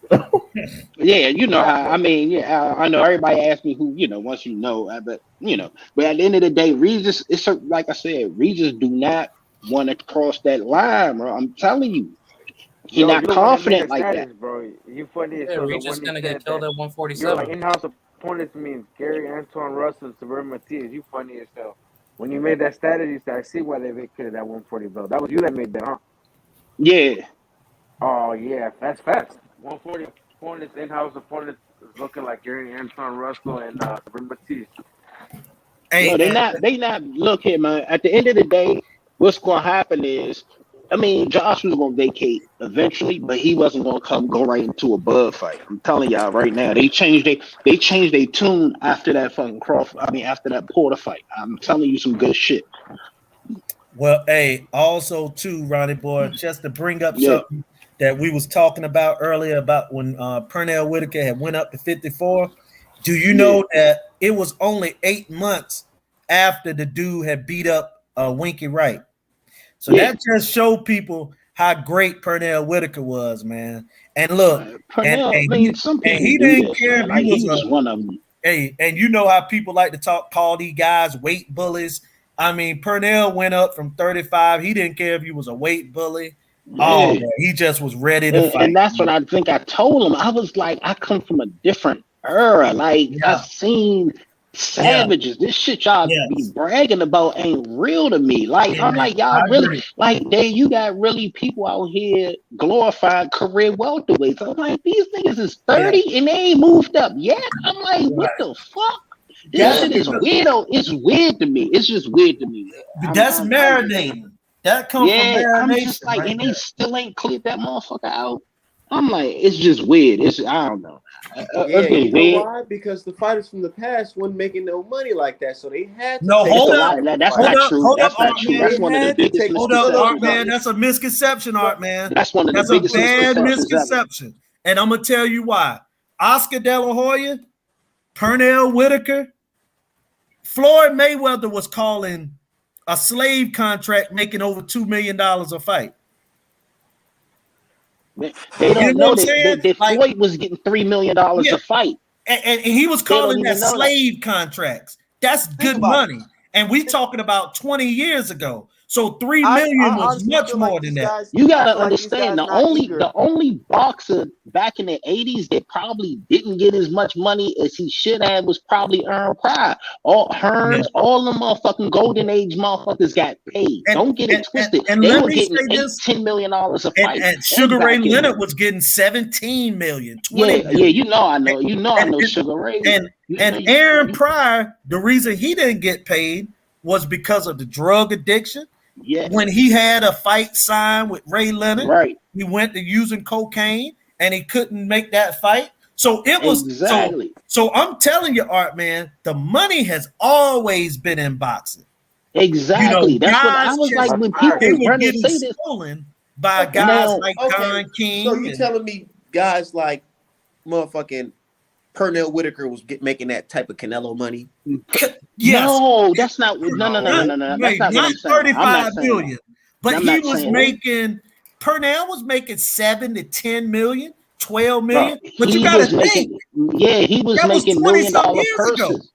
Yeah, you know Fat how. I Boy. mean, yeah, I know everybody asks me who. Once you know, but But at the end of the day, Regis. Like I said, Regis do not want to cross that line, bro. I'm telling you, he Yo, not you the one that made confident the like that. status, bro. You funny as Yeah, hell. The Reach is one that gonna said get killed that. at You're like 147. in-house opponents means Gary Antoine Russell, Severe Matias. You funny as hell. When you made that status, you said, I see why they vacated that 140 belt. That was you that made that, huh? Yeah, Oh yeah, that's fast. 140 opponents, in-house opponents is looking like Gary Antoine Russell and Severe Matias. Hey, no, they and not. They not. Look here, man. At the end of the day, what's going to happen is, I mean, Josh was going to vacate eventually, but he wasn't going to go right into a Bud fight. I'm telling y'all right now, they changed their tune after that fucking Crawford. I mean, after that Porter fight. I'm telling you some good shit. well, hey, also too, Ronnie boy, just to bring up Yeah, something that we was talking about earlier about when Pernell Whitaker had went up to 54. Do you yeah, know that it was only 8 months after the dude had beat up Winky Wright? So yeah. that just showed people how great Pernell Whitaker was, man. And look, and Pernell. I and mean, he some and people he do didn't this, care man. if he Like he was was a one of them. hey, and you know how people like to call these guys weight bullies. I mean, Pernell went up from 35. He didn't care if he was a weight bully. Oh Yeah. man, he just was ready to And fight. that's what I think I told him. I was like, I come from a different era. Like I Yeah, seen yeah, savages. This shit y'all be yes, bragging about ain't real to me. Like yeah. I'm like, I y'all really agree. like they you got really people out here glorified career welterweights. I'm like, these niggas is Yeah, 30 and they ain't moved up yet. I'm like, what right. the fuck? This That's shit is because weirdo. It's weird to me. It's just weird to me. that's marinating. That comes from Yeah, I'm just marination like, right and they there. still ain't cleared that motherfucker out. I'm like, it's just weird. I don't know. Yeah, It's you been know weird. why? Because the fighters from the past wasn't making no money like that, so they had to No, take It's a hold those up, lot. type of That's not fights. true. hold up, That's not Art true. man. That's They one of the had to biggest take. Hold up, No, no, Art misconceptions no. man. ever. That's a misconception, No, Art man. That's one of the That's a biggest bad misconceptions ever. misconception. And I'm gonna tell you why. Oscar De La Hoya, Pernell Whitaker, Floyd Mayweather was calling a slave contract making over $2 million a fight. They You don't know what know I'm that, saying? that Like, Floyd was getting $3 million yeah, a fight. and he was They don't calling that even know that. slave contracts. That's think good about it. money. And we talking about 20 years ago. So 3 I million was honestly much feel more like than these that. guys. You I gotta feel like these understand guys the not only eager. boxer back in the 80s that probably didn't get as much money as he should have was probably Earl Pryor. All Yeah. Hearns, all the motherfucking golden age motherfuckers got paid. And Don't get it twisted. and They let were me getting say eight, this. $10 million a fight. And That's Sugar Ray back in Leonard was getting 17 million, 20 yeah, yeah, million. I And know Sugar Ray. and, You know, and Aaron Pryor, the reason he didn't get paid was because of the drug addiction. yeah, When he had a fight signed with Ray Leonard, right. he went to using cocaine and he couldn't make that fight. So it was Exactly. so I'm telling you, Art man, the money has always been in boxing. You know, Exactly. That's what I guys was like just when they people were run and getting say this. stolen by Okay, guys Now, like okay. Don So King you and telling me guys like motherfucking Pernell Whitaker was making that type of Canelo money? yes, no, that's not. No, no, no, no, not, no, no. That's wait, not what not I'm saying. I'm not 35 saying that. billion, but I'm he not was saying that. making Pernell was making 7 to 10 million, 12 Bro, million. But you he got to was think making. Yeah, he was that was making 20 million some dollar years ago. purses.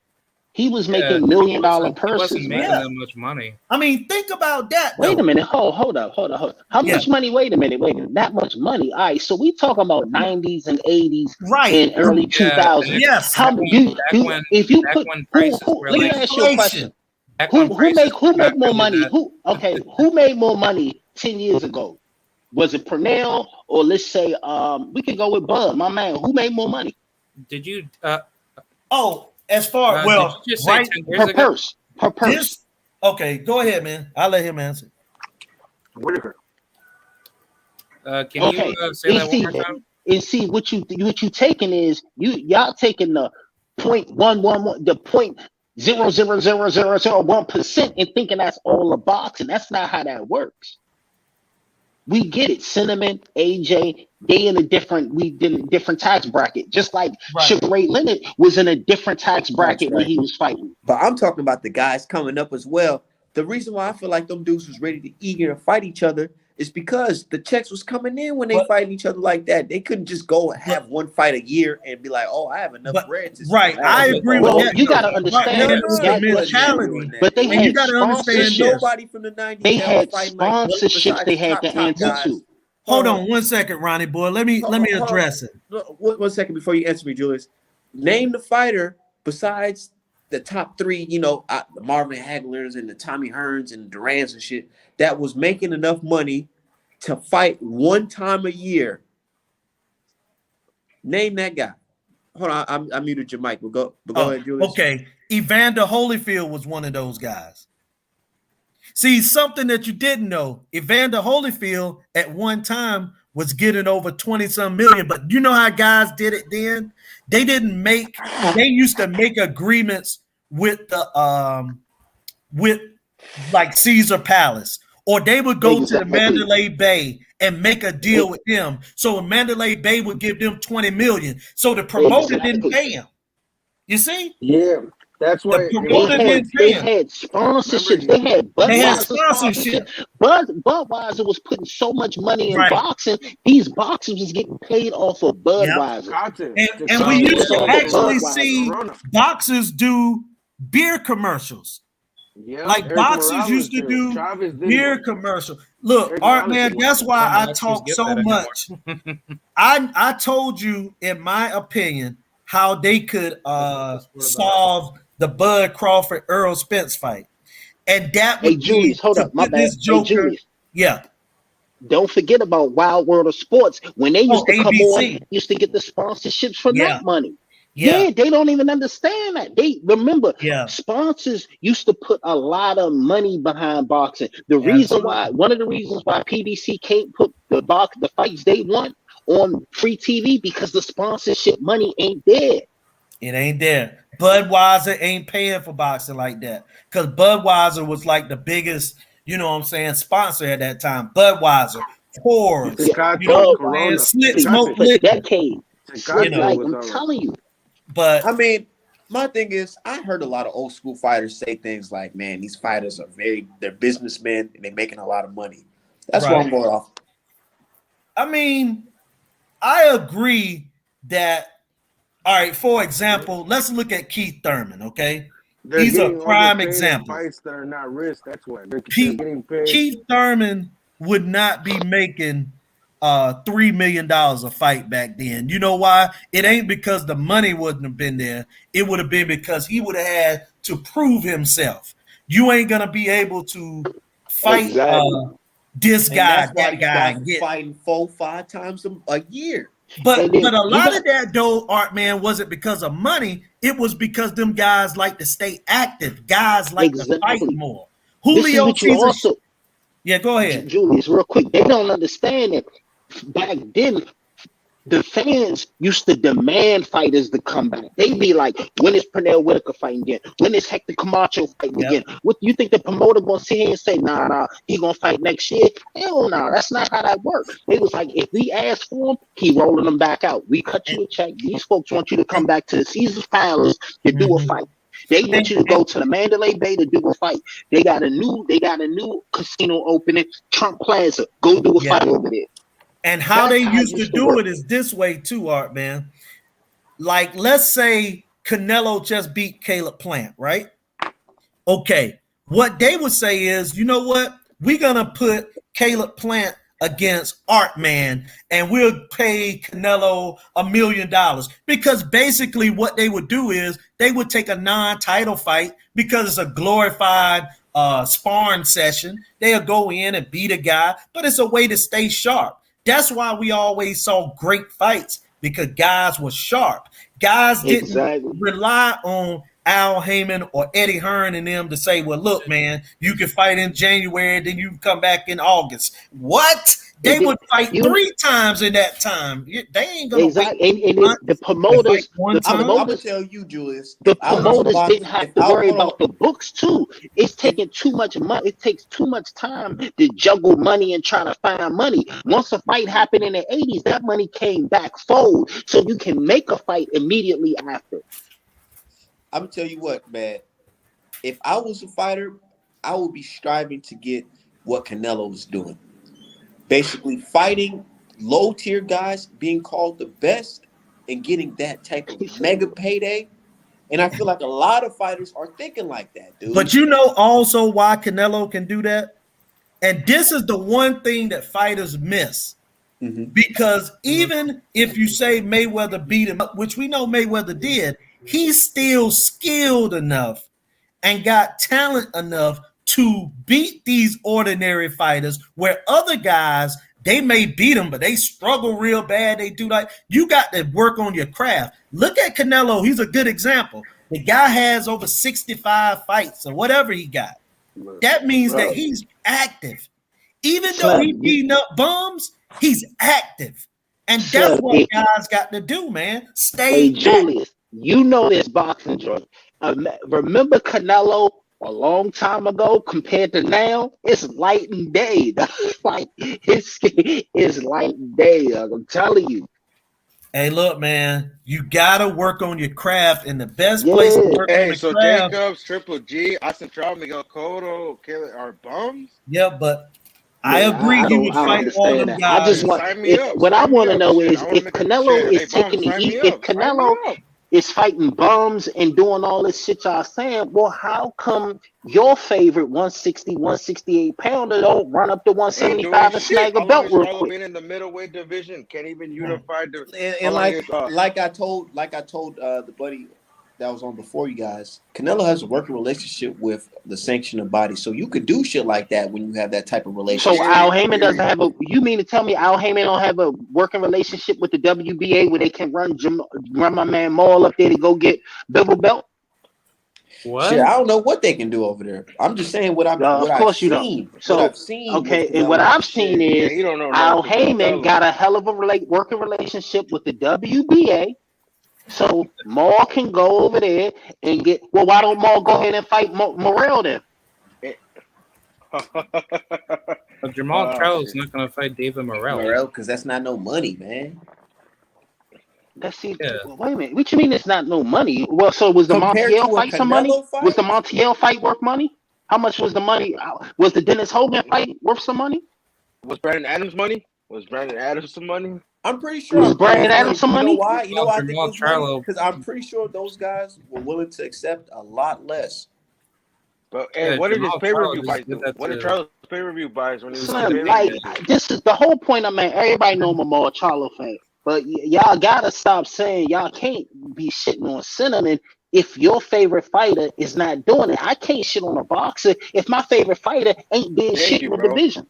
He was Yeah, making million dollar he wasn't purses, making man. Yeah. that much money. I mean, think about that Wait a though. minute. Hold up. How Yeah, much money? Wait a minute. That much money. All right. So we talking about 90s and 80s right. and early Yeah, 2000s. Yes. How do if you back put when who prices were let me like ask you a Inflation. question. back when prices Who were not make more really money? that. Who made more money 10 years ago? Was it Pernell or let's say we could go with Bud, my man. Who made more money? Did you As far did you just say right 10 years Per ago? purse. Per purse. this. Okay, go ahead, man. I'll let him answer. Whitaker. Can Okay. you say that one more see, time? and see what you taking is y'all taking the 0.111, the 0.00001% and thinking that's all a box, and that's not how that works. We get it. Cinnamon, AJ, they in a different tax bracket. Just like Right. Sugar Ray Leonard was in a different tax bracket when right. he was fighting. But I'm talking about the guys coming up as well. The reason why I feel like them dudes was ready to eager to fight each other is because the checks was coming in when they But- fighting each other like that. They couldn't just go have one fight a year and be like, "Oh, I have enough But- bread to right, I agree with Well, that. you got to Right, understand man, it was the that mentality. but they And had you got to understand sponsorship. this. Nobody from the 90s They that had was fighting like sponsorships besides they had the to answer guys. to. Hold on 1 second, Ronnie boy. Let me address it. One second before you answer me, Julius. Name the fighter besides the top three, the Marvin Haglers and the Tommy Hearns and Durans and shit that was making enough money to fight one time a year. Name that guy. Hold on, I muted your mic. But go ahead, Julius. Okay, Evander Holyfield was one of those guys. See, something that you didn't know, Evander Holyfield at one time was getting over 20-some million, but you know how guys did it then? They used to make agreements with the with like Caesar Palace, or they would go to the Mandalay Bay and make a deal with them. So Mandalay Bay would give them 20 million. So the promoter didn't pay him. You see? Yeah, that's why The promoter didn't They pay him. had sponsorships. They had Budweiser sponsorship. Budweiser was putting so much money in boxing. These boxers was getting paid off of Budweiser. And we used to actually see boxers do beer commercials. Yeah, like Eric boxers Morales used to did. do Chavez did beer one. commercial. Look, Eric Art Morales man, did one. that's why Some I boxers talk get so that anymore. much. I told you, in my opinion, how they could solve the Bud Crawford Earl Spence fight, and that would Hey, Julius, be hold to up, my put bad. this Hey, Joker. Julius, Yeah. don't forget about Wild World of Sports when they used to come ABC. on, used to get the sponsorships from Yeah. that money. Yeah. Yeah, they don't even understand that. They remember Yeah. sponsors used to put a lot of money behind boxing. The reason why, one of the reasons why PBC can't put the fights they want on free TV because the sponsorship money ain't there. It ain't there. Budweiser ain't paying for boxing like that because Budweiser was like the biggest, sponsor at that time. Budweiser, Coors, Tecato, Corona. Slit For Smoke Liquor. decades. Tecato was I'm telling you. But I mean, my thing is, I heard a lot of old school fighters say things like, "Man, these fighters they're businessmen and they're making a lot of money." That's what I'm going off. I mean, I agree that. All right, for example, let's look at Keith Thurman. Okay, he's a prime example. Fights that are not risk. That's why they're getting paid. Keith Thurman would not be making $3 million a fight back then. You know why? It ain't because the money wouldn't have been there. It would have been because he would have had to prove himself. You ain't gonna be able to fight this guy, that guy, fighting 4-5 times a year. But a lot of that though, Art man, wasn't because of money. It was because them guys like to stay active. Guys like to fight more. Julio Cesar. Yeah, go ahead, Julius. Real quick, they don't understand it. Back then, the fans used to demand fighters to come back. They'd be like, "When is Pernell Whitaker fighting again? When is Hector Camacho fighting again?" What you think the promoter gonna sit here and say, "Nah, he gonna fight next year"? Hell no, that's not how that works. It was like, if we ask for him, he rolling them back out. We cut you a check. These folks want you to come back to the Caesar's Palace to do a fight. They want you to go to the Mandalay Bay to do a fight. They got a new casino opening, Trump Plaza. Go do a fight over there. And how they used to do it is this way too, Art man. Like, let's say Canelo just beat Caleb Plant, right? Okay. What they would say is, you know what? We're gonna put Caleb Plant against Art Man, and we'll pay Canelo $1 million. Because basically what they would do is they would take a non-title fight because it's a glorified sparring session. They'll go in and beat a guy, but it's a way to stay sharp. That's why we always saw great fights, because guys were sharp. Guys didn't Exactly. rely on Al Heyman or Eddie Hearn and them to say, well, look, man, you can fight in January, then you come back in August. What? They would fight 3 times in that time. They ain't gonna exactly. And the promoters, one time. I'm gonna tell you, Julius. The promoters didn't have to worry about the books too. It's taking too much money. It takes too much time to juggle money and try to find money. Once a fight happened in the 80s, that money came back fold, so you can make a fight immediately after. I'm gonna tell you what, man. If I was a fighter, I would be striving to get what Canelo was doing. Basically, fighting low-tier guys, being called the best, and getting that type of mega payday. And I feel like a lot of fighters are thinking like that, dude. But you know also why Canelo can do that? And this is the one thing that fighters miss. Mm-hmm. Because even if you say Mayweather beat him up, which we know Mayweather did, he's still skilled enough and got talent enough to beat these ordinary fighters, where other guys, they may beat them, but they struggle real bad. They do like, you got to work on your craft. Look at Canelo. He's a good example. The guy has over 65 fights or whatever he got. That means that he's active. Even though he's beating up bums, he's active. And that's what guys got to do, man. Stay Julius, you know this boxing joint. Remember Canelo a long time ago compared to now? It's light and day. Like it's light and day. I'm telling you. Hey, look, man, you gotta work on your craft, and the best place to work on the craft. Jacobs, Triple G, Austin Charlo, Miguel Cotto, Caleb are bums. Yeah, but I agree. You would fight all them guys. I just want. What I want to know is if Canelo is taking the heat. If Canelo is fighting bums and doing all this shit y'all saying, well, how come your favorite 160, 168 pounder don't run up to 175 and snag a belt real quick? Been in the middleweight division, can't even unify the. And like I told the buddy that was on before you guys, Canelo has a working relationship with the sanctioning body, so you could do shit like that when you have that type of relationship. So Al Heyman doesn't have a. You mean to tell me Al Heyman don't have a working relationship with the WBA where they can run my man Maul up there to go get Bevel belt? What? Shit, I don't know what they can do over there. I'm just saying what I've seen. So what I've seen. Okay, and what I've seen is Al Heyman got a hell of a working relationship with the WBA. So Maul can go over there and get. Well, why don't Maul go ahead and fight Morrell then? But Jamal Charlo's not going to fight David Morrell. Because that's not no money, man. Let's see. Yeah. Wait a minute. What you mean it's not no money? Well, so was the Montiel fight some money? Was the Montiel fight worth money? How much was the money? Was the Dennis Hogan fight worth some money? Was Brandon Adams money? Was Brandon Adams some money? I'm pretty sure. Was Brandon Adams some money? You know why? I think because I'm pretty sure those guys were willing to accept a lot less. But what did his pay-per-view buys do? What did Charlo's pay-per-view buys when he was like? This is the whole point. I mean, everybody know I'm a more Charlo fan, but y'all gotta stop saying y'all can't be shitting on Cinnamon if your favorite fighter is not doing it. I can't shit on a boxer if my favorite fighter ain't being shit in the division.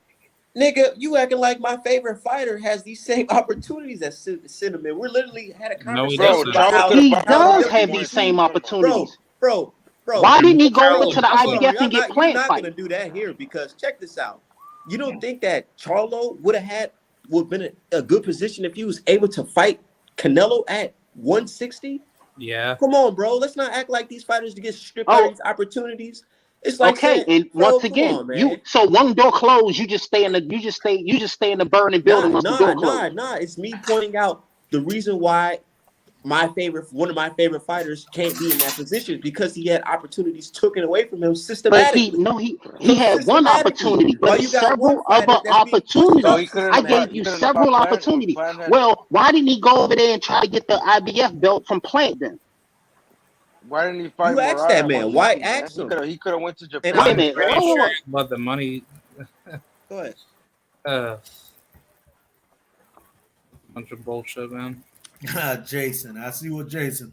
Nigga, you acting like my favorite fighter has these same opportunities as Cinnamon. We're literally had a conversation about how he does have these same opportunities. Bro. Why didn't he go over to the IBF and get plant fight? You're not gonna do that here because check this out. You don't think that Charlo would have been a good position if he was able to fight Canelo at 160? Yeah. Come on, bro. Let's not act like these fighters to get stripped of these opportunities. It's like okay, and once again, so one door closed, you just stay in the burning building. Nah. It's me pointing out the reason why one of my favorite fighters can't be in that position because he had opportunities taken away from him systematically. But he had one opportunity, but several other opportunities. I gave you several opportunities. Well, why didn't he go over there and try to get the IBF belt from Plant then? Why didn't he fight? You asked that man. Why ask him? He could have went to Japan. I'm pretty sure about the money. Go ahead. Bunch of bullshit, man. Jason, I see what Jason.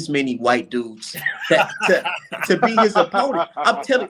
this many white dudes to be his opponent. I'm telling.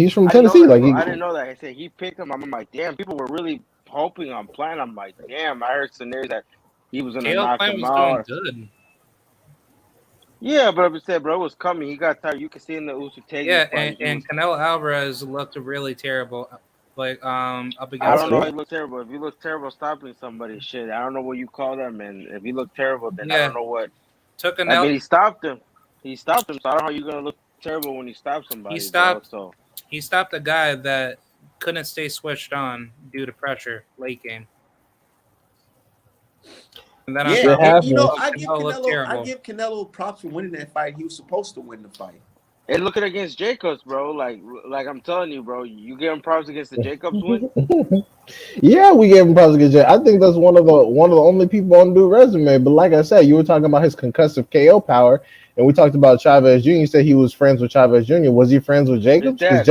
He's from I didn't know Tennessee. that, Like bro. he, I didn't know that. I said he picked him. I'm like, damn. People were really hoping on Plant. I'm like, damn. I heard scenarios that he was gonna Caleb knock Plant him was doing out. good. Yeah, but I'm saying, bro, it was coming. He got tired. You can see in the Yeah, Usyk fight. and, He and was. Canelo Alvarez looked really terrible, like up I That's against don't know him. how true. you look terrible. If you look terrible stopping somebody, shit, I don't know what you call that, man. If you look terrible, then I Yeah, don't know what. took I Canelo. mean, he stopped him. He stopped him. So I don't know how you're gonna look terrible when you stop He somebody, bro. stopped. So He stopped a guy that couldn't stay switched on due to pressure late game. And then on Yeah, Shit top of and it, you know, happens. oh, Canelo looked I terrible. give Canelo props for winning that fight. He was supposed to win the fight. and looking against Jacobs, bro. Like I'm telling you, bro. You give him props against the Jacobs win. Yeah, we gave him props against Jay. I think that's one of the only people on Dude resume. But like I said, you were talking about his concussive KO power, and we talked about Chavez Jr. You said he was friends with Chavez Jr. Was he friends with His Jacobs? Because dad.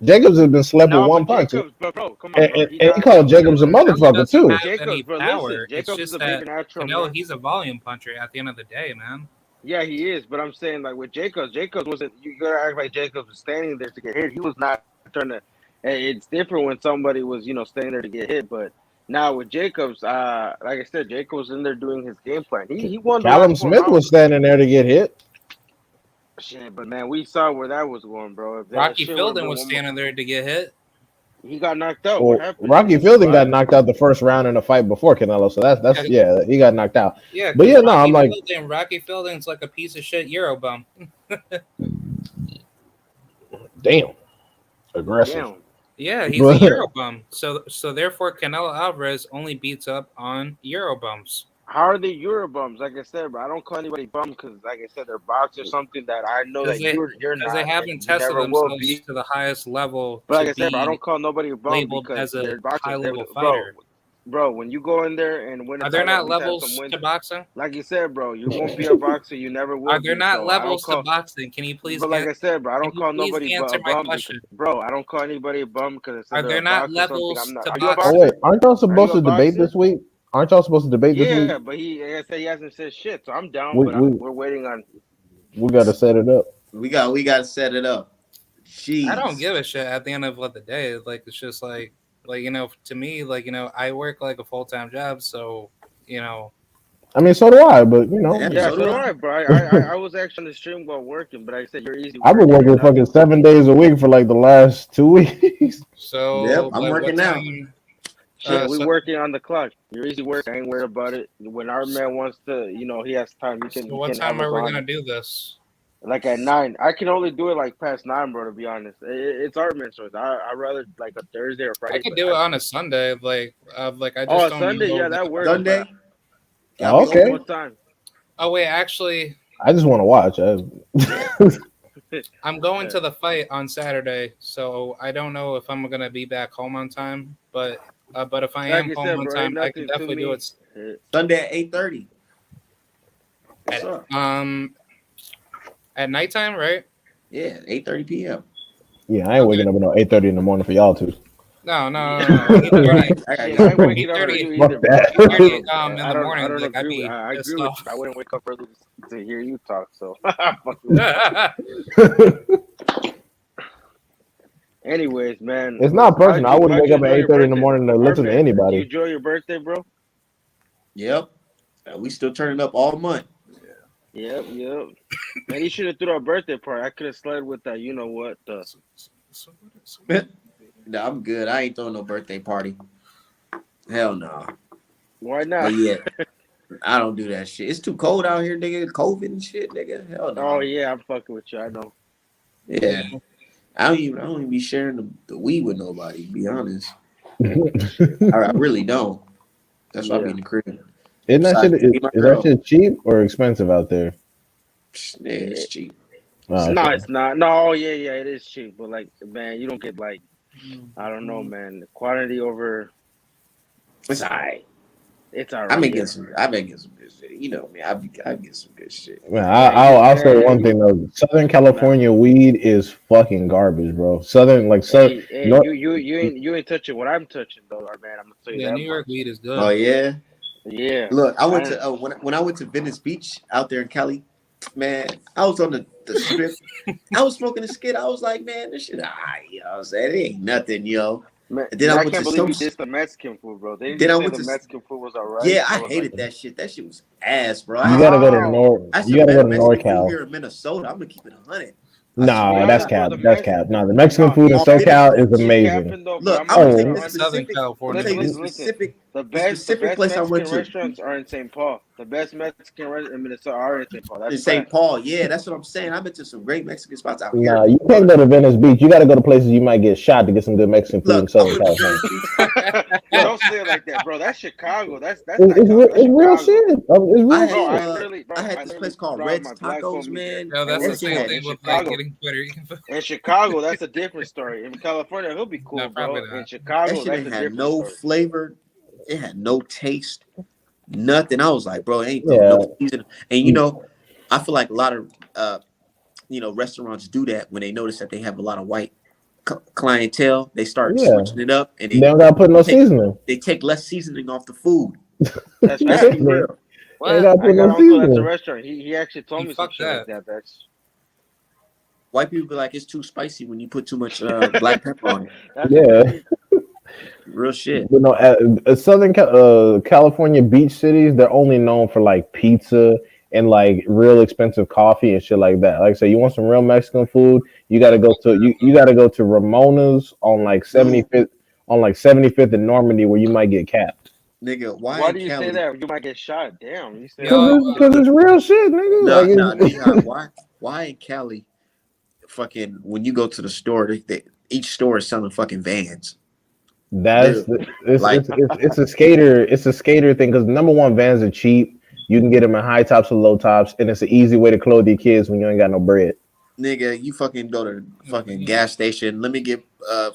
Jacobs has been slept with No, one but punch, Jacobs, bro, come on, and, bro. and, He and he not. called Jacobs a Canelo motherfucker doesn't too. have any Jacobs, bro. Listen, power. It's Jacobs is just a big that natural Canelo, man. he's a volume puncher at the end of the day, man. Yeah, he is. But I'm saying, like with Jacobs, Jacobs wasn't. You gotta act like Jacobs was standing there to get hit. He was not trying to. It's different when somebody was, standing there to get hit. But now with Jacobs, like I said, Jacobs in there doing his game plan. He won the Callum last four Smith was rounds. standing there to get hit. Shit, but man, we saw where that was going, bro. If that Rocky shit would have Fielding been was one more, standing there to get hit. he got knocked out. What Well, happened? Rocky He Fielding got survived. knocked out the first round in a fight before Canelo, so Yeah, he got knocked out. yeah, But because yeah, no, I'm like, Rocky Fielding's like a piece of shit Euro bum. damn, aggressive. Damn. Yeah, he's a But Euro bum. So therefore, Canelo Alvarez only beats up on Euro bums. How are they Euro bums? Like I said, bro, I don't call anybody bum because, like I said, they're boxers. Something that I know Because that you're they not, haven't and you tested never will themselves be. to the highest level But like to I said, bro, I be don't call nobody a bum labeled because as a they're high boxers. level Bro, fighter. when you go in there and win a Are there title, not at least have some levels wins. to boxing? Like you said, bro, you won't be a boxer. You never Are will there be. not So I don't levels to call. boxing? Can you please But like I said, bro, I can don't you call please nobody answer a my bum because, question? bro, I don't call anybody a bum because I said Are they're there a not boxer or something. I'm levels not. to Are you a oh boxing? wait, boxer? aren't y'all Are you supposed a to debate boxer? this week? Aren't y'all supposed to debate this week? Yeah, but like I said, he hasn't said shit. So I'm down, We but we we're waiting on. we got to set it up. We got to set it up. I don't Jeez. give a shit at the end of the day. Like it's just like to me, I work like a full time job, so you know, I mean, so do I, but you know, Yeah, Yeah, so so do do I. I, bro. I was actually on the stream while working, but like I said you're easy I've been work and you're working not. fucking 7 days a week for like the last 2 weeks. Yep, so I'm like working what now. time? Shit, we So working on the clock. You're easy work. I ain't worried about it. When our man wants to, he has time. so He what can have time us are we on. gonna do this? Like at 9, I can only do it like past 9, bro. To be honest, it's our man choice. I rather like a Thursday or I Friday, could but do it on a Sunday. Like I just oh, don't Sunday, know yeah, what. that works. But Sunday, got Oh, me open. okay, what time? Oh wait, actually, I just want to watch. Yeah. I'm going Yeah. to the fight on Saturday, so I don't know if I'm gonna be back home on time. But if I Like am you home said, on bro, ain't time, I can nothing to definitely do me. it. Sunday at 8:30. What's At, up? at nighttime, right? Yeah, 8:30 p.m. Yeah, I ain't Okay. waking up at 8:30 in the morning for y'all two. No, no, Yeah, no, no. 8:30, right. I gotta Shit, get I some ain't work. waking up for 8:30, you Fuck either, bro. that. 8:30 in I the don't. I morning. don't Like I'd agree. be I pissed agree with you. off. But I wouldn't wake up early to hear you talk. So fuck you with that. Anyways, man, It's not personal. I wouldn't how'd wake you up at enjoy your 8:30 in the birthday though? morning to Our listen to man, did you anybody. enjoy your birthday, bro? Yep. We still turning up all month. Yep, yep. Man, you should have threw a birthday party. I could have slid with that. You know what? No, I'm good. I ain't throwing no birthday party. Hell no. Why But not? yeah, I don't do that shit. It's too cold out here, nigga. COVID and shit, nigga. Hell Oh no. yeah, I'm fucking with you. I know. Yeah. Yeah. I don't even be sharing the weed with nobody, to be honest. I really don't. That's why I be Yeah. in the crib. Isn't that Besides shit? me and my Is that girl. shit cheap or expensive out there? Yeah, it's cheap. Oh, No, okay. it's not. No, yeah, yeah, it is cheap, but like, man, you don't get like, I don't know, man. The quantity over, It's alright. it's all right. Yeah, I been getting some good shit. You know me. I get some good shit. Man, yeah. I'll say one thing though. Southern Nah. California weed is fucking garbage, bro. Hey, no, you ain't touching what I'm touching though, man. I'm gonna tell you Yeah, New that York much. weed is Oh good. yeah. Yeah, Look, I went I, to when I went to Venice Beach out there in Cali, man. I was on the strip. I was smoking a skid. I was like, man, this shit alright. You know what I'm saying? It ain't nothing, yo. Man, And then I I went can't to believe some. you dissed the Mexican food, bro. Didn't Then you I say went the to. Mexican food was alright? Yeah, I I was like, hated that shit. That shit was ass, bro. You gotta go to how? North. I You some gotta go better to Mexican food NorCal. here in Minnesota. I'm gonna keep it 100. I To be Nah, swear to that's honest, God. bro, cap. the That's Mex cap. Nah, the Mexican no, food in On SoCal Minnesota. is you amazing. capping though, but Look, I'm I'm gonna gonna keep tell it you Oh, the Southern specific. I'm gonna California. tell you listen, listen. the The specific best place I went Mexican to restaurants are in St. Paul. The best Mexican restaurants in Minnesota are in St. Paul. in That's St. facts. Paul. Yeah, that's what I'm saying. I've been to some great Mexican spots out nah, here. you can't go to Venice Beach. You gotta go to places you might get shot to get some good Mexican food in Look, I Southern went to California. Venice Beach. Yo, Look, don't say it like that, bro. That's Chicago. That's not California. That's It's real Chicago. shit. It's I real had Bro, shit. I had I this place literally called brought my Red's black Tacos, homie there, man. No, and that's we're the That shit same cool. had thing In with like Chicago, getting Puerto Rican food. that's a different story. In California, he'll be No, cool, probably bro. In not. that Chicago, shit that's ain't a had different no story. flavor. It had no taste, nothing. I was like, bro, ain't no Yeah. season. And I feel like a lot of restaurants do that when they notice that they have a lot of white clientele. They start Yeah. switching it up, and They don't gotta put no take seasoning. they take less seasoning off the food. That's Let's facts. be real. They ain't What? gotta I put got no an uncle that's a seasoning. restaurant. He actually told You me some fuck shit like that. that. That's White people be like, it's too spicy when you put too much black pepper on it. that's a Yeah. fact. Real shit. You know, California beach cities, they're only known for like pizza and like real expensive coffee and shit like that. Like I say, you want some real Mexican food, you gotta go to Ramona's on like Dude, 75th and Normandy where you might get capped. nigga, why Why in do you say Cali? that? You might get shot. Damn, you say Yo, that. Cause it's real shit, nigga. Nah, Like nah, D it's Hop, why in Cali fucking when you go to the store, each store is selling fucking vans. that's Literally. the- it's Like, it's it's it's a skater thing because number one, vans are cheap. You can get them in high tops or low tops, and it's an easy way to clothe your kids when you ain't got no bread. nigga, you fucking go to fucking man. gas station. Let me get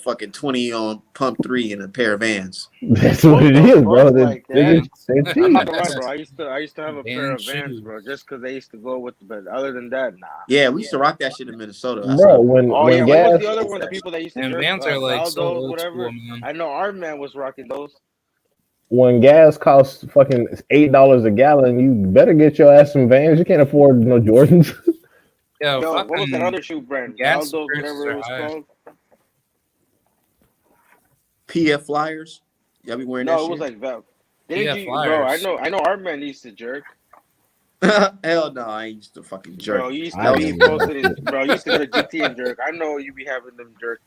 fucking 20 on pump 3 and a pair of vans. That's what What it the is, bro. fuck, like that? They're I'm cheap. not gonna lie, bro. I used to have a pair Van of Vans, shoes. bro, just because they used to go with. But other than that, nah. Yeah, we used to rock that shit in Minnesota. I Bro, seen Oh when yeah, what was gas the other one? The that shit. people that used to And jerk Vans are like so Valdos, old school, whatever. man. I know our man was rocking those. when gas costs fucking $8 a gallon, you better get your ass some Vans. You can't afford no Jordans. Yo, Yo, what was that fucking other shoe brand? gas Valdos, prices whatever it are was high. called. PF Flyers. Y'all be wearing that No, it was shit? like Val. Didn't PF you, bro? I Flyers. know. I know our man used to jerk. Hell no, I ain't used to fucking jerk. Bro, you used to I That was be ain't know that posted shit. it. Bro, you used to go to GT and jerk. I know you be having them jerk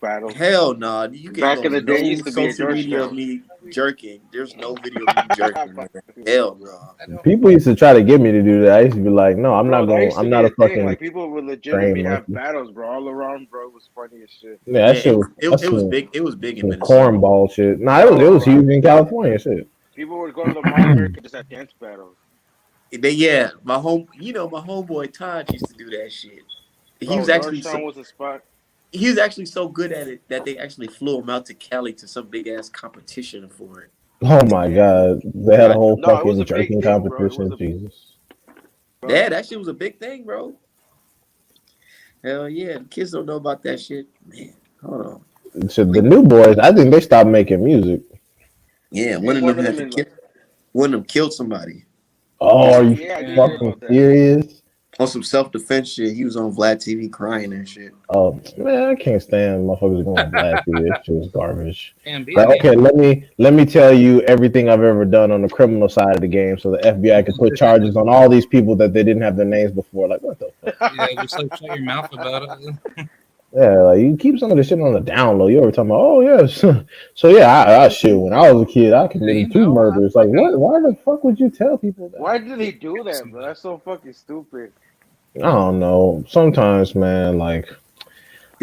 battles. hell no. You can't Back go in to the day, it no used to be at social media of Georgetown. me jerking. There's no video of me jerking, nigga. Hell no. People used to try to get me to do that. I used to be like, no, I'm not Bro, that going. used to I'm be not a a thing. fucking Like people would legitimately trained have monkey. battles, bro, all around, bro. It was funny as shit. Yeah, Yeah, it was some big. It was big in some Minnesota. cornball shit. Nah, Bro, it was huge in people California. Shit. people would go to the Mall of America just have dance battles. Yeah, my homeboy Todd used to do that shit. He Oh, was actually Georgetown so was a spot. he was actually so good at it that they actually flew him out to Cali to some big ass competition for it. Oh my Damn. God, they had a whole No, it was fucking a big jerking thing, bro. It was competition. a Jesus. bro. Yeah, that shit was a big thing, bro. Hell yeah, the kids don't know about that shit, man. Hold on. So the new boys, I think they stopped making music. Yeah, one Ain't of one them of had them to in kill. like. One of them killed somebody Oh, are Oh you yeah, I did hear Damn. fucking about that. serious? on some self defense shit. He was on Vlad TV crying and shit. Oh man, I can't stand motherfuckers going black. Dude. This shit is garbage. Damn, be a Like, okay, man. let me tell you everything I've ever done on the criminal side of the game, so the FBI can put charges on all these people that they didn't have their names before. Like, what the fuck? Yeah, just like shut your mouth about it. Yeah, like you keep some of the shit on the down low. You ever talking about? Oh yes, so yeah, I shit. When I was a kid, I You committed two know, I murders. Like, what? fucking Why the fuck would you tell people that? Why did he do kill that, bro? somebody. That's so fucking stupid. I don't know. Sometimes, man, like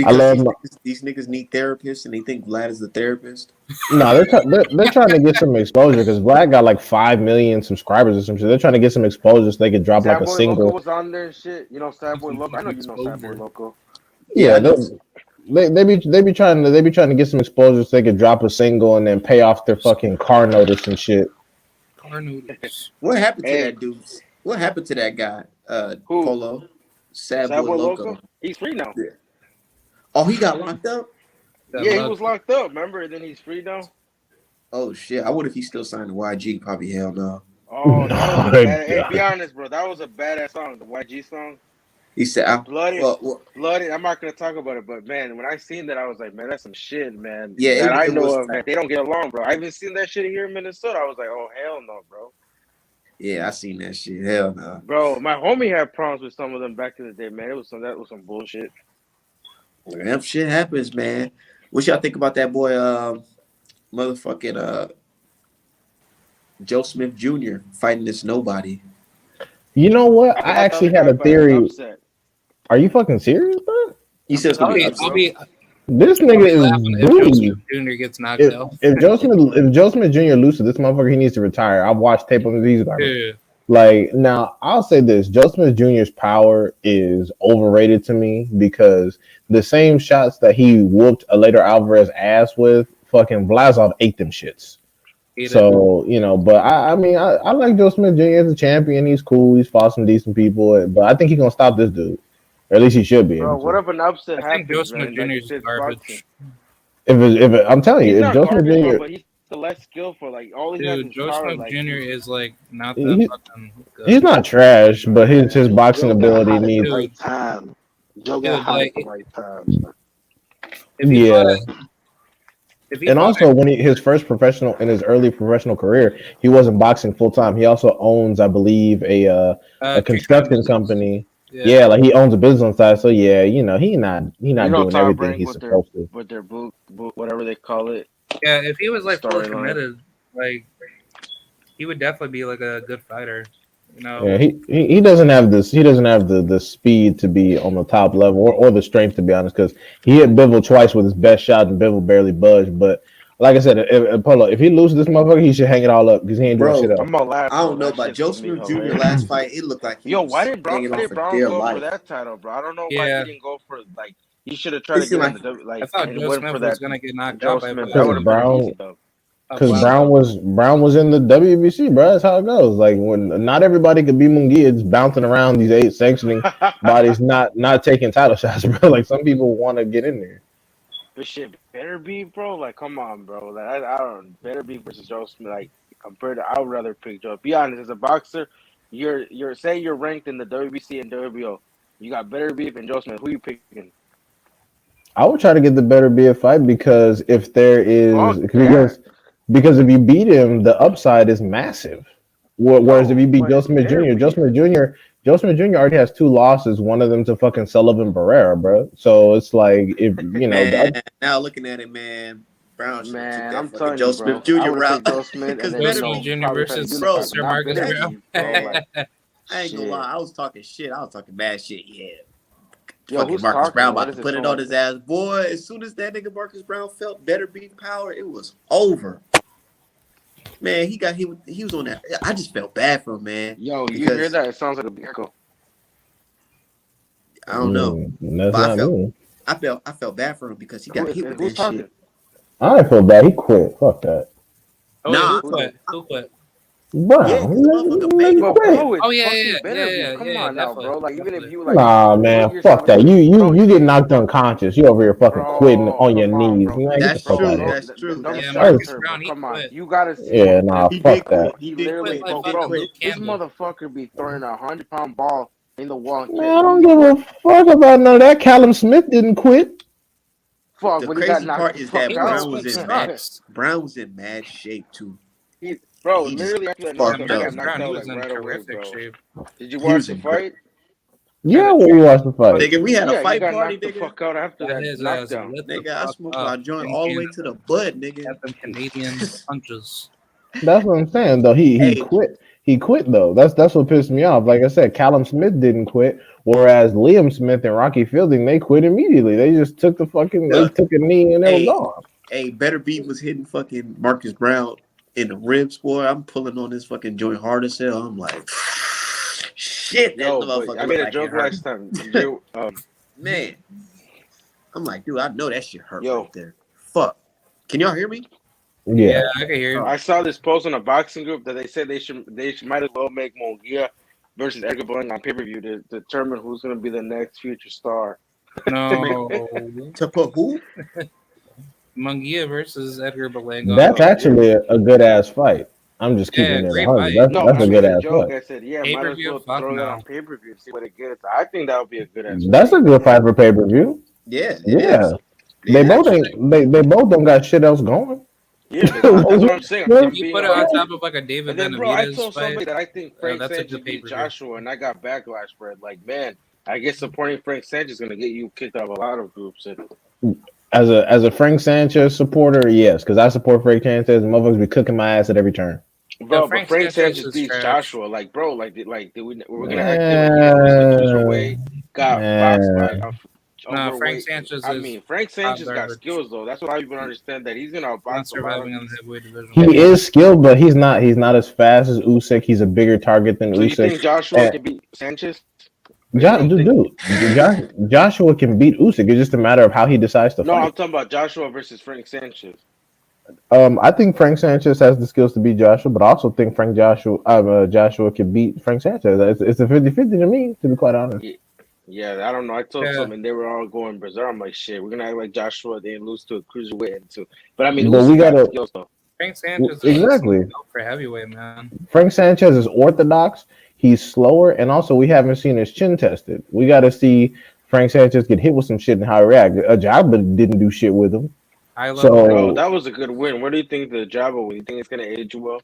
I Because love my. these niggas need therapists and they think Vlad is the therapist. No, they're trying to get some exposure because Vlad got like 5 million subscribers or some shit. They're trying to get some exposure so they could drop like Sad a Boy Loco single. was on there and shit. You know Sad Get Boy some Loco. I know fucking you know Sad Boy exposure. Loco. Yeah, Yeah, I know. they be trying to get some exposure so they could drop a single and then pay off their fucking car notice and shit. Car noodles. What happened to Hey, that dude? What happened to that guy? who? Polo, Sad Sad Boy Boy Loco. Loco? He's free now. Yeah. Oh, he got locked up. That Yeah, he luck. was locked up. Remember? And then he's free now. Oh shit! I wonder if he's still signed to YG. Probably hell no. Oh, that was a No, bad. Hey, be God. honest, bro. That was a badass song. The YG song. He said, Bloody, well, bloody. I'm not gonna talk about it, but man, when I seen that, I was like, man, that's some shit, man. yeah, That I it know was. of, man. They don't get along, bro. I even seen that shit here in Minnesota. I was like, oh hell no, bro. Yeah, I seen that shit. Hell no. Bro, my homie had problems with some of them back in the day, man. That was some bullshit. That shit happens, man. What y'all think about that boy, motherfucking Joe Smith Jr. fighting this nobody? You know what? I I thought actually the had guy a fight was theory. upset. Are you fucking serious, bro? He says I'll gonna be be, upset. I'll be, This I'll nigga be is laughing if Joe booty. Smith Jr. gets knocked If out. if Joe Smith Jr. loses this motherfucker, he needs to retire. I've watched tape of him. He's garbage. Yeah. Like now, I'll say this: Joe Smith Jr.'s power is overrated to me because the same shots that he whooped Eleider Alvarez ass with, fucking Vlasov ate them shits. So but I mean, I like Joe Smith Jr. as a champion. He's cool. He's fought some decent people, but I think he's gonna stop this dude, or at least he should be Bro, able what to. if an upset I think Joe happens, Smith man? Jr. Like is it's garbage. boxing. I'm telling you, He's if not Joe Smith garbage, bro, Jr. but he's the less skillful. Like all he has Dude, is Joe power. Smith Like Jr. is like not that He, fucking good. he's not trash, but his boxing Joe got ability hot at the needs. right time. Joe got Dude, hot like at the right time. if he Yeah. fought, if he And fought, also, when his first professional in his early professional career, he wasn't boxing full time. He also owns, I believe, a construction business. company. Yeah, like he owns a business on the side. So yeah, he not you know, doing Top everything Rank he's with their supposed to. boot, whatever they call it. Yeah, if he was like fully Storyline. committed, like he would definitely be like a good fighter. You know, Yeah, he doesn't have this. He doesn't have the speed to be on the top level or the strength to be honest. Because he hit Bivol twice with his best shot and Bivol barely budged. But like I said, Polo, if he loses this motherfucker, he should hang it all up because he ain't doing shit Bro, else. I'm gonna laugh. I Bro. don't know That about shit's Joe gonna be Smith Jr. hilarious. last fight. It looked like he Yo, was why did hanging off a Brown dear go for life. that title, bro? I don't know why yeah, he didn't go for like he should have tried It to seemed get in like the I like thought and Joe went Smith for was that. gonna get knocked Joe out by Smith, that Because would have been an easy though. Because Vlasov. Brown was in the WBC, bro. That's how it goes. Like when not everybody could be Munguia, just bouncing around these eight sanctioning bodies, not taking title shots, bro. Like some people want to get in there. This shit better be, bro. Like, come on, bro. Like, I don't better be versus Joe Smith. Like compared to, I would rather pick Joe. Be honest, as a boxer, you're say you're ranked in the WBC and WBO. You got better beef and Joe Smith. Who you picking? I would try to get the better be a fight because if there is Fuck that. because if you beat him, the upside is massive. Whereas if No, you beat but Joe it's Smith better Jr., beef. Joe Smith Jr. already has two losses, one of them to fucking Sullivan Barrera, bro. So it's like if Man, now looking at it, man, Brown should have took Man, that I'm fucking telling Joe you, Smith bro. I Jr. would have route. picked Joe Smith and Because then Joe better Smith be, Jr. probably try to versus bro, unify, Sir not Marcus better Brown. beef, bro. Like, I ain't gonna shit. lie, I was talking shit. I was talking bad shit. Yeah, Yo, fucking who's Marcus talking? Brown Why about to does it put it sound on like his that? ass, boy. As soon as that nigga Marcus Brown felt better beef power, it was over. Man, he was on that. I just felt bad for him, man. Yo, you hear Because that? It sounds like a echo. I don't know, that's but not me. I felt bad for him because he got hit with Who's that talking? shit. I feel bad. He quit. Fuck that. Oh wait, Nah, who quit? Who quit? Brown, yeah, because the motherfucker made nigga him But quit. quit. bro, it's Oh yeah, fucking yeah, better yeah, beef. Come yeah, on now, definitely, bro. Like even if definitely. you like Nah, put man, yourself fuck that. in, bro, You get knocked unconscious. You over here fucking quitting bro, on your come on, knees. bro. Man, get the That's fuck Bro, out true. of here. That's true. them Yeah, That's shots true. Marcus hurt, bro. Brown, he Come on, quit. you gotta see Yeah, like nah, He fuck did that. quit. He he did literally, quit. Quit He like bro, did fucking bro. quit. Luke This Campbell. motherfucker be throwing 100-pound ball in the wall and Man, I can't don't move, give bro. a fuck about none of that. Callum Smith didn't quit. Fuck The when he got crazy knocked part the is fuck that He like Brown out. was Swift in mad. sucks. Brown was in mad shape too. Bro, He just literally after that Yeah, fucked knockout, he up. got Marcus knocked Brown, he out was like in right away, terrific bro. shape. Did you He watch was the in great. fight? Yeah, Yeah, where you watch the fight. Nigga, we had a Yeah, he fight got party, knocked the nigga. fuck out after got that his ass knockdown. lit the Nigga, I fuck smoked up. my joint all the Thinking way to the butt, nigga. at them Canadian punches. That's what I'm saying. Though he Hey, quit. He quit though. That's what pissed me off. Like I said, Callum Smith didn't quit, whereas Liam Smith and Rocky Fielding they quit immediately. They just took they look, took a knee and they were hey, gone. hey, Better Beat was hitting fucking Marcus Brown in the ribs, boy. I'm pulling on this fucking joint hard as hell. I'm like, shit, that Yo, but motherfucker I look made a like it joke hurt. last time. You, Man, I'm like, dude, I know that shit hurt yo, right there. Fuck. Can y'all hear me? Yeah. Yeah, I can hear you. I saw this post on a boxing group that they said they should might as well make Munguia versus Edgar Blanc on pay-per-view to determine who's going to be the next future star. No, To put who? Munguia versus Edgar Berlanga. That's actually a good ass fight. I'm just Yeah, keeping it great 100. fight. No, That's I a made good a ass joke. fight. I said, yeah, Pay might per as view? well Fuck throw that on no. pay per view and see what it gets. I think that would be a good ass That's fight. a good fight for pay per view. Yeah, it Yeah, is. they It both actually. ain't. They both don't got shit else going. Yeah, they don't. That's what I'm saying. I'm If just you being put it on honest. top of like a David And then, bro, I Benavidez told fight, somebody that I think Frank that's a good Sanchez pay beat per view. Joshua, and I got backlash for it. Like, man, I guess supporting Frank Sanchez is gonna get you kicked out of a lot of groups. And As a Frank Sanchez supporter, yes, because I support Frank Sanchez. And motherfuckers be cooking my ass at every turn. Yeah, bro, but Frank Frank Sanchez Sanchez is beats trash. Joshua. Like, bro, we're gonna act they were he didn't lose the Man, cruiserweight, got boxed by man. No, Frank overweight. Sanchez I is mean, Frank hot Sanchez got garbage. skills though. That's what I even understand that he's gonna He's not box a lot of surviving in the these. heavyweight division. He is skilled, but he's not. He's not as fast as Usyk. He's a bigger target than So you think Usyk. Joshua And can beat Sanchez, or you don't think? Joshua can beat Usyk. It's just a matter of how he decides to No, I'm fight. talking about Joshua versus Frank Sanchez. I think Frank Sanchez has the skills to beat Joshua, but I also think Joshua can beat Frank Sanchez. It's a 50-50 to me, to be quite honest. Yeah, yeah, I don't know. I told Yeah, something they were all going berserk. I'm like, shit, we're gonna act like Joshua didn't lose to a cruiserweight and to, but I mean, But we Usyk got gotta skills though. Frank Sanchez is exactly. built for heavyweight, man. Frank Sanchez is orthodox. He's slower, and also we haven't seen his chin tested. We got to see Frank Sanchez get hit with some shit and how he react. Ajagba didn't do shit with him, High level Bro, so that was a good win. What do you think the job will? You think it's gonna age well?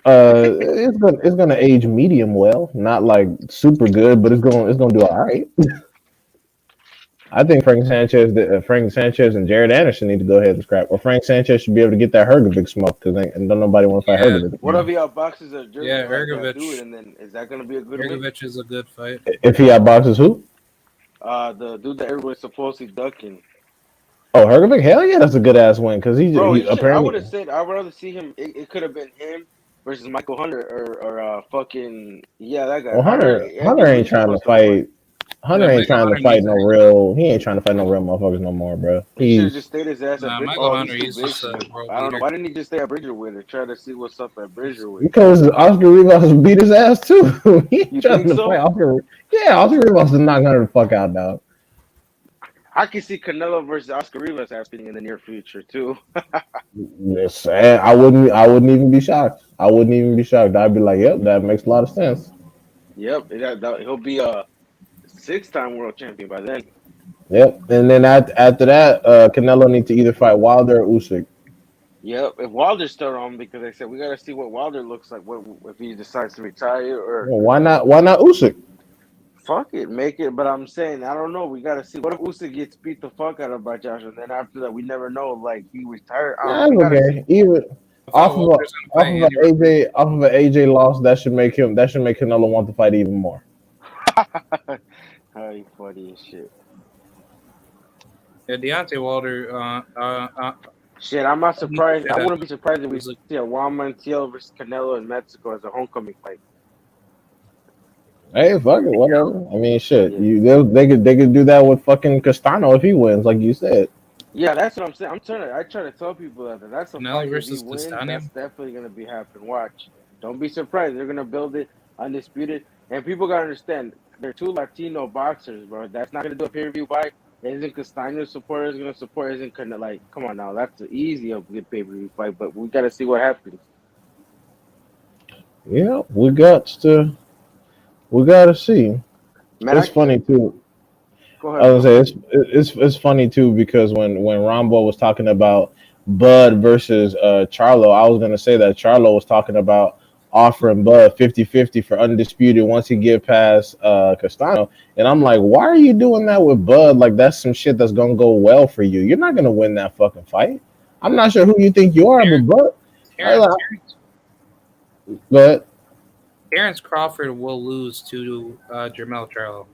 it's gonna age medium well, not like super good, but it's gonna do all right. I think Frank Sanchez and Jared Anderson need to go ahead and scrap, or Frank Sanchez should be able to get that Hergovic smoke because don't nobody want to fight Yeah, Hergovic What if anymore. he outboxes a yeah, that dude, Ergovich. and then is that gonna be a good win? Ergovich is a good fight. If he outboxes who? The dude that everyone's supposedly ducking. Oh, Hergovic, hell yeah, that's a good ass win because Bro, he he should. I would apparently. have said I would rather see him. It could have been him versus Michael Hunter or fucking that guy Well, Hunter. I Hunter think ain't he's trying to supposed to win. fight. Hunter Yeah, ain't Michael trying to Hunter fight needs no it. real. He ain't trying to fight no real motherfuckers no more, bro. He should have He's just stayed his ass at Bridge. Michael Oh, Hunter, he's too he's big just for a him. world I don't know. beater. Why didn't he just stay at Bridgerweight or try to see what's up at Bridgerweight? because Oscar Rivas beat his ass too. He ain't You trying think to so? fight Oscar. Yeah, Oscar Rivas is knock Hunter the fuck out, dog. I can see Canelo versus Oscar Rivas happening in the near future too. Yes, and I wouldn't even be shocked. I wouldn't even be shocked. I'd be like, yep, that makes a lot of sense. Yep, he'll be a six-time world champion by then. Yep. And then after that, Canelo needs to either fight Wilder or Usyk. Yep, if Wilder's still on, because they said we got to see what Wilder looks like. What if he decides to retire or Well, why not? Why not Usyk? fuck it, make it. But I'm saying I don't know. We got to see. What if Usyk gets beat the fuck out of by Josh, and then after that we never know. Like he retired. I don't know. That's We got to see. okay. Even I off thought of Walter's a gonna fight Andy Ruiz. off of an AJ loss, that should make Canelo want to fight even more. How you funny as shit. Yeah, Deontay Wilder. Shit, I'm not I need to surprised. say I that wouldn't be surprised if we Usyk. see a Juan Montiel versus Canelo in Mexico as a homecoming fight. Hey, fuck it, whatever. I mean, shit. Yeah. They could do that with fucking Castano if he wins, like you said. Yeah, that's what I'm saying. I try to tell people that that's a Canelo fight. If he versus wins, that's Castanian. definitely gonna be happening. Watch. Don't be surprised. They're gonna build it undisputed. And people gotta understand they're two Latino boxers, bro. That's not gonna do a pay-per-view fight. Isn't Castaño supporters gonna support? Isn't like come on now, that's easy a good pay-per-view fight, but we gotta see what happens. Yeah, we got to see. Man, It's funny too. go I ahead, was bro. gonna say it's funny too because when Rambo was talking about Bud versus Charlo, I was gonna say that Charlo was talking about offering Bud 50-50 for undisputed once he get past Castano, and I'm like, why are you doing that with Bud? Like that's some shit that's gonna go well for you. You're not gonna win that fucking fight. I'm not sure who you think you are, but Terrence, Bud. Terrence, But Terrence Crawford will lose to Jermell Charlo,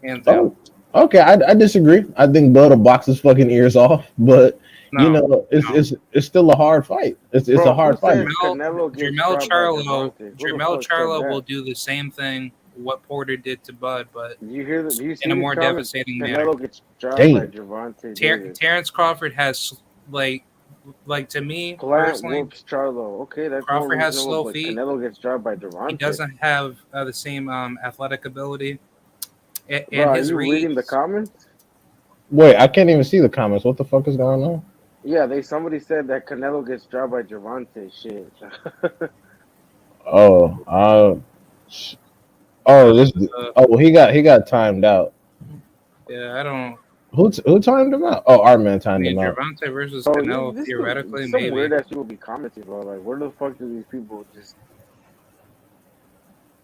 hands down. oh, okay, I disagree. I think Bud will box his fucking ears off, but No, it's no. it's still a hard fight. It's a Bro, who hard fight. says Canelo gets Jermell dropped by Charlo, Devontae? Who the Jermell fuck said Charlo will that? do the same thing what Porter did to Bud, but Do you in see a the more comments? devastating manner. Canelo gets dropped by Damn. Javante Davis. Terrence Crawford has like to me Plant personally, whoops Charlo. Okay, that's more Crawford has reasonable, slow but feet. Canelo gets dropped by He Devontae. doesn't have the same athletic ability, Bro, and are his you reading the reads. comments? Wait, I can't even see the comments. What the fuck is going on? Yeah, somebody said that Canelo gets dropped by Javante. Shit. Oh, oh, Because this. Oh, he got timed out. yeah, I don't. Who timed him out? Oh, our man I timed mean, him out. Gervonta versus Bro, you Canelo, this theoretically, some maybe. weird ass people be commenting, bro. Like, where the fuck do these people just?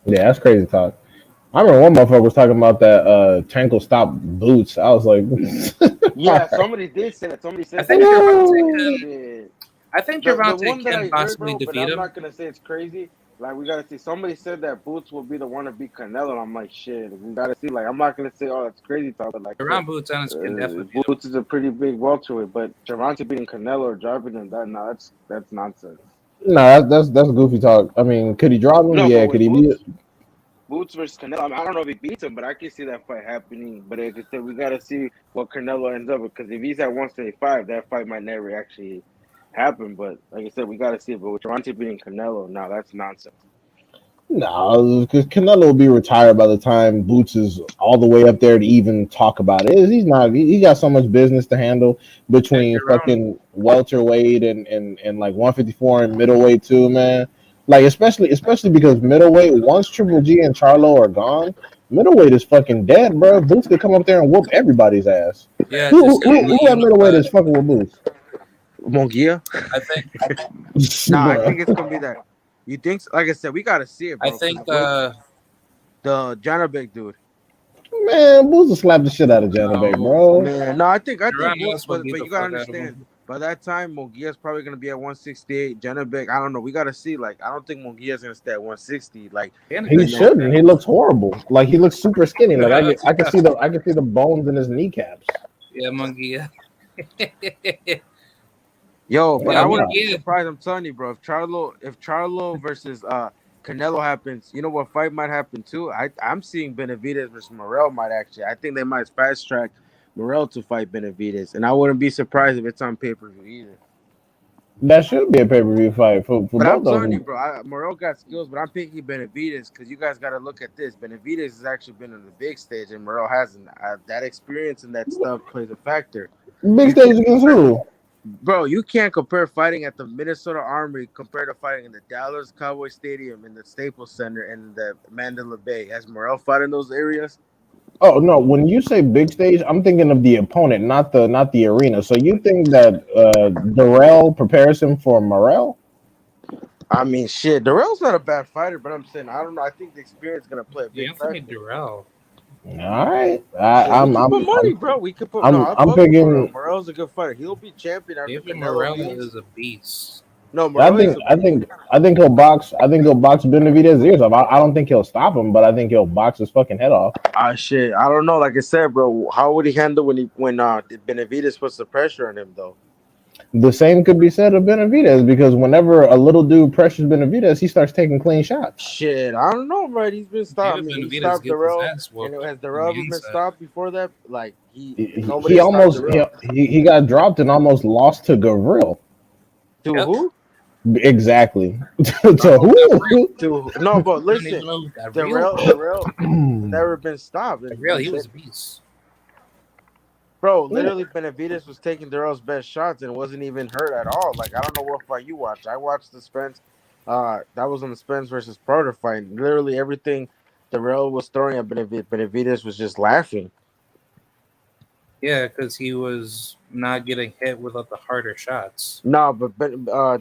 Yeah, that's crazy talk. I remember one motherfucker was talking about that Tankle stop boots. I was like, all Yeah, right. somebody did say that. Somebody I said think something like that. Gervonta I'm like, Ooh. can. shit. I think The Gervonta one that can I heard, possibly bro, but defeat I'm him. not gonna say it's crazy. Like, we gotta see. Somebody said that Boots will be the one to beat Canelo, and I'm like, shit. We gotta see. Like, I'm not gonna say, oh, that's crazy talk, but like I said, Around Boots Ennis can definitely beat him. Boots is a pretty big welterweight, but Gervonta beating Canelo or dropping him, that's nonsense. No, that's goofy talk. I mean, could he drop him? No, but Yeah. Could with he beat it? Boots versus Canelo. I mean, I don't know if he beats him, but I can see that fight happening. But like I said, we got to see what Canelo ends up with because if he's at 175, that fight might never actually happen. But like I said, we got to see. But with Toronto beating Canelo, now that's nonsense. No, because Canelo will be retired by the time Boots is all the way up there to even talk about it. He's not. He got so much business to handle Second between round. fucking welterweight and like 154 and middleweight too, man. Like especially because middleweight once Triple G and Charlo are gone, middleweight is fucking dead, bro. Boots could come up there and whoop everybody's ass. Yeah, Who just who, get him who, the who at middleweight unified. is fucking with Boots, Mongia? I think. Nah, I bro? think it's gonna be that. You think? Like I said, we got to see it, I bro. think. Because Boots, the Janabek dude. Man, Boots will slap the shit out of Janabek, No. bro. Man, no, I think Duran Boots, Ellis will beat but the you gotta fuck out of understand. him. By that time, Munguia's probably gonna be at 168. Janabek, I don't know. We gotta see. Like, I don't think Munguia's gonna stay at 160. Like, He and Danica then shouldn't. He looks horrible. Like he looks super skinny. Like yeah, I can see the bones in his kneecaps. Monkey. Yeah, yo, but yeah, I Man, wouldn't no. be Monkey. surprised. I'm telling you, bro. If Charlo versus Canelo happens, you know what fight might happen too? I'm seeing Benavidez versus Morel might actually. I think they might fast track Morel to fight Benavidez, and I wouldn't be surprised if it's on pay per view either. That should be a pay per view fight for But I'm both of telling you, them. bro, Morel got skills, but I'm picking Benavidez because you guys got to look at this. Benavidez has actually been on the big stage, and Morel hasn't. That experience and that stuff plays a factor. Big You stage can't against compare, who? bro. You can't compare fighting at the Minnesota Armory compared to fighting in the Dallas Cowboy Stadium, in the Staples Center, and the Mandela Bay. Has Morel fought in those areas? Oh no! When you say big stage, I'm thinking of the opponent, not the arena. So you think that Darrell prepares him for Morel? I mean, shit. Darrell's not a bad fighter, but I'm saying I don't know. I think the experience is gonna play a big Anthony factor. Durrell. All right, Shit, we can put money, bro. We could put no. I I'm fuck with Morel. picking. Morel's a good fighter. He'll be champion after David Canelo Morella leaves. is a beast. No, I Morel is think a I beast. think I think he'll box. I think he'll box Benavidez's ears off. I don't think he'll stop him, but I think he'll box his fucking head off. Ah, shit. I don't know. Like I said, bro, how would he handle when Benavidez puts the pressure on him though? The same could be said of Benavidez because whenever a little dude pressures Benavidez, he starts taking clean shots. Shit, I don't know, right? He's been stopped. I David mean, he Benavidez stopped gets his Darrell, ass and whooped has on Darrell the ever been inside. stopped before that? Like nobody He has stopped almost Darrell. he got dropped and almost lost to Gavril. To Yep. who? Exactly. No, To who? to no, but I don't listen, even know who got real. Darrell never been stopped. Real, he was a beast. Bro, Yeah. literally, Benavidez was taking Darrell's best shots and wasn't even hurt at all. Like, I don't know what fight you watched. I watched the Spence. That was on the Spence versus Proder fight. Literally, everything Darrell was throwing at Benavidez was just laughing. Yeah, because he was not getting hit without the harder shots. No, but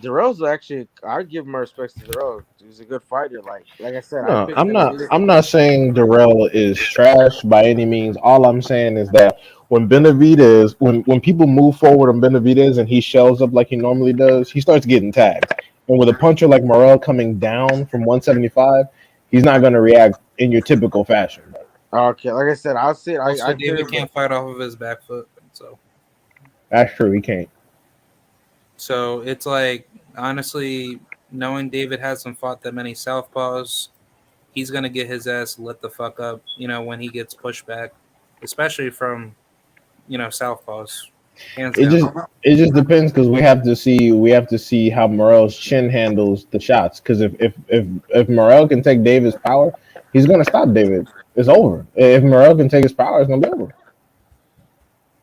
Darrell's actually. I give him respect to Darrell. He's a good fighter. Like I said, I No, picked I'm not. Benavidez. I'm not saying Darrell is trash by any means. All I'm saying is that when people move forward on Benavidez and he shells up like he normally does, he starts getting tagged. And with a puncher like Morel coming down from 175, he's not going to react in your typical fashion. Okay, like I said, I'll see it. Also, I David figured, can't fight off of his back foot, That's true. He can't. so it's like honestly, knowing David hasn't fought that many southpaws, he's gonna get his ass lit the fuck up. When he gets pushed back, especially from southpaws, hands It down. just it just depends because we have to see how Morel's chin handles the shots. Because if Morel can take David's power, he's gonna stop David. It's over. If Morel can take his power, it's gonna be over.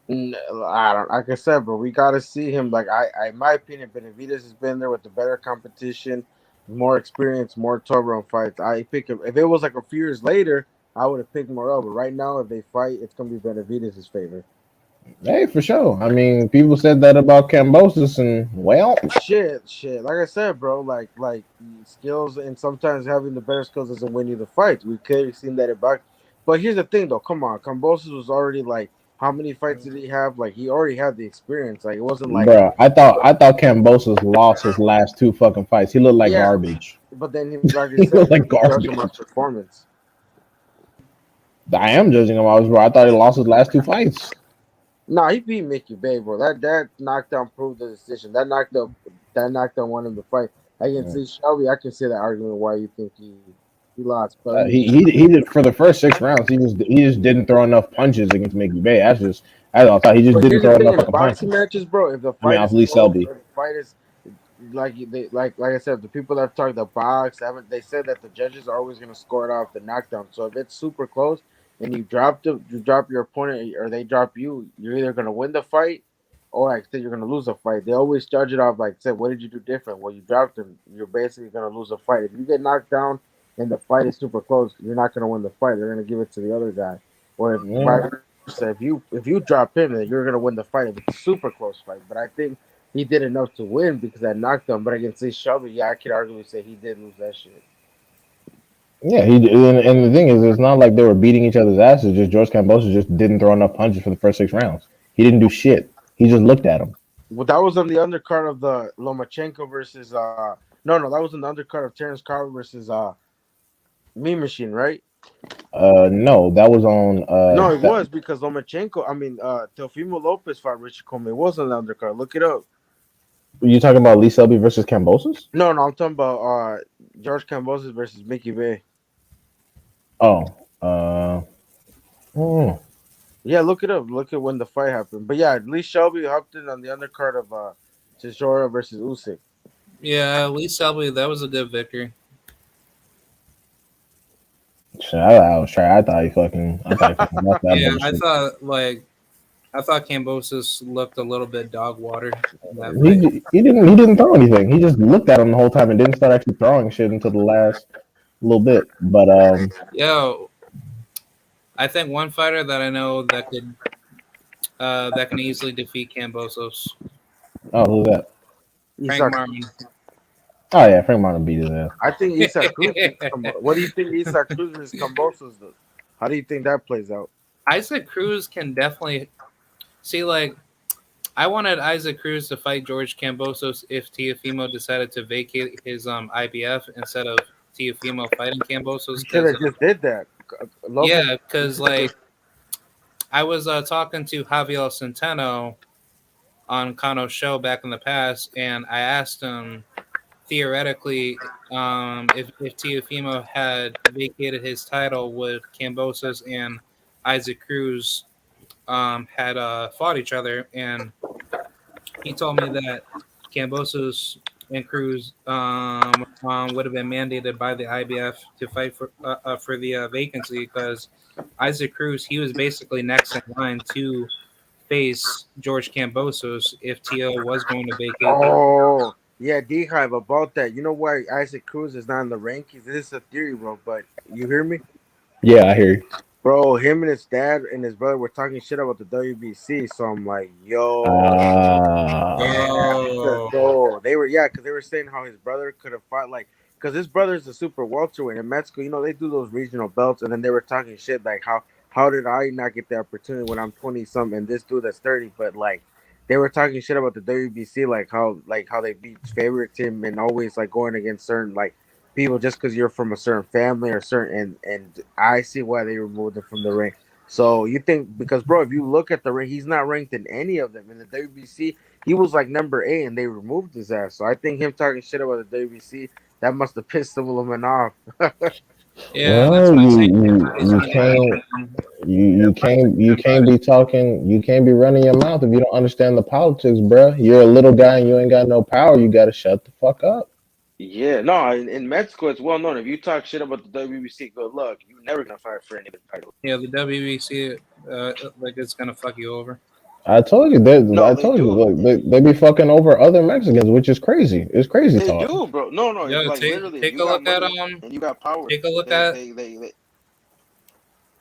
I don't. Like I said, but we got to see him. Like in my opinion, Benavidez has been there with the better competition. more experience, more turbo fights. I pick him. If it was like a few years later, I would have picked Morel. But right now, if they fight, it's gonna be Benavidez' favor. Hey, for sure. I mean, people said that about Cambosis, and well, Shit. Like I said, bro, like skills and sometimes having the better skills doesn't win you the fight. We clearly seen that back. But here's the thing, though. Come on, Kambosos was already like, how many fights did he have? Like he already had the experience. Like it wasn't like, bro, I thought Cambosis lost his last two fucking fights. He looked like yeah. garbage. But then, like I He said, looked like you judge him on garbage. performance. I am judging him. I thought he lost his last two fights. Nah, he beat Mickey Bay, bro. That knockdown proved the decision. That knockdown won him the fight. I can see Shelby. I can see that argument why you think he lost, but He did for the first 6 rounds. He just didn't throw enough punches against Mickey Bay. That's all I thought. He just but didn't here's the throw thing enough in fucking boxing punches. matches, bro. If the I mean, fight off is Lee close Selby. or the fight is like I said, the people that have talked the box haven't they said that the judges are always gonna score it off the knockdown. So if it's super close and you drop your opponent or they drop you, you're either gonna win the fight or like I said, you're gonna lose a fight. They always judge it off like said, what did you do different? Well, you dropped him. You're basically gonna lose a fight. If you get knocked down and the fight is super close, you're not gonna win the fight. They're gonna give it to the other guy. Or if Yeah. vice versa, if you drop him, then you're gonna win the fight if it's a super close fight. But I think he did enough to win because I knocked him. But I can see Shelby. Yeah, I could arguably say he did lose that shit. Yeah, and the thing is, it's not like they were beating each other's asses. Just George Cambosos just didn't throw enough punches for the first 6 rounds. He didn't do shit. He just looked at him. Well, that was on the undercard of the Lomachenko versus no, that was on the undercard of Terrence Carver versus Mean Machine, right? No, that was on No, it that. was because Lomachenko. I mean, Teofimo Lopez fought Richie Coleman. It was on the undercard. Look it up. You talking about Lee Selby versus Cambosos? No, I'm talking about George Kambosos versus Mickey Bay. Oh, uh, hmm. Yeah, look it up. Look at when the fight happened. But yeah, Lee Shelby hopped in on the undercard of Chisora versus Usyk. Yeah, Lee Selby, that was a good victory. Shit, I was trying. I thought he fucking lost that Yeah, bullshit. I thought Cambosis looked a little bit dog water in that fight. He didn't throw anything. He just looked at him the whole time and didn't start actually throwing shit until the last little bit. But Yo, I think one fighter that I know that can easily defeat Cambosos, oh, who's that? Frank Isak. Martin. Oh yeah, Frank Martin beat his ass. I think Isak Cruz. What do you think Isak Cruz versus Kambosos does? How do you think that plays out? Isaac Cruz can definitely see. Like, I wanted Isaac Cruz to fight George Cambosos if Teofimo decided to vacate his IBF instead of Teofimo fighting Cambosos. You should have just did that. Lopez. Yeah, because like I was talking to Javier Centeno on Kano's show back in the past, and I asked him theoretically if Teofimo had vacated his title, would Cambosos and Isaac Cruz had fought each other, and he told me that Cambosos and Cruz would have been mandated by the IBF to fight for the vacancy because Isaac Cruz, he was basically next in line to face George Cambosos if TO was going to vacate. Oh, yeah, D Hive about that. You know why Isaac Cruz is not in the rankings? This is a theory, bro. But you hear me? Yeah, I hear you. Bro, him and his dad and his brother were talking shit about the WBC. So I'm like, yo. Oh, So they were, yeah, because they were saying how his brother could have fought, like, because his brother's a super welterweight in Mexico. You know, they do those regional belts. And then they were talking shit like, how did I not get the opportunity when I'm 20 something and this dude that's 30? But like, they were talking shit about the WBC, like how they beat favorites him and always like going against certain like people just because you're from a certain family or certain and I see why they removed him from the ring. So you think because bro, if you look at the ring, he's not ranked in any of them in the WBC. He was like number 8 and they removed his ass. So I think him talking shit about the WBC that must have pissed some of them off. yeah, that's Well, what I'm you saying. you you can't you can't be running your mouth if you don't understand the politics, bruh. You're a little guy and you ain't got no power. You gotta shut the fuck up. Yeah, no, in Mexico it's well known. If you talk shit about the WBC, good luck. You're never gonna fight for any title. Yeah, the WBC, like it's gonna fuck you over. I told you that. No, I they told you, do. look, they be fucking over other Mexicans, which is crazy. It's crazy They talk. do, bro. No, no. If Yo, like literally, if take you a got look at money and you got power, take a look they at they they, they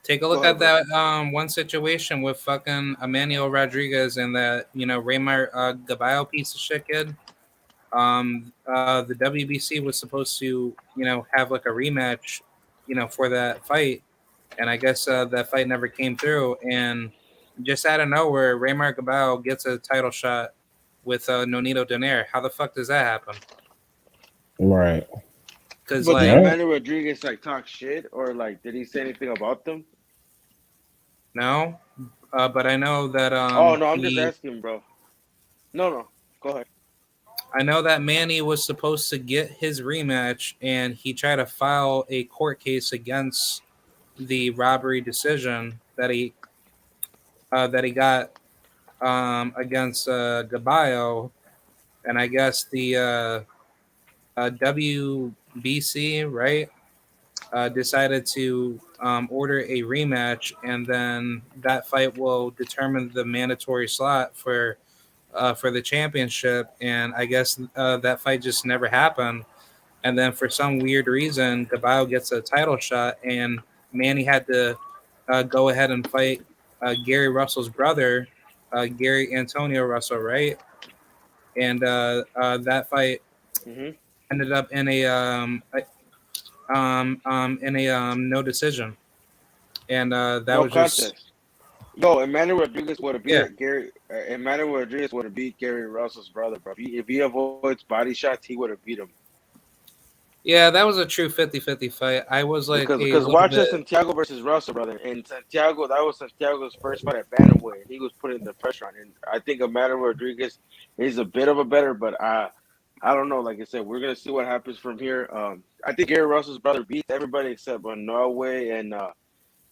take a go look ahead, at bro. that one situation with fucking Emmanuel Rodriguez and that Raymar Gaballo piece of shit kid. The WBC was supposed to have like a rematch, for that fight, and I guess that fight never came through. And just out of nowhere, Raymar Gaballo gets a title shot with Nonito Donaire. How the fuck does that happen? Right. Because But did like Yeah. Emmanuel Rodriguez like talk shit or like did he say anything about them? no, but I know that Oh no, I'm just he asking, bro. No, no. Go ahead. I know that Manny was supposed to get his rematch, and he tried to file a court case against the robbery decision that he got against Gaballo, and I guess the WBC right decided to order a rematch, and then that fight will determine the mandatory slot for the championship. And I guess that fight just never happened. And then for some weird reason, Gaballo gets a title shot, and Manny had to go ahead and fight Gary Russell's brother, Gary Antonio Russell, right? And that fight Hmm. ended up in a no decision, and that No was just contest. Yo, Emmanuel Rodriguez would have yeah. beat Gary. Emmanuel Rodriguez would have beat Gary Russell's brother, bro. If he avoids body shots, he would have beat him. Yeah, that was a true 50-50 fight. I was like a Because little watch bit. the Santiago versus Russell, brother. And Santiago, that was Santiago's first fight at bantamweight, and he was putting the pressure on. And I think Emmanuel Rodriguez is a bit of a better, but I don't know. Like I said, we're gonna see what happens from here. I think Gary Russell's brother beats everybody except Norway and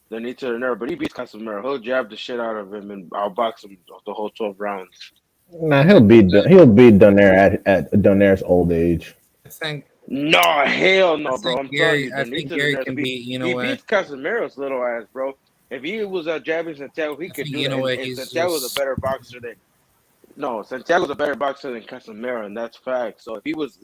the Nito Nerve, but he beats Casemiro. He'll jab the shit out of him and I'll box him the whole 12 rounds. Nah, he'll beat Donaire at Donaire's old age. I think No, hell no, bro. I'm telling you, I the think Nito Gary Nerve can beat. beat He Inoue. beats Casemiro's little ass, bro. If he was jabbing Santiago, he I could think do it. And, Inoue and he's Santiago's a just better boxer than no. Santiago's a better boxer than Casemiro, and that's fact. So if he was,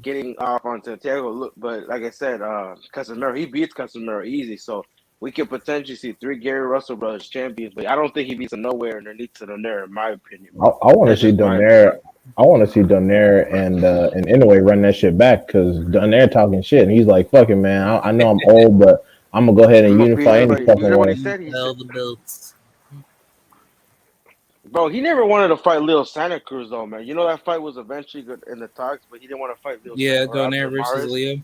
getting off on Santiago, look, but like I said, Casemiro, he beats Casemiro easy. So we could potentially see three Gary Russell brothers champions, but I don't think he beats him nowhere underneath to the there, in my opinion, bro. I want to That's see just my Donaire. opinion. I want to see Donaire and Inoue run that shit back because Donaire talking shit and he's like, "Fucking man, I know I'm old, but I'm gonna go ahead and I'm gonna beat unify any everybody. You fucking heard what he way." said? He said, held the belts. bro, he never wanted to fight Leo Santa Cruz though, man. You know that fight was eventually good in the talks, but he didn't want to fight Leo Santa Yeah, or Donaire Abdul versus Maris. Leo.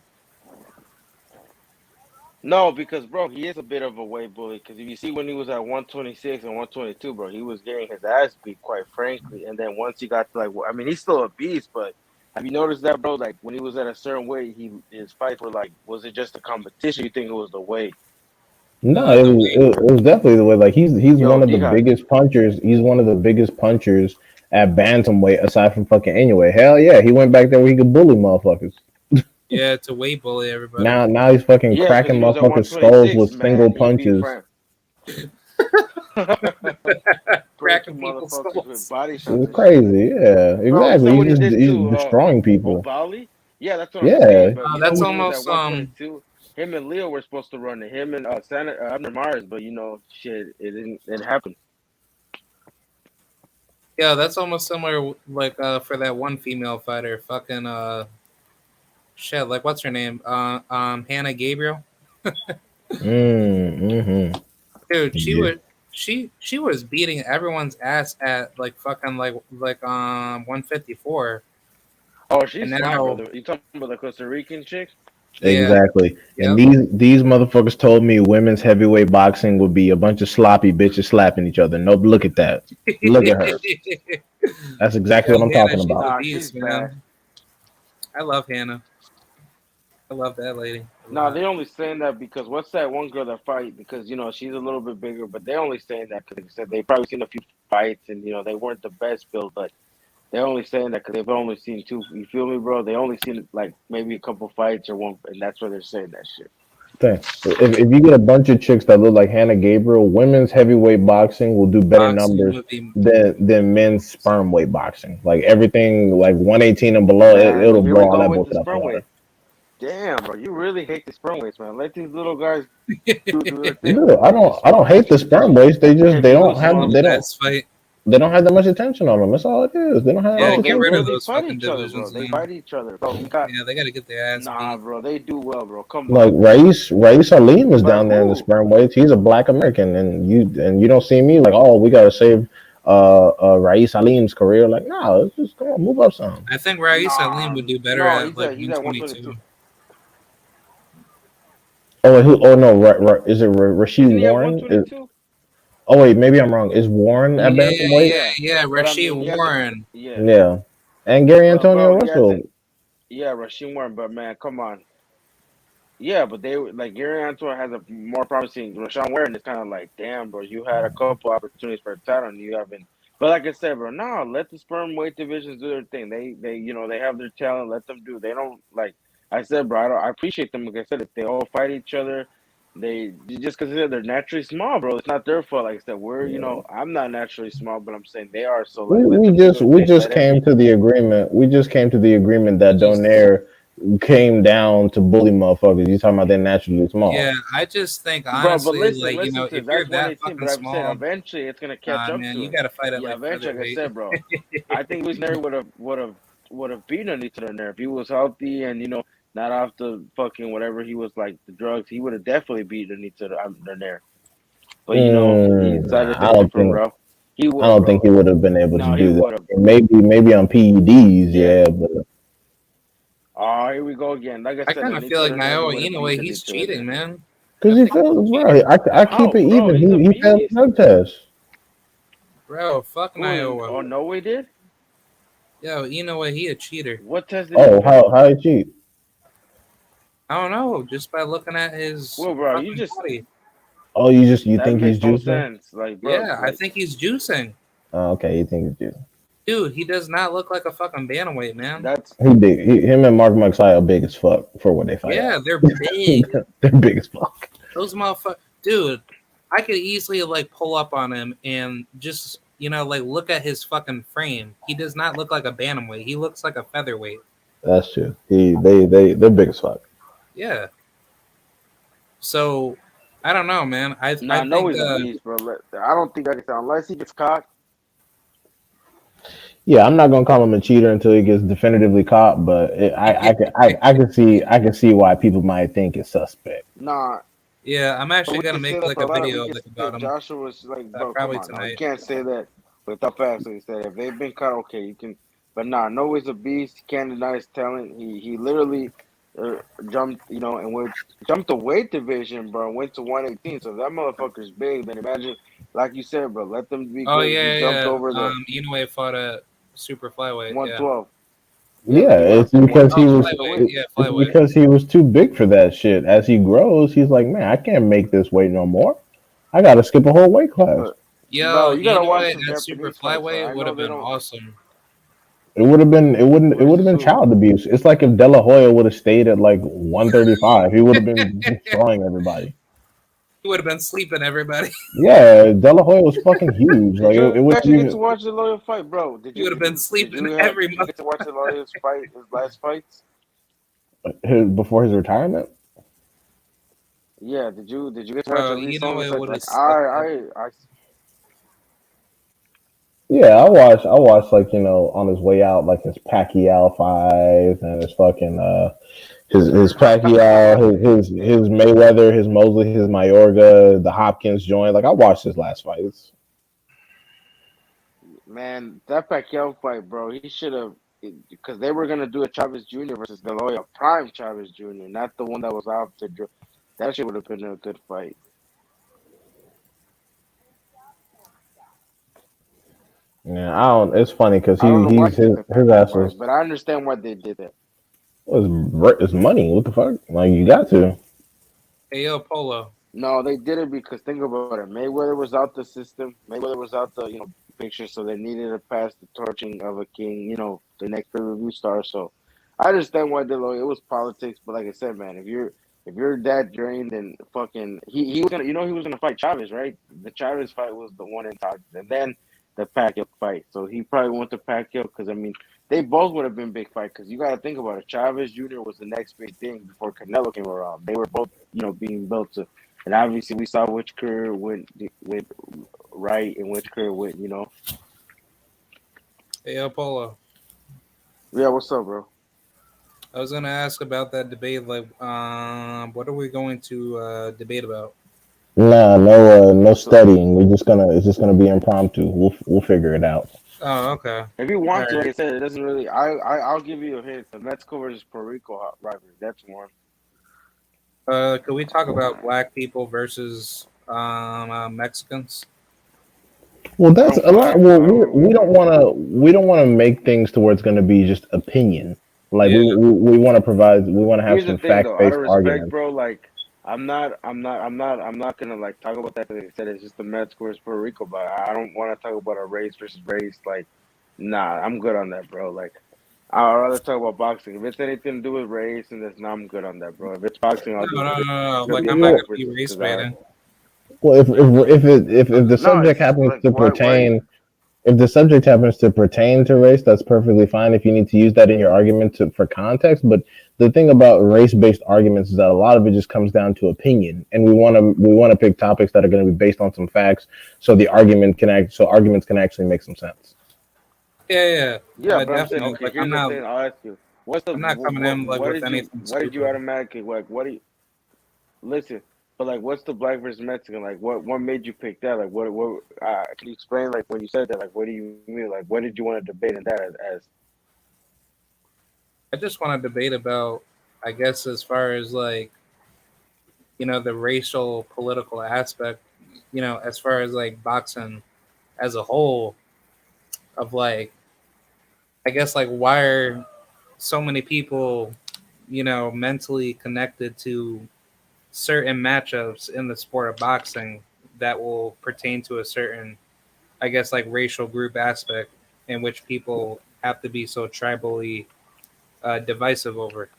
No, because bro, he is a bit of a weight bully. Because if you see when he was at 126 and 122, bro, he was getting his ass beat, quite frankly. And then once he got to I mean, he's still a beast, but have you noticed that, bro? Like when he was at a certain weight, his fights were like, was it just a competition? You think it was the weight? No, The weight. it was definitely the way. Like he's one Yo, of the he got biggest punchers. He's one of the biggest punchers at bantamweight aside from fucking Inoue. Hell yeah, he went back there where he could bully motherfuckers. Yeah, to weight bully everybody. Now he's fucking yeah, because cracking he was at motherfuckers' skulls 126, with single man. He beat punches. Frank. Cracking Breaking people's motherfuckers with skulls. body shots It's and shit. crazy. Yeah, Bro, you exactly. saw what he did He's to destroying people. Obali? Yeah, that's what I'm saying. Yeah, But you know, That's when he was at almost 122, him and Leo were supposed to run it. Him and Santa Abner Myers, but shit, it didn't. It happened. yeah, that's almost similar like for that one female fighter, fucking shit, like what's her name? Hannah Gabriel. mm-hmm. Dude, Yeah. she was beating everyone's ass at like fucking like 154. Oh, And she's fine, now brother. You talking about the Costa Rican chick? yeah, Exactly. And yep. these motherfuckers told me women's heavyweight boxing would be a bunch of sloppy bitches slapping each other. Nope, look at that. Look at her. That's exactly what Yo, I'm Hannah, talking she's a about. Nah, she's beast, bad. man. I love Hannah. I love that lady a Nah, lot. they only saying that because what's that one girl that fight? Because she's a little bit bigger, but they only saying that because like I said they probably seen a few fights and they weren't the best build, but they're only saying that because they've only seen two. You feel me, bro? They only seen like maybe a couple fights or one, and that's why they're saying that shit. thing. If you get a bunch of chicks that look like Hannah Gabriel, women's heavyweight boxing will do better Boxing numbers would be than men's sperm weight boxing. Like everything, like 118 and below, Man, it'll here blow we all go that with the bullshit out the sperm water. weight. Damn, bro, you really hate the sperm weights, man. Let these little guys do their thing, No, bro. I don't hate the sperm weights. They just If you was one last fight. they don't have that much attention on them. That's all it is. They don't have that Yeah, much bro, get they rid of attention. really those fight fucking each other, bro. divisions, They man. fight each other, bro. We got Yeah, they gotta get their ass nah, beat. bro. They do well, bro. Come Like on. Rais Salim is By down there in the who? sperm weights. He's a black American, and you don't see me like, oh, we gotta save Rais Salim's career. Like, no, let's just go on, move up some. I think Raif Salim Nah, would do better no, at like he's at 122. 122. Oh, wait, who? Oh no, is it Rasheed Isn't he at Warren? 122? Oh wait, maybe I'm wrong. Is Warren at bantamweight? Yeah, Yeah. but I mean, he Rasheed has a Warren. yeah, Yeah, and Gary but Antonio bro, he has a Russell. yeah, Rasheed Warren. But man, come on. Yeah, but they like Gary Antoine has a more promising. Rashawn Warren is kind of like, damn, bro, you had a couple opportunities for a title and you haven't. But like I said, bro, no, let the sperm weight divisions do their thing. They they have their talent. Let them do. They don't like I said, bro. I appreciate them. Like I said, if they all fight each other, they just because they're naturally small, bro. It's not their fault. Like I said, we're I'm not naturally small, but I'm saying they are. So like, let them do their We thing. just Let came every to the agreement. We just came to the agreement I that just Donaire came down to bully motherfuckers. You talking about they're naturally small? yeah, I just think bro. But honestly, listen, like, listen to if you're that's that 118. fucking But I'm saying small, eventually it's gonna catch up man, to you it. gotta fight at Yeah, like eventually, like I featherweight. said, bro. I think Luis Neri would have beaten each other there if he was healthy and not off the fucking whatever he was like the drugs. He would have definitely beaten each other there. But he decided Nah, a different route. He I would, don't think bro. he would have been able to No, he do that. would have. Maybe on PEDs, Yeah. yeah, but Oh, here we go again. Like I I said, kind in of each feel like other there, he Naoya would have Inoue, beaten he's each other cheating, there. man. because I he think he's failed, a bro. cheater. I keep How, it bro? even. He's a He failed the beast. drug test. Bro, fuck Naoya. Oh no, we did. Yo, Inoue, he a cheater. What test did he Oh, fail? how he cheat? I don't know, just by looking at his Well, bro, you fucking just body. Oh, you that think he's makes no juicing? sense. Like, bro, Yeah, I like think he's juicing. Oh, okay, you think he's juicing? Dude, he does not look like a fucking bantamweight, man. that's He big. Him and Mark Messiah are big as fuck for what they fight Yeah, at. they're big. They're big as fuck. Those motherfuckers, dude. I could easily like pull up on him and just like look at his fucking frame. He does not look like a bantamweight. He looks like a featherweight. That's true. They're big as fuck. Yeah. So I don't know, man. I nah, no, think he's a beast, bro. I don't think I can tell unless he gets caught. Yeah, I'm not gonna call him a cheater until he gets definitively caught, but I can see why people might think it's suspect. Nah, yeah, I'm we actually gonna can say make that like for a a lot of. We video can like say about him Joshua was like, bro, come probably on, now you tonight. can't say that without facts. Like you said, if they've been caught, okay, you can. But nah, Noah's a beast. He can't deny his talent. He literally uh, jumped, and jumped the weight division, bro. Went to 118. So if that motherfucker's big. Then imagine, like you said, bro. Let them be Oh good. He yeah, jumped yeah. over the Inoue fought at super flyweight. Yeah. 112. Yeah, Yeah, but he went up it's to because he Oh, 118 was for the flyweight. weight. Yeah, it's flyweight. because he was too big for that shit. As he grows, he's like, man, I can't make this weight no more. I gotta skip a whole weight class. But bro, Yo, you gotta watch Inoue some at super Japanese fights. So flyweight I would know have they been don't. awesome. It would have been Versus child abuse. It's like if De La Hoya would have stayed at like 135, he would have been destroying everybody. He would have been sleeping everybody. Yeah, De La Hoya was fucking huge. Did Like it you wouldn't actually get to even watch the lawyer fight, bro? Did He you would have did been you did sleeping you have every did you month. get to watch the lawyer's fight, his last fights? before his retirement. Yeah, did you get to watch Bro, at least some of his Inoue fights? would have Like slept that. Yeah, I watched like on his way out, like his Pacquiao fights and his fucking his Pacquiao, his Mayweather, his Mosley, his Mayorga, the Hopkins joint. Like I watched his last fights. man, that Pacquiao fight, bro, he should have because they were gonna do a Chavez Jr. versus the lawyer, prime Chavez Jr., not the one that was after. That shit would have been a good fight. Yeah, I don't. It's funny because I don't know why he's he did the his Pacquiao ass fight, was but I understand why they did that. it's money. What the fuck? Like you got to. Hey, yo, Polo. No, they did it because think about it. Mayweather was out the system. Mayweather was out the picture, so they needed to pass the torching of a king. The next pay-per-view star. So I understand why they it was politics, but like I said, man, if you're If you're that drained, then fucking he was gonna he was gonna fight Chavez, right? The Chavez fight was the one in talks, and then the Pacquiao fight. So he probably went to Pacquiao because I mean they both would have been big fight because you got to think about it. Chavez Jr. was the next big thing before Canelo came around. They were both being built to, and obviously we saw which career went right and which career went. Hey, Apollo. Yeah, what's up, bro? I was gonna ask about that debate. Like, what are we going to debate about? Nah, no So studying. It's just gonna be impromptu. We'll figure it out. Oh, okay. if you All want to, like right. I said, it doesn't really. I'll give you a hint. The Mexico versus Puerto Rico rivalry. That's one. Could we talk about black people versus Mexicans? Well, I that's don't a lot. mind. Well, I don't. we don't want to make things to where it's gonna be just opinion. Like Yeah. we want to provide. We want to have Here's the some thing, fact though. Out based of respect, arguments. bro. Like, I'm not gonna like talk about that because like I said it's just the Mexico versus Puerto Rico. But I don't want to talk about a race versus race. Like, nah, I'm good on that, bro. Like, I'd rather talk about boxing. If it's anything to do with race and this, nah, I'm good on that, bro. If it's boxing, I'll No, do no, it. no, no, no. It's gonna Like, be a I'm not black gonna be versus race because I. baiting. Well, if the No, subject it's happens like to why. pertain, if the subject happens to pertain to race, that's perfectly fine. If you need to use that in your argument for context, but the thing about race based arguments is that a lot of it just comes down to opinion, and we want to pick topics that are going to be based on some facts, so arguments can actually make some sense. Yeah, yeah, Yeah, but I'm saying definitely. okay. Like, Here's the thing. I'll ask you. I'm not coming in like with anything What did you stupid. automatically like? What do you listen? But like, what's the black versus Mexican? Like, what made you pick that? Like, what? Can you explain? Like, when you said that, like, what do you mean? Like, what did you want to debate in that as I just want to debate about, I guess, as far as like the racial political aspect. As far as like boxing as a whole, of like, I guess, like, why are so many people mentally connected to certain matchups in the sport of boxing that will pertain to a certain, I guess, like, racial group aspect in which people have to be so tribally divisive over.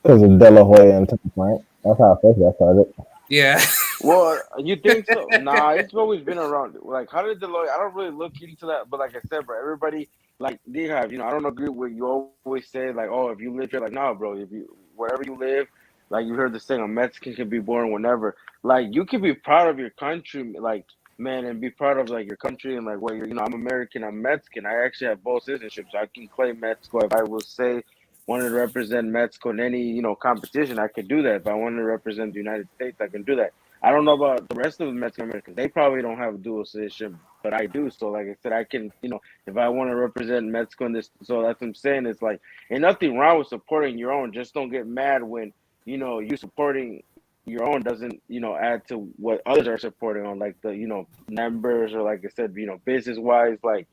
Because of De La Hoya and Top Rank. That's how I first got started. Yeah. well, you think so? Nah, it's always been around. Like, how did Deloitte? I don't really look into that, but like I said, bro, everybody like they have. I don't agree with you always say like, oh, if you live here, like, nah, bro, if you wherever you live, like you heard the saying, a Mexican can be born whenever. Like, you can be proud of your country, like man, and be proud of like your country and like what you're. I'm American, I'm Mexican. I actually have both citizenships. I can claim Mexico if I will say wanted to represent Mexico in any competition. I could do that. If I wanted to represent the United States, I can do that. I don't know about the rest of the Mexican Americans. They probably don't have dual citizenship, but I do. So, like I said, I can, if I want to represent Mexico in this, so that's what I'm saying. It's like, ain't nothing wrong with supporting your own. Just don't get mad when, you supporting your own doesn't, add to what others are supporting on, like the, members or like I said, business wise, like,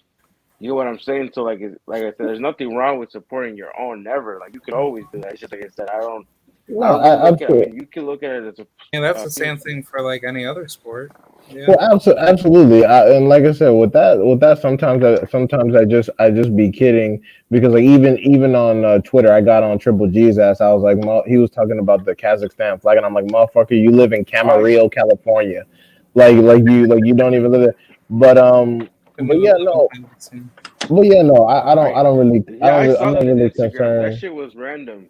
you know what I'm saying? So, like I said, there's nothing wrong with supporting your own. Never, like you could always do that. It's just like I said, I No, don't really look at. I absolutely. mean, you can look at it as Yeah, that's a the same opinion. thing for like any other sport. Yeah. Well, absolutely. And like I said, with that, sometimes I just be kidding because like even on Twitter, I got on Triple G's ass. I was like, he was talking about the Kazakhstan flag, and I'm like, motherfucker, you live in Oh yeah, Camarillo, California, like you don't even live there. But but Canoe yeah, living no, thing. Scene. but yeah, no, I I yeah, don't I really, I'm saw not that in really Instagram. That concerned. shit was random.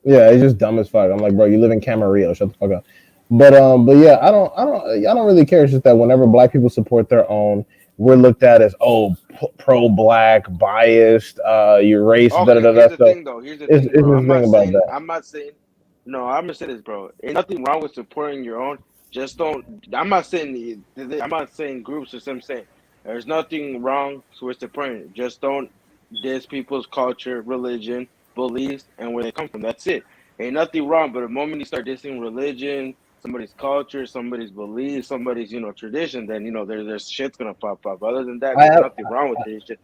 Yeah, it's just dumb as fuck. I'm like, bro, you live in Camarillo. Shut the fuck up. But yeah, I don't really care. It's just that whenever black people support their own, we're looked at as pro black, biased, your race, da da Okay, da da. here's the So thing though. Here's the it's thing, bro. this thing about that. I'm not saying. No, I'm gonna say this, bro. Ain't nothing wrong with supporting your own. Just don't. I'm not saying. I'm not saying groups or something. Saying there's nothing wrong with supporting it. Just don't diss people's culture, religion, beliefs, and where they come from. That's it. Ain't nothing wrong. But the moment you start dissing religion, somebody's culture, somebody's belief, somebody's tradition, then there's shit's gonna pop up. Other than that, I there's have, nothing wrong with it. It's just,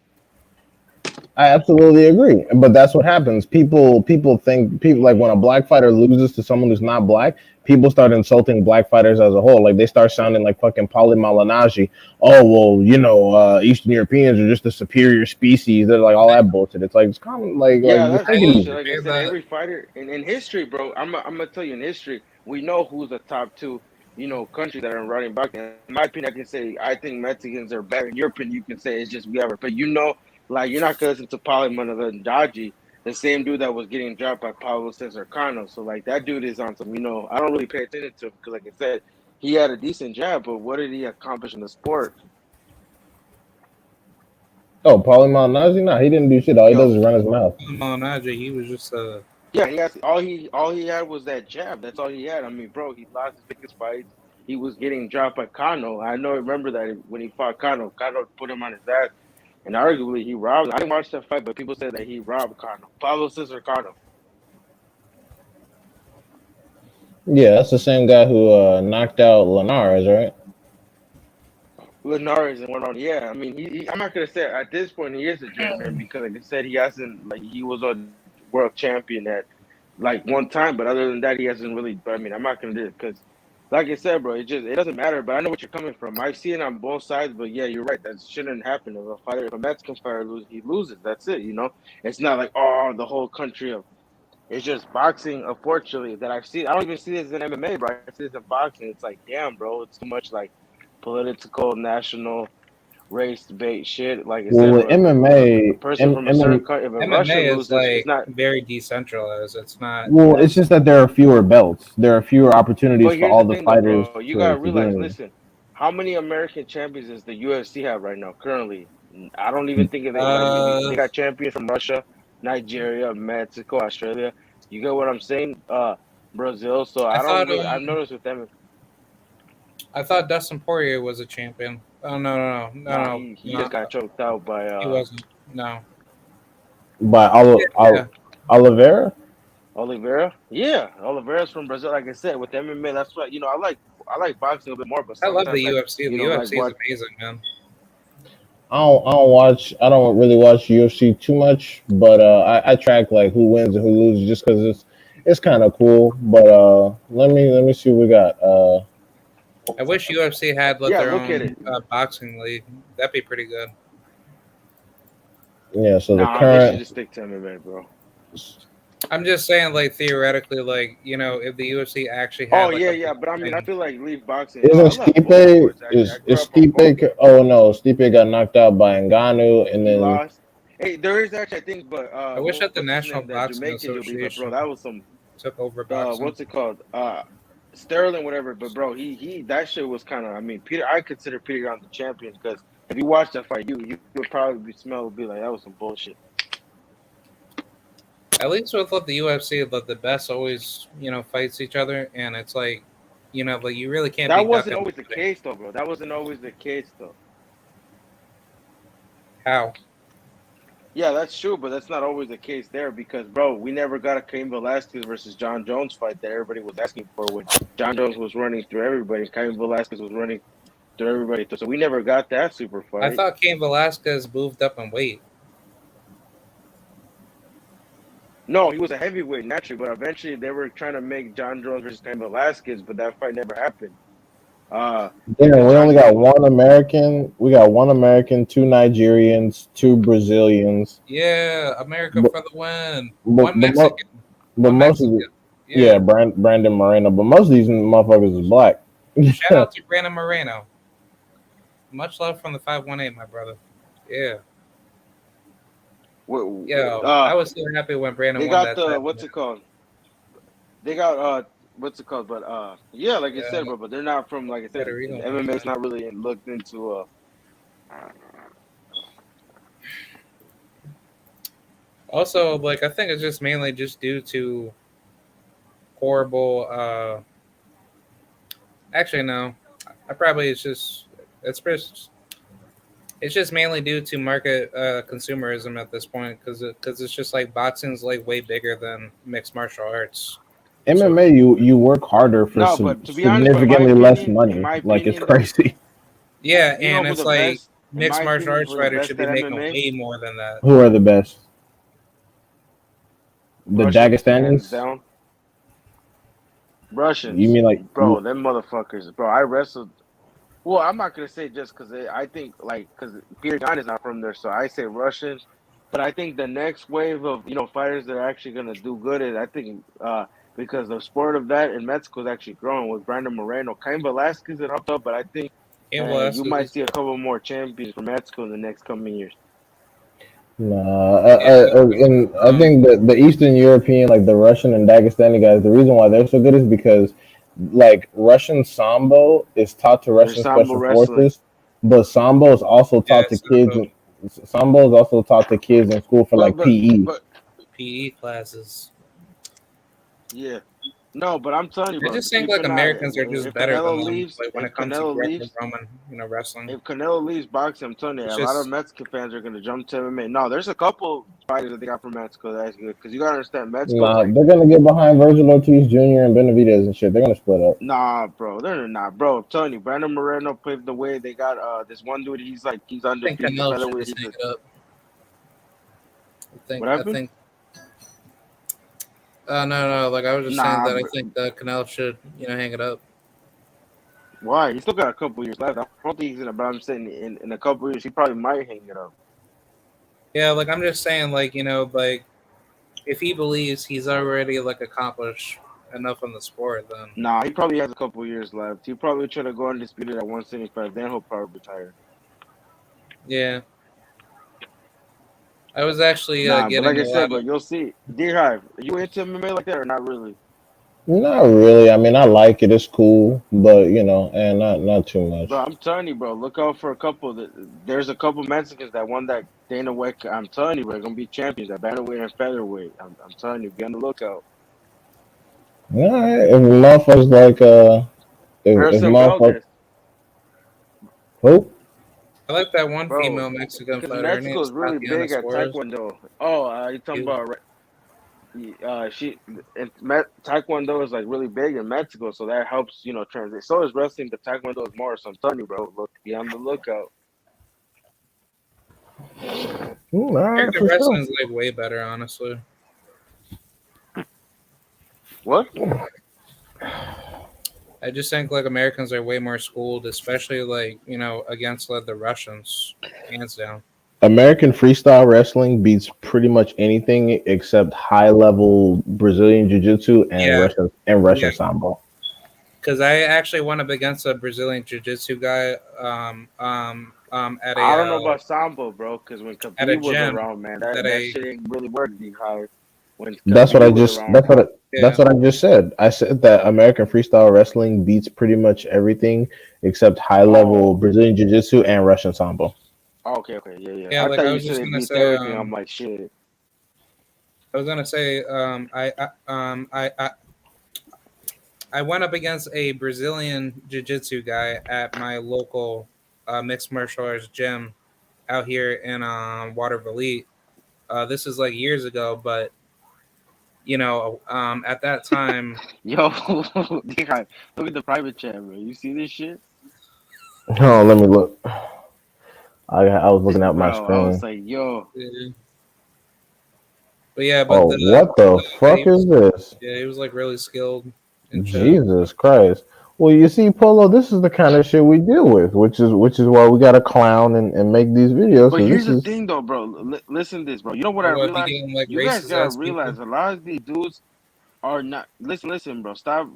I absolutely agree, but that's what happens. People think people like when a black fighter loses to someone who's not black, people start insulting black fighters as a whole. Like they start sounding like fucking Paulie Malignaggi. Oh well, Eastern Europeans are just a superior species. They're like all that bullshit. It's like it's common. Like Yeah, just that's take I it hate bullshit. easy. to Like I say said, that. every fighter in history, bro. I'm gonna tell you in history, we know who's the top two, countries that are running back. In my opinion, I can say I think Mexicans are better. In your opinion, you can say it's just we ever. But like you're not gonna listen to Paulie Malignaggi, the same dude that was getting dropped by Pablo Cesar Cano. So like that dude is on some. I don't really pay attention to him because, like I said, he had a decent jab, but what did he accomplish in the sport? Oh, Paulie Malignaggi? Nah, he didn't do shit. All he does Yo, is run his mouth. Malignaggi, he was just yeah, he has all he had was that jab. That's all he had. I mean, bro, he lost his biggest fights. He was getting dropped by Kano. Remember that when he fought Kano, Kano put him on his ass, and arguably he robbed him. I didn't watch that fight, but people said that he robbed Kano. Pablo Cesar Kano. Yeah, that's the same guy who knocked out Linares, right? Linares and went on. Yeah, I mean, I'm not gonna say at this point he is a journeyman because, like I said, he hasn't like he was a world champion at like one time, but other than that, he hasn't really. But I mean, I'm not gonna do it because, like I said, bro, it doesn't matter. But I know what you're coming from. I see it on both sides, but yeah, you're right. That shouldn't happen. If a Mexican fighter loses, he loses. That's it. It's not like the whole country of. It's just boxing, unfortunately, that I've seen. I don't even see this in MMA, bro. I see this in boxing. It's like, damn, bro, it's too much like political, national, race debate shit. Like I Well, said, with bro, if a MMA, person from a certain country, if a MMA Russian is loses, it's like not. very decentralized. It's not. well, it's just that there are fewer belts. There are fewer opportunities But for here's all the the thing, though, bro. fighters You to, gotta to do realize. anything. Listen, how many American champions does the UFC have right now? Currently, I don't even think of it. Like they Uh, got champions from Russia, Nigeria, Mexico, Australia. You get what I'm saying? Brazil. So I I don't thought really. I've noticed with them. I thought Dustin Poirier was a champion. Oh Nah, no, he just got choked out by he wasn't. No. By Yeah. Oliveira. Oliveira. Yeah, Oliveira's from Brazil. Like I said, with MMA, that's what I like boxing a bit more, but I love the sometimes UFC. The like UFC is what. amazing, man. I don't really watch UFC too much, but I track like who wins and who loses just because it's kind of cool. But let me see what we got. I wish UFC had Yeah, their look at own it. boxing league. That'd be pretty good. Yeah, so the Nah, they should current just stick to MMA, bro. I'm just saying, like theoretically, like if the UFC actually Oh had like yeah, a yeah, big but I mean, I thing. feel like leave boxing. I isn't love both Stipe sports actually. I grew is up on both. Stipe? Oh no, Stipe got knocked out by Ngannou, and He then lost. Hey, there is actually I think, but I wish that the what's his National name? That Boxing Jamaican dude beat, but bro, Association that was some took over boxing. what's it called? Sterling, whatever. But bro, he that shit was kind of. I mean, Peter. I consider Peter Yan the champion because if you watch that fight, you would probably be like that was some bullshit. At least with the UFC, the best always fights each other, and it's like like you really can't be That wasn't ducking always the anybody. case though, bro. That wasn't always the case though. How? Yeah, that's true, but that's not always the case there because, bro, we never got a Cain Velasquez versus John Jones fight that everybody was asking for when John Jones was running through everybody. Cain Velasquez was running through everybody. So we never got that super I fight. thought Cain Velasquez moved up in weight. No, he was a heavyweight naturally, but eventually they were trying to make John Jones versus Cain Velasquez, but that fight never happened. damn, Because we John only got Jones was one American. We got one American, two Nigerians, two Brazilians, Yeah, America but for the win. but One but, mo- Mexican. but One most of the Mexican. yeah, Yeah. Brandon Moreno. But most of these motherfuckers is black. Shout out to Brandon Moreno. Much love from the 518, my brother. Yeah. Yo, I was so happy when Brandon they won got that the title. what's it called? They got what's it called? But yeah, like I Yeah, said, bro, but they're not from like I said, Puerto Rico, MMA is man. not really looked into Also, like I think it's just mainly just due to horrible. Actually, no. I probably it's just mainly due to market consumerism at this point because it's just like boxing's like way bigger than mixed martial arts. So MMA, you work harder for no, some but to be honest, but significantly less in money. my Like it's opinion though, crazy. yeah, you know and who it's the like best mixed my martial opinion, arts for the fighters should best be at making MMA, way more than that. Who are the best? The Russians, hands Dagestanis? down. You Russians, mean like bro, them motherfuckers, bro. I wrestled. Well, I'm not gonna say just because I think like because Peter Yan is not from there, so I say Russians. But I think the next wave of fighters that are actually gonna do good is I think because the sport of that in Mexico is actually growing with Brandon Moreno, Cain Velasquez that hopped up, but I think Yeah, well, you might see a couple more champions from Mexico in the next coming years. Nah, yeah, and I think that the Eastern European, like the Russian and Dagestani guys, the reason why they're so good is because, like, Russian Sambo is taught to There's Russian sambo special wrestling. forces, but Sambo is also yeah, taught to kids. Sambo is also taught to kids in school for But like but PE. but PE classes. yeah. No, but I'm telling you, I bro. just think Keep like an eye. Americans are just If better than Canelo them. leaves, Like when if it comes to Canelo leaves, Greco-Roman, wrestling. if Canelo leaves boxing, I'm telling you, It's a lot of just Mexican fans are gonna jump to MMA. No, there's a couple fighters that they got from Mexico that's good because you gotta understand Mexico's Nah, like, they're gonna get behind Virgil Ortiz Jr. and Benavidez and shit. They're gonna split up. nah, bro, they're not, bro. I'm telling you, Brandon Moreno paved the way. They got this one dude. He's I think undefeated Canelo should featherweight. just hang it up. What I happened? think no. Like I was just saying Nah, that I think that Canelo should hang it up. why? He's still got a couple years left. I don't think he's gonna. But I'm saying in a couple years, he probably might hang it up. Yeah, like I'm just saying, like like if he believes he's already like accomplished enough in the sport, then Nah, he probably has a couple years left. He probably try to go undisputed at 175. Then he'll probably retire. yeah. I was actually Nah, but like getting I a lot said, of but you'll see. D-Hive, you into MMA like that or not really? Not really. I mean, I like it. It's cool, but and not too Bro, much. I'm telling you, bro. Look out for a couple. There's a couple Mexicans that won that Dana White. I'm telling you, bro, they're gonna be champions at bantamweight and featherweight. I'm telling you, be on the lookout. All right, if motherfuckers like if Marcel motherfuckers Valdez, who? I like that one bro, female Mexican because fighter. Her name Mexico is is really Tatiana big at Suarez. Taekwondo. Oh, you talking about she Taekwondo is like really big in Mexico, so that helps translate. So is wrestling, but Taekwondo is more. So I'm telling you, bro, look, be on the lookout. All right, American for wrestling sure. is like way better, honestly. What? I just think like Americans are way more schooled, especially like against like the Russians, hands down. American freestyle wrestling beats pretty much anything except high level Brazilian jiu jitsu and Yeah, Russian yeah. sambo. Because I actually went up against a Brazilian jiu-jitsu guy I don't know about Sambo, bro, because when at a Khabib was gym around, man, that that I shit ain't really worked the high. When That's what Khabib I was just around, that's yeah. what I just said. I said that American freestyle wrestling beats pretty much everything except high level oh, Brazilian jiu jitsu and Russian sambo. okay, yeah. Yeah, I like thought I you was said just it gonna beats say everything. I'm like, shit. I was gonna say I went up against a Brazilian jiu-jitsu guy at my local mixed martial arts gym out here in Waterville. This is like years ago, but at that time, Yo, D-Hive, look at the private chat, bro. You see this shit? Oh, let me look. I was looking at my Bro, I was screen. like, yo. but yeah, but Oh, what the he fuck is was this? he was like really skilled and shit. Jesus Christ. Well, you see, Polo, this is the kind of shit we deal with, which is why we gotta clown and make these videos. But Because here's this the is thing, though, bro. Listen to this, bro. You know what I Or what, be realized? getting like You guys racist gotta ass people? realize a lot of these dudes are not. Listen, bro. Stop,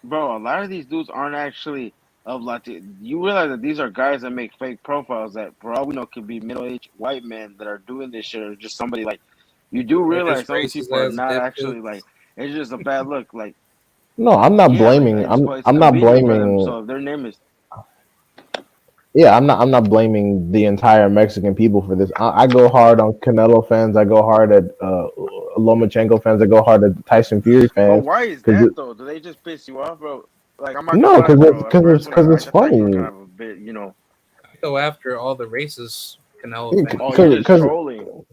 bro. A lot of these dudes aren't actually of Latin. You realize that these are guys that make fake profiles that, for all we know, could be middle-aged white men that are doing this shit, or just somebody like. You do Or realize just some of these racist people are ass not actually dipshits? like. It's just a bad look. Like, no. I'm not yeah, like blaming. it's I'm not convenient for them. blaming. So if their name is Yeah, I'm not blaming the entire Mexican people for this. I go hard on Canelo fans. I go hard at Lomachenko fans. I go hard at Tyson Fury But fans. why is Because that though? Do they just piss you off, bro? Like I'm not gonna no, lie, because it's bro. At first, when because I it's thought you were kind funny. of a bit. I go after all the racist Canelo fans. Oh, you're just Because trolling.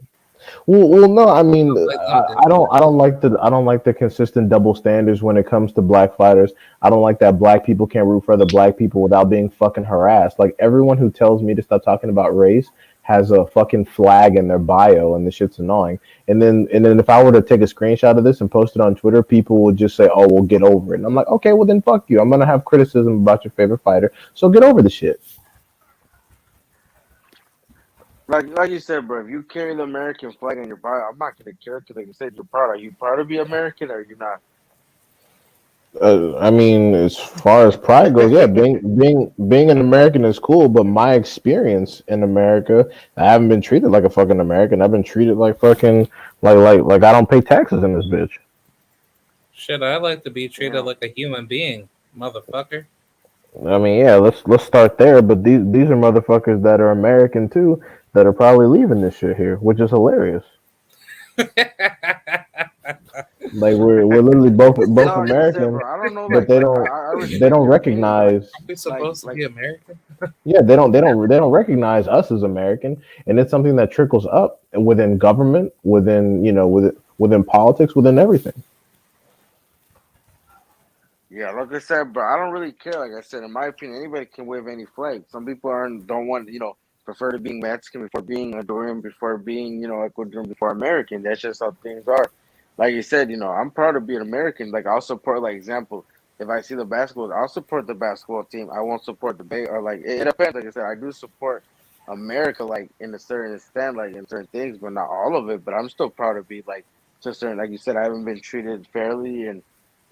Well, no, I mean, Let them do it. I don't like the consistent double standards when it comes to black fighters. I don't like that black people can't root for other black people without being fucking harassed. Like everyone who tells me to stop talking about race has a fucking flag in their bio, and the shit's annoying. And then if I were to take a screenshot of this and post it on Twitter, people would just say, "Oh, well, get over it." And I'm like, okay, well then fuck you. I'm gonna have criticism about your favorite fighter, so get over the shit. Like you said, bro. If you carry the American flag on your body, I'm not gonna care because, like you said, you're proud. Are you proud to be American or are you not? I mean, as far as pride goes, yeah, being an American is cool, but my experience in America, I haven't been treated like a fucking American. I've been treated like fucking like I don't pay taxes in this bitch. Shit, I like to be treated Yeah. like a human being, motherfucker. I mean, yeah, let's start there. But these are motherfuckers that are American too, that are probably leaving this shit here, which is hilarious. Like we're literally both No, like I said, American, bro. I don't know. but I they respect don't your opinion, but recognize. Are we like supposed to like be American? Yeah, they don't recognize us as American, and it's something that trickles up within government, within within politics, within everything. yeah, like I said, bro. I don't really care. Like I said, in my opinion, anybody can wave any flag. Some people aren't don't want prefer to being Mexican before being Honduran, before being Ecuadorian, before American. That's just how things are. Like you said, I'm proud to be an American. Like I'll support, like example, if I see the basketball, I'll support the basketball team. I won't support the Bay or like it depends. Like I said, I do support America, like in a certain extent, like in certain things, but not all of it. But I'm still proud to be like to a certain, like you said, I haven't been treated fairly and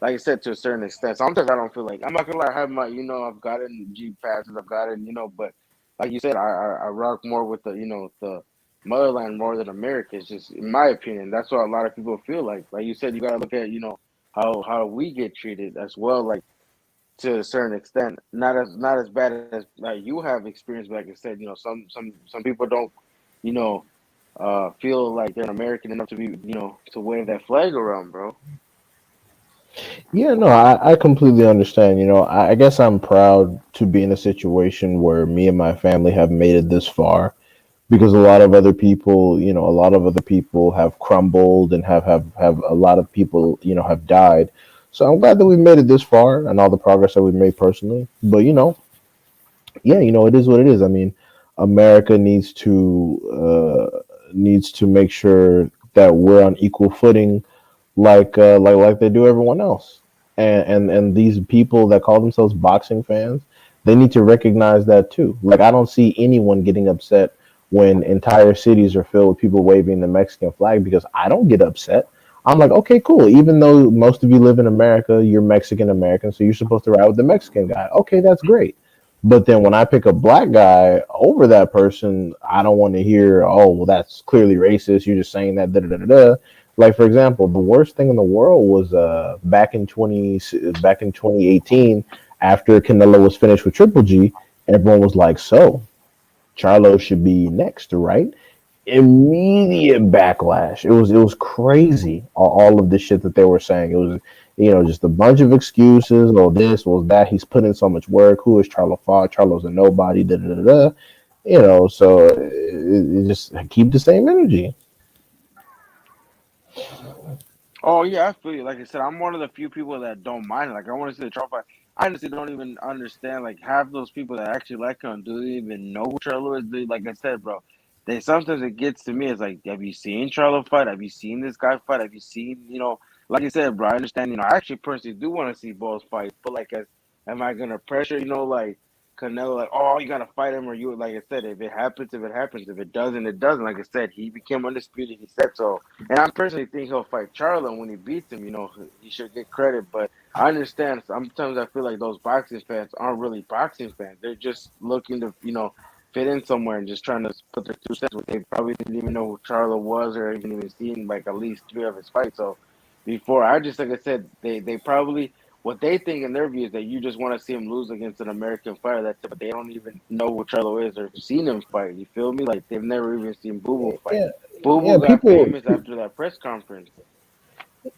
like I said, to a certain extent. Sometimes I don't feel like I'm not gonna lie. I have my, I've gotten G passes, I've gotten, but like you said, I rock more with the motherland more than America. It's just in my opinion. That's what a lot of people feel like. Like you said, you gotta look at how we get treated as well. Like to a certain extent, not as bad as like you have experienced. But like I said, some people don't, you know, feel like they're American enough to be, to wave that flag around, bro. Yeah, no, I completely understand. I guess I'm proud to be in a situation where me and my family have made it this far because a lot of other people have crumbled and have a lot of people, have died. So I'm glad that we've made it this far and all the progress that we've made personally. But yeah, it is what it is. I mean, America needs to make sure that we're on equal footing, like they do everyone else. And these people that call themselves boxing fans, they need to recognize that too. Like I don't see anyone getting upset when entire cities are filled with people waving the Mexican flag because I don't get upset. I'm like, okay, cool. Even though most of you live in America, you're Mexican American, so you're supposed to ride with the Mexican guy. Okay, that's great. But then when I pick a black guy over that person, I don't want to hear, oh, well, that's clearly racist. You're just saying that, da da da da. Like for example, the worst thing in the world was back in 2018 after Canelo was finished with Triple G, everyone was like, so Charlo should be next, right? Immediate backlash. It was crazy. All of the shit that they were saying. It was just a bunch of excuses. Oh, this was that. He's put in so much work. Who is Charlo for? Charlo's a nobody. Da da da da. So it just keep the same energy. Oh yeah, I feel you. Like I said, I'm one of the few people that don't mind it. Like I want to see the Trump fight. I honestly don't even understand. Like half those people that actually like him do they even know who Charlo is? Like I said, bro, they sometimes it gets to me. It's like, have you seen Charlo fight? Have you seen this guy fight? Have you seen, like I said, bro? I understand. I actually personally do want to see both fights, but like, am I gonna pressure? Like Canelo, like, oh, you gotta fight him, or you, like I said, if it happens, if it happens. If it doesn't, it doesn't. Like I said, he became undisputed. He said so. And I personally think he'll fight Charlo when he beats him. He should get credit. But I understand. Sometimes I feel like those boxing fans aren't really boxing fans. They're just looking to, fit in somewhere and just trying to put their 2 cents. They probably didn't even know who Charlo was or even seen like at least three of his fights. So before, I just like I said, they probably what they think in their view is that you just want to see him lose against an American fighter. That's it. But they don't even know who Charlo is or seen him fight. You feel me? Like they've never even seen Boo Boo fight. Yeah, Boo yeah. Boo got famous after that press conference.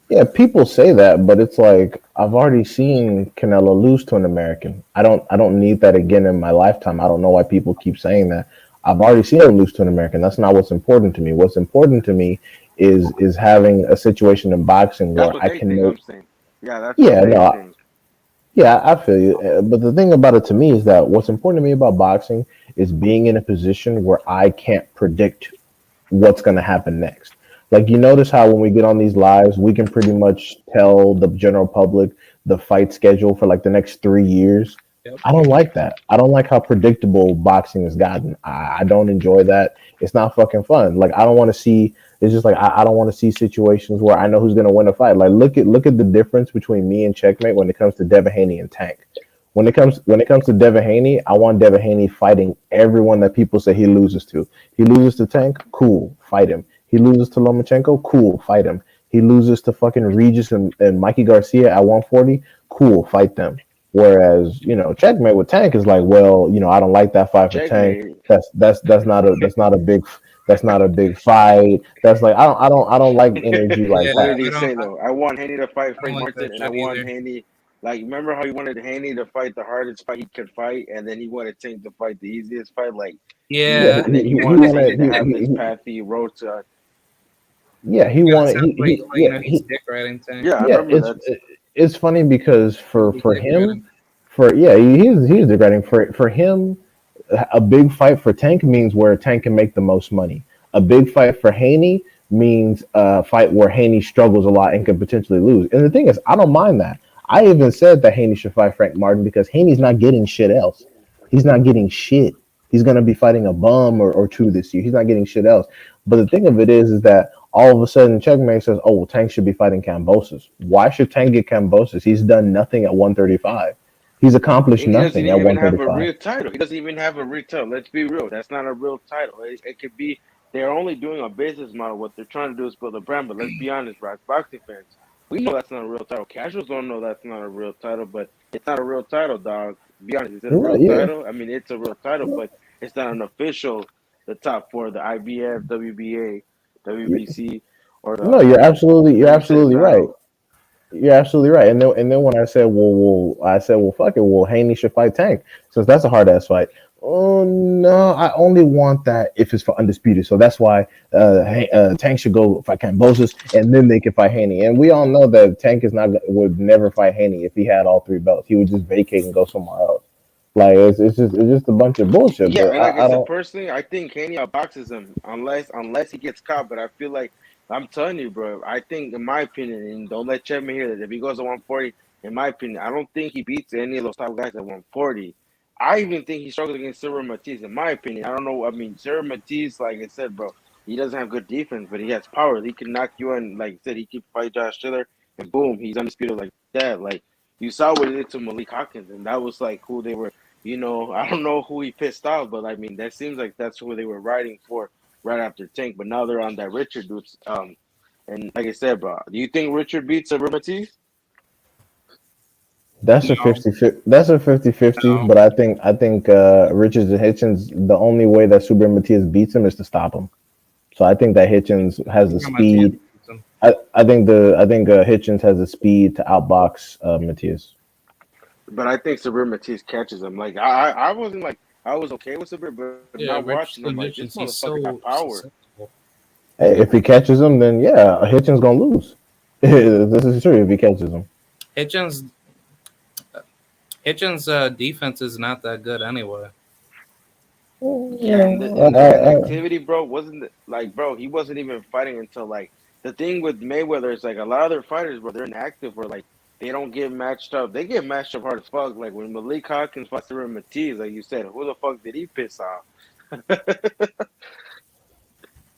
Yeah, people say that, but it's like I've already seen Canelo lose to an American. I don't need that again in my lifetime. I don't know why people keep saying that. I've already seen him lose to an American. That's not what's important to me. What's important to me is having a situation in boxing That's where what I they can think. make. I'm saying. Yeah, that's what Yeah, they no, think. yeah, I feel you. But the thing about it to me is that what's important to me about boxing is being in a position where I can't predict what's going to happen next. Like you notice how when we get on these lives, we can pretty much tell the general public the fight schedule for like the next 3 years. Yep. I don't like that. I don't like how predictable boxing has gotten. I don't enjoy that. It's not fucking fun. Like I don't want to see. It's just like I don't want to see situations where I know who's gonna win a fight. Like look at the difference between me and Checkmate when it comes to Devin Haney and Tank. When it comes to Devin Haney, I want Devin Haney fighting everyone that people say he loses to. He loses to Tank, cool, fight him. He loses to Lomachenko, cool, fight him. He loses to fucking Regis and Mikey Garcia at 140, cool, fight them. Whereas, Checkmate with Tank is like, well, I don't like that fight for Tank. Checkmate. That's not a big fight. That's like I don't like energy like Yeah, What did that. he I don't. say though? I want Haney to fight I don't Frank like that Martin, and I shit want either. Haney. Like, remember how he wanted Haney to fight the hardest fight he could fight, and then he wanted Tank to fight the easiest fight, like, Yeah, Yeah, and then he he wanted Tank wanted to have this pathy road to. yeah, he kind of wanted sounds like he yeah, he's he dick riding Tank. Yeah, I yeah, remember that. it's funny because for He's for dick him riding. for yeah he's regretting for him a big fight for Tank means where Tank can make the most money. A big fight for Haney means a fight where Haney struggles a lot and could potentially lose. And the thing is, I don't mind that. I even said that Haney should fight Frank Martin because Haney's not getting shit else. He's not getting shit. He's gonna be fighting a bum or two this year. He's not getting shit else. But the thing of it is that all of a sudden Checkmate says, "Oh, well, Tank should be fighting Cambosis." Why should Tank get Cambosis? He's done nothing at 135. He's accomplished And he doesn't nothing at even have a 135. real title. He doesn't even have a real title. Let's be real. That's not a real title. It could be they're only doing a business model. What they're trying to do is build a brand. But let's be honest, bro. As boxing fans, we know that's not a real title. Casuals don't know that's not a real title, but it's not a real title, dog. Be honest, is it a Yeah, real yeah. title? I mean, it's a real title, but it's not an official, the top four, the IBF, WBA, WBC, or No, the you're like you said, it's absolutely not right. a. You're absolutely right. And then when I said, well, fuck it. Well, Haney should fight Tank since that's a hard ass fight. Oh no, I only want that if it's for undisputed. So that's why Tank should go fight Cambosis, and then they can fight Haney. And we all know that Tank would never fight Haney if he had all three belts. He would just vacate and go somewhere else. Like it's just a bunch of bullshit. Yeah, But and like I I said, don't. personally, I think Haney outboxes him unless he gets caught. But I feel like I'm telling you, bro. I think, in my opinion, and don't let Chapman hear that. If he goes to 140, in my opinion, I don't think he beats any of those top guys at 140. I even think he struggles against Silver Matisse. In my opinion, I don't know. I mean, Silver Matisse, like I said, bro, he doesn't have good defense, but he has power. He can knock you in. Like I said, he can fight Josh Schiller, and boom, he's undisputed like that. Like you saw what he did to Malik Hawkins, and that was like who they were. I don't know who he pissed off, but I mean, that seems like that's who they were riding for right after Tank. But now they're on that Richard dude. And like I said, bro, do you think Richard beats Matisse? That's a No, 50 that's a 50-50, no. but I think Richards and Hitchens, the only way that Super Matias beats him is to stop him. So I think that Hitchens has the Not my team. speed. I think Hitchens has the speed to outbox Matias. But I think Sabir Matisse catches him. Like I wasn't like I was okay with Sabir, but now Yeah, watching him, Richardson like this Hitchens, he's motherfucker got so power. susceptible. Hey, if he catches him, then yeah, Hitchens gonna lose. This is true if he catches him. Hitchens Hitchens' defense is not that good anyway. Yeah, Yeah, and the inactivity, bro, wasn't like, bro, he wasn't even fighting until like the thing with Mayweather is like a lot of their fighters, bro, they're inactive or like they don't get matched up. They get matched up hard as fuck. Like when Malik Hawkins fought Cyril Matiz, like you said, who the fuck did he piss off?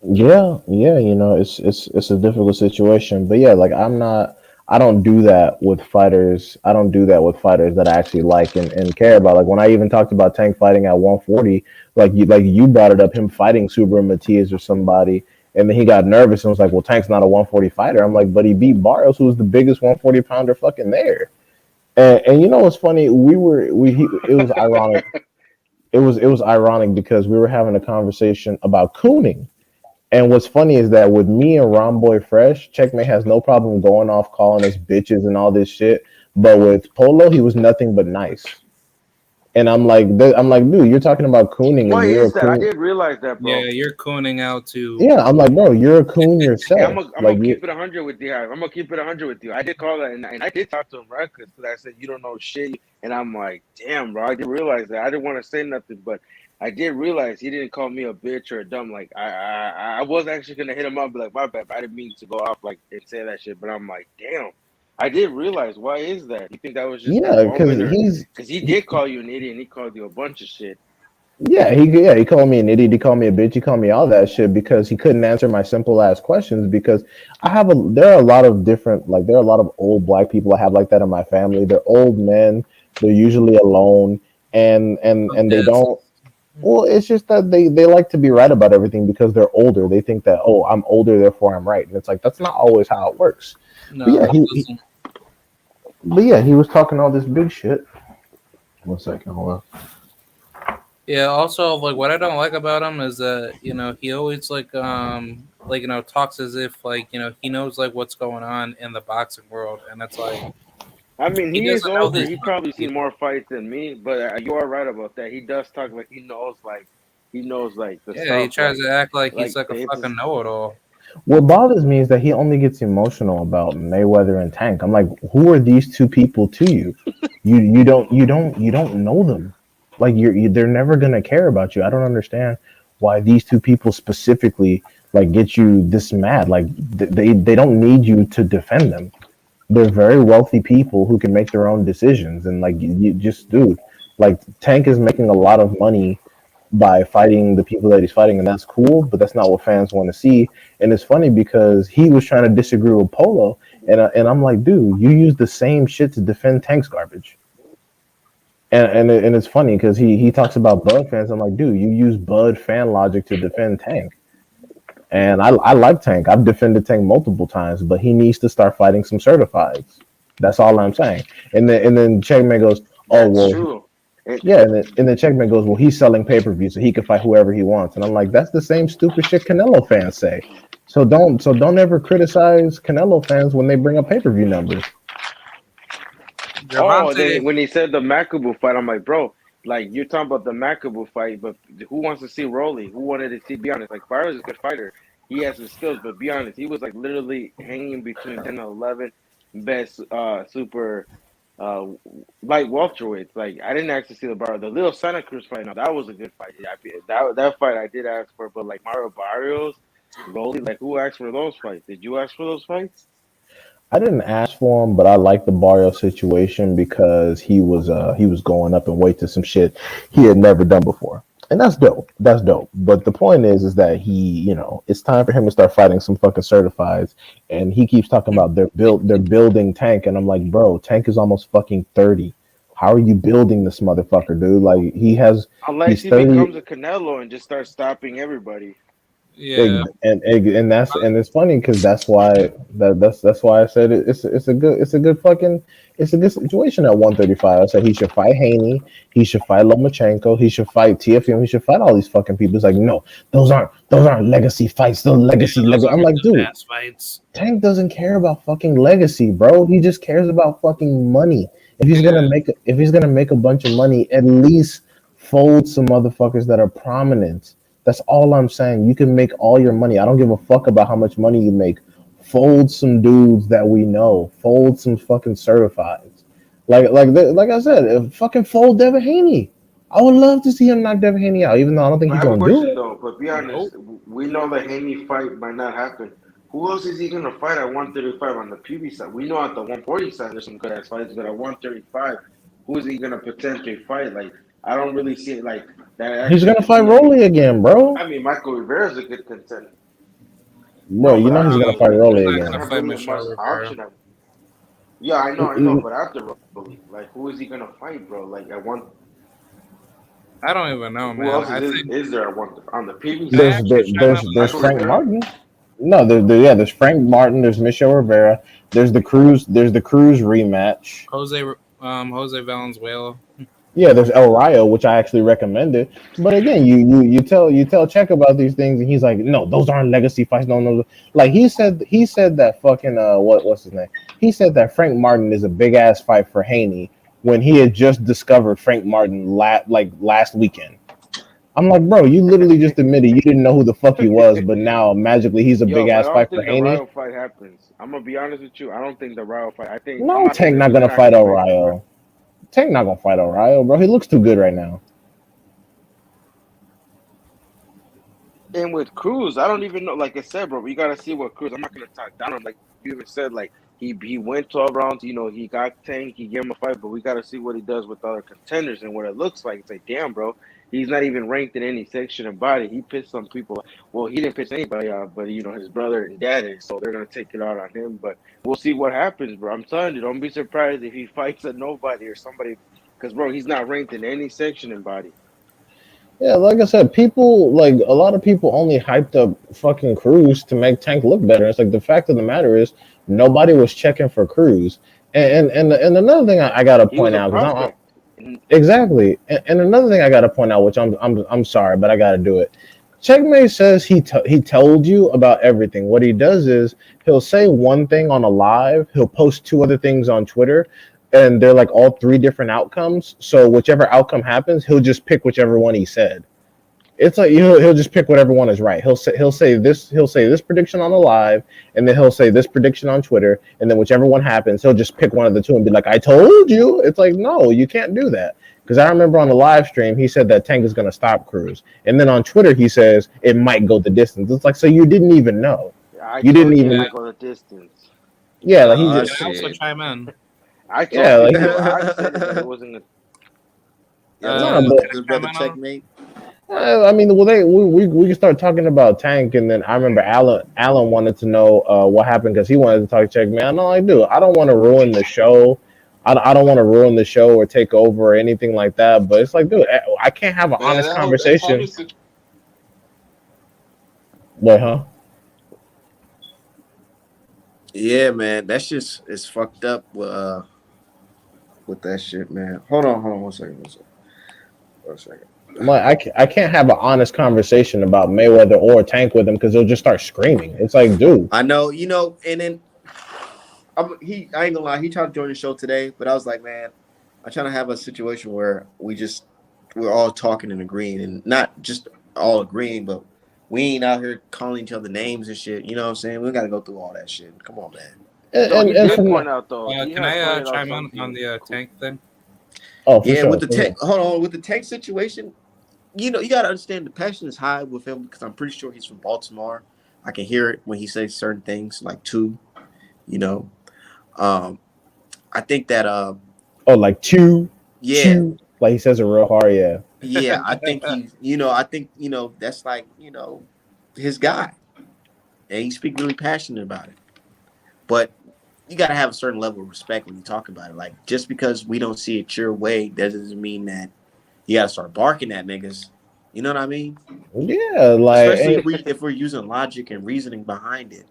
yeah. It's a difficult situation, but yeah, like I don't do that with fighters. I don't do that with fighters that I actually like and care about. Like when I even talked about Tank fighting at 140, like you brought it up, him fighting Subra Matias or somebody, and then he got nervous and was like, "Well, Tank's not a 140 fighter." I'm like, "But he beat Barrios, who was the biggest 140 pounder fucking there." And you know what's funny? It was ironic. It was ironic because we were having a conversation about cooning. And what's funny is that with me and Romboy Fresh, Checkmate has no problem going off calling us bitches and all this shit. But with Polo, he was nothing but nice. And I'm like, dude, you're talking about cooning, Why and you're a is that? I coon. did realize that, Yeah, bro. you're cooning out to. Yeah, I'm like, bro, you're a coon Hey, yourself. I'm Like gonna you, keep it 100 with you. I'm gonna keep it 100 with you. I did call that, and I did talk to him, right? Because I said you don't know shit, and I'm like, damn, bro. I didn't realize that. I didn't want to say nothing, but I did realize he didn't call me a bitch or a dumb. Like I was actually gonna hit him up, and be like, my bad. I didn't mean to go off like and say that shit, but I'm like, damn. I did realize. Why is that? You think that was just that yeah, because moment, or because he did call you an idiot and he called you a bunch of shit? he called me an idiot, he called me a bitch, he called me all that shit because he couldn't answer my simple ass questions. Because there are a lot of different, like, there are a lot of old black people I have like that in my family. They're old men. They're usually alone, and they Yes. don't. Well, it's just that they like to be right about everything because they're older. They think that, oh, I'm older, therefore I'm right, and it's like that's not always how it works. But No, yeah, it doesn't. he was talking all this big shit. One second, hold on. Yeah. Also, like what I don't like about him is that he always talks as if he knows like what's going on in the boxing world, and it's like I mean, he he is doesn't know older. these He fucking probably seen people. more fights than me, but you are right about that. He does talk like he knows like the Yeah, he stuff, tries to act like he's like like a it's fucking know-it-all. What bothers me is that he only gets emotional about Mayweather and Tank. I'm like, who are these two people to you? You don't know them. Like they're never gonna care about you. I don't understand why these two people specifically like get you this mad. Like they don't need you to defend them. They're very wealthy people who can make their own decisions. And like you just, dude, like Tank is making a lot of money by fighting the people that he's fighting, and that's cool, but that's not what fans want to see. And it's funny because he was trying to disagree with Polo, and I'm like, dude, you use the same shit to defend Tank's garbage. And it's funny because he talks about Bud fans. I'm like, dude, you use Bud fan logic to defend Tank. And I like Tank. I've defended Tank multiple times, but he needs to start fighting some certifieds. That's all I'm saying. And then Checkmate goes, oh that's well, true. And yeah, and then Checkmate goes, well, he's selling pay per view, so he can fight whoever he wants. And I'm like, that's the same stupid shit Canelo fans say. So don't ever criticize Canelo fans when they bring up pay per view numbers. oh, Gervonta, then when he said the Makabu fight, I'm like, bro, like you're talking about the Makabu fight, but who wants to see Rolly? Who wanted to see? Be honest, like Byron's a good fighter. He has his skills, but be honest, he was like literally hanging between 10 and 11 best super uh light welterweights. Like I didn't actually see the little Santa Cruz fight. Now that was a good fight. Yeah, that fight I did ask for, but like Mario Barrios, Rolly, like who asked for those fights? Did you ask for those fights? I didn't ask for him, but I like the Barrio situation because he was going up in weight to some shit he had never done before. And that's dope. That's dope. But the point is that it's time for him to start fighting some fucking certifieds. And he keeps talking about they're building Tank, and I'm like, bro, Tank is almost fucking 30. How are you building this motherfucker, dude? Like Unless he's he 30. becomes a Canelo and just starts stopping everybody. yeah, And it's funny because that's why I said it's a good situation at 135. I said he should fight Haney, he should fight Lomachenko, he should fight TFM, he should fight all these fucking people. It's like, no, those aren't legacy fights. Those yeah, legacy those legacy. I'm aren't like, the dude, fast fights. Tank doesn't care about fucking legacy, bro. He just cares about fucking money. Yeah, If he's gonna make a bunch of money, at least fold some motherfuckers that are prominent. That's all I'm saying. You can make all your money. I don't give a fuck about how much money you make. Fold some dudes that we know. Fold some fucking certifieds. Like I said, fucking fold Devin Haney. I would love to see him knock Devin Haney out, even though I don't think I he's have a gonna do question it. though, but be honest, nope. we know the Haney fight might not happen. Who else is he gonna fight at 135 on the PB side? We know at the 140 side there's some good ass fights, but at 135, who is he gonna potentially fight? Like I don't really see it like that He's actually gonna could fight be any. Rolly again, bro. I mean, Michael Rivera's a good contender. Bro, No, you but know he's after gonna No, fight Rolly, he's Rolly he not doesn't gonna again. have fight really much Michelle Rivera. option. Yeah, I know, but after Rolly, like who is he gonna fight, bro? Like at one, I don't even know, who man. else I think is there at one on the PB I side? There's actually there, try not there's to there's Michael listen Frank to Rivera. Martin. No, yeah, there's Frank Martin. There's Michelle Rivera. There's the Cruz rematch. Jose Valenzuela. Yeah, there's El Rayo, which I actually recommended. But again, you tell Check about these things, and he's like, no, those aren't legacy fights. No, no. Like he said that fucking what's his name? He said that Frank Martin is a big ass fight for Haney, when he had just discovered Frank Martin last weekend. I'm like, bro, you literally just admitted you didn't know who the fuck he was, but now magically he's a Yo, big but I ass don't fight for think the Haney. Ryo fight happens. I'm gonna be honest with you. I don't think the Ryo fight. I think I'm No, not Tank saying not he's gonna not fight gonna make the. O'Ryo. Tank not gonna fight O'Ryo, bro. He looks too good right now. And with Cruz, I don't even know. Like I said, bro, we gotta see what Cruz. I'm not gonna talk down on him. Like you even said, like he went 12 rounds. You know, he got Tank. He gave him a fight, but we gotta see what he does with other contenders and what it looks like. It's like, damn, bro, he's not even ranked in any section of body. He pissed some people. Well, he didn't piss anybody off, but you know his brother and dad is, so they're gonna take it out on him. But we'll see what happens, bro. I'm telling you, don't be surprised if he fights a nobody or somebody, because bro, he's not ranked in any section in body. Yeah, like I said, people like a lot of people only hyped up fucking Cruz to make Tank look better. It's like the fact of the matter is nobody was checking for Cruz. And another thing I gotta He was point a out because I'm prospect. exactly, and another thing I gotta point out, which I'm sorry, but I gotta do it. Checkmate says he told you about everything. What he does is he'll say one thing on a live, he'll post two other things on Twitter, and they're like all three different outcomes. So whichever outcome happens, he'll just pick whichever one he said. It's like he'll just pick whatever one is right. He'll say this prediction on the live, and then he'll say this prediction on Twitter, and then whichever one happens, he'll just pick one of the two and be like, "I told you." It's like no, you can't do that. Because I remember on the live stream, he said that Tank is going to stop Cruz, and then on Twitter he says it might go the distance. It's like so you didn't even know. I You didn't told you it even Yeah. might go the distance. yeah like he Oh just Can I also shit. chime in? I yeah told you, like bro. I said it that it wasn't. Yeah, no what's nah, good, but Can good I brother chime in? checkmate? I mean, well, we can start talking about Tank, and then I remember Alan wanted to know what happened because he wanted to talk Check Man. No, I do. I don't want to ruin the show. I don't want to ruin the show or take over or anything like that. But it's like, dude, I can't have an Man, honest that conversation. Tommy situation. What, huh? Yeah, man, that's just it's fucked up with that shit, man. Hold on, one second. I can't have an honest conversation about Mayweather or Tank with him because they'll just start screaming. It's like, dude, I know, and then I ain't gonna lie, he tried to join the show today, but I was like, man, I'm trying to have a situation where we're all talking and agreeing, and not just all agreeing, but we ain't out here calling each other names and shit. You know what I'm saying? We got to go through all that shit. Come on, man. No, he and did for point out though. He Can had I pointed out chime in on something the cool. Tank thing? oh for Yeah, with sure, the for sure. tech, hold on, with the tech situation, you got to understand the passion is high with him because I'm pretty sure he's from Baltimore. I can hear it when he says certain things like two, you know. Um, I think that Oh, like yeah, like he says it real hard, yeah. yeah, I think I think that's like his guy, and he speak really passionate about it. But you got to have a certain level of respect when you talk about it. Like just because we don't see it your way, doesn't mean that you got to start barking at niggas. You know what I mean? Yeah, like Especially if we're using logic and reasoning behind it.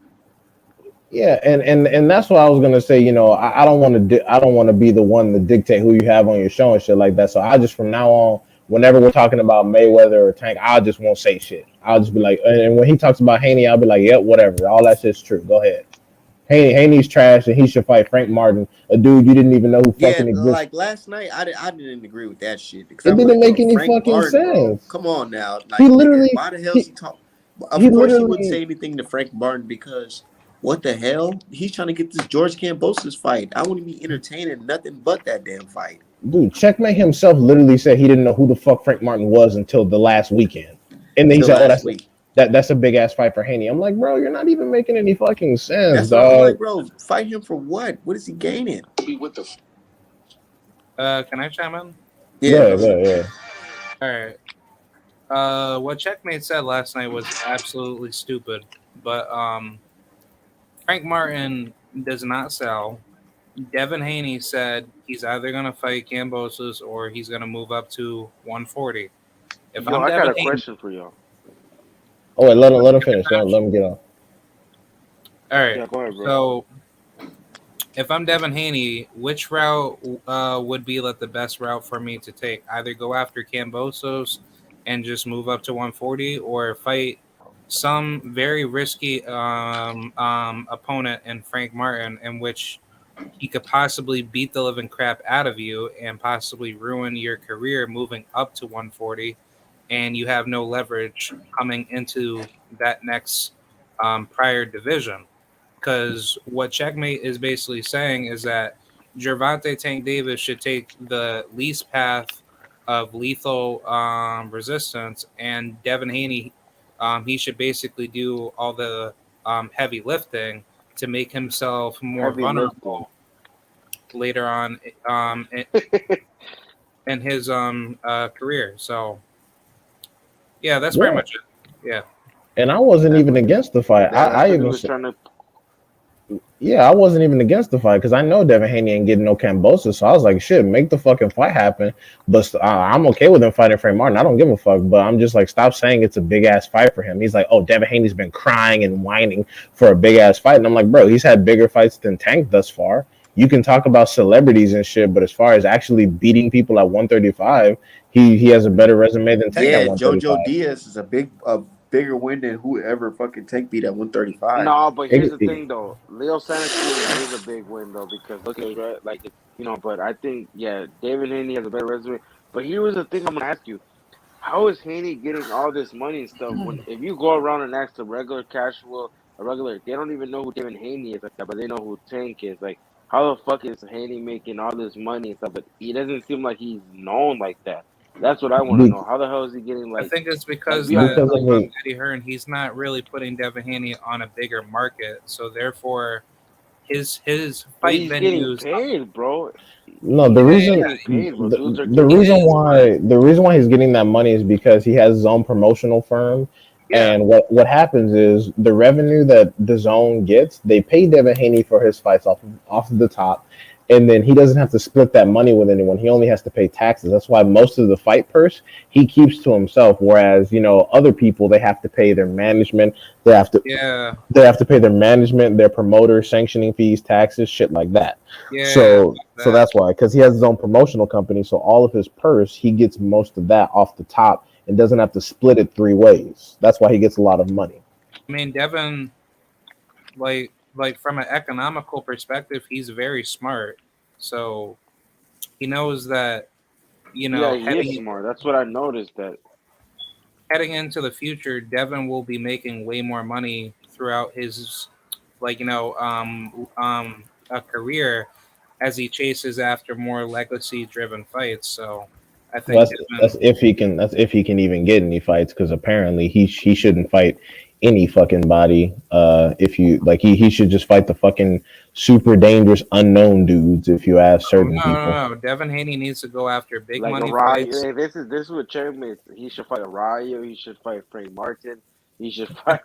yeah, and that's what I was gonna say. I don't want to I don't want to be the one to dictate who you have on your show and shit like that. So I just from now on, whenever we're talking about Mayweather or Tank, I just won't say shit. I'll just be like, and when he talks about Haney, I'll be like, yep, whatever. All that shit's true. Go ahead. Haney's trash, and he should fight Frank Martin, a dude you didn't even know who Yeah, fucking exists. like last night, I didn't agree with that shit because It I'm didn't like, make bro, any Frank fucking Martin, bro, sense. come on now, He like, nigga, literally why the hell is he he talk? he Of course, he wouldn't literally say anything to Frank Martin because what the hell? He's trying to get this George Kambosos fight. I wouldn't be entertaining nothing but that damn fight dude, Checkmate himself literally said he didn't know who the fuck Frank Martin was until the last weekend. And then he till said, "Oh, last week. that's a big ass fight for Haney." I'm like, bro, you're not even making any fucking sense, That's what I'm dog. like, bro. Fight him for what? What is he gaining? Be with the Can I chime in? Yeah, go ahead. Yeah. All right. What Checkmate said last night was absolutely stupid, but Frank Martin does not sell. Devin Haney said he's either gonna fight Cambosos or he's gonna move up to 140. If Yo, I'm I got Devin a Haney, question for y'all. Oh wait, let him finish. Let him get on. all right. Yeah, go ahead, bro. So if I'm Devin Haney, which route would be like the best route for me to take? Either go after Cambosos and just move up to 140, or fight some very risky opponent in Frank Martin, in which he could possibly beat the living crap out of you and possibly ruin your career moving up to 140, and you have no leverage coming into that next prior division. Because what Checkmate is basically saying is that Gervonta Tank Davis should take the least path of lethal resistance, and Devin Haney, he should basically do all the heavy lifting to make himself more Heavy lifting. vulnerable later on in his career. So yeah, that's pretty Yeah, much it. Yeah. and I wasn't That's even what he. against the fight. That's I what he even was trying to. Yeah, I wasn't even against the fight because I know Devin Haney ain't getting no Cambosa, so I was like, shit, make the fucking fight happen. But I'm okay with him fighting Frank Martin. I don't give a fuck. But I'm just like, stop saying it's a big ass fight for him. He's like, oh, Devin Haney's been crying and whining for a big ass fight, and I'm like, bro, he's had bigger fights than Tank thus far. You can talk about celebrities and shit, but as far as actually beating people at 135, he has a better resume than Tank at Yeah, Jojo 135. Diaz is a bigger win than whoever fucking Tank beat at 135. No, but here's the thing though. Leo Santana is a big win though because look at right, like But I think David Haney has a better resume. But here was the thing I'm gonna ask you: how is Haney getting all this money and stuff? When if you go around and ask a regular, they don't even know who David Haney is like that, but they know who Tank is. Like, how the fuck is Haney making all this money and stuff? But he doesn't seem like he's known like that. That's what I want to Be- know. How the hell is he getting I like think it's like because be on that because like of his, Eddie Hearn, he's not really putting Devin Haney on a bigger market, so therefore his but fight he's getting venues. paid, bro. No, He the is Yeah, reason getting paid, bro. Dudes are the getting it reason paid. is, but why he's getting that money is because he has his own promotional firm, yeah, and what happens is the revenue that the zone gets, they pay Devin Haney for his fights off of the top, and then he doesn't have to split that money with anyone. He only has to pay taxes. That's why most of the fight purse he keeps to himself. Whereas other people, they have to pay their management, they have to yeah, pay their management, their promoter, sanctioning fees, taxes, shit like that. yeah, So that. that's why, because he has his own promotional company, so all of his purse, he gets most of that off the top and doesn't have to split it three ways. That's why he gets a lot of money. I mean, Devin, like from an economical perspective, he's very smart. So he knows that Yeah, he is heading smart. That's what I noticed. That into the future, Devin will be making way more money throughout his a career as he chases after more legacy driven fights. So I Well, think that's Devin, if he can. That's if he can even get any fights, because apparently he shouldn't fight any fucking body. If you like, he should just fight the fucking super dangerous unknown dudes. If you ask oh, certain no, people. no, no. Devin Haney needs to go after big like money Araya. fights. Hey, this is what Chairman. He should fight Araya. He should fight Frank Martin. He should fight.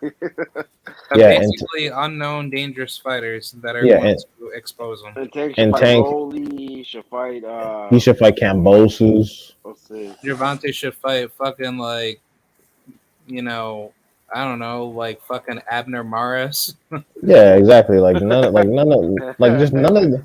Yeah, Basically unknown dangerous fighters that are yeah, going to expose him. and Tank should and fight Tank, Rolly. He should fight he should fight Cambosos. what's this? Gervonta should fight fucking I don't know, like fucking Abner Maris. Yeah, exactly. Just none of.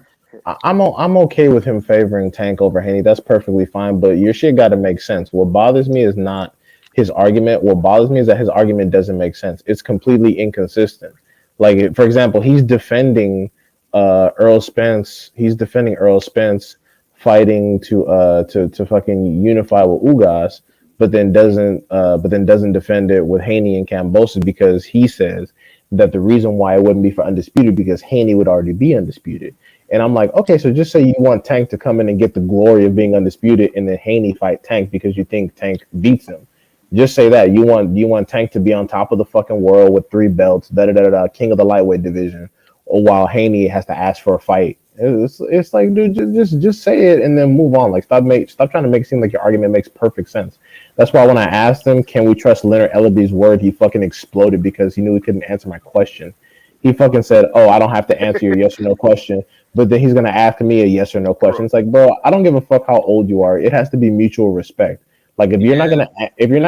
I'm okay with him favoring Tank over Haney. That's perfectly fine. But your shit got to make sense. What bothers me is not his argument. What bothers me is that his argument doesn't make sense. It's completely inconsistent. Like, for example, he's defending Earl Spence. He's defending Earl Spence fighting to fucking unify with Ugas, but then doesn't defend it with Haney and Cambosa because he says that the reason why it wouldn't be for undisputed because Haney would already be undisputed. And I'm like, okay, so just say you want Tank to come in and get the glory of being undisputed, and then Haney fight Tank because you think Tank beats him. Just say that you want Tank to be on top of the fucking world with 3 belts, king of the lightweight division, or while Haney has to ask for a fight. It's like, dude, just say it and then move on. Like, stop trying to make it seem like your argument makes perfect sense. That's why when I asked him, can we trust Leonard Ellaby's word, he fucking exploded because he knew he couldn't answer my question. He fucking said, "Oh, I don't have to answer your yes or no question," but then he's gonna ask me a yes or no question. It's like, bro, I don't give a fuck how old you are. It has to be mutual respect. Like, if you're not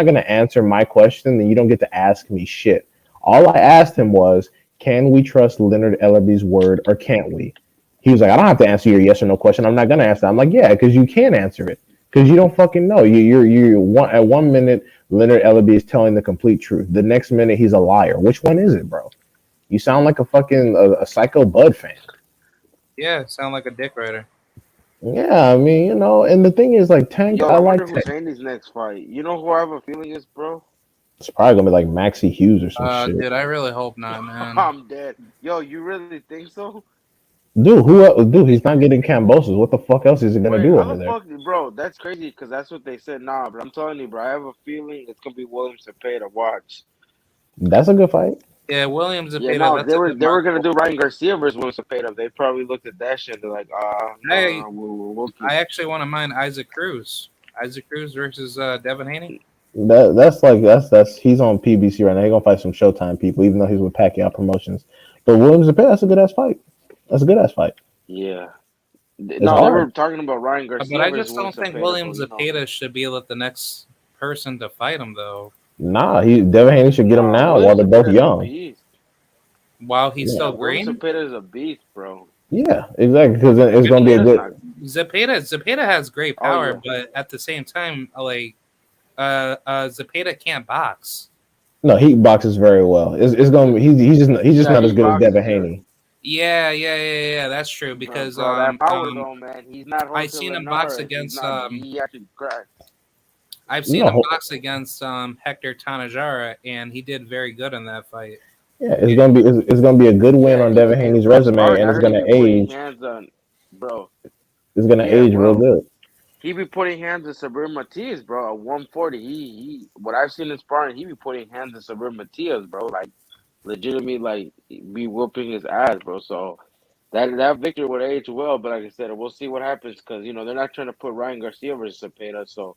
gonna answer my question, then you don't get to ask me shit. All I asked him was, can we trust Leonard Ellaby's word or can't we? He was like, I don't have to answer your yes or no question. I'm not gonna answer. I'm like, yeah, because you can answer it. Because you don't fucking know. At 1 minute, Leonard Ellaby is telling the complete truth. The next minute, he's a liar. Which one is it, bro? You sound like a fucking a Psycho Bud fan. Yeah, sound like a dick rider. Yeah, I mean, and the thing is, like Tank, Yo, I I like wonder who's Tank. Handy's next fight. You know who I have a feeling is, bro? It's probably gonna be like Maxie Hughes or some shit. Dude, I really hope not, man. I'm dead. Yo, you really think so? Dude, dude, he's not getting Cambosos. What the fuck else is he gonna Wait, do how over the there? fuck, bro? That's crazy because that's what they said. Nah, but I'm telling you, bro, I have a feeling it's gonna be Williams to pay to watch. That's a good fight. Yeah, Williams Yeah, Zepeda, no, that's a good they were mark. gonna do Ryan Garcia versus Williams Cepeda. They probably looked at that shit. They're like, I no, we'll keep. I actually want to mind Isaac Cruz. Isaac Cruz versus Devin Haney. That's he's on PBC right now. He's gonna fight some Showtime people, even though he's with Pacquiao Promotions. But Williams Zepeda, that's a good ass fight. That's a good ass fight. Yeah, It's no, they hard. were talking about Ryan But Garcia I versus just Williams don't think Cepeda, but Williams Zepeda should be like the next person to fight him though, Nah, Devin Haney should get him nah, now while Williams they're both Cepeda is a young. beast. while he's Yeah, Yeah, still Williams green. Cepeda is a beast, bro. yeah, exactly. Because it's gonna be a Cepeda's good. not. Zepeda has great Oh power, yeah, but at the same time, Zepeda can't box. No, he boxes very well. It's gonna. He's just yeah, not as he good as Devin boxes good. Haney. Yeah. That's true Bro, because bro, that power though, man. He's not I Jose seen him box Linares. He's against not. He actually cracks. I've seen him No, box against Hector Tanajara, and he did very good in that fight. yeah, it's gonna be a good win Yeah, on Devin and Haney's from resume, sparring, and I it's heard he gonna be putting age. hands on, bro. It's gonna Yeah, age real bro. good. He be putting hands on Sabir Matias, bro. At 140, he what I've seen in sparring, he be putting hands on Sabir Matias, bro. Like legitimately, like be whooping his ass, bro. So that victory would age well, but like I said, we'll see what happens because they're not trying to put Ryan Garcia versus Cepeda, so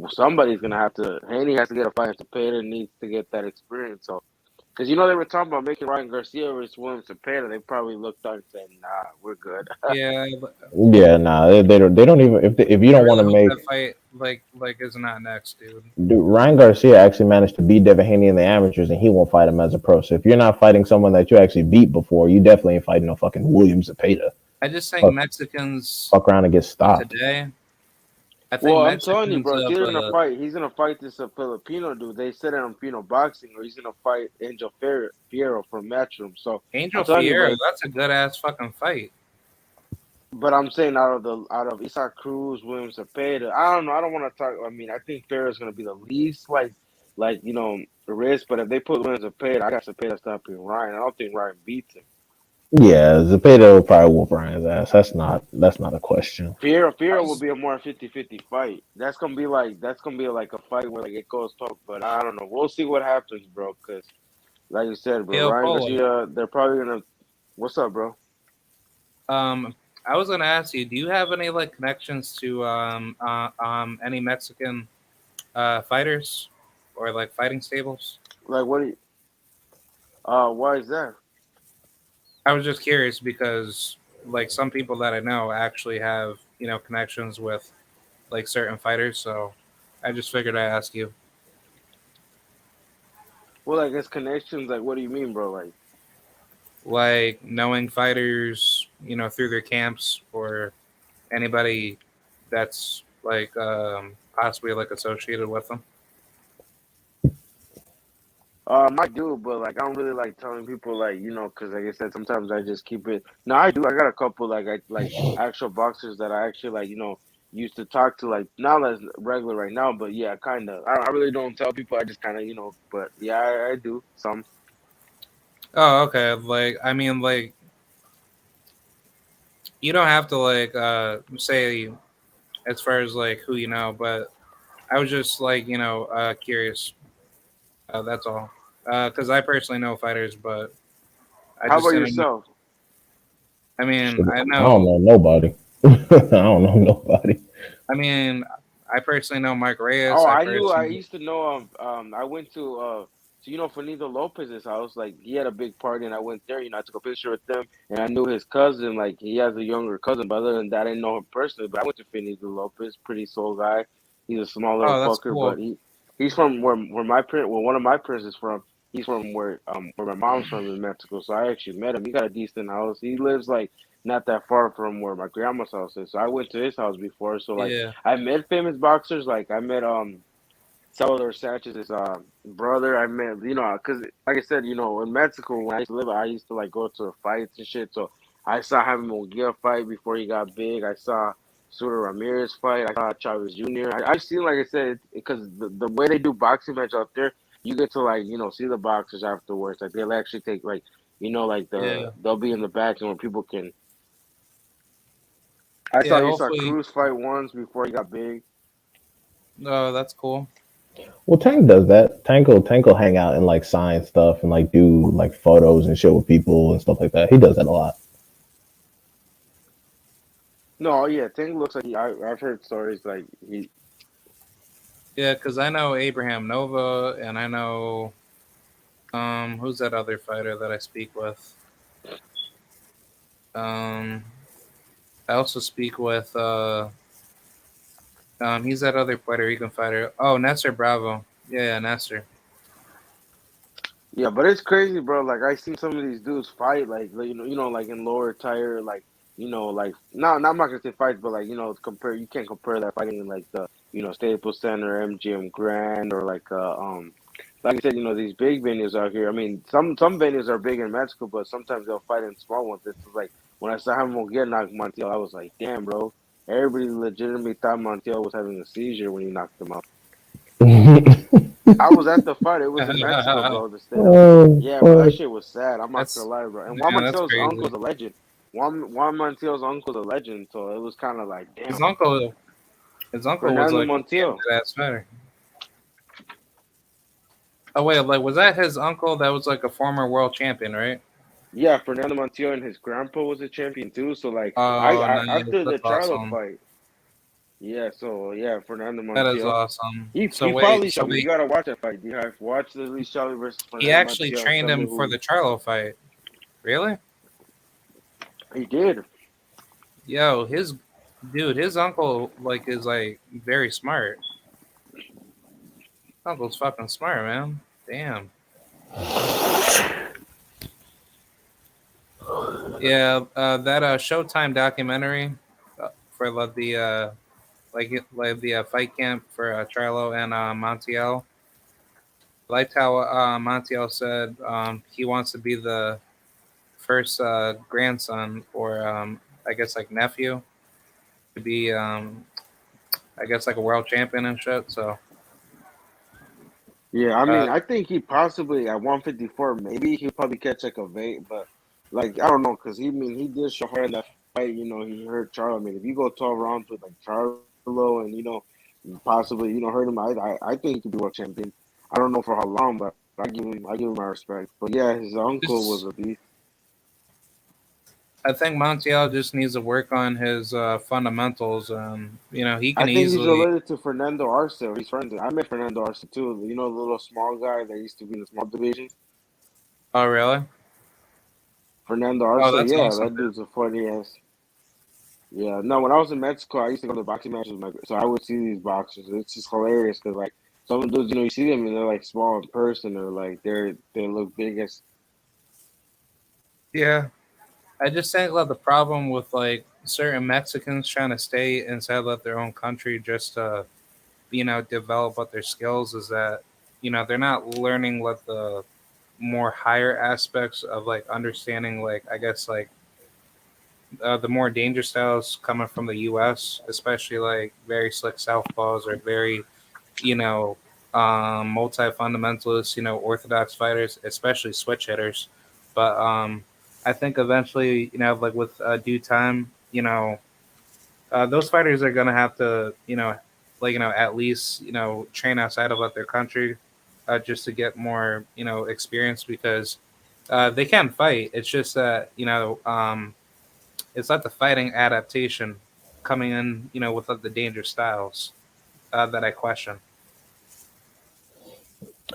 somebody's gonna have to. Haney has to get a fight. Cepeda needs to get that experience. So because they were talking about making Ryan Garcia versus William Cepeda, they probably looked up and said, "Nah, we're good." Yeah, Yeah, nah, they don't even if you I don't want really to hope make that fight is not next, dude. dude, Ryan Garcia actually managed to beat Devin Haney in the amateurs, and he won't fight him as a pro. So if you're not fighting someone that you actually beat before, you definitely ain't fighting no fucking William Zepeda. I just think Fuck, Mexicans fuck around and get stopped. today. I think Well, I'm telling you, Mexicans bro, it's of either gonna fight. He's gonna fight this Filipino dude. They said it on Filipino boxing, or he's gonna fight Angel Fierro from Matchroom. So I'm Angel telling you, Fierro. bro. That's a good ass fucking fight. But I'm saying out of Isaac Cruz, William Cepeda, I don't know. I don't want to talk. I mean, I think Fierro's gonna be the least like risk. But if they put William Cepeda, I got Cepeda stopping Ryan. I don't think Ryan beats him. Yeah, Zepeda will probably whoop Ryan's ass. That's not a question. Fierro I will just, be a more 50-50 fight. That's gonna be like a fight where like it goes tough. But I don't know. We'll see what happens, bro. Because like you said, bro, Pio Ryan Polo. Garcia, they're probably gonna. What's up, bro? I was gonna ask you, do you have any like connections to any Mexican fighters or like fighting stables? Like, what? Why is that? I was just curious because like some people that I know actually have connections with like certain fighters, so I just figured I'd ask you. Well, I guess connections. Like, what do you mean, bro? Like, Like knowing fighters, through their camps or anybody that's like possibly like associated with them. I do, but like, I don't really like telling people, like, because like I said, sometimes I just keep it. No, I do. I got a couple like actual boxers that I actually like, used to talk to, like not as regular right now, but yeah, kind of. I really don't tell people. I just kind of, but yeah, I do some. Oh, okay. Like I mean, like you don't have to like say as far as like who you know, but I was just like curious. That's all. Because I personally know fighters, but I How just about didn't know. yourself? I mean, Shit, I I don't know. know nobody. I don't know nobody. I mean, I personally know Mike Reyes. Oh, I I knew. I personally. used to know. I went to so Fernando Lopez's house. Like he had a big party, and I went there. I took a picture with them, and I knew his cousin. Like he has a younger cousin, but other than that, I didn't know him personally. But I went to Fernando Lopez, pretty soul guy. He's a small little Oh, that's fucker, but cool. he's from where my parent. Well, one of my parents is from. He's from where my mom's from in Mexico. So I actually met him. He got a decent house. He lives like not that far from where my grandma's house is. So I went to his house before. So like Yeah. I met famous boxers. Like I met Salvador Sanchez's brother. I met, because like I said, in Mexico when I used to live, I used to like go to fights and shit. So I saw Jaime Munguia fight before he got big. I saw Suda Ramirez fight. I saw Chavez Jr. I've seen, like I said, because the way they do boxing match out there, you get to like see the boxers afterwards. Like they'll actually take like like Yeah. they'll be in the back and where people can. I saw Yeah. you saw Hopefully. Cruz fight once before he got big. Oh, that's cool. Well, Tank does that. Tank will hang out and like sign stuff and like do like photos and shit with people and stuff like that. He does that a lot. No, yeah, Tank looks like I've heard stories like he. Yeah, because I know Abraham Nova, and I know who's that other fighter that I speak with. Um, I also speak with he's that other Puerto Rican fighter. Oh, Nestor Bravo. Yeah, Nestor. Yeah, but it's crazy, bro. Like I seen some of these dudes fight, like like in lower tier, like like not I'm not gonna say fights, but like compare you can't compare that fighting in like the Staples Center, MGM Grand, or like I said, these big venues out here. I mean, some venues are big in Mexico, but sometimes they'll fight in small ones. It's like when I saw him get knocked Montiel, I was like, damn, bro. Everybody legitimately thought Montiel was having a seizure when he knocked him out. I was at the fight. It was in Mexico, bro. The state of Oh, yeah, bro. That fuck. shit was sad. I'm not gonna That's lie, bro. And Juan yeah, that's Montiel's uncle's crazy. a legend. Juan Montiel's uncle's a legend, so it was kind of like, His damn. uncle, his uncle was Fernando like a damn Montiel. good ass fighter. Oh wait, like was that his uncle that was like a former world champion, right? Yeah, Fernando Montiel and his grandpa was a champion too. So like, Oh, I nice. after the That's Charlo awesome. fight, yeah. So yeah, Fernando That is Montiel. awesome. He probably shot me. You Wait, gotta watch that fight. You have watch the Lee Charlie versus he Fernando actually Montiel. trained Tell me him for who the Charlo fight. Really? he did. Yo, his uncle like is like very smart. Uncle's fucking smart, man. Damn. Yeah, that Showtime documentary for like the fight camp for Charlo and Montiel. I liked how Montiel said he wants to be the first grandson or I guess like nephew to be I guess like a world champion and shit. So Yeah, I uh, mean, I think he possibly at 154, maybe he'll probably catch like a weight, but like I don't know, cause he did show her in that fight. He hurt Charlo. I mean, if you go 12 rounds with like Charlo and possibly hurt him, I think he could be world champion. I don't know for how long, but I give him my respect. But yeah, his uncle was just a beast. I think Montiel just needs to work on his fundamentals. He I can think he's easily. related to Fernando Arce. He's friends. I met Fernando Arce too. The little small guy that used to be in the small division. Oh, really? Fernando Oh, Arce, that's yeah, awesome. that dude's a funny ass. Yeah, no. When I was in Mexico, I used to go to boxing matches with so I would see these boxers. It's just hilarious because like some of those, you see them and they're like small in person or like they look big as. Yeah, I just think that the problem with like certain Mexicans trying to stay inside of their own country just to develop what their skills is that they're not learning what the more higher aspects of like understanding like I guess like the more danger styles coming from the U.S., especially like very slick southpaws or very you know multi fundamentalists, orthodox fighters, especially switch hitters. But I think eventually, like with due time, those fighters are gonna have to, at least train outside of their country, just to get more, experience because they can fight. It's just that it's not the fighting adaptation coming in, with the danger styles that I question.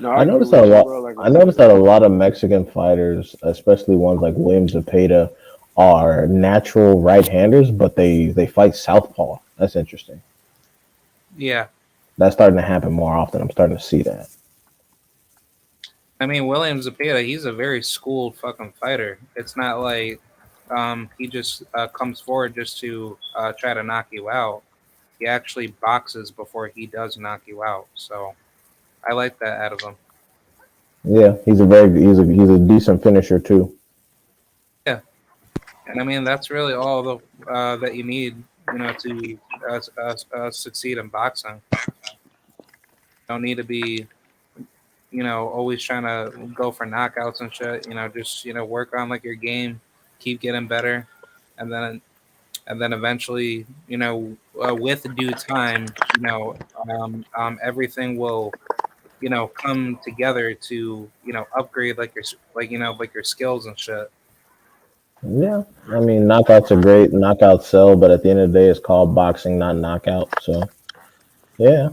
No, I I agree noticed that a with you, lot. bro. Like I I noticed said, that a lot of Mexican fighters, especially ones like William Zepeda, are natural right-handers, but they fight southpaw. That's interesting. Yeah, That's starting to happen more often. I'm starting to see that. I mean William Zepeda, he's a very schooled fucking fighter. It's not like he just comes forward just to try to knock you out. He actually boxes before he does knock you out. So I like that out of him. Yeah, he's a decent finisher too. Yeah, And I mean, that's really all that you need, to succeed in boxing. Don't need to be, always trying to go for knockouts and shit. Just work on like your game, keep getting better, and then eventually, with due time, everything will, come together to upgrade like like your skills and shit. Yeah, I mean, knockouts are great. Knockouts sell, but at the end of the day, it's called boxing, not knockout. So, yeah.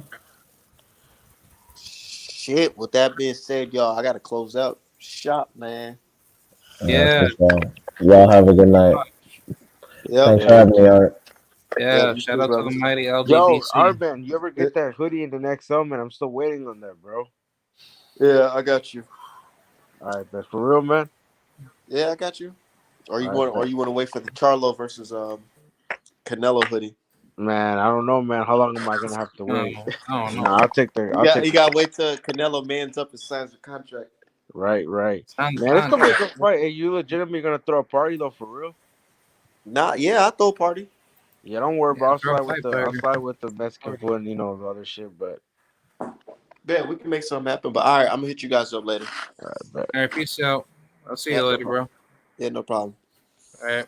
Shit. With that being said, y'all, I gotta close out shop, man. Yeah, For sure. Y'all have a good night. Yep. Thanks for Yeah. having me, Art. yeah. Yep. You Shout too, out to the brothers. mighty Yo, LDBC. Arban, you ever get that hoodie in the next summit? I'm still waiting on that, bro. Yeah, I got you. All right, that's for real, man. Yeah, I got you. Or All right, you want to wait for the Charlo versus Canelo hoodie? man. I don't know, man. How long am I gonna have to No, wait? I don't No, know. I'll take the. You I'll got take you the. got to wait till Canelo mans up and signs the contract. Right, right. Sounds Man, it's fun. gonna be a good fight. Hey, you legitimately gonna throw a party though, for real? Nah, yeah, I throw a party. Yeah, don't worry, Yeah, bro. throw a fight I'll fighter. slide with the Mexican food and the other shit. But Bet we can make something happen. But all right, I'm gonna hit you guys up later. all right, bet. All right, peace out. I'll see Yeah, you no later, problem. bro. Yeah, no problem. All right.